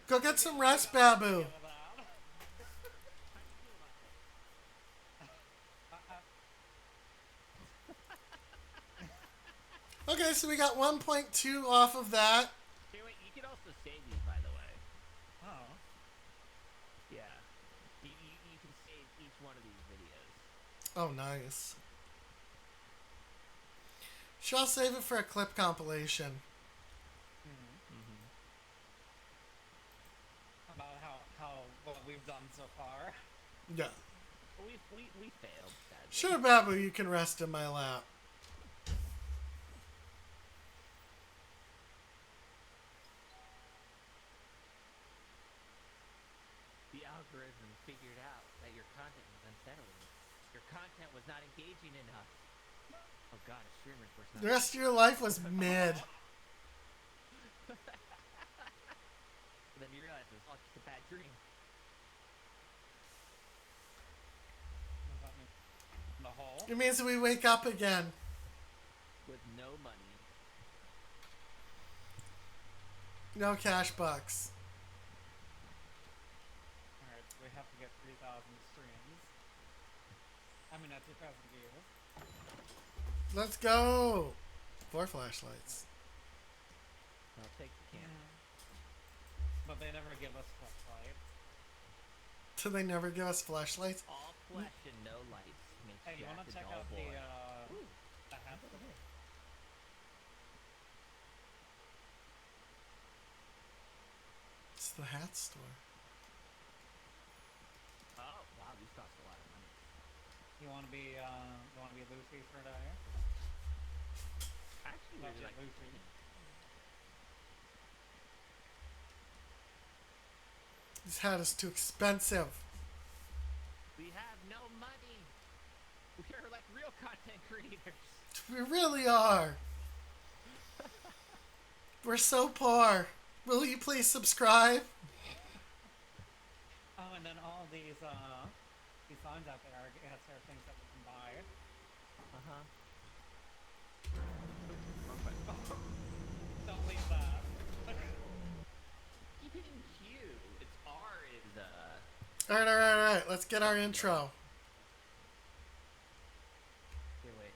Go get some rest, Babu. Okay, so we got 1.2 off of that. Hey, wait, you can also save these, by the way. Oh. Yeah. You can save each one of these videos. Oh, nice. Shall save it for a clip compilation. About how what we've done so far. Yeah. We failed, sadly. Sure, Babu, you can rest in my lap. The algorithm figured out that your content was unsettling. Your content was not engaging enough. Oh god, a streamer's voice. The rest of your life was mid. Then you realize it was all just a bad dream. What does that mean? The hole? It means that we wake up again. With no money. No cash bucks. Alright, so we have to get 3,000 streams. I mean, 2,000 views. Let's go. 4 flashlights. I'll take the camera. But they never give us flashlights. Do they never give us flashlights? All flesh and no lights makes Hey, you Jack wanna the check dull out boy. the hat? It's the hat store. Oh, wow, these cost a lot of money. You wanna be Lucy for a day? I actually really like Lucy. This hat is too expensive. We have We really are. We're so poor. Will you please subscribe? Oh, and then all these signs out there, I guess, are things that we can buy. Don't leave that. Keep hitting Q. It's R is All right, all right, all right. Let's get our intro. Here, wait.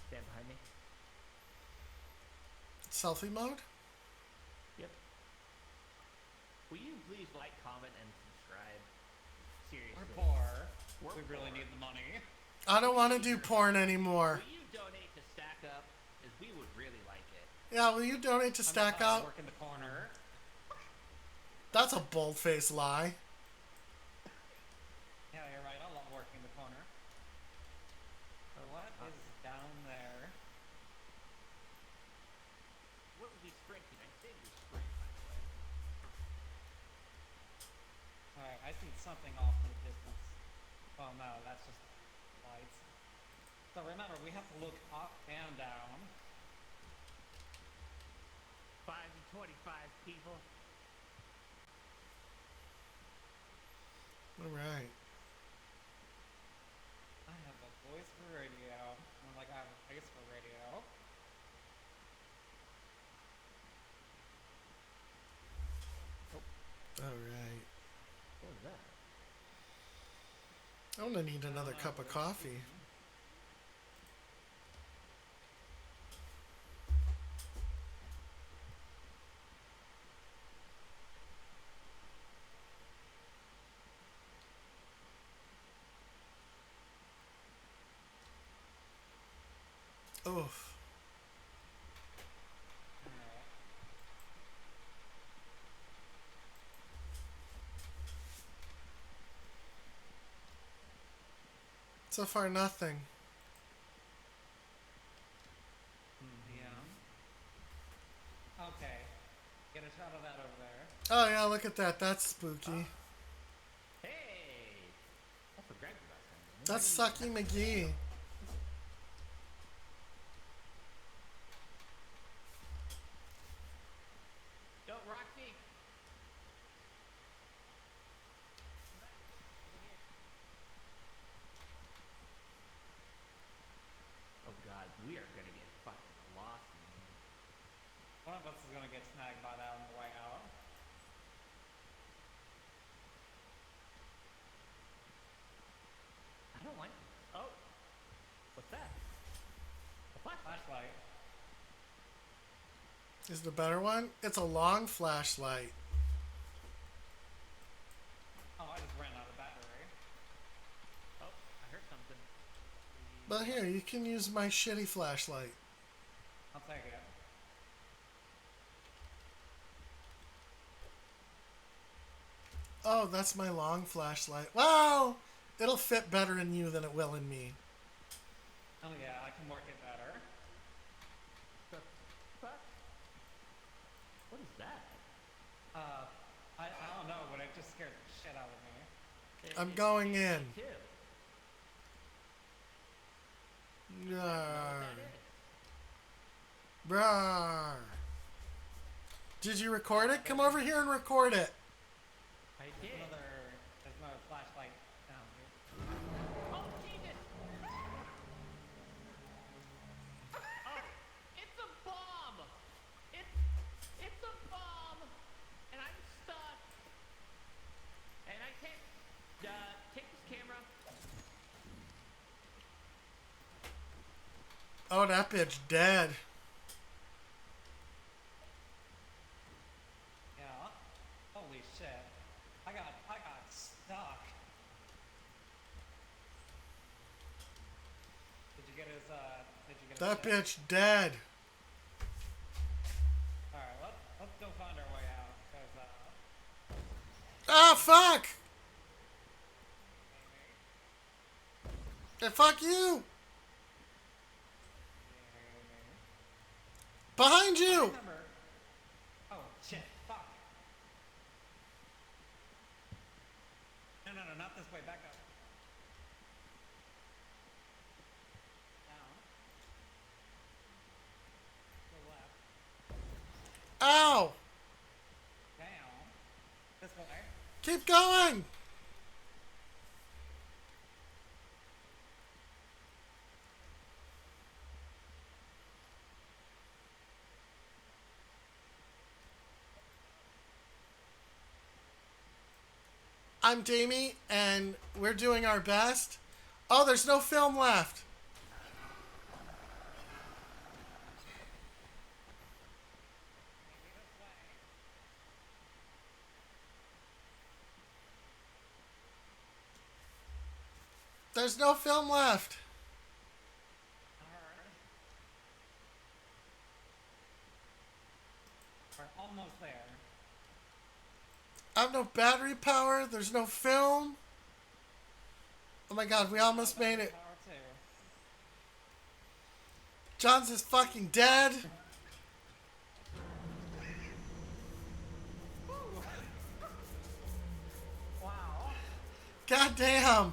Stand behind me. Selfie mode? Yep. Will you please like, comment, and subscribe? Seriously. We're poor. We really need the money. I don't want to do porn anymore. Will you donate to Stack Up? As we would really like it. Yeah, will you donate to Stack Up? Work in the corner. That's a bold-faced lie. Yeah, you're right. I love working the corner. So what is down there? What would be sprinting? I saved your sprint, by the way. Alright, I see something off in the distance. Oh no, that's just lights. So remember, we have to look up and down. 5 and 25 people. All right. I have a voice for radio. I'm like, I have a face for radio. All right. What was that? I'm gonna need another cup of coffee. Oof. So far, nothing. Yeah. Okay. Get a shot of that over there. Oh yeah, look at that. That's spooky. Hey! That's what Greg was That's Sucky McGee. Don't rock me! Oh god, we are gonna get fucking lost, man. One of us is gonna get snagged by that on the way out. I don't like this. Oh! What's that? A flashlight. Flashlight. Is the better one? It's a long flashlight. Oh, I just ran out of battery. Oh, I heard something. But here, you can use my shitty flashlight. I'll take it. Oh, that's my long flashlight. Well, it'll fit better in you than it will in me. Oh yeah, I can work it better. The fuck? What is that? I don't know, but it just scared the shit out of me. I'm going in. Too. Rawr. That is. Rawr. Did you record it? Come over here and record it. I did. There's another flashlight down here. Oh, Jesus! Oh, it's a bomb! It's a bomb! And I'm stuck! And I can't, take this camera. Oh, that bitch dead. Yeah. Holy shit. I got stuck. Did you get his That shit? bitch dead. Alright, let's go find our way out, because Ah, fuck! Hey, fuck you! Behind you! remember. Oh shit, fuck. No, not this way, back up. Keep going! I'm Dami, and we're doing our best. Oh, there's no film left. There's no film left. We're almost there. I have no battery power. There's no film. Oh my god, we almost made it. Power two. John's is fucking dead. Wow. God damn.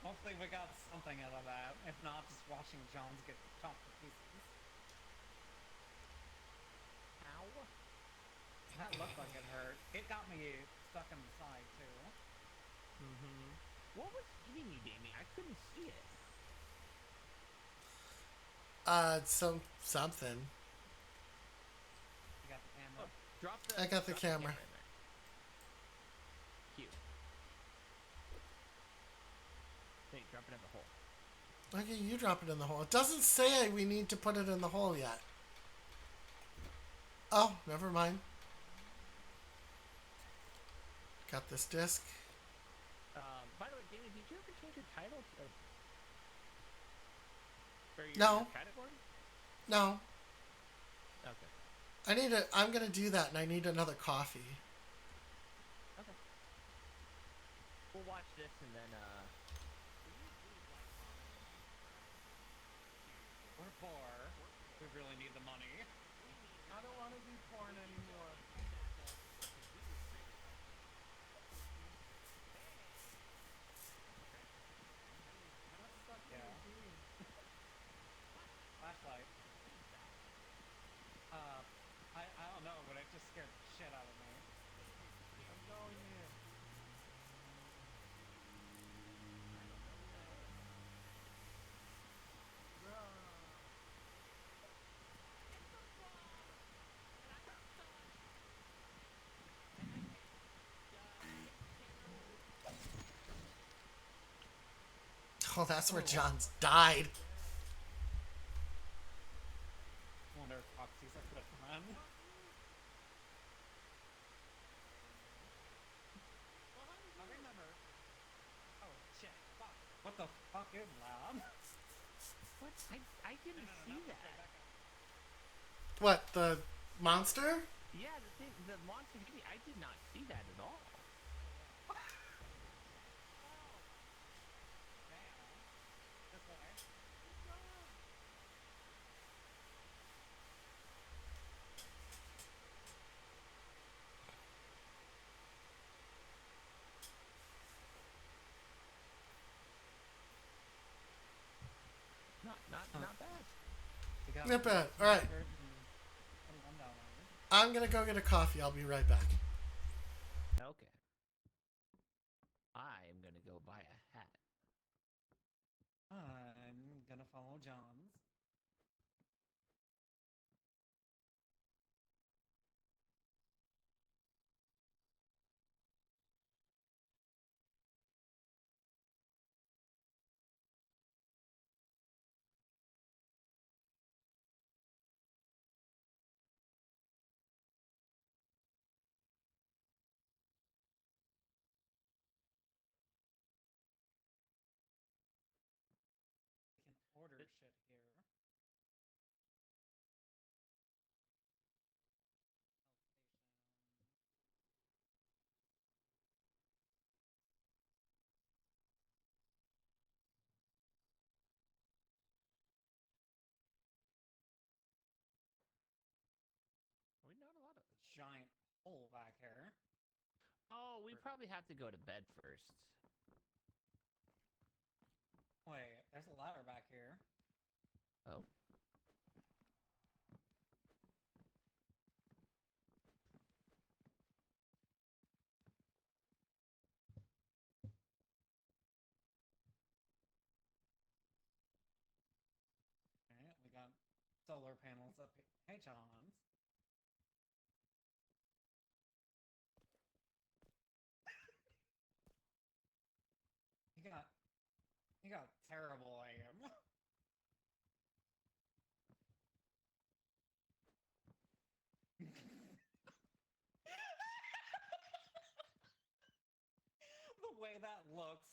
Hopefully we got something out of that. If not, just watching John's get chopped to pieces. Ow. That looked like it hurt. It got me stuck in the side too. What was hitting you, Dami? I couldn't see it. Something. You got the camera. Drop I got the camera. in there. Cute. Hey, drop it in the hole. Okay, you drop it in the hole. It doesn't say we need to put it in the hole yet. Oh, never mind. Got this disc. By the way, Dami, did you ever change your title? For your No. category? No, Okay. I'm gonna do that, and I need another coffee. Okay. We'll watch this and then, We're poor. We really need the money. I don't want to do porn anymore. Yeah. Flashlight. I don't know, but it just scared the shit out of me. I'm going in. Oh, that's where John's died. Wonder if Foxy's a good friend. I remember. Oh shit! Fuck! What the fuck is loud? what? I didn't see that. What, the monster? Yeah, the monster hit me. I did not see that at all. This way. Not bad. We got Not bad. All right. $21. I'm gonna go get a coffee. I'll be right back. Okay. I am gonna go buy a hat. I'm gonna follow John's. We can order shit here. We not a lot of. Giant hole back here. Oh, we probably have to go to bed first. Wait, there's a ladder back here. solar panels up here. Hey, John. You got terrible aim. The way that looks.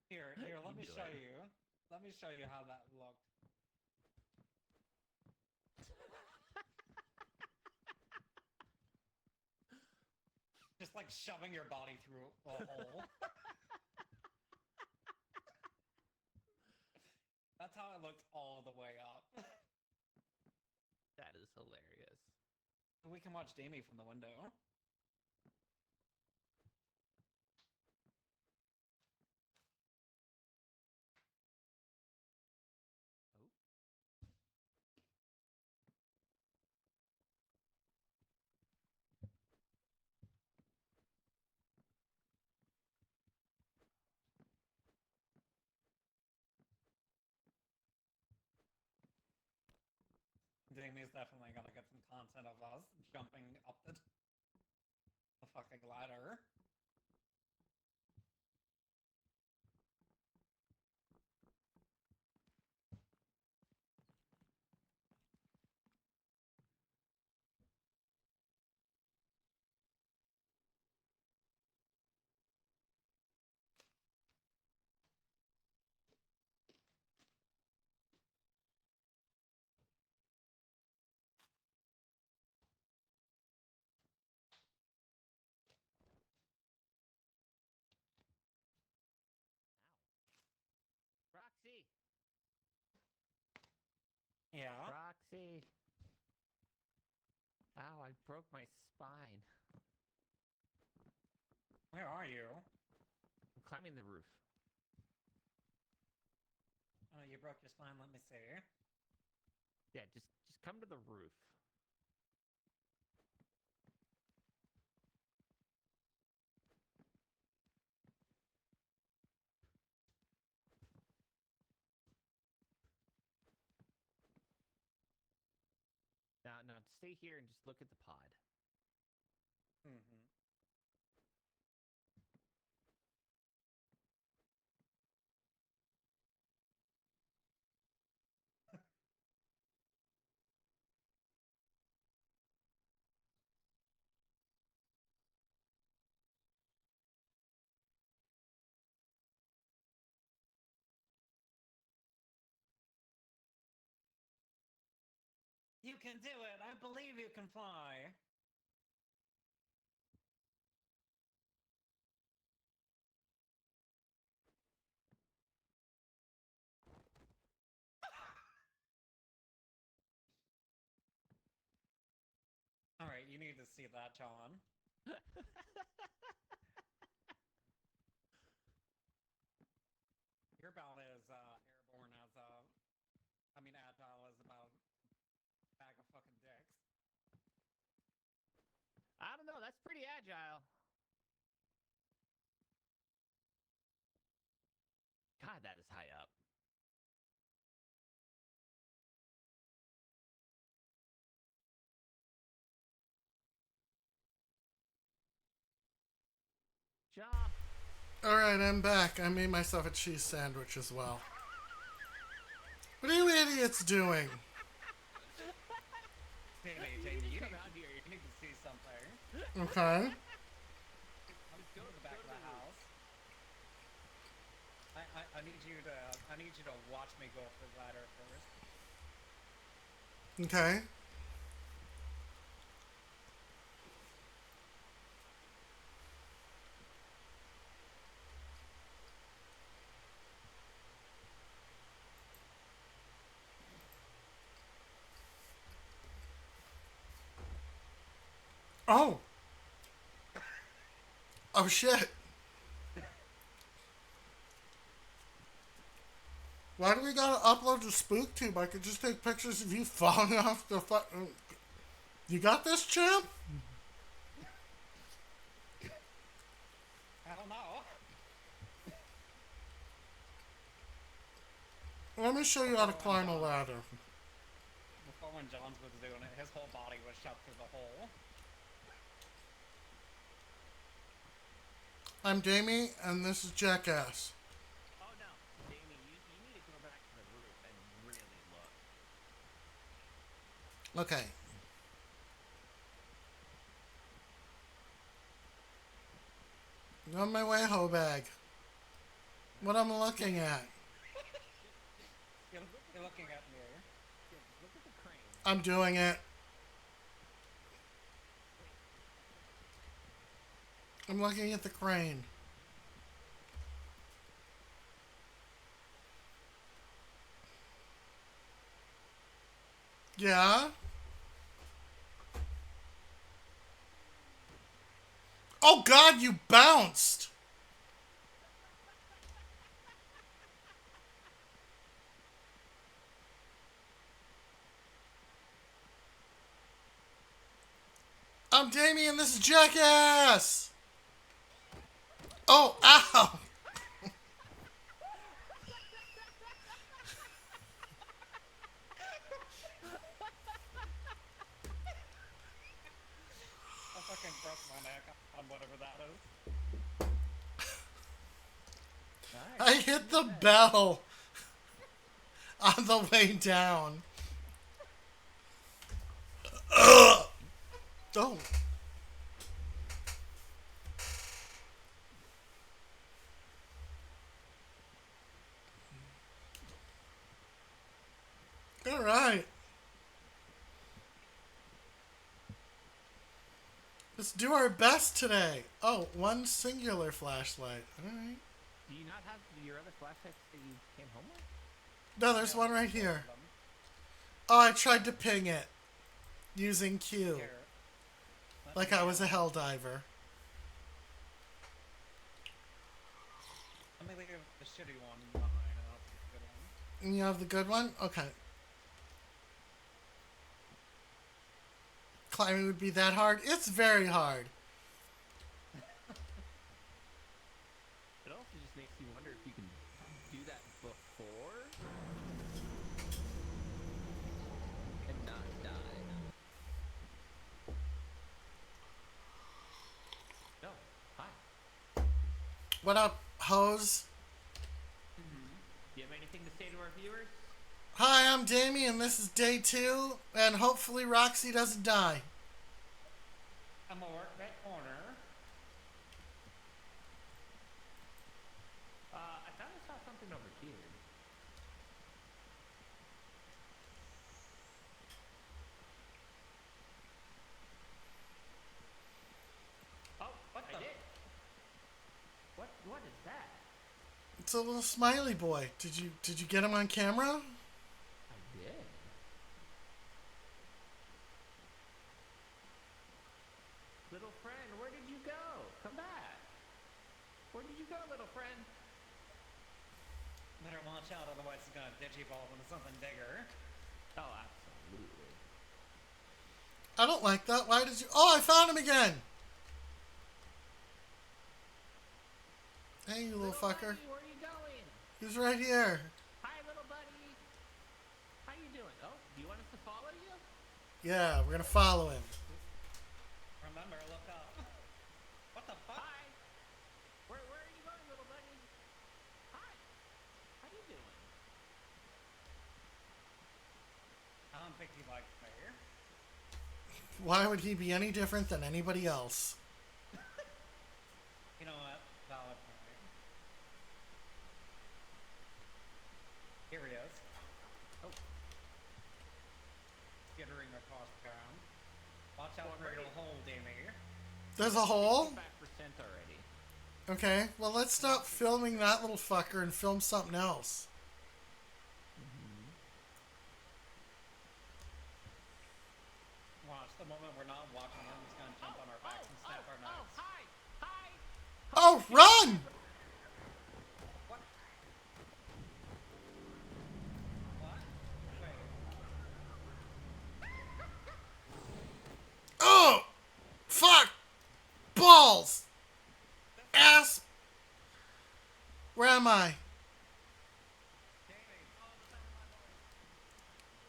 Here, let me show you. Let me show you how that looked. Just like shoving your body through a hole. That's how it looked all the way up. That is hilarious. We can watch Dami from the window. Oh. Dami's definitely gonna get some content of us jumping up the fucking ladder. Ow. Roxy! Yeah. Roxy! Ow, I broke my spine. Where are you? I'm climbing the roof. Oh, you broke your spine. Let me see. Yeah, just come to the roof. No, stay here and just look at the pod. Mm-hmm. You can do it! I believe you can fly! Alright, you need to see that, John. You're about as airborne as agile as about a bag of fucking dicks. I don't know, that's pretty agile. God, that is high up. Jump! Alright, I'm back. I made myself a cheese sandwich as well. What are you idiots doing? Jamie, you come out here. You need to see something. Okay. Come to the back of the house. I need you to watch me go up the ladder first. Okay. Oh! Oh shit! Why do we gotta upload to SpookTube? I could just take pictures of you falling off the fucking... You got this, champ? I don't know. Let me show you how to climb a ladder. when Johns was doing it, his whole body was shoved through the hole. I'm Dami, and this is Jackass. Oh no, Dami, you need to go back to the roof and really look. Okay. On my way, hoe bag. What I'm looking at. You're looking at me. Look at the crane. I'm doing it. I'm looking at the crane. Yeah? Oh God, you bounced! I'm Damien, this is Jackass! Oh, ow! I fucking broke my neck on whatever that is. I hit the bell on the way down. Ugh! Don't. All right. Let's do our best today. Oh, one singular flashlight. All right. Do you not have your other flashlights that you came home with? No, there's one right here. Oh, I tried to ping it using Q. Here. Like I was a hell diver. Let me leave the shitty one behind and I'll take the good one. And you have the good one? Okay. Climbing would be that hard? It's very hard. It also just makes you wonder if you can do that before and not die. No. Hi. What up, hoes? Do you have anything to say to our viewers? Hi, I'm Damie, and this is day 2, and hopefully Roxy doesn't die. I'm gonna work that corner. I thought I saw something over here. Oh, What the? I did. What is that? It's a little smiley boy. Did you get him on camera? I did. Little friend, where did you go? Come back. Where did you go, little friend? Better watch out, otherwise it's gonna digivolve into something bigger. Oh, absolutely. I don't like that. Why did you... Oh, I found him again! Hey, you little fucker. Buddy, where are you going? He's right here. Hi, little buddy. How you doing? Oh, do you want us to follow you? Yeah, we're gonna follow him. Remember, look up. What the fuck? Hi. Where are you going, little buddy? Hi. How you doing? I don't think he likes me. Why would he be any different than anybody else? You know what? Valid point. Here he is. Oh. Skittering across the ground. Watch out for your hole, Damie. There's a hole? 5% already. Okay, well let's stop filming that little fucker and film something else. Watch, the moment we're not watching him, he's gonna jump on our backs and snap our necks. Hi. Hi. Oh, run! What? What? Wait. Oh! Fuck! Balls! Ass! Where am I? Damie. Oh, the sound of my voice.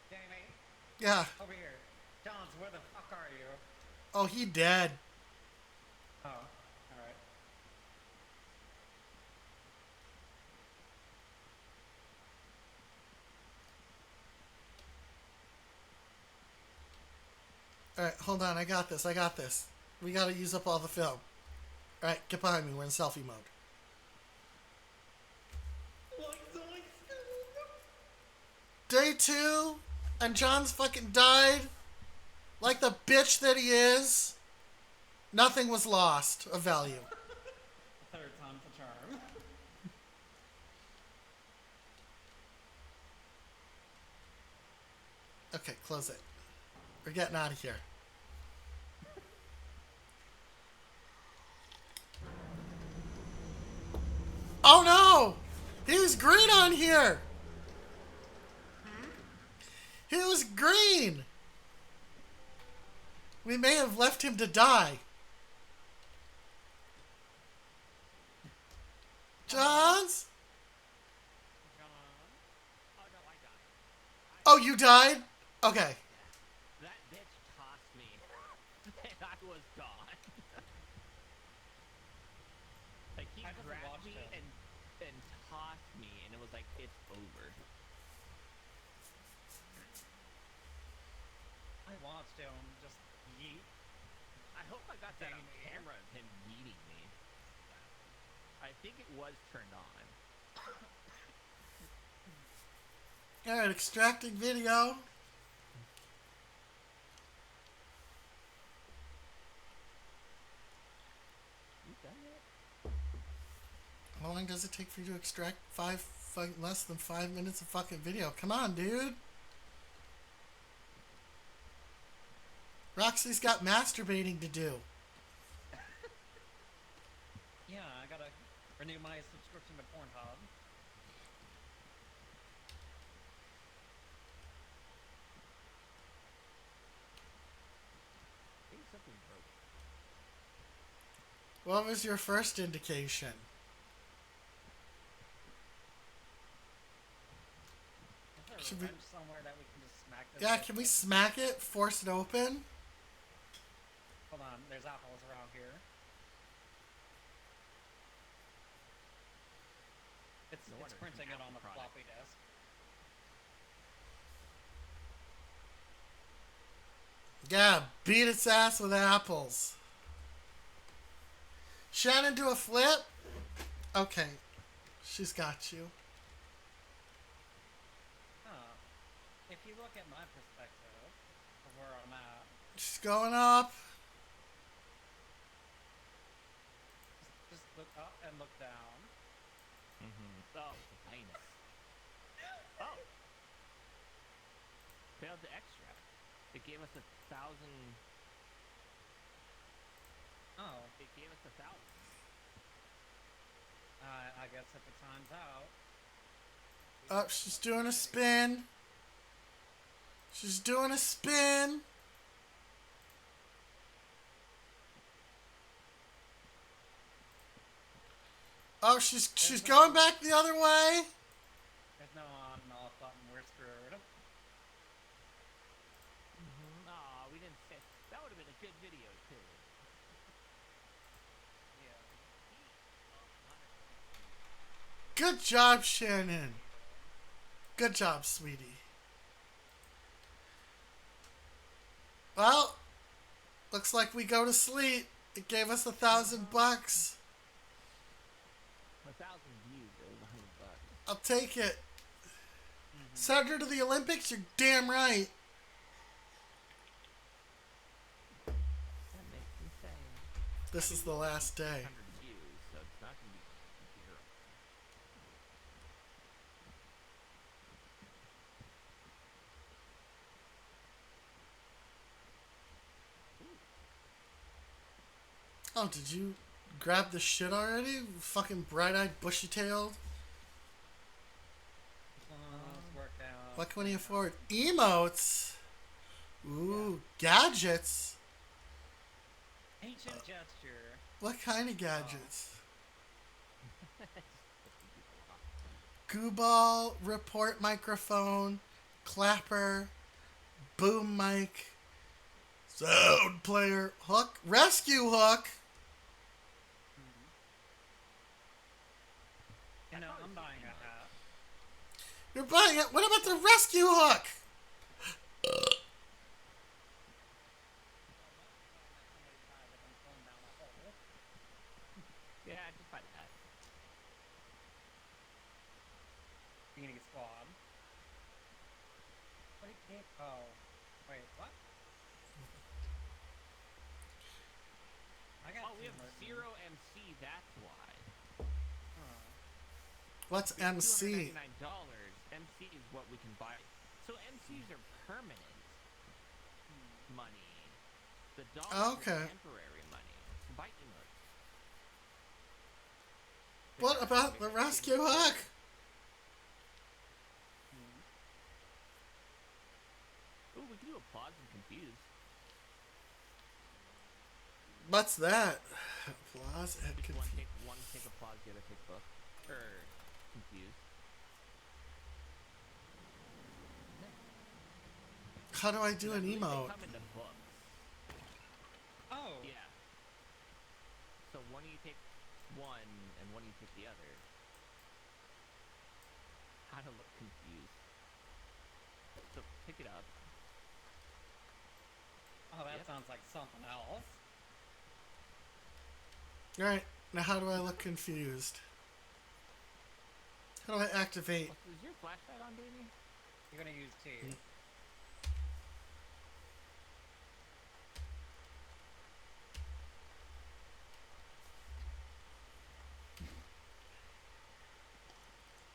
Damie. Yeah. Over here. Johns, where the fuck are you? Oh, he dead. Oh, alright. All right, hold on. I got this. I got this. We got to use up all the film. All right, get behind me. We're in selfie mode. Day 2, and John's fucking died. Like the bitch that he is. Nothing was lost of value. Third time's the charm. Okay, close it. We're getting out of here. Oh no! He was green on here! He was green! We may have left him to die. Johns? Oh no, I died. Oh, you died? Okay. That bitch tossed me, and I was gone. Like he I haven't grabbed watched me it. and tossed me, and it was like it's over. I watched him just yeet. I hope I got that on Dang. camera of him yeeting me. I think it was turned on. Alright, extracting video. You done it? How long does it take for you to extract less than 5 minutes of fucking video? Come on, dude. Roxy's got masturbating to do. Yeah, I gotta renew my subscription to Pornhub. I think something broke. What was your first indication? Is there Should a we- wrench somewhere that we can just smack this? Yeah, bitch can we with? smack it? Force it open? Hold on, there's apples around here. It's No wonder it's printing an it on the Apple product. floppy disk. Yeah, beat its ass with apples. Shannon, do a flip? Okay. She's got you. Huh. If you look at my perspective of where I'm at, She's going up. just look up and look down. Mm-hmm. Oh, it's a penis. Oh. Failed to extract. It gave us 1,000. Oh, It gave us 1,000. I guess if it time's out. Oh, she's doing a spin. She's doing a spin. Oh, she's going back the other way. There's no on and off button. We're screwed. Aw, we didn't say. That would have been a good video, too. Yeah. Good job, Shannon. Good job, sweetie. Well, looks like we go to sleep. It gave us $1,000. 1,000 views. It was $100. I'll take it. Send her to the Olympics? You're damn right. That makes me sad. This is the last day. 100 views, so it's not gonna be zero. Oh, did you grab the shit already? Fucking bright-eyed, bushy-tailed. Let's work out. What can we afford? Emotes. Ooh, gadgets. Ancient gesture. What kind of gadgets? Goo ball, report microphone, clapper, boom mic, sound player, hook, rescue hook. You know, I'm buying a hat. You're buying it. What about the rescue hook? Yeah, just buy that. Beanie Squad. Wait, oh. Wait, what? I got Oh, we have Tim zero MC. That's why. Huh. What's MC? $299. MC is what we can buy. So MCs are permanent money. The dollars Okay. are temporary money. So buy emotes. What about the rescue hook? Ooh, we can do applause and confuse. What's that? Applause and Just one confuse. take applause, the other take book. Or confuse. How do I do an They emote? come in the books. Oh! Yeah. So one of you take one, and one of you take the other. How to look confused. So pick it up. Oh, that Yep. sounds like something else. Alright, now how do I look confused? How do I activate? Oh, so is your flashlight on, Dami? You're gonna use T.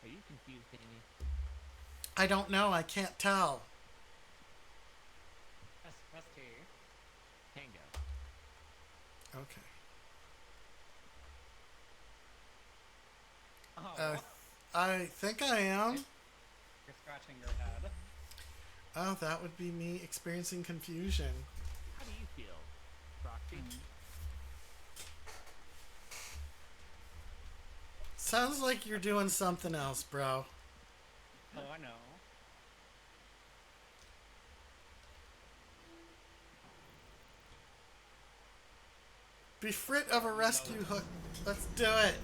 Are you confused, Dami? I don't know, I can't tell. Press T. Tango. Okay. Oh. I think I am. You're scratching your head. Oh, that would be me experiencing confusion. How do you feel, Roxy? Sounds like you're doing something else, bro. Oh, I know. Befrit of a rescue hook. Let's do it.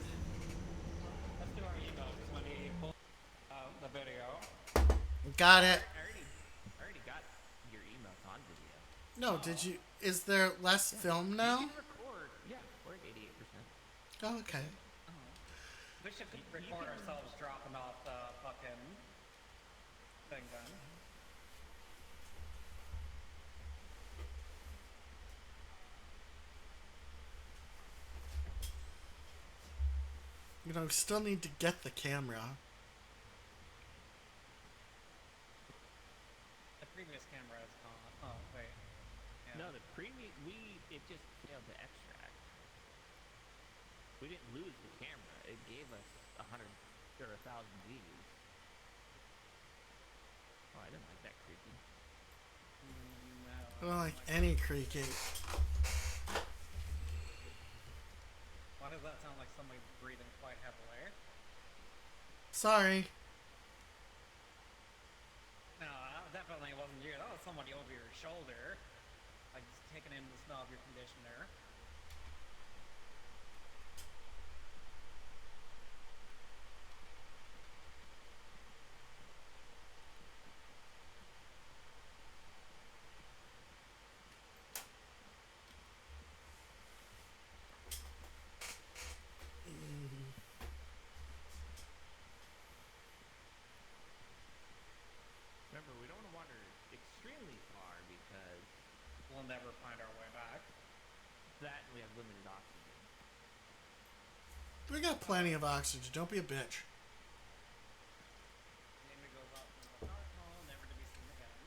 Let's do our emotes when he pulls out the video. Got it. I already got your emails on video. No, did you? Is there less film You now? can record. Yeah, we're at 88%. Oh, okay. We should record ourselves dropping off the fucking thing then. You know, still need to get the camera. The previous camera is gone. Oh, wait. Yeah. No, the previous it just failed to extract. We didn't lose the camera. It gave us 100 or 1,000 views. Oh, I didn't like that creepy. I don't like any creaking. Why does that sound like somebody breathing quite heavily? Sorry. No, that definitely wasn't you. That was somebody over your shoulder. Like just taking in the smell of your conditioner. Remember, we don't want to wander extremely far because We'll never find our way back. that and we have limited oxygen. We got plenty of oxygen. Don't be a bitch. Amy goes off into the dark hole, never to be seen again.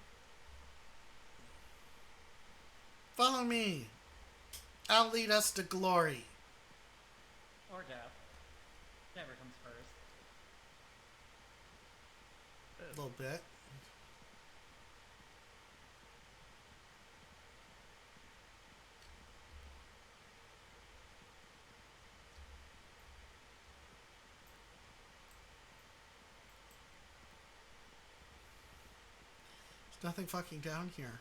Follow me. I'll lead us to glory. Or death. Never comes first. A little bit. Nothing fucking down here.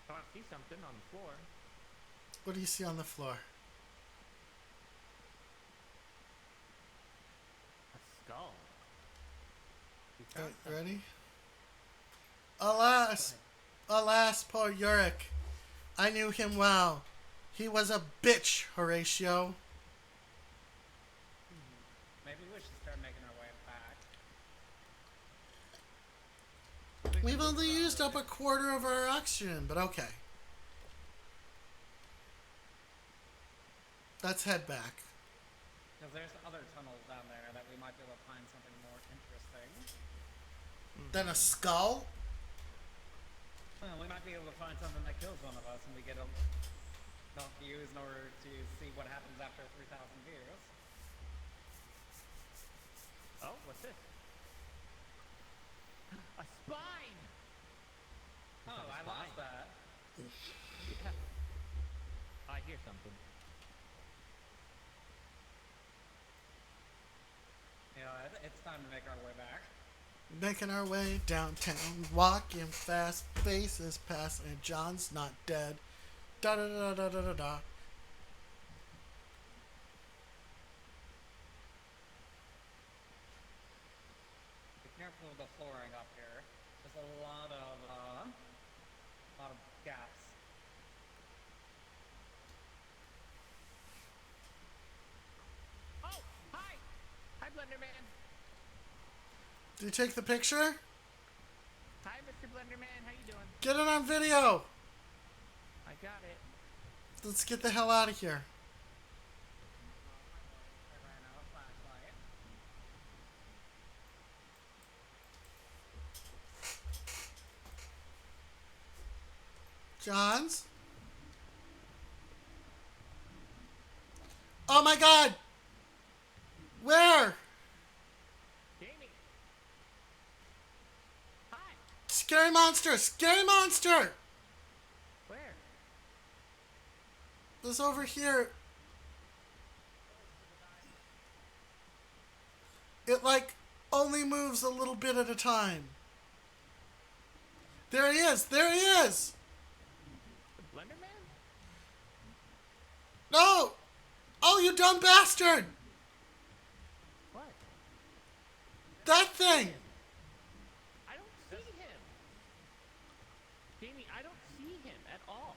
Oh, I see something on the floor. What do you see on the floor? A skull. We found something. Ready? Alas, poor Yorick. I knew him well. He was a bitch, Horatio. Maybe we should start making our way back. We've only used up a quarter of our oxygen, but okay. Let's head back. Because there's other tunnels down there that we might be able to find something more interesting. Then a skull? Well, we might be able to find something that kills one of us and we get enough views in order to see what happens after 3,000 views. Oh, what's this? A spine! Oh, I lost that. Yeah. I hear something. Yeah, it's time to make our way back. Making our way downtown, walking fast, faces pass, and John's not dead. Da da da da da da da. Be careful of the flooring up here. There's a lot of gaps. Oh, hi! Hi, Blenderman. Did you take the picture? Hi, Mr. Blenderman. How you doing? Get it on video. I got it. Let's get the hell out of here. I ran out of flashlight. Johns? Oh my god! Where? Jamie! Hi! Scary monster! Scary monster! Where? This over here. It like only moves a little bit at a time. There he is! There he is! The Blenderman? No! Oh, you dumb bastard! What? That thing! I don't see him. Jamie, I don't see him at all.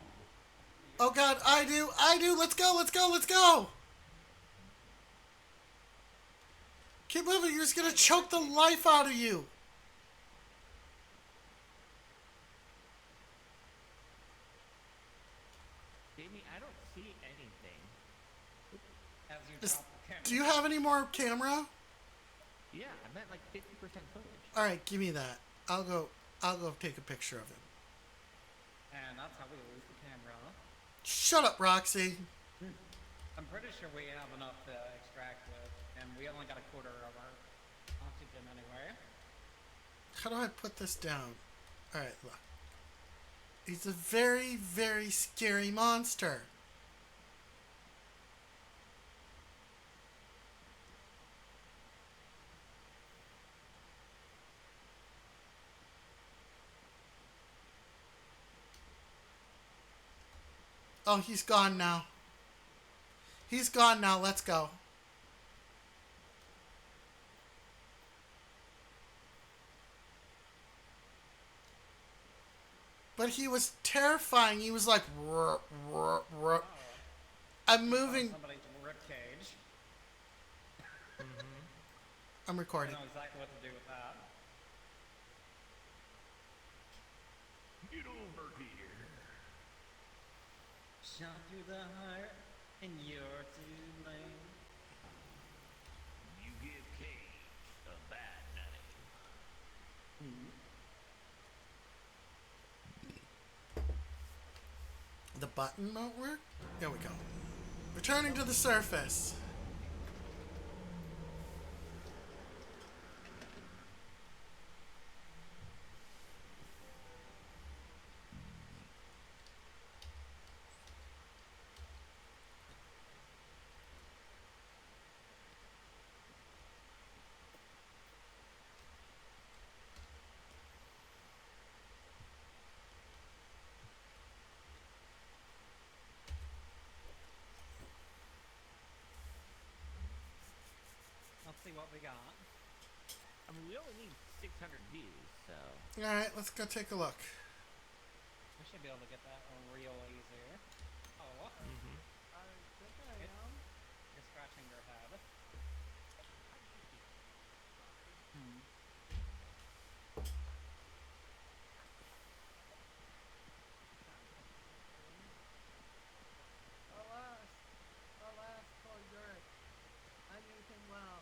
Oh god, I do! Let's go, let's go, let's go! Keep moving, you're just gonna choke the life out of you! Jamie, I don't see anything. As you Is- drop the camera. Do you have any more camera? Yeah, I'm at like 50% footage. Alright, give me that. I'll go take a picture of him. And that's how we lose the camera. Shut up, Roxy! I'm pretty sure we have enough to extract with, and we only got a quarter of our oxygen anyway. How do I put this down? Alright, look. He's a very, very scary monster. Oh, he's gone now. He's gone now. Let's go. But he was terrifying. He was like, "Ruh, ruh, ruh." I'm moving. Somebody's ribcage. I'm I recording. know exactly what to do with that. Get over here. Shot through the heart, and you're too late. You give Cage a bad name. The button won't work? There we go. Returning to the surface. only need 600 views, so. All right, let's go take a look. We should be able to get that real easy. Oh, what? Mm-hmm. You're scratching your head. Alas, poor Gert. I knew him well.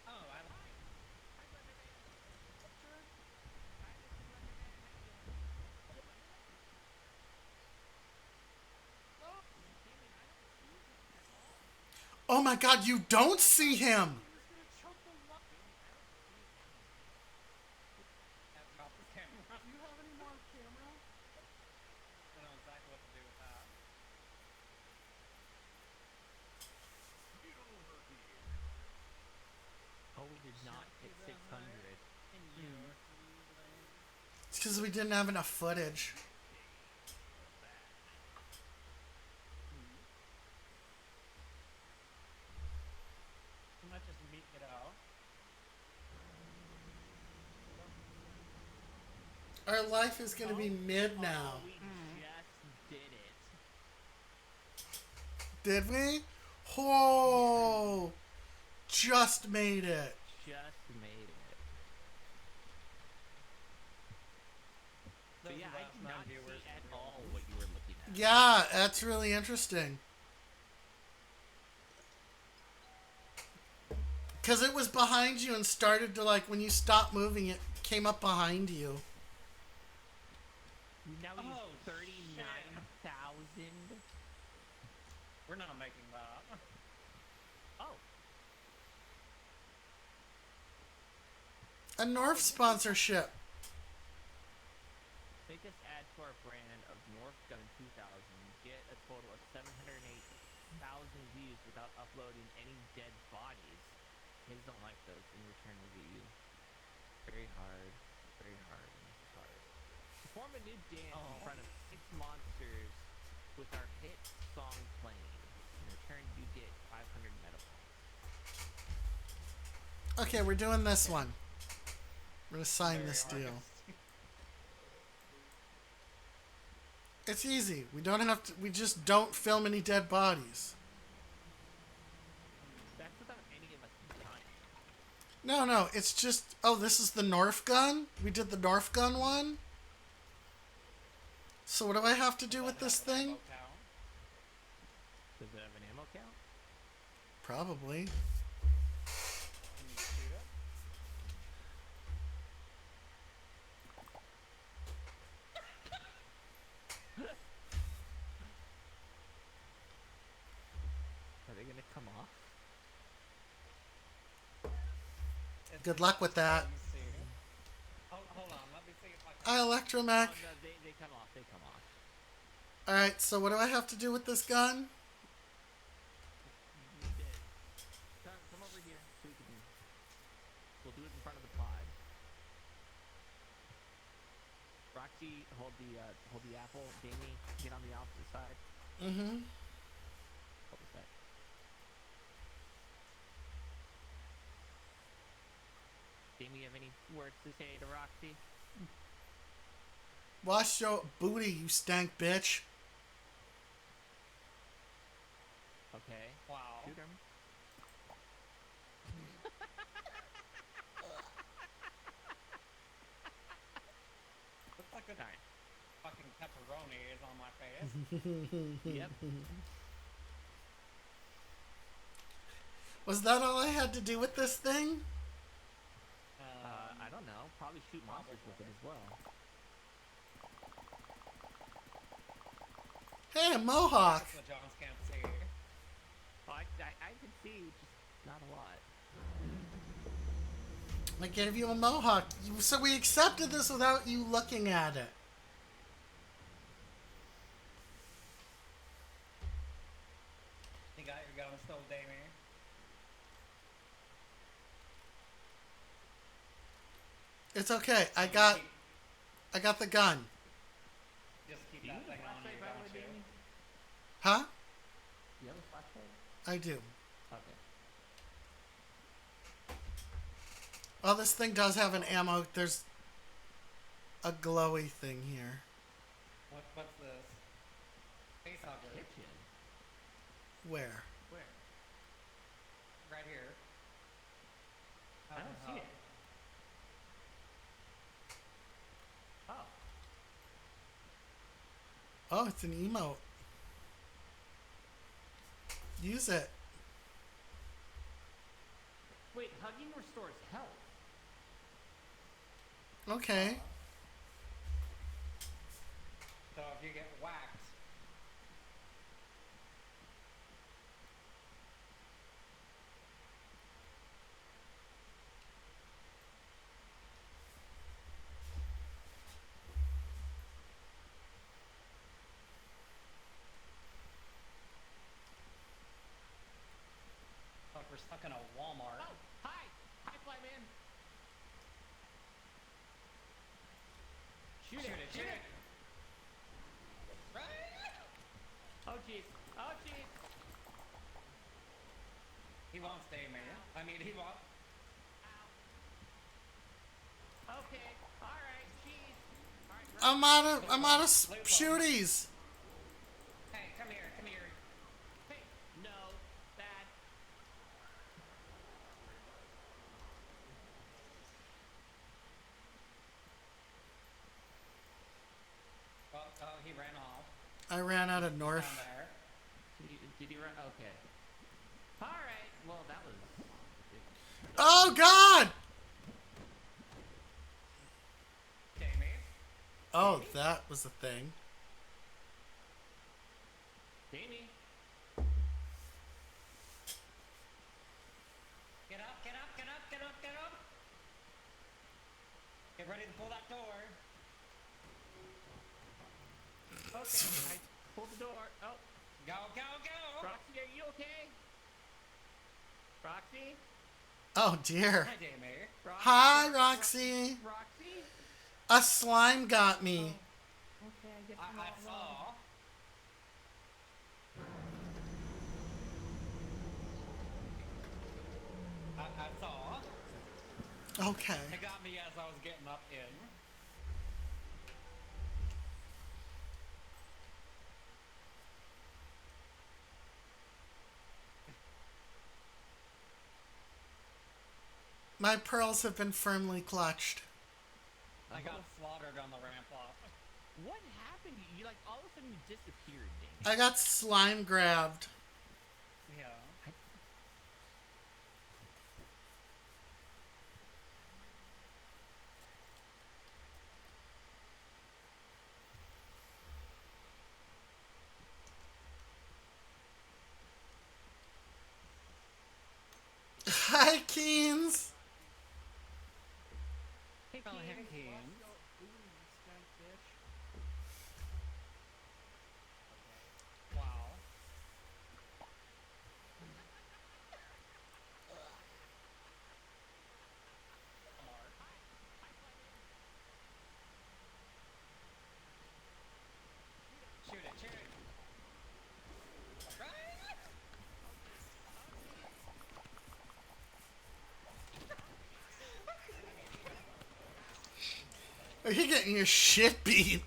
Oh, I Oh my God, you don't see him. have got this camera. Do you have any more camera? I know exactly what to do with that. Oh, we did not hit 600. And yours, Weasley. It's because we didn't have enough footage. You might just meet it out. Our life is going to be mid now. Oh, we just did it. Did we? Oh, just made it. Just made it. So Those yeah, I last did 9 not see viewers at were all really what you were looking at. Yeah, that's really interesting. Because it was behind you and started to, like, when you stopped moving, it came up behind you. Now we Oh, have 39,000. We're not making that. Oh, A North sponsorship. they just add to our brand of North Gun 2000. Get a total of 708,000 views without uploading any dead bodies. Kids don't like those. In return, we get you very hard, very hard, hard. Perform a new dance in front of 6 monsters with our hit song playing. In return, you get 500 meta points. Okay, we're doing this one. We're going to sign Very this hard. deal. It's easy. We don't have to, we just don't film any dead bodies. That's without any of us dying. No, it's just, oh, this is the North gun? We did the North gun one? So what do I have to do with this thing? Ammo count. Does it have an ammo count? Probably. Can you shoot it? Are they gonna come off? Good luck with that. Let me see. Hold on, let me see if I can. Hi, Electromech. Oh, no, they come off. They come off. Alright, so what do I have to do with this gun? You did. Come over here so we can. We'll do it in front of the pod. Roxy, hold the apple. Dami, get on the opposite side. Mm-hmm. Hold this back. Dami, you have any words to say to Roxy? Wash your booty, you stank bitch. Okay. Wow. Shoot him. Looks like a Alright. fucking pepperoni is on my face. Yep. Was that all I had to do with this thing? I don't know. Probably shoot monsters with it as well. Hey, a mohawk. That's what Johns can't see. Oh, I can see, just not a lot. I gave you a mohawk. So we accepted this without you looking at it. You got your gun still, Dami. It's okay. I got the gun. Just keep Do you that have a thing on flashlight, you, by the don't way, you? Dami? Huh? Do you have a flashlight? I do. Okay. Oh, this thing does have an ammo. There's a glowy thing here. What's this? Face hugger. Kitchen. Where? Where? Right here. I don't see it. Oh. Oh, it's an emote. Use it. Wait, hugging restores health. Okay. So if you get whacked, like we're stuck in a Walmart. Oh, hi! Hi, Flyman! Shoot it! Shoot it! Right? Oh, jeez! Oh, jeez! He won't stay, man. I mean, he won't. Ow. Okay, alright, jeez! Alright, I'm out of shooties. Hey, come here, come here. Hey! No! Bad! Oh, he ran off. I ran out of Down North. there. Did he run? Okay. Alright, well, that was... Oh, God! Jamie. Oh, that was a thing. Jamie! Get up, get up, get up, get up, get up. Get ready to pull that door. Okay, I pulled the door. Oh, Go, go, go. Roxy, are you okay? Roxy? Oh, dear. Hi, Jamie. Roxy? Hi, Roxy. Roxy? A slime got me. Okay, I guess I'm I all saw. alone. I saw. Okay. It got me as I was getting up in. My pearls have been firmly clutched. I got slaughtered on the ramp up. What happened? You like all of a sudden you disappeared, Jamie. I got slime grabbed. Yeah. Hi, Keens. Hey, Oh, hey, Keith. Keith. Wow. Shoot it, shoot it. Right? Are you getting your shit beat?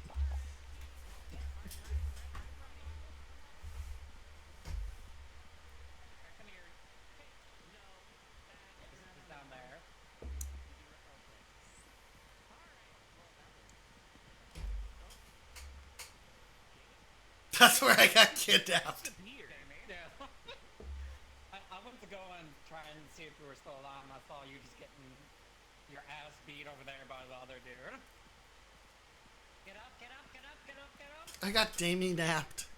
Come here. He's down there. That's where I got kidnapped. Disappeared. Yeah. I went to go and try and see if you were still alive, and I saw you just getting your ass beat over there by the other dude. Get up, get up, get up, get up, get up. I got Dami napped.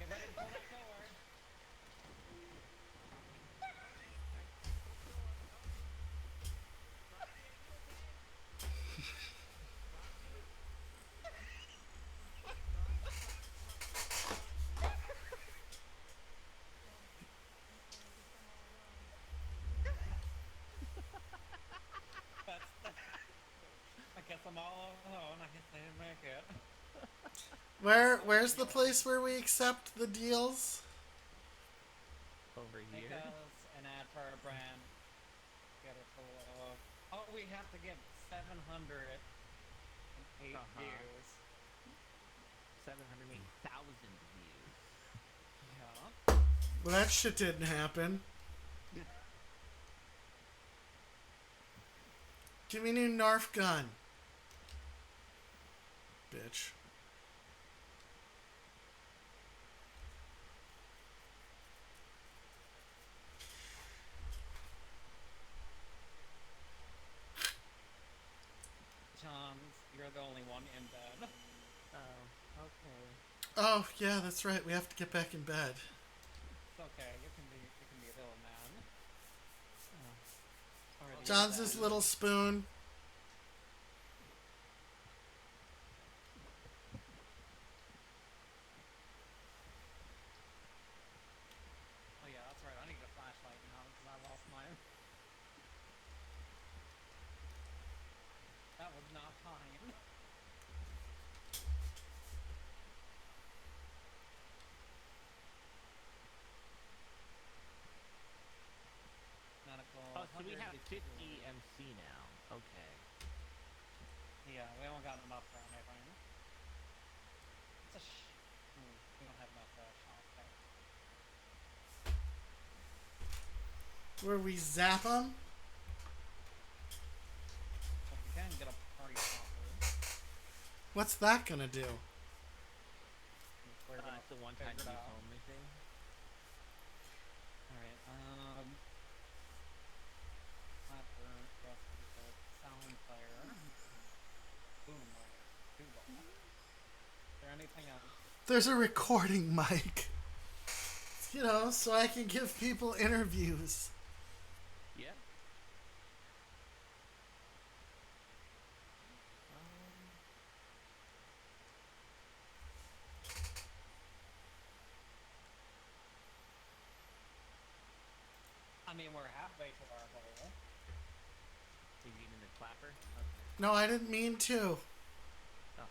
Get ready to pull that door. I guess I'm all alone. I guess I didn't make it. Where's the place where we accept the deals? Over Make here. us an ad for a brand. Get it full of. Oh, have to get 708 views. 708,000 views. Yeah. Well, that shit didn't happen. Give me a new Nerf gun. Bitch. John, you're the only one in bed. Oh, okay. Oh, yeah, that's right. We have to get back in bed. It's okay. You can be a villain man. Already John's dead. his little spoon. Oh yeah, that's right. I need a flashlight now because I lost mine. That was not kind. Medical. Oh, so we have 50 150. MC now. Okay. Yeah, we haven't got enough for anything. It's a we don't have enough shop there. Where we zap them. But we can get a party popper. What's that gonna do? We're gonna It's the one-time figure it use out. only thing. Alright, clapper, yes, sound player. Boom layer. Google. Is there anything else? There's a recording mic. You know, so I can give people interviews. Yep. I mean, we're halfway to our goal. You mean in the clapper? Okay. No, I didn't mean to. Oh.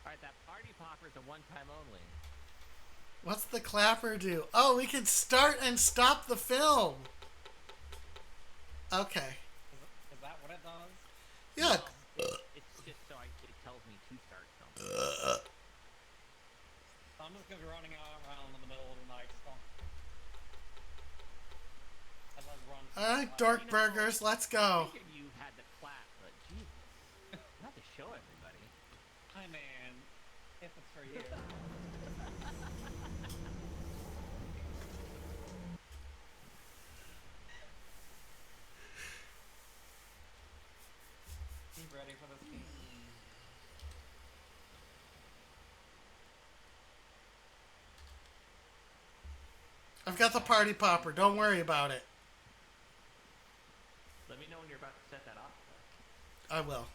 Alright, that party popper is a one-time only. What's the clapper do? Oh, we can start and stop the film. Okay. Is that what it does? Yeah. It's just so it tells me to start something. I'm just gonna be running around in the middle of the night. Just going. As I run. All right, dork burgers, let's go. I figured you had the clap, but Jesus. You have to show everybody. I mean, if it's for you. You ready for this game? I've got the party popper. Don't worry about it. Let me know when you're about to set that off. I will.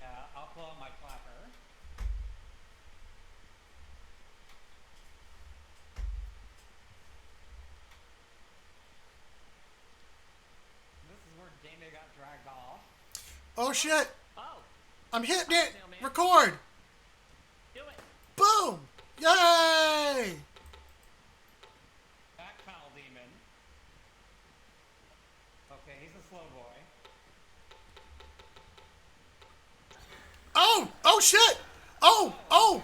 Yeah, I'll pull out my clapper. This is where Dami got dragged off. Oh shit! Oh, I'm hitting it! Snail Man. Record! do it! Boom! Yay! Back foul demon. Okay, he's a slow boy. Oh! Oh shit! Oh! Oh!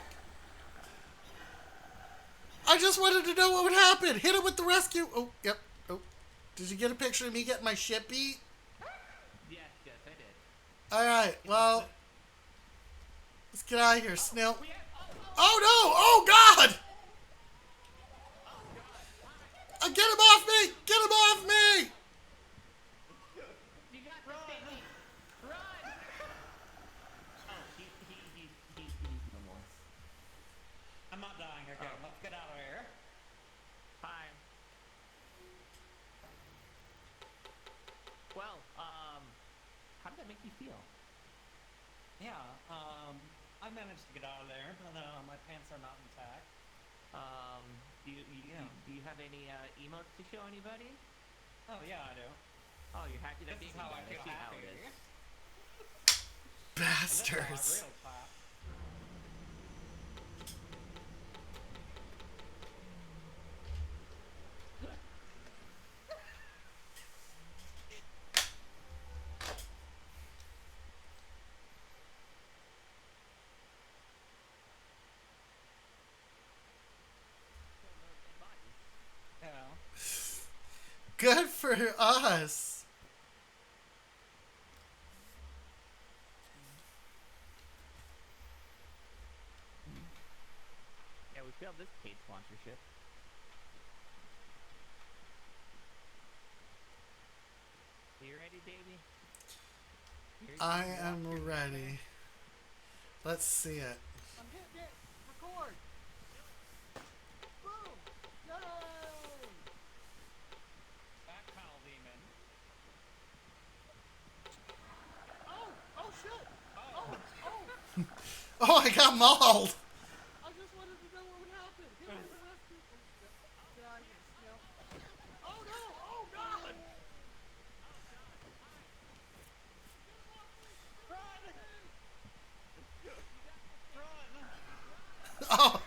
I just wanted to know what would happen. Hit him with the rescue. Oh, yep. Oh. Did you get a picture of me getting my shit beat? Yes, I did. Alright, well. Let's get out of here, Snail. We have, Oh no! Oh god! Get him off me! Get him off me! you got this, Dami! Run! Oh, he's no more. I'm not dying. Okay, Oh. let's get out of here. Hi. Well, how did that make you feel? Yeah, I managed to get out of there, but my pants are not intact. Do you have any emotes to show anybody? Oh yeah, I do. Oh, you're happy that This is Dami how I died. feel see how happy. it is. And this is how I Bastards. real clap. Good for us. Yeah, we failed this paid sponsorship. You ready, Davey? I am ready. Let's see it. I'm hitting it. Record. Boom. Yay! Back Kyle Demon. Oh! Oh shit! Oh! Oh! Oh, I got mauled. I just wanted to know what would happen. Hit me with the left stick. Oh, get out of here, Snail. Oh no! Oh god! Oh,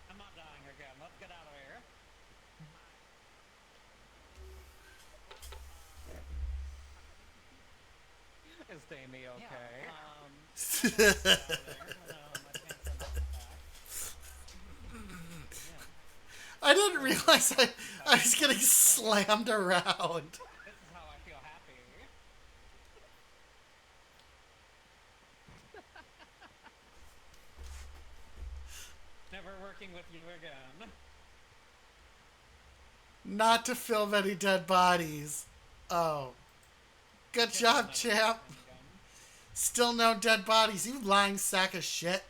I'm not dying again. Let's get out of here. Is Dami okay? I didn't realize I was getting slammed around. This is how I feel happy. Never working with you again. Not to film any dead bodies. Oh. Good job, champ. Still no dead bodies, you lying sack of shit.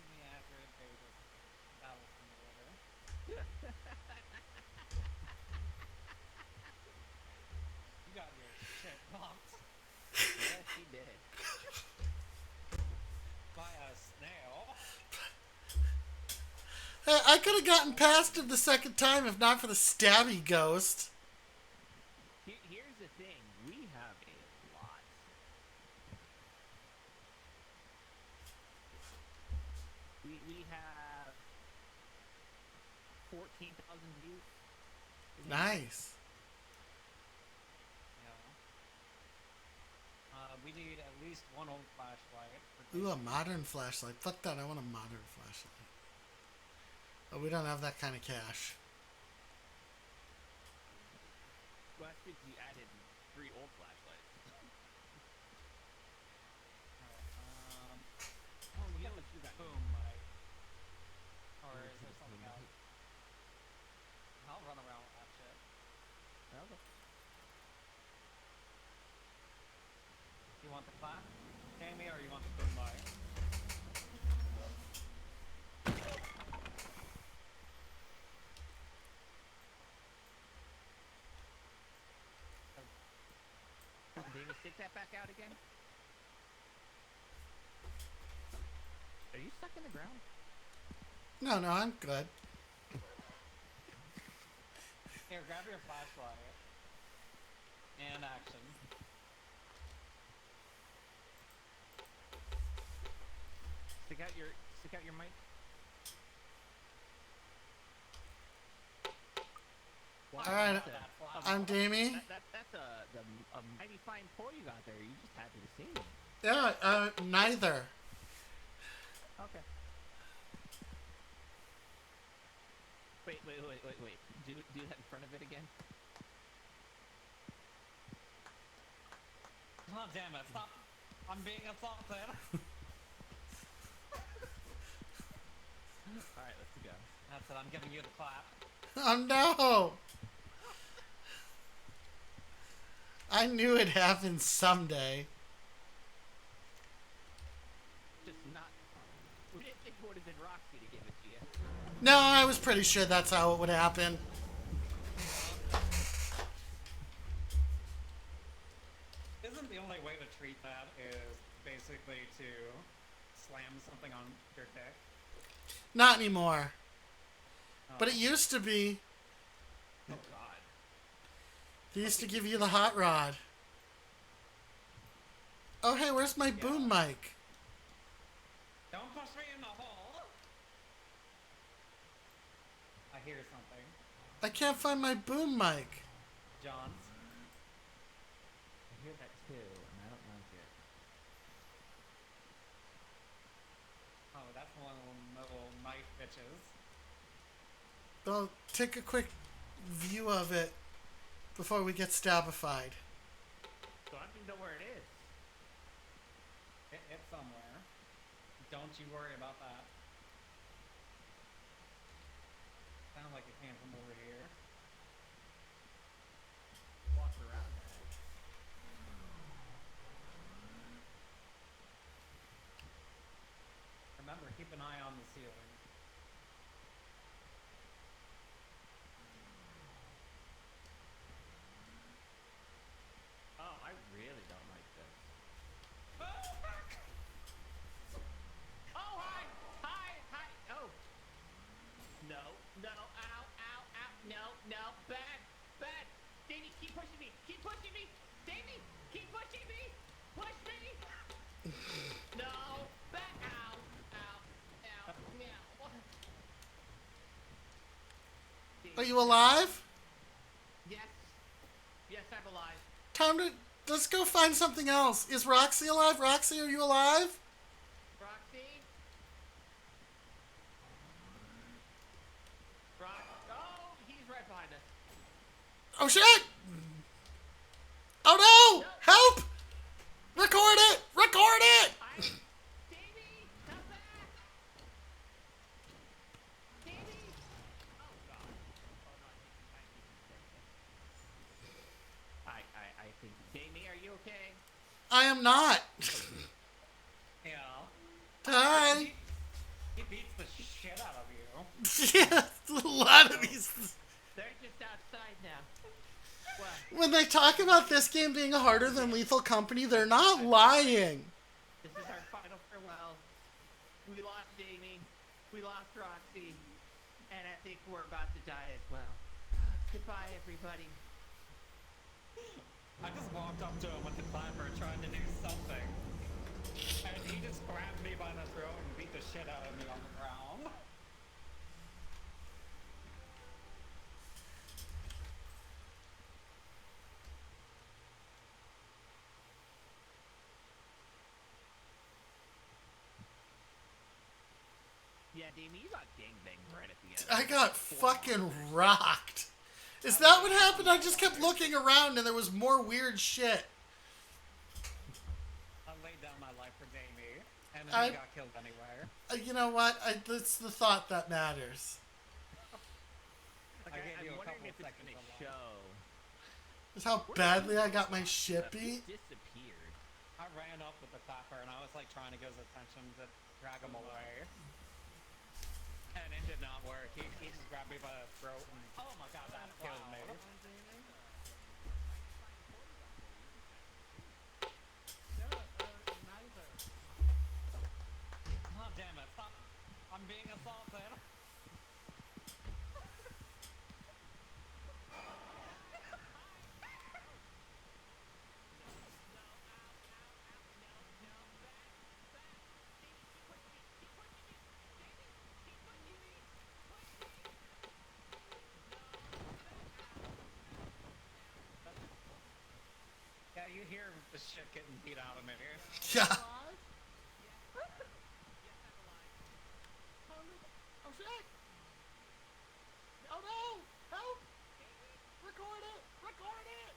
The accurate date is Battle Simulator. You got your shit knocked Yes, he did. by a snail. Hey, I could have gotten past him the second time if not for the stabby ghost. Here's the thing. We have a lot. We have 14,000 views. Nice. Yeah. We need at least one old flashlight. Ooh, a modern flashlight. Fuck that, I want a modern flashlight. Oh, we don't have that kind of cash. Well, that's because you added 3 old flashlights. Oh, you know what you got? Boom, Mike. Or is there something else? I'll run around with that shit. You want the clap, Dami, or you want the boom light? David, stick that back out again. Are you stuck in the ground? No, I'm good. Here, grab your flashlight. And action. Stick out your mic. Wow, Alright, that's I'm Dami. that's a mighty fine pour you got there. You just happy to see me. Yeah, neither. Okay. Wait. Do that in front of it again. Oh, damn it. Stop. I'm being assaulted. Alright, let's go. That's it. I'm giving you the clap. Oh no! I knew it happened someday. Just not. We didn't think it would have been Roxy to give it to you. No, I was pretty sure that's how it would happen. Isn't the only way to treat that is basically to slam something on your dick? Not anymore. Oh. But it used to be. Oh, God. They used to give you the hot rod. Oh, hey, where's my boom mic? Don't push me in the hole! I hear something. I can't find my boom mic. John's. I hear that too, and I don't like it. Oh, that's one of them little knife bitches. Well, take a quick view of it before we get stabified. So I don't even know where it is. It's somewhere. Don't you worry about that. Sounds like it came from over here. Walk around that. Remember, keep an eye on the ceiling. Oh, I really don't like this. Oh, hi! Hi! Hi! Oh! No, no, ow, ow, ow, no, no, bad, bad! Davey, keep pushing me! Keep pushing me! Davey, keep pushing me! Push me! No! Bad! Ow! Ow! Ow! Meow! Are you alive? Yes! Yes, I'm alive. Time to... Let's go find something else. Is Roxy alive? Roxy, are you alive? Roxy? Oh, he's right behind us. Oh, shit! Oh, no! Help! Record it! Record it! Davey, come back! Davey! Oh God! Oh no, I think. Davey, are you okay? I am not. Yeah. Hi. He beats the shit out of you. Yeah, a lot of these. They're just outside now. What? When they talk about this game being harder than Lethal Company, they're not lying. This is our final farewell. We lost Davey. We lost Roxy. And I think we're about to die as well. Goodbye, everybody. I just walked up to him with the clapper trying to do something. And he just grabbed me by the throat and beat the shit out of me on the ground. Yeah, Davey, you got gangbanged right at the end. I got fucking rocked. Is that what happened? I just kept looking around and there was more weird shit. I laid down my life for Dami, and then he got killed anyway. You know what? It's the thought that matters. I gave you I'm a wondering couple if it's seconds gonna of life. show. It's how badly I got my shit beat. Disappeared. I ran up with the clapper and I was like trying to get his attention to drag him away. And it did not work. He just grabbed me by the throat and Oh my God, that killed me. Oh damn it, stop. I'm being assaulted. Yeah, you hear the shit getting beat out of me. Yeah. Oh shit! Oh no! Help! Record it! Record it!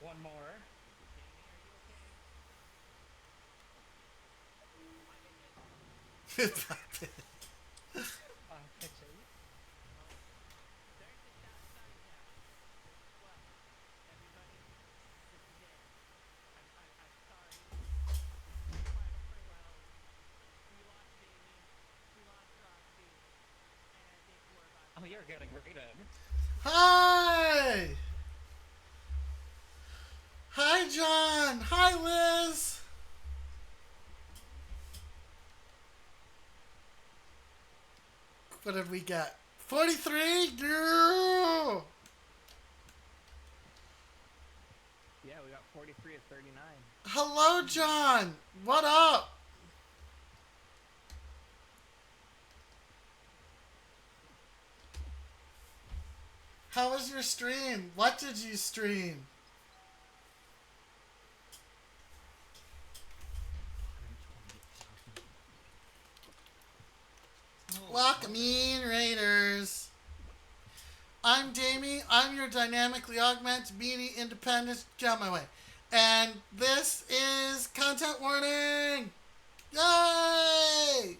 One more. Pitches. Oh, you're getting greeted. Hi! Hi, John! Hi, Liz! What did we get? 43? No! Yeah, we got 43 of 39. Hello, John! What up? How was your stream? What did you stream? Welcome in, Raiders. I'm Dami. I'm your dynamically augmented, media independent. Get out my way. And this is content warning. Yay!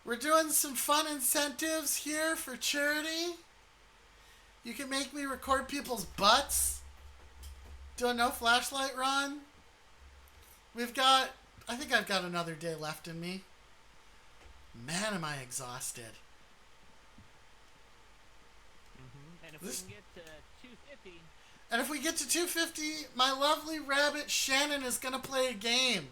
We're doing some fun incentives here for charity. You can make me record people's butts. Do a no flashlight run. I think I've got another day left in me. Man, am I exhausted. And if we can get to 250... And if we get to 250, my lovely rabbit Shannon is going to play a game.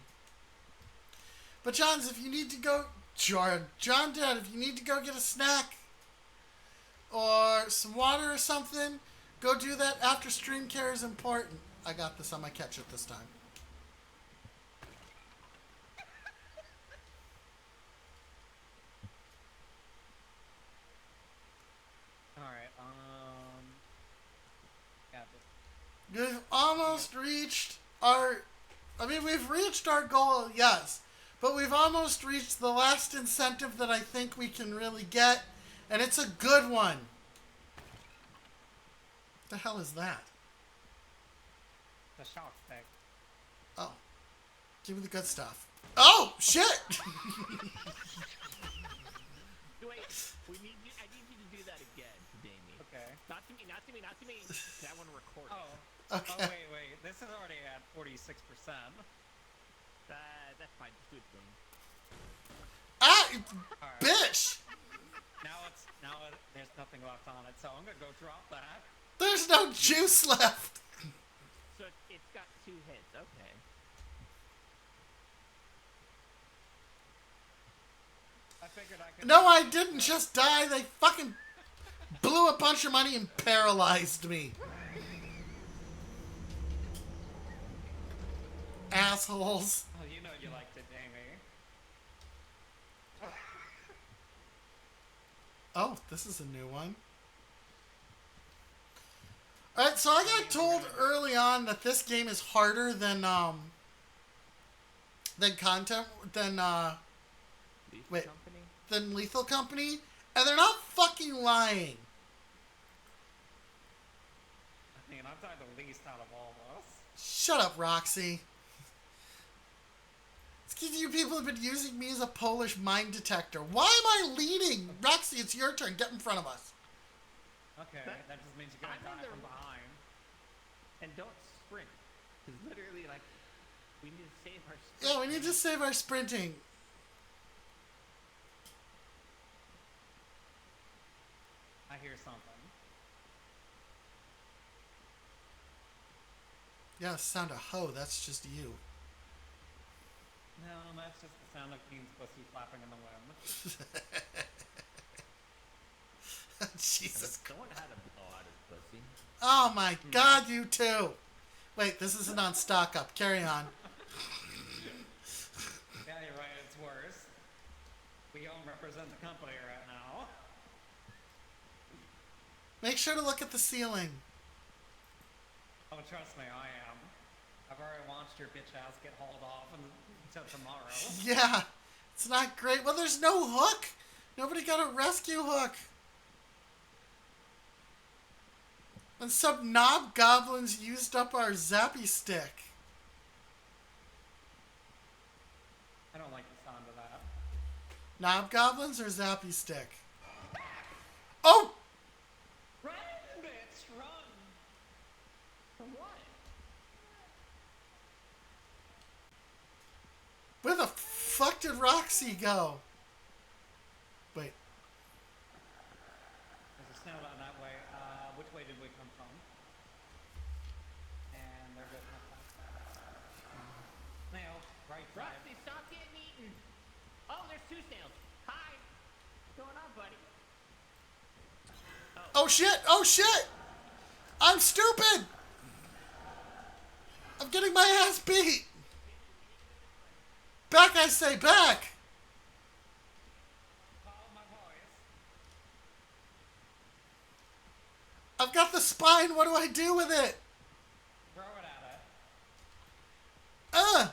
But Johns, if you need to go... John Dad, if you need to go get a snack or some water or something, go do that after stream care is important. I got this on my ketchup this time. We've almost reached we've reached our goal, yes. But we've almost reached the last incentive that I think we can really get. And it's a good one. What the hell is that? The shock stick. Oh. Give me the good stuff. Oh, shit! Wait, I need you to do that again, Dami. Okay. Not to me. I want to record it. Oh. Okay. Oh, wait. This is already at 46%. That's fine. Just do it for me. Ah! Alright. Bitch! Now there's nothing left on it, so I'm gonna go drop that. There's no juice left! So it's got 2 hits. Okay. I figured I could... No, I didn't just die. They fucking blew a bunch of money and paralyzed me. Assholes. Oh, you know you liked it, Dami. Oh, this is a new one. Alright, so I got told early on that this game is harder than Lethal Company, and they're not fucking lying. I mean, I've died the least out of all of us. Shut up, Roxy. It's because you people have been using me as a Polish mine detector. Why am I leading? Roxy, it's your turn. Get in front of us. Okay, that just means you're gonna die from behind. And don't sprint. Because literally, like, we need to save our sprint. Yeah, we need to save our sprinting. I hear something. Yeah, sound a hoe. That's just you. No, that's just the sound of Keen's pussy flapping in the wind. Jesus Christ. Someone had to blow out his pussy. Oh my God, you two. Wait, this isn't on stock up. Carry on. Yeah, you're right, it's worse. We don't represent the company right now. Make sure to look at the ceiling. Oh, trust me, I am. I've already watched your bitch ass get hauled off until tomorrow. Yeah, it's not great. Well, there's no hook. Nobody got a rescue hook. And some knob goblins used up our zappy stick. I don't like the sound of that. Knob goblins or zappy stick? Oh! Run, bitch, run! For what? Where the fuck did Roxy go? Wait. There's a snow down that way. Which way did we come from? And there goes my flashlight. Snail, right side. Roxy, stop getting eaten. Oh, there's 2 snails. Hi. What's going on, buddy? Oh shit! Oh shit! I'm stupid! I'm getting my ass beat! Back, I say, back! Follow my voice. I've got the spine. What do I do with it? Throw it at it. Uh. Alright.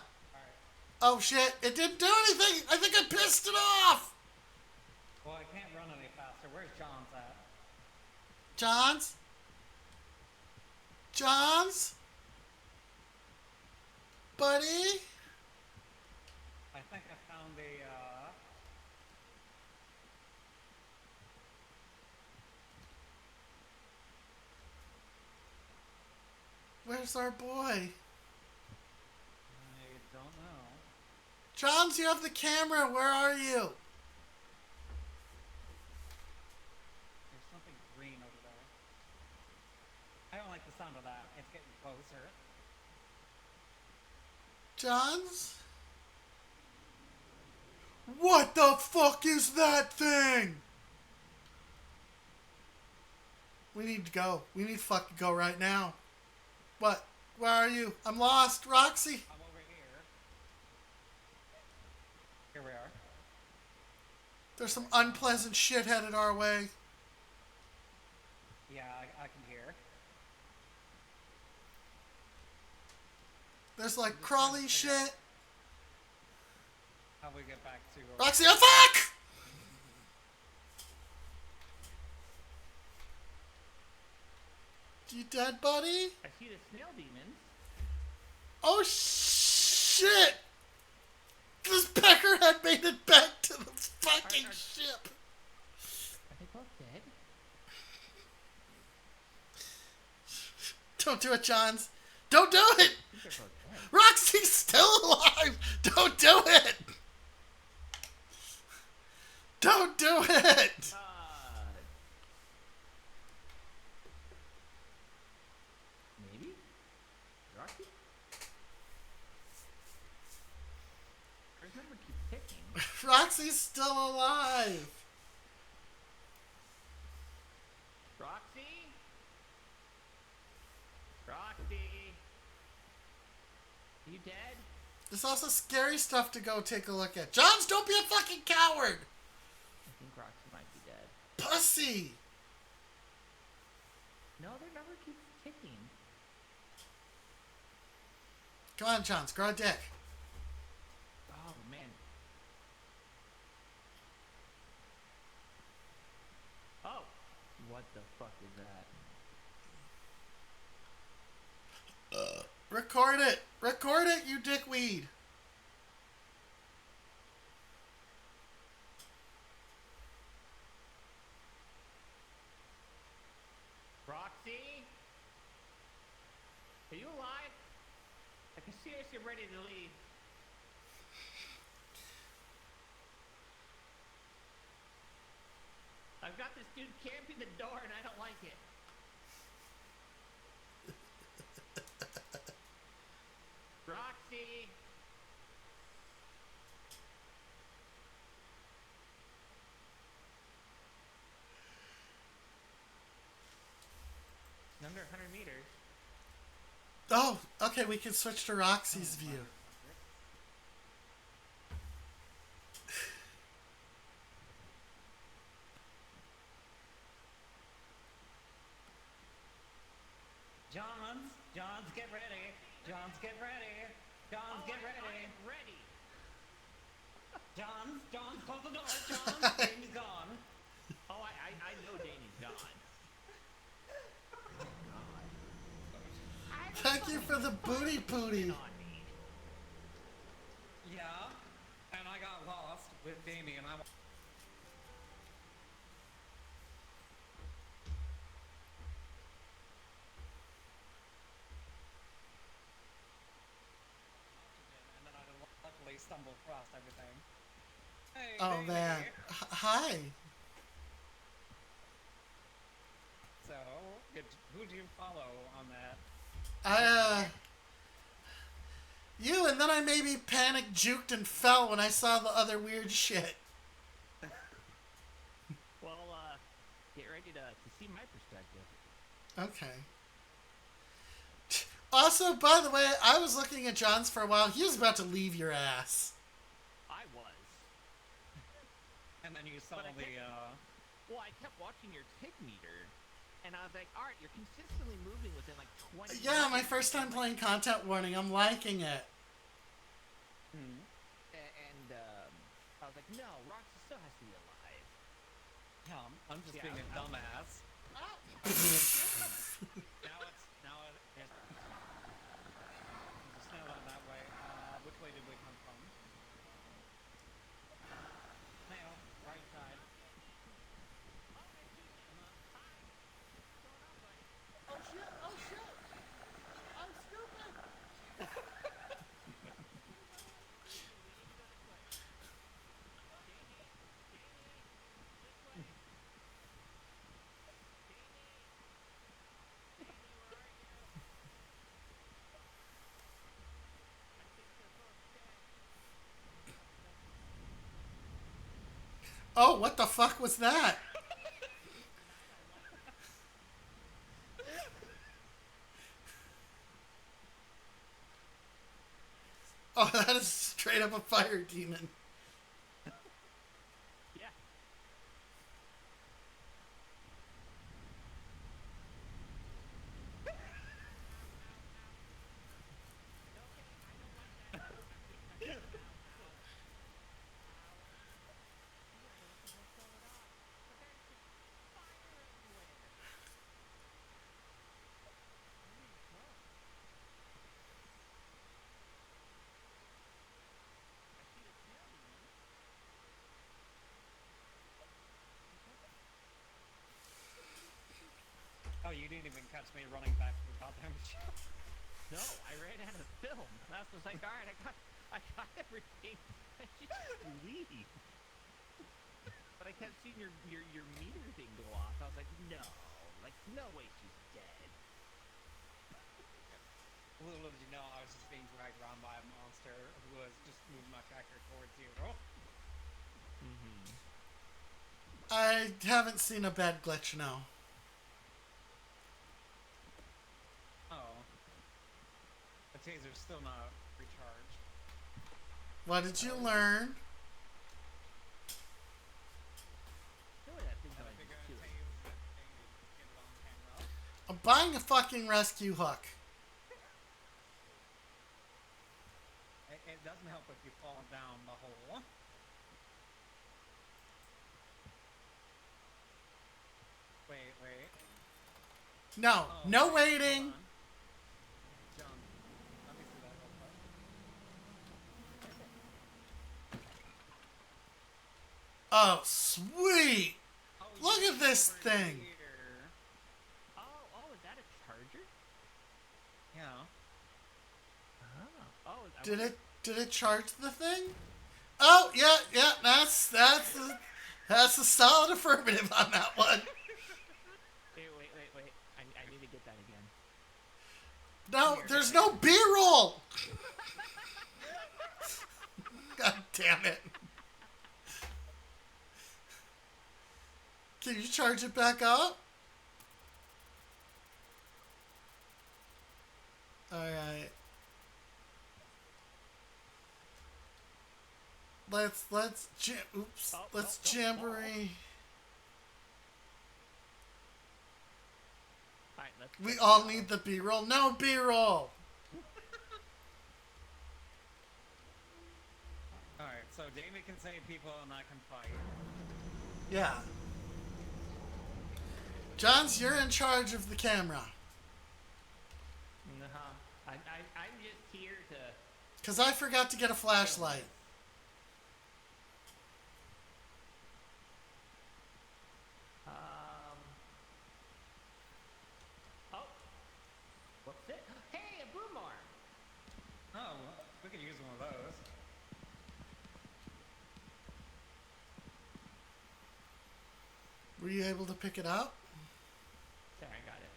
Oh shit! It didn't do anything. I think I pissed it off. Well, I can't run any faster. Where's John's at? Johns. Johns. Buddy. I think I found the, Where's our boy? I don't know. Johns, you have the camera. Where are you? There's something green over there. I don't like the sound of that. It's getting closer. Johns? What the fuck is that thing? We need to go. We need to fucking go right now. What? Where are you? I'm lost. Roxy? I'm over here. Here we are. There's some unpleasant shit headed our way. Yeah, I can hear. There's like crawly shit. How we get back to... Roxy, oh fuck! You dead, buddy? I see the snail demons. Oh shit! This peckerhead made it back to the fucking ship. Are they both dead? Don't do it, Johns. Don't do it! I think they're both dead. Roxy's still alive! Don't do it! Don't do it! Maybe? Rocky? Hers number keeps ticking. Roxy's still alive! Roxy? Roxy? You dead? There's also scary stuff to go take a look at. Johns, don't be a fucking coward! I think Roxy might be dead. Pussy! No, their number keeps ticking. Come on, Johns, grow a dick. Oh, man. Oh! What the fuck is that? Record it! Record it, you dickweed! Roxy? Are you alive? I can see us, you're ready to leave. I've got this dude camping the door and I don't like it. Roxy! Under 100 meters. Oh, okay, we can switch to Roxy's view. Johns, get ready. Johns, get ready. Johns, get ready. I am ready. Johns, close the door. Johns, Danny's gone. Oh, I know Danny's gone. Thank you for the booty pooty. On me. Yeah, and I got lost with Dami, and I. And then I luckily stumbled across everything. Hey, Oh Dami. man. Hi. So, who'd you follow on that? You, and then I maybe panicked, juked, and fell when I saw the other weird shit. Well, get ready to see my perspective. Okay. Also, by the way, I was looking at John's for a while. He was about to leave your ass. I was. And then you saw But I the, Well, I kept watching your tick meter. And I was like, Art, you're consistently moving within like 20 Yeah, my meters." first time And, playing Content Warning. I'm liking it. and I was like, no, Roxy still has to be alive. Yeah, I'm just Yeah, being a I- dumbass. Ow! Now it's there's a snow line that way. Which way did we come from? Snail, right side. Oh shit! Oh shit! I'm stupid! Oh, what the fuck was that? Oh, that is straight up a fire demon. Yeah. Oh, you didn't even catch me running back to the goddamn ship. No, I ran out of film. That's was like, all right, I got everything. I should just leave. But I kept seeing your meter thing go off. I was like, no way she's dead. Little did you know, I was just being dragged around by a monster who was just moving my tractor towards you. I haven't seen a bad glitch, no. Oh. The taser's still not recharged. What did you learn? I feel like that thing's And on if you're too. gonna tase that thing, get it on camera. I'm buying a fucking rescue hook. It doesn't help if you fall down the hole. Wait. No, Oh, no hold waiting. on. John, let me see that real quick. Oh, sweet. Oh, Look you at this over thing. here. Oh, is that a charger? Yeah. Oh, Did it charge the thing? Oh, yeah, that's a solid affirmative on that one. Wait. I need to get that again. No, there's no B-roll. God damn it. Can you charge it back up? Alright. Let's jamboree. Alright, We all need the B-roll. No B-roll. Alright, so Dami can save people and I can fight. Yeah. Johns, you're in charge of the camera. I'm just here to. Because I forgot to get a flashlight. Oh. What's it? Hey, a boom arm. Oh, we could use one of those. Were you able to pick it up? There, I got it.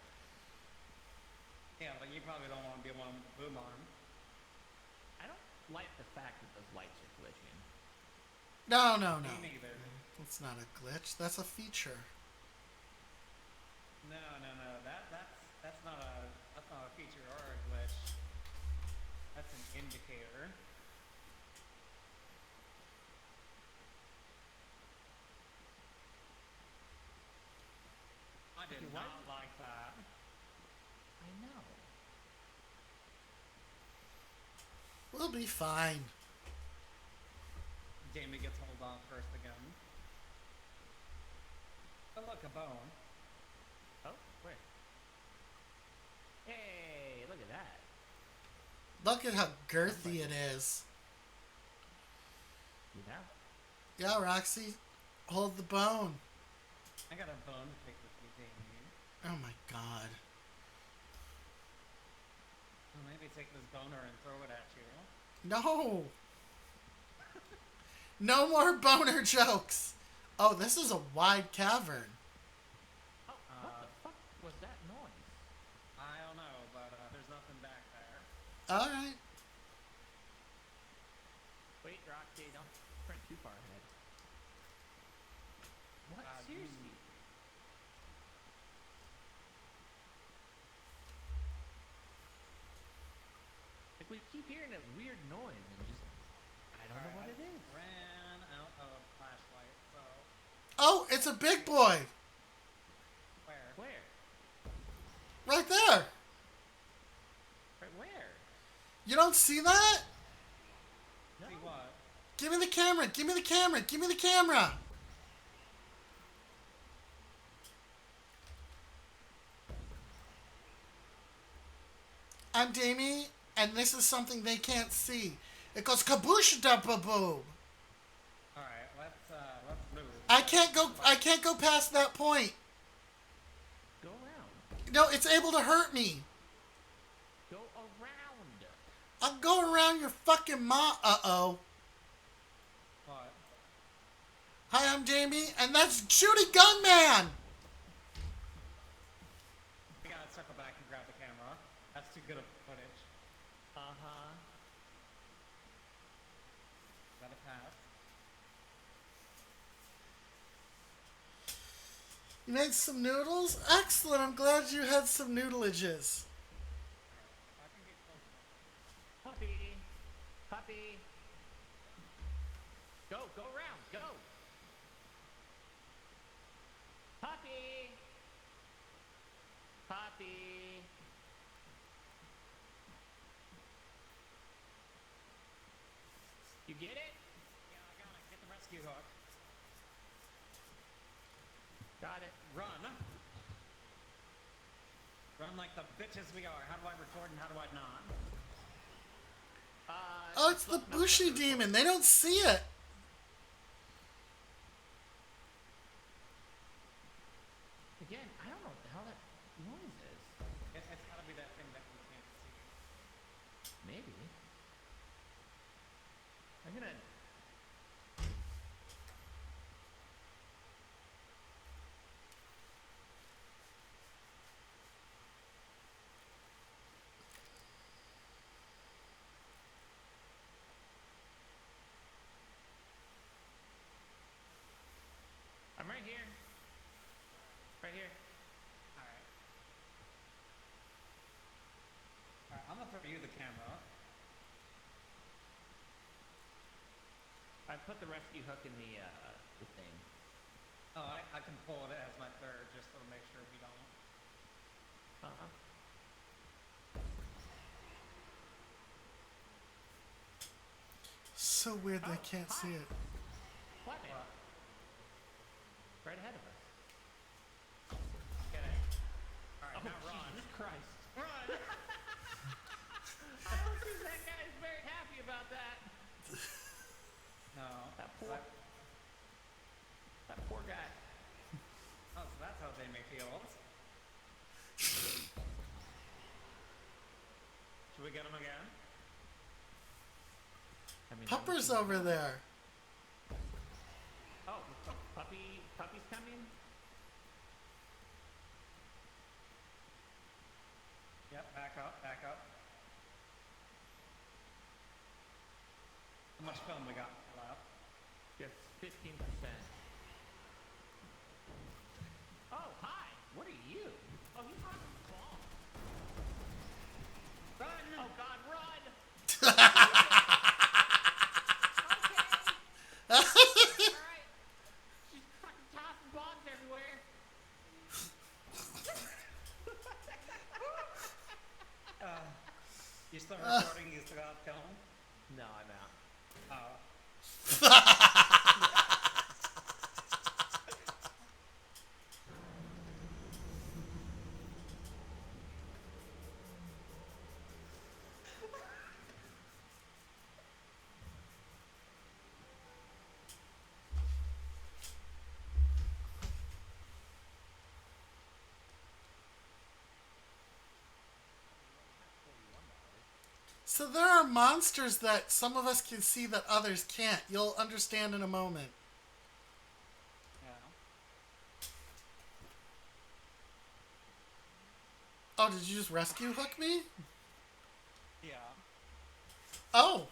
Yeah, but you probably don't want to be one with the boom arm. I don't like the fact that those lights are glitching. No. Me neither. That's not a glitch. That's a feature. No. That's not a feature or a glitch. That's an indicator. I did not like We'll be fine. Jamie gets hold on first again. Oh, look, a bone. Oh, where? Hey, look at that. Look at how girthy it is. You know? Yeah, Roxy, hold the bone. I got a bone to take with you, Jamie. Oh my god. Well, maybe take this boner and throw it at you. No! No more boner jokes! Oh, this is a wide cavern. Oh, what the fuck was that noise? I don't know, but there's nothing back there. Alright. Wait, Roxy, don't sprint too far ahead. What? Seriously? Like, we keep hearing a weird noise and just... I don't know what it is. Ran out of flashlight, so... Oh, it's a big boy! Where? Where? Right there! Right where? You don't see that? No. See what? Give me the camera! Give me the camera! Give me the camera! I'm Dami, and this is something they can't see. It goes kaboosh da ba boob. Alright, let's move. I can't go past that point. Go around. No, it's able to hurt me. Go around. I'll go around your fucking uh-oh. What? Hi, I'm Dami, and that's Shooty Gunman! We gotta circle back and grab the camera. That's too good of footage. Uh-huh. Let it pass. You made some noodles? Excellent, I'm glad you had some noodlages. If I can get close enough. Puppy. Puppy. Go around. Go. Puppy. Puppy. You get it? Yeah, I got it. Get the rescue hook. Got it. Run. Run like the bitches we are. How do I record and how do I not? Oh, it's the bushy demon. They don't see it. Again, I don't know what the hell that noise is. It's gotta be that thing that we can't see. Maybe. I'm gonna... I'm right here. Right here. Alright. Alright, I'm gonna throw you the camera. I put the rescue hook in the thing. Oh, I can pull it as my third just to make sure we don't. Uh-huh. So weird they can't see it. What, man? What? Right ahead of us. Get it. Alright, Oh, now run. Jesus Christ. Run! I don't think that guy is very happy about that. No. That poor guy. Oh, so that's how they make feels. Should we get him again? I mean, Pupper's over there. Oh, puppy's coming? Yep, back up, back up. How much film we got left? Just 15%. Oh, hi! What are you? Oh, he's on the ball. Run! Oh, God, run! Alright. She's fucking tossing bombs everywhere. You still recording? You still got film? So there are monsters that some of us can see that others can't. You'll understand in a moment. Yeah. Oh, did you just rescue hook me? Yeah. Oh,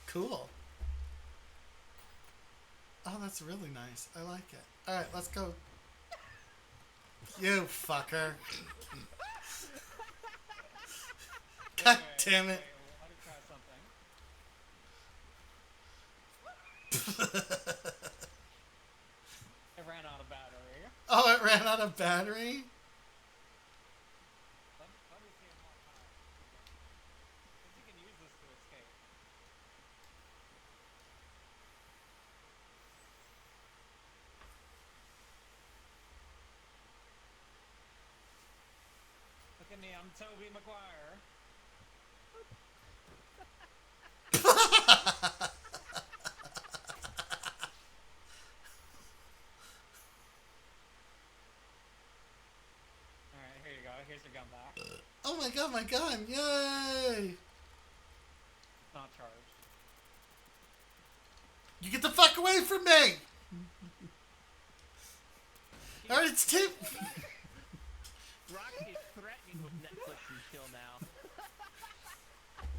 cool. Oh, that's really nice. I like it. All right, let's go. You fucker. God damn it. Wait, let me try something. It ran out of battery. Oh, it ran out of battery? Let me see it one time. Because you can use this to escape. Look at me, I'm Toby Maguire. Alright, here you go. Here's your gun back. Oh my god, my gun. Yay. It's not charged. You get the fuck away from me. All right, it's Tim. Roxy's threatening with Netflix and chill now.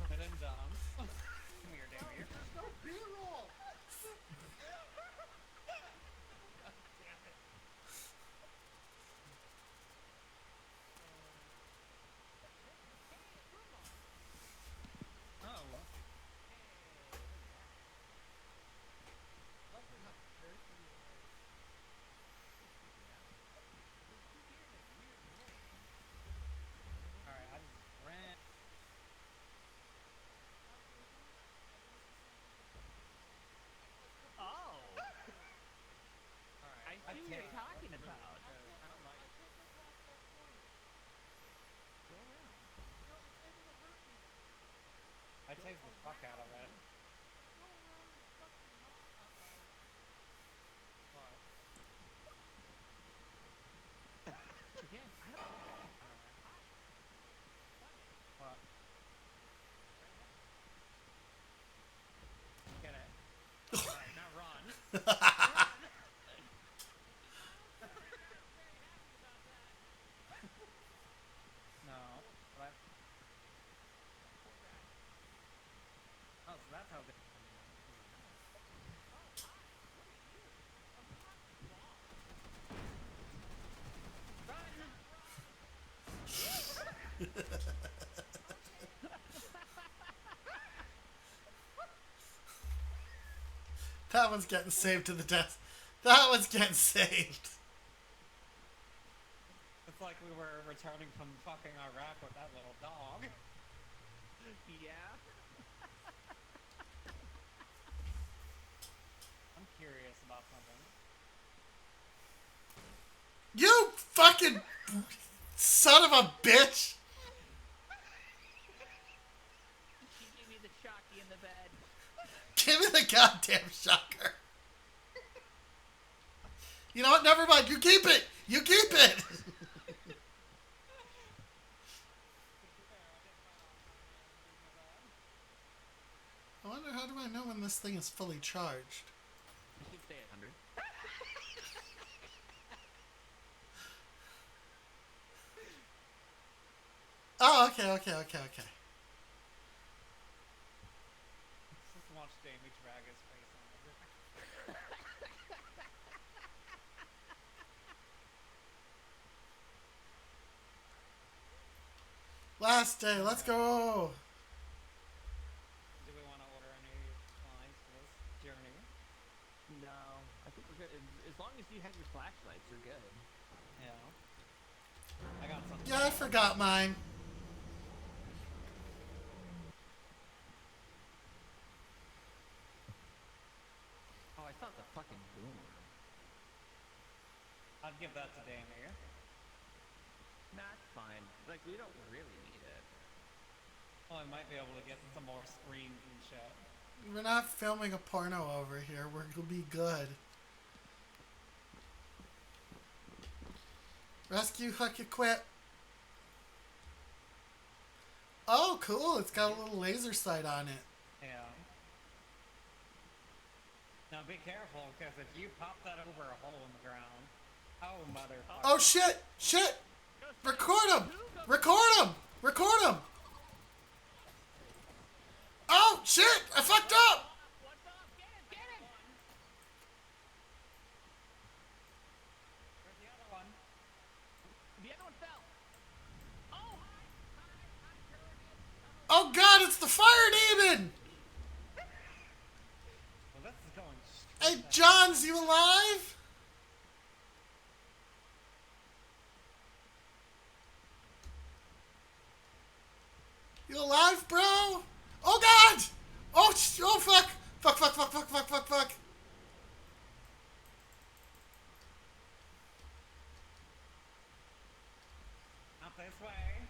Put him down. Come here, Dami. There's no B-roll. Oh. Alright, I just ran. Oh! Alright, I see what you're talking about. I don't like. Go around. I tased the fuck out of it. What? Again, I don't. What? Get it. Alright, now run. No. What? Oh, so that's how they. That one's getting saved to the death. That one's getting saved. It's like we were returning from fucking Iraq with that little dog. Yeah? I'm curious about something. You fucking son of a bitch. She gave me the shocky in the bed. Give me the goddamn shocker. You know what? Never mind. You keep it. You keep it. I wonder, how do I know when this thing is fully charged? It should stay at 100. Oh, okay. Let's just watch Dami drag his face on it. Last day. Let's go. Do we want to order any lines for this journey? No, I think we're good. As long as you have your flashlights, you're good. Yeah. I got something. Yeah, I forgot mine. Oh, I thought the fucking boomer. I'd give that to Dami. Nah, it's fine. Like, we don't really need it. Well, I might be able to get some more screens and shit. We're not filming a porno over here. We're gonna be good. Rescue hook equip. Oh, cool. It's got a little laser sight on it. Yeah. Now be careful, because if you pop that over a hole in the ground, oh motherfucker. Oh, shit. Shit. Record him. Record him. Record him. Oh, shit. I fucked up. What's up? Get him! Get him! Where's the other one? The other one fell. Oh! Oh, God. It's the fire demon. Well, this is going straight Hey, down. Johns, you alive? You alive, bro? Oh, God. Oh, oh, fuck. Fuck, fuck, fuck, fuck, fuck, fuck, fuck. Not this way.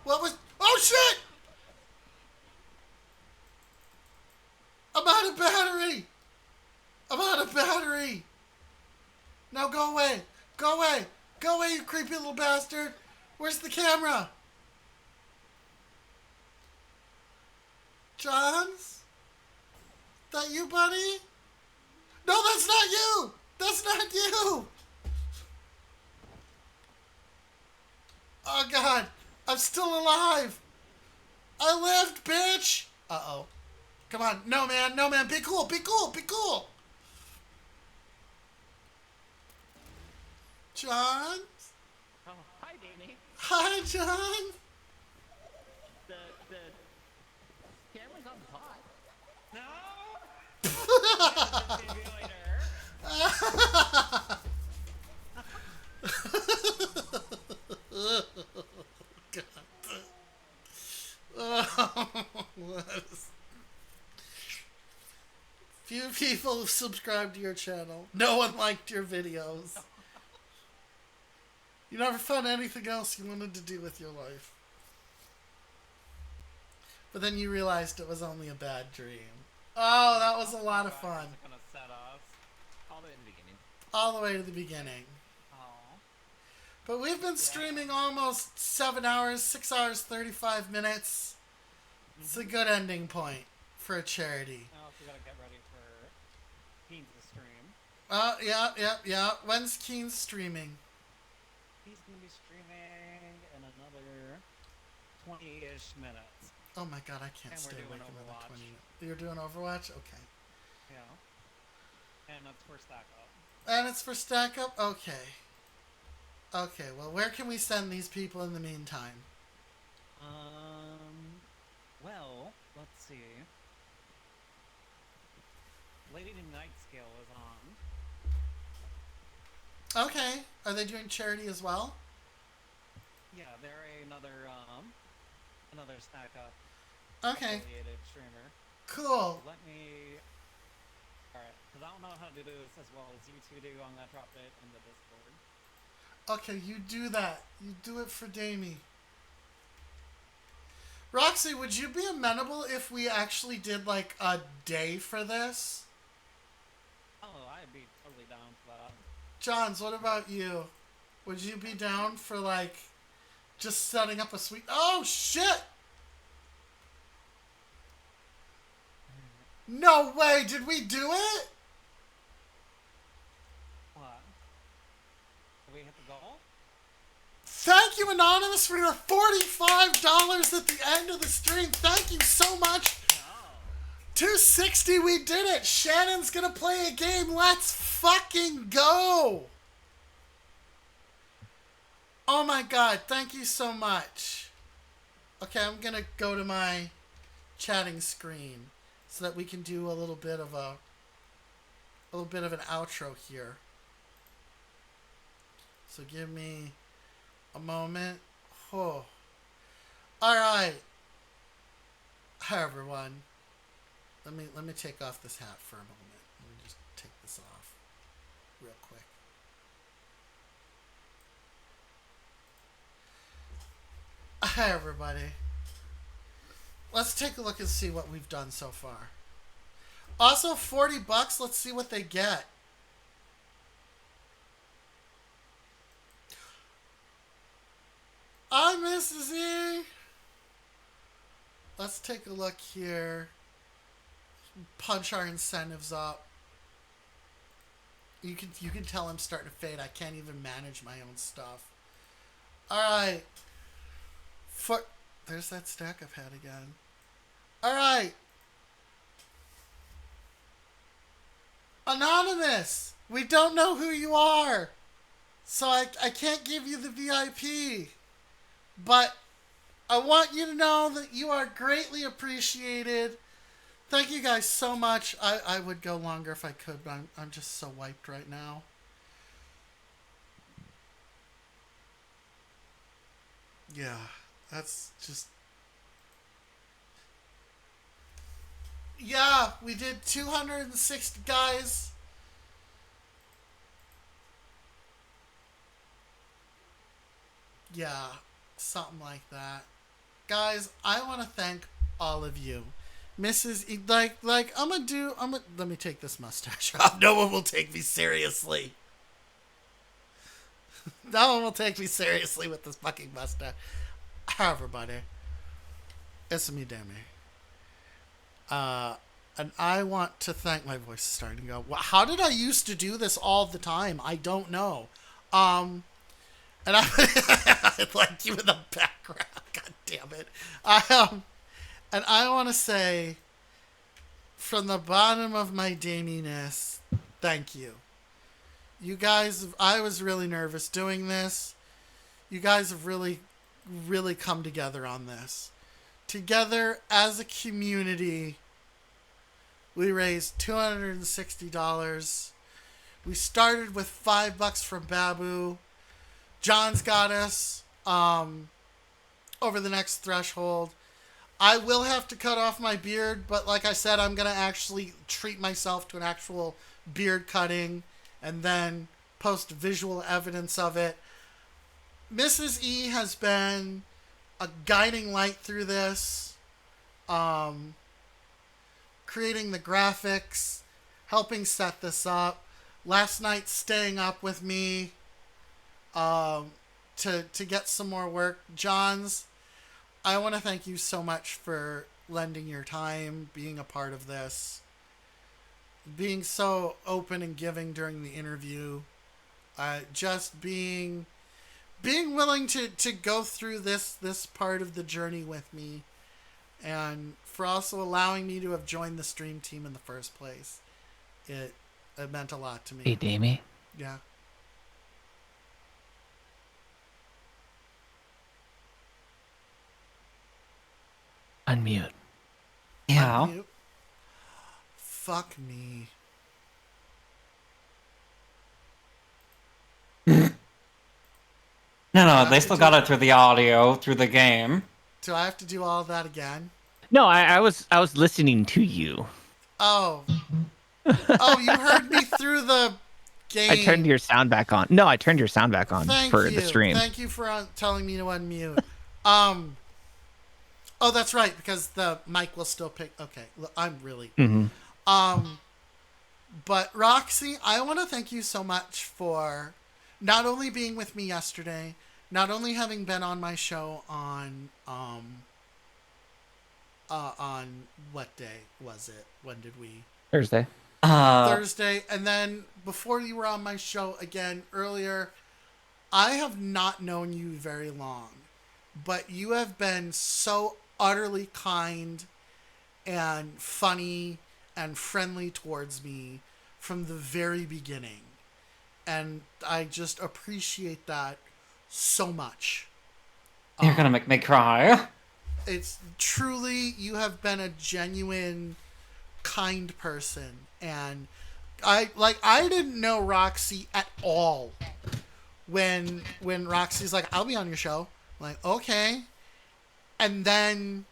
What was... Oh, shit. I'm out of battery. I'm out of battery. Now go away. Go away. Go away, you creepy little bastard. Where's the camera? Johns? That you, buddy? No, that's not you. That's not you. Oh, God. I'm still alive. I lived, bitch. Uh-oh. Come on. No, man. No, man. Be cool. Be cool. Be cool. John? Oh, hi, Dami. Hi, John. The camera's on the pot. No! Defibrillator. Few people have subscribed to your channel. No one liked your videos. You never found anything else you wanted to do with your life. But then you realized it was only a bad dream. Oh, that was a lot of fun. Gonna set us. All the way in the beginning. All the way to the beginning. Oh. But we've been streaming almost 7 hours, 6 hours, 35 minutes. It's a good ending point for a charity. Now we gotta get ready for Keen's stream. Yeah. When's Keen streaming? He's gonna be streaming in another 20-ish minutes. Oh my god, I can't And we're stay doing awake another Overwatch. 20 minutes. You're doing Overwatch? Okay. Yeah. And that's for stack up. And it's for stack up? Okay. Okay, well, where can we send these people in the meantime? Well, let's see. Lady Nightscale is on. Okay. Are they doing charity as well? Yeah, they're another stack up Okay. affiliated streamer. Cool. Let me. Alright, because I don't know how to do this as well as you two do. I'm gonna drop it in the Discord. Okay, you do that. You do it for Dami. Roxy, would you be amenable if we actually did like a day for this? Oh, I'd be totally down for that. Johns, what about you? Would you be down for like just setting up a suite? Oh shit! No way! Did we do it? What? Did we hit the goal? Thank you, Anonymous, for your $45 at the end of the stream. Thank you so much. No. 260, we did it. Shannon's gonna play a game. Let's fucking go. Oh my god, thank you so much. Okay, I'm gonna go to my chatting screen so that we can do a little bit of an outro here. So give me a moment. Oh. Alright. Hi everyone. Let me take off this hat for a moment. Let me just take this off real quick. Hi everybody. Let's take a look and see what we've done so far. Also, $40. Let's see what they get. Hi, Mrs. E. let's take a look here. Punch our incentives up. You can tell I'm starting to fade. I can't even manage my own stuff. All right. There's that stack I've had again. All right. Anonymous. We don't know who you are, so I can't give you the VIP. But I want you to know that you are greatly appreciated. Thank you guys so much. I would go longer if I could, but I'm just so wiped right now. Yeah, that's just... Yeah, we did 260 guys. Yeah, something like that. Guys, I want to thank all of you. Mrs. Let me take this mustache off. No one will take me seriously. No one will take me seriously with this fucking mustache. Everybody, it's me, Dami. And I want to thank... My voice is starting to go. How did I used to do this all the time? I don't know. And I like you in the background. God damn it. And I want to say, from the bottom of my daminess, thank you. You guys, I was really nervous doing this. You guys have really, really come together on this. Together as a community, we raised $260. We started with $5 from Babu. John's got us over the next threshold. I will have to cut off my beard, but like I said, I'm going to actually treat myself to an actual beard cutting and then post visual evidence of it. Mrs. E has been a guiding light through this, creating the graphics, helping set this up. Last night, staying up with me to get some more work. Johns, I want to thank you so much for lending your time, being a part of this, being so open and giving during the interview, just being willing to go through this part of the journey with me, and for also allowing me to have joined the stream team in the first place. It meant a lot to me. Hey, Dami. Yeah. Unmute. Yeah. Unmute. Fuck me. No, they still got it through the audio, through the game. Do I have to do all of that again? No, I was listening to you. Oh. Oh, you heard me through the game. I turned your sound back on. No, I turned your sound back on for you. the stream. Thank you for telling me to unmute. Oh, that's right, because the mic will still pick. Okay, I'm really. Mm-hmm. But Roxy, I want to thank you so much for not only being with me yesterday, not only having been on my show on what day was it? When did we? Thursday. Thursday, and then before you were on my show again earlier, I have not known you very long, but you have been so utterly kind and funny and friendly towards me from the very beginning. And I just appreciate that so much. You're gonna make me cry. It's truly, you have been a genuine, kind person. And I didn't know Roxy at all when Roxy's like, I'll be on your show. I'm like, okay. And then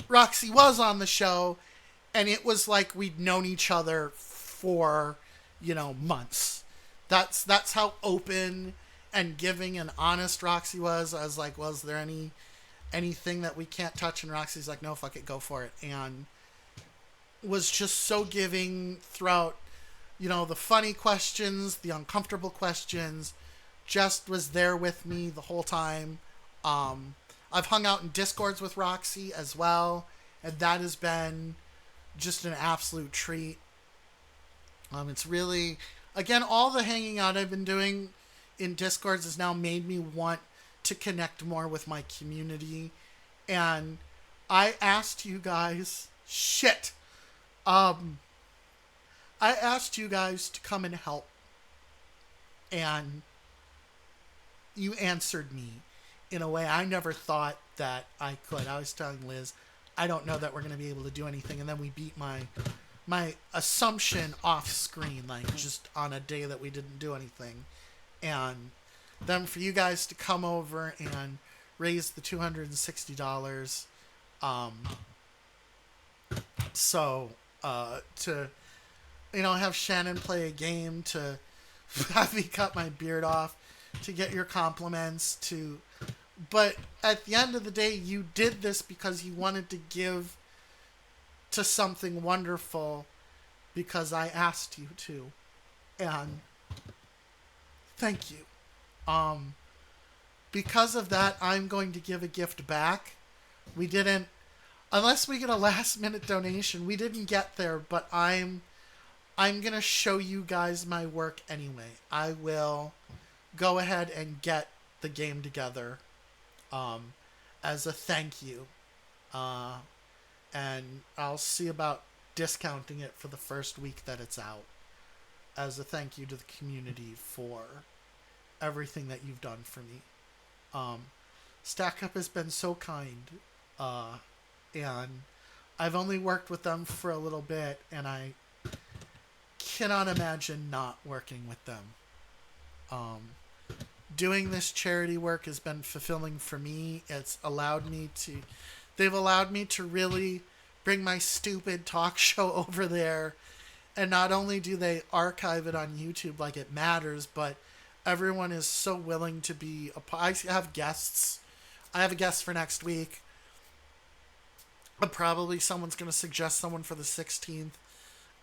Roxy was on the show, and it was like we'd known each other for, months. That's how open and giving and honest Roxy was. I was like, was there anything that we can't touch? And Roxy's like, no, fuck it, go for it. And was just so giving throughout, the funny questions, the uncomfortable questions, just was there with me the whole time. I've hung out in Discords with Roxy as well, and that has been just an absolute treat. It's really, again, all the hanging out I've been doing in Discords has now made me want to connect more with my community. And I asked you guys, I asked you guys to come and help. And you answered me in a way I never thought that I could. I was telling Liz, I don't know that we're going to be able to do anything. And then we beat my assumption off screen, like just on a day that we didn't do anything. And then for you guys to come over and raise the $260, to, have Shannon play a game, to have me cut my beard off, to get your compliments, but at the end of the day, you did this because you wanted to give to something wonderful because I asked you to. And thank you. Because of that, I'm going to give a gift back. We didn't, unless we get a last minute donation, we didn't get there, but I'm going to show you guys my work anyway. I will go ahead and get the game together as a thank you. And I'll see about discounting it for the first week that it's out as a thank you to the community for everything that you've done for me. Stack Up has been so kind, and I've only worked with them for a little bit, and I cannot imagine not working with them. Doing this charity work has been fulfilling for me. They've allowed me to really bring my stupid talk show over there. And not only do they archive it on YouTube like it matters, but everyone is so willing to be I have guests. I have a guest for next week. Probably someone's going to suggest someone for the 16th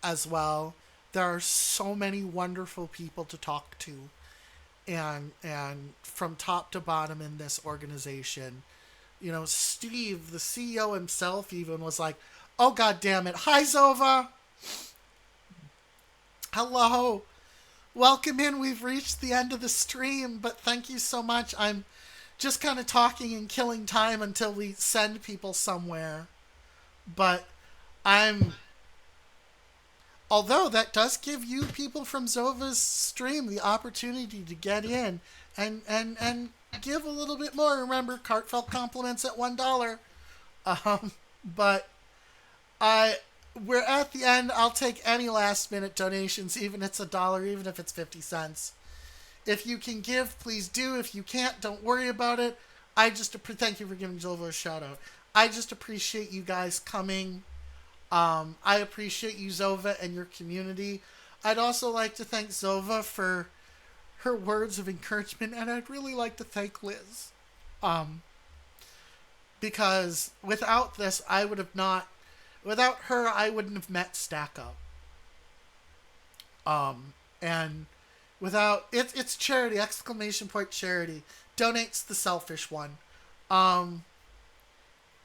as well. There are so many wonderful people to talk to. And from top to bottom in this organization, Steve, the CEO himself, even was like, "Oh, God damn it. Hi, Zova. Hello. Welcome in. We've reached the end of the stream, but thank you so much. I'm just kind of talking and killing time until we send people somewhere. But although that does give you people from Zova's stream the opportunity to get in and give a little bit more. Remember, heartfelt compliments at $1. But we're at the end. I'll take any last minute donations, even if it's $1, even if it's 50 cents. If you can give, please do. If you can't, don't worry about it. Thank you for giving Zova a shout out. I just appreciate you guys coming. I appreciate you, Zova, and your community. I'd also like to thank Zova for her words of encouragement, and I'd really like to thank Liz. Because without this, without her, I wouldn't have met Stack Up. And without, it's charity, ! Charity. Donates the selfish one.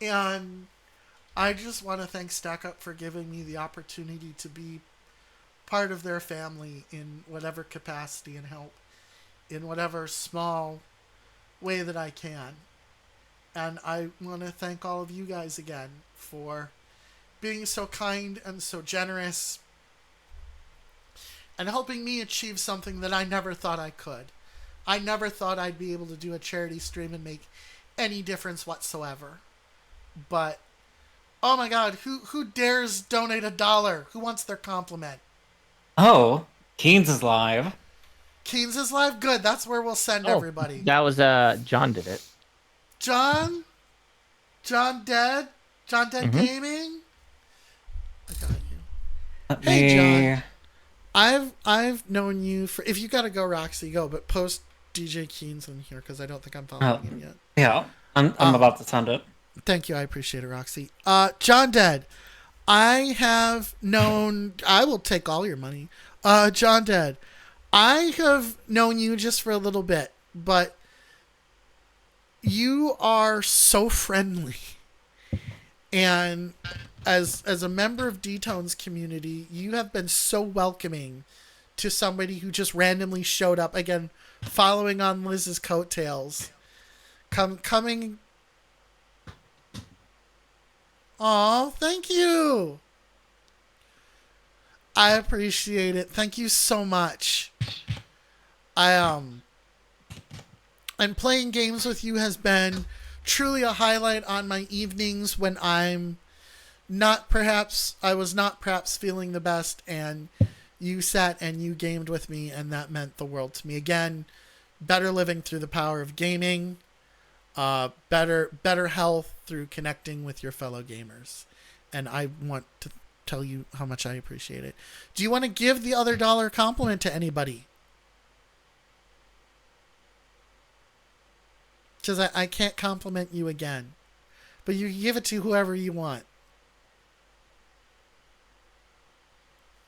And I just want to thank Stack Up for giving me the opportunity to be part of their family in whatever capacity and help in whatever small way that I can. And I want to thank all of you guys again for being so kind and so generous and helping me achieve something that I never thought I could. I never thought I'd be able to do a charity stream and make any difference whatsoever. But oh my God, who dares donate $1? Who wants their compliment? Oh, Keynes is live. Keynes is live? Good, that's where we'll send everybody. That was John did it. John Dead Gaming? I got you. Hey, John. I've known you for, if you gotta go, Roxy, go, but post DJ Keynes in here because I don't think I'm following him yet. Yeah, I'm about to send it. Thank you. I appreciate it, Roxy. John Dead. I will take all your money. John Dead. I have known you just for a little bit, but You are so friendly, and as a member of D-Tone's community, you have been so welcoming to somebody who just randomly showed up. Again, following on Liz's coattails, coming. Oh, thank you. I appreciate it. Thank you so much. And playing games with you has been truly a highlight on my evenings when I was not perhaps feeling the best, and you sat and you gamed with me, and that meant the world to me. Again, better living through the power of gaming, better health through connecting with your fellow gamers. And I want to tell you how much I appreciate it. Do you want to give the other dollar compliment to anybody? Because I can't compliment you again. But you can give it to whoever you want.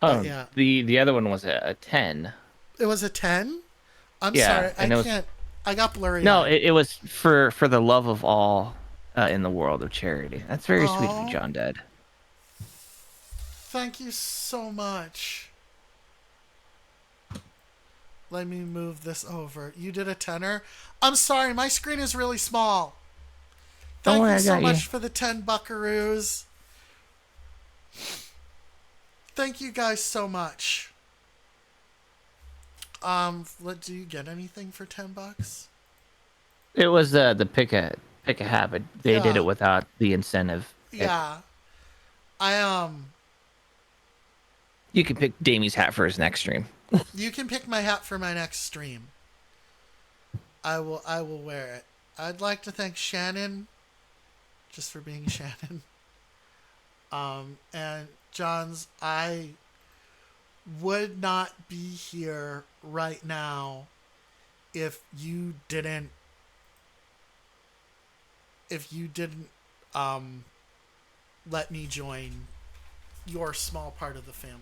Yeah. The other one was a 10. It was a 10? I'm Yeah, sorry. and it was- Can't. I got blurry. No, it was for the love of all in the world of charity. That's very sweet of you, John Dead. Thank you so much. Let me move this over. You did a tenner? I'm sorry, my screen is really small. Thank you so much for the 10 buckaroos. Thank you guys so much. Do you get anything for $10? It was the pick a habit. They did it without the incentive. Yeah. You can pick Dami's hat for his next stream. You can pick my hat for my next stream. I will wear it. I'd like to thank Shannon just for being Shannon. And Johns, I would not be here right now if you didn't let me join your small part of the family.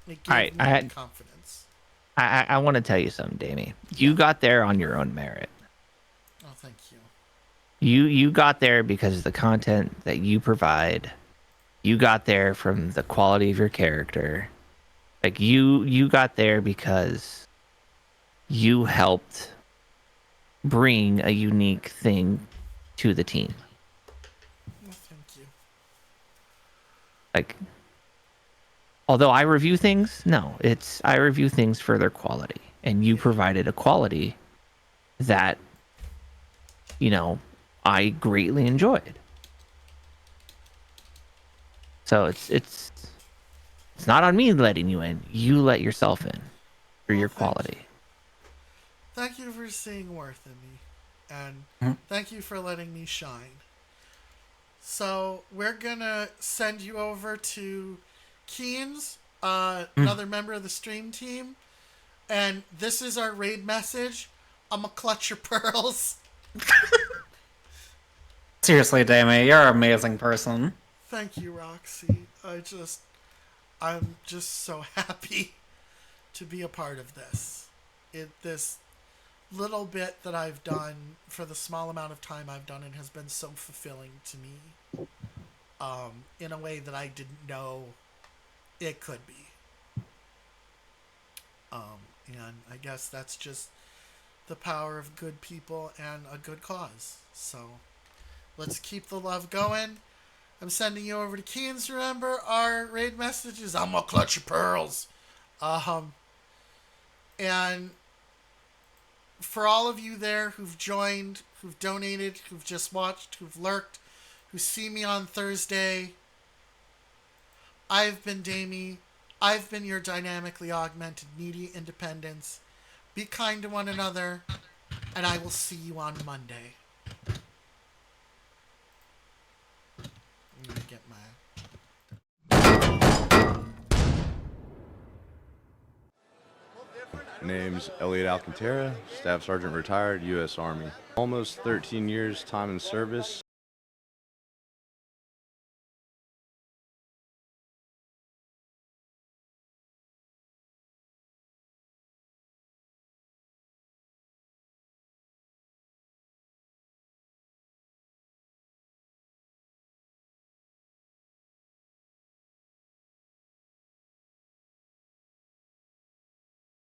It gave me the confidence. I want to tell you something, Dami. You got there on your own merit. Oh, thank you. You got there because of the content that you provide. You got there from the quality of your character. Like you got there because you helped bring a unique thing to the team. Well, thank you. Like, although I review things, I review things for their quality, and you provided a quality that, I greatly enjoyed. So it's not on me letting you in. You let yourself in for your quality. Thank you for seeing worth in me, and thank you for letting me shine. So we're gonna send you over to Keynes, another member of the stream team, and this is our raid message. I'ma clutch your pearls. Seriously, Dami, you're an amazing person. Thank you, Roxy. I'm just so happy to be a part of this. This little bit that I've done for the small amount of time I've done it has been so fulfilling to me, in a way that I didn't know it could be. And I guess that's just the power of good people and a good cause. So let's keep the love going. I'm sending you over to Keynes. Remember, our raid message is, I'm gonna clutch your pearls. And for all of you there who've joined, who've donated, who've just watched, who've lurked, who see me on Thursday, I've been Dami. I've been your dynamically augmented media independence. Be kind to one another, and I will see you on Monday. I'm gonna get my name's Elliot Alcantara, Staff Sergeant retired, U.S. Army. Almost 13 years time in service.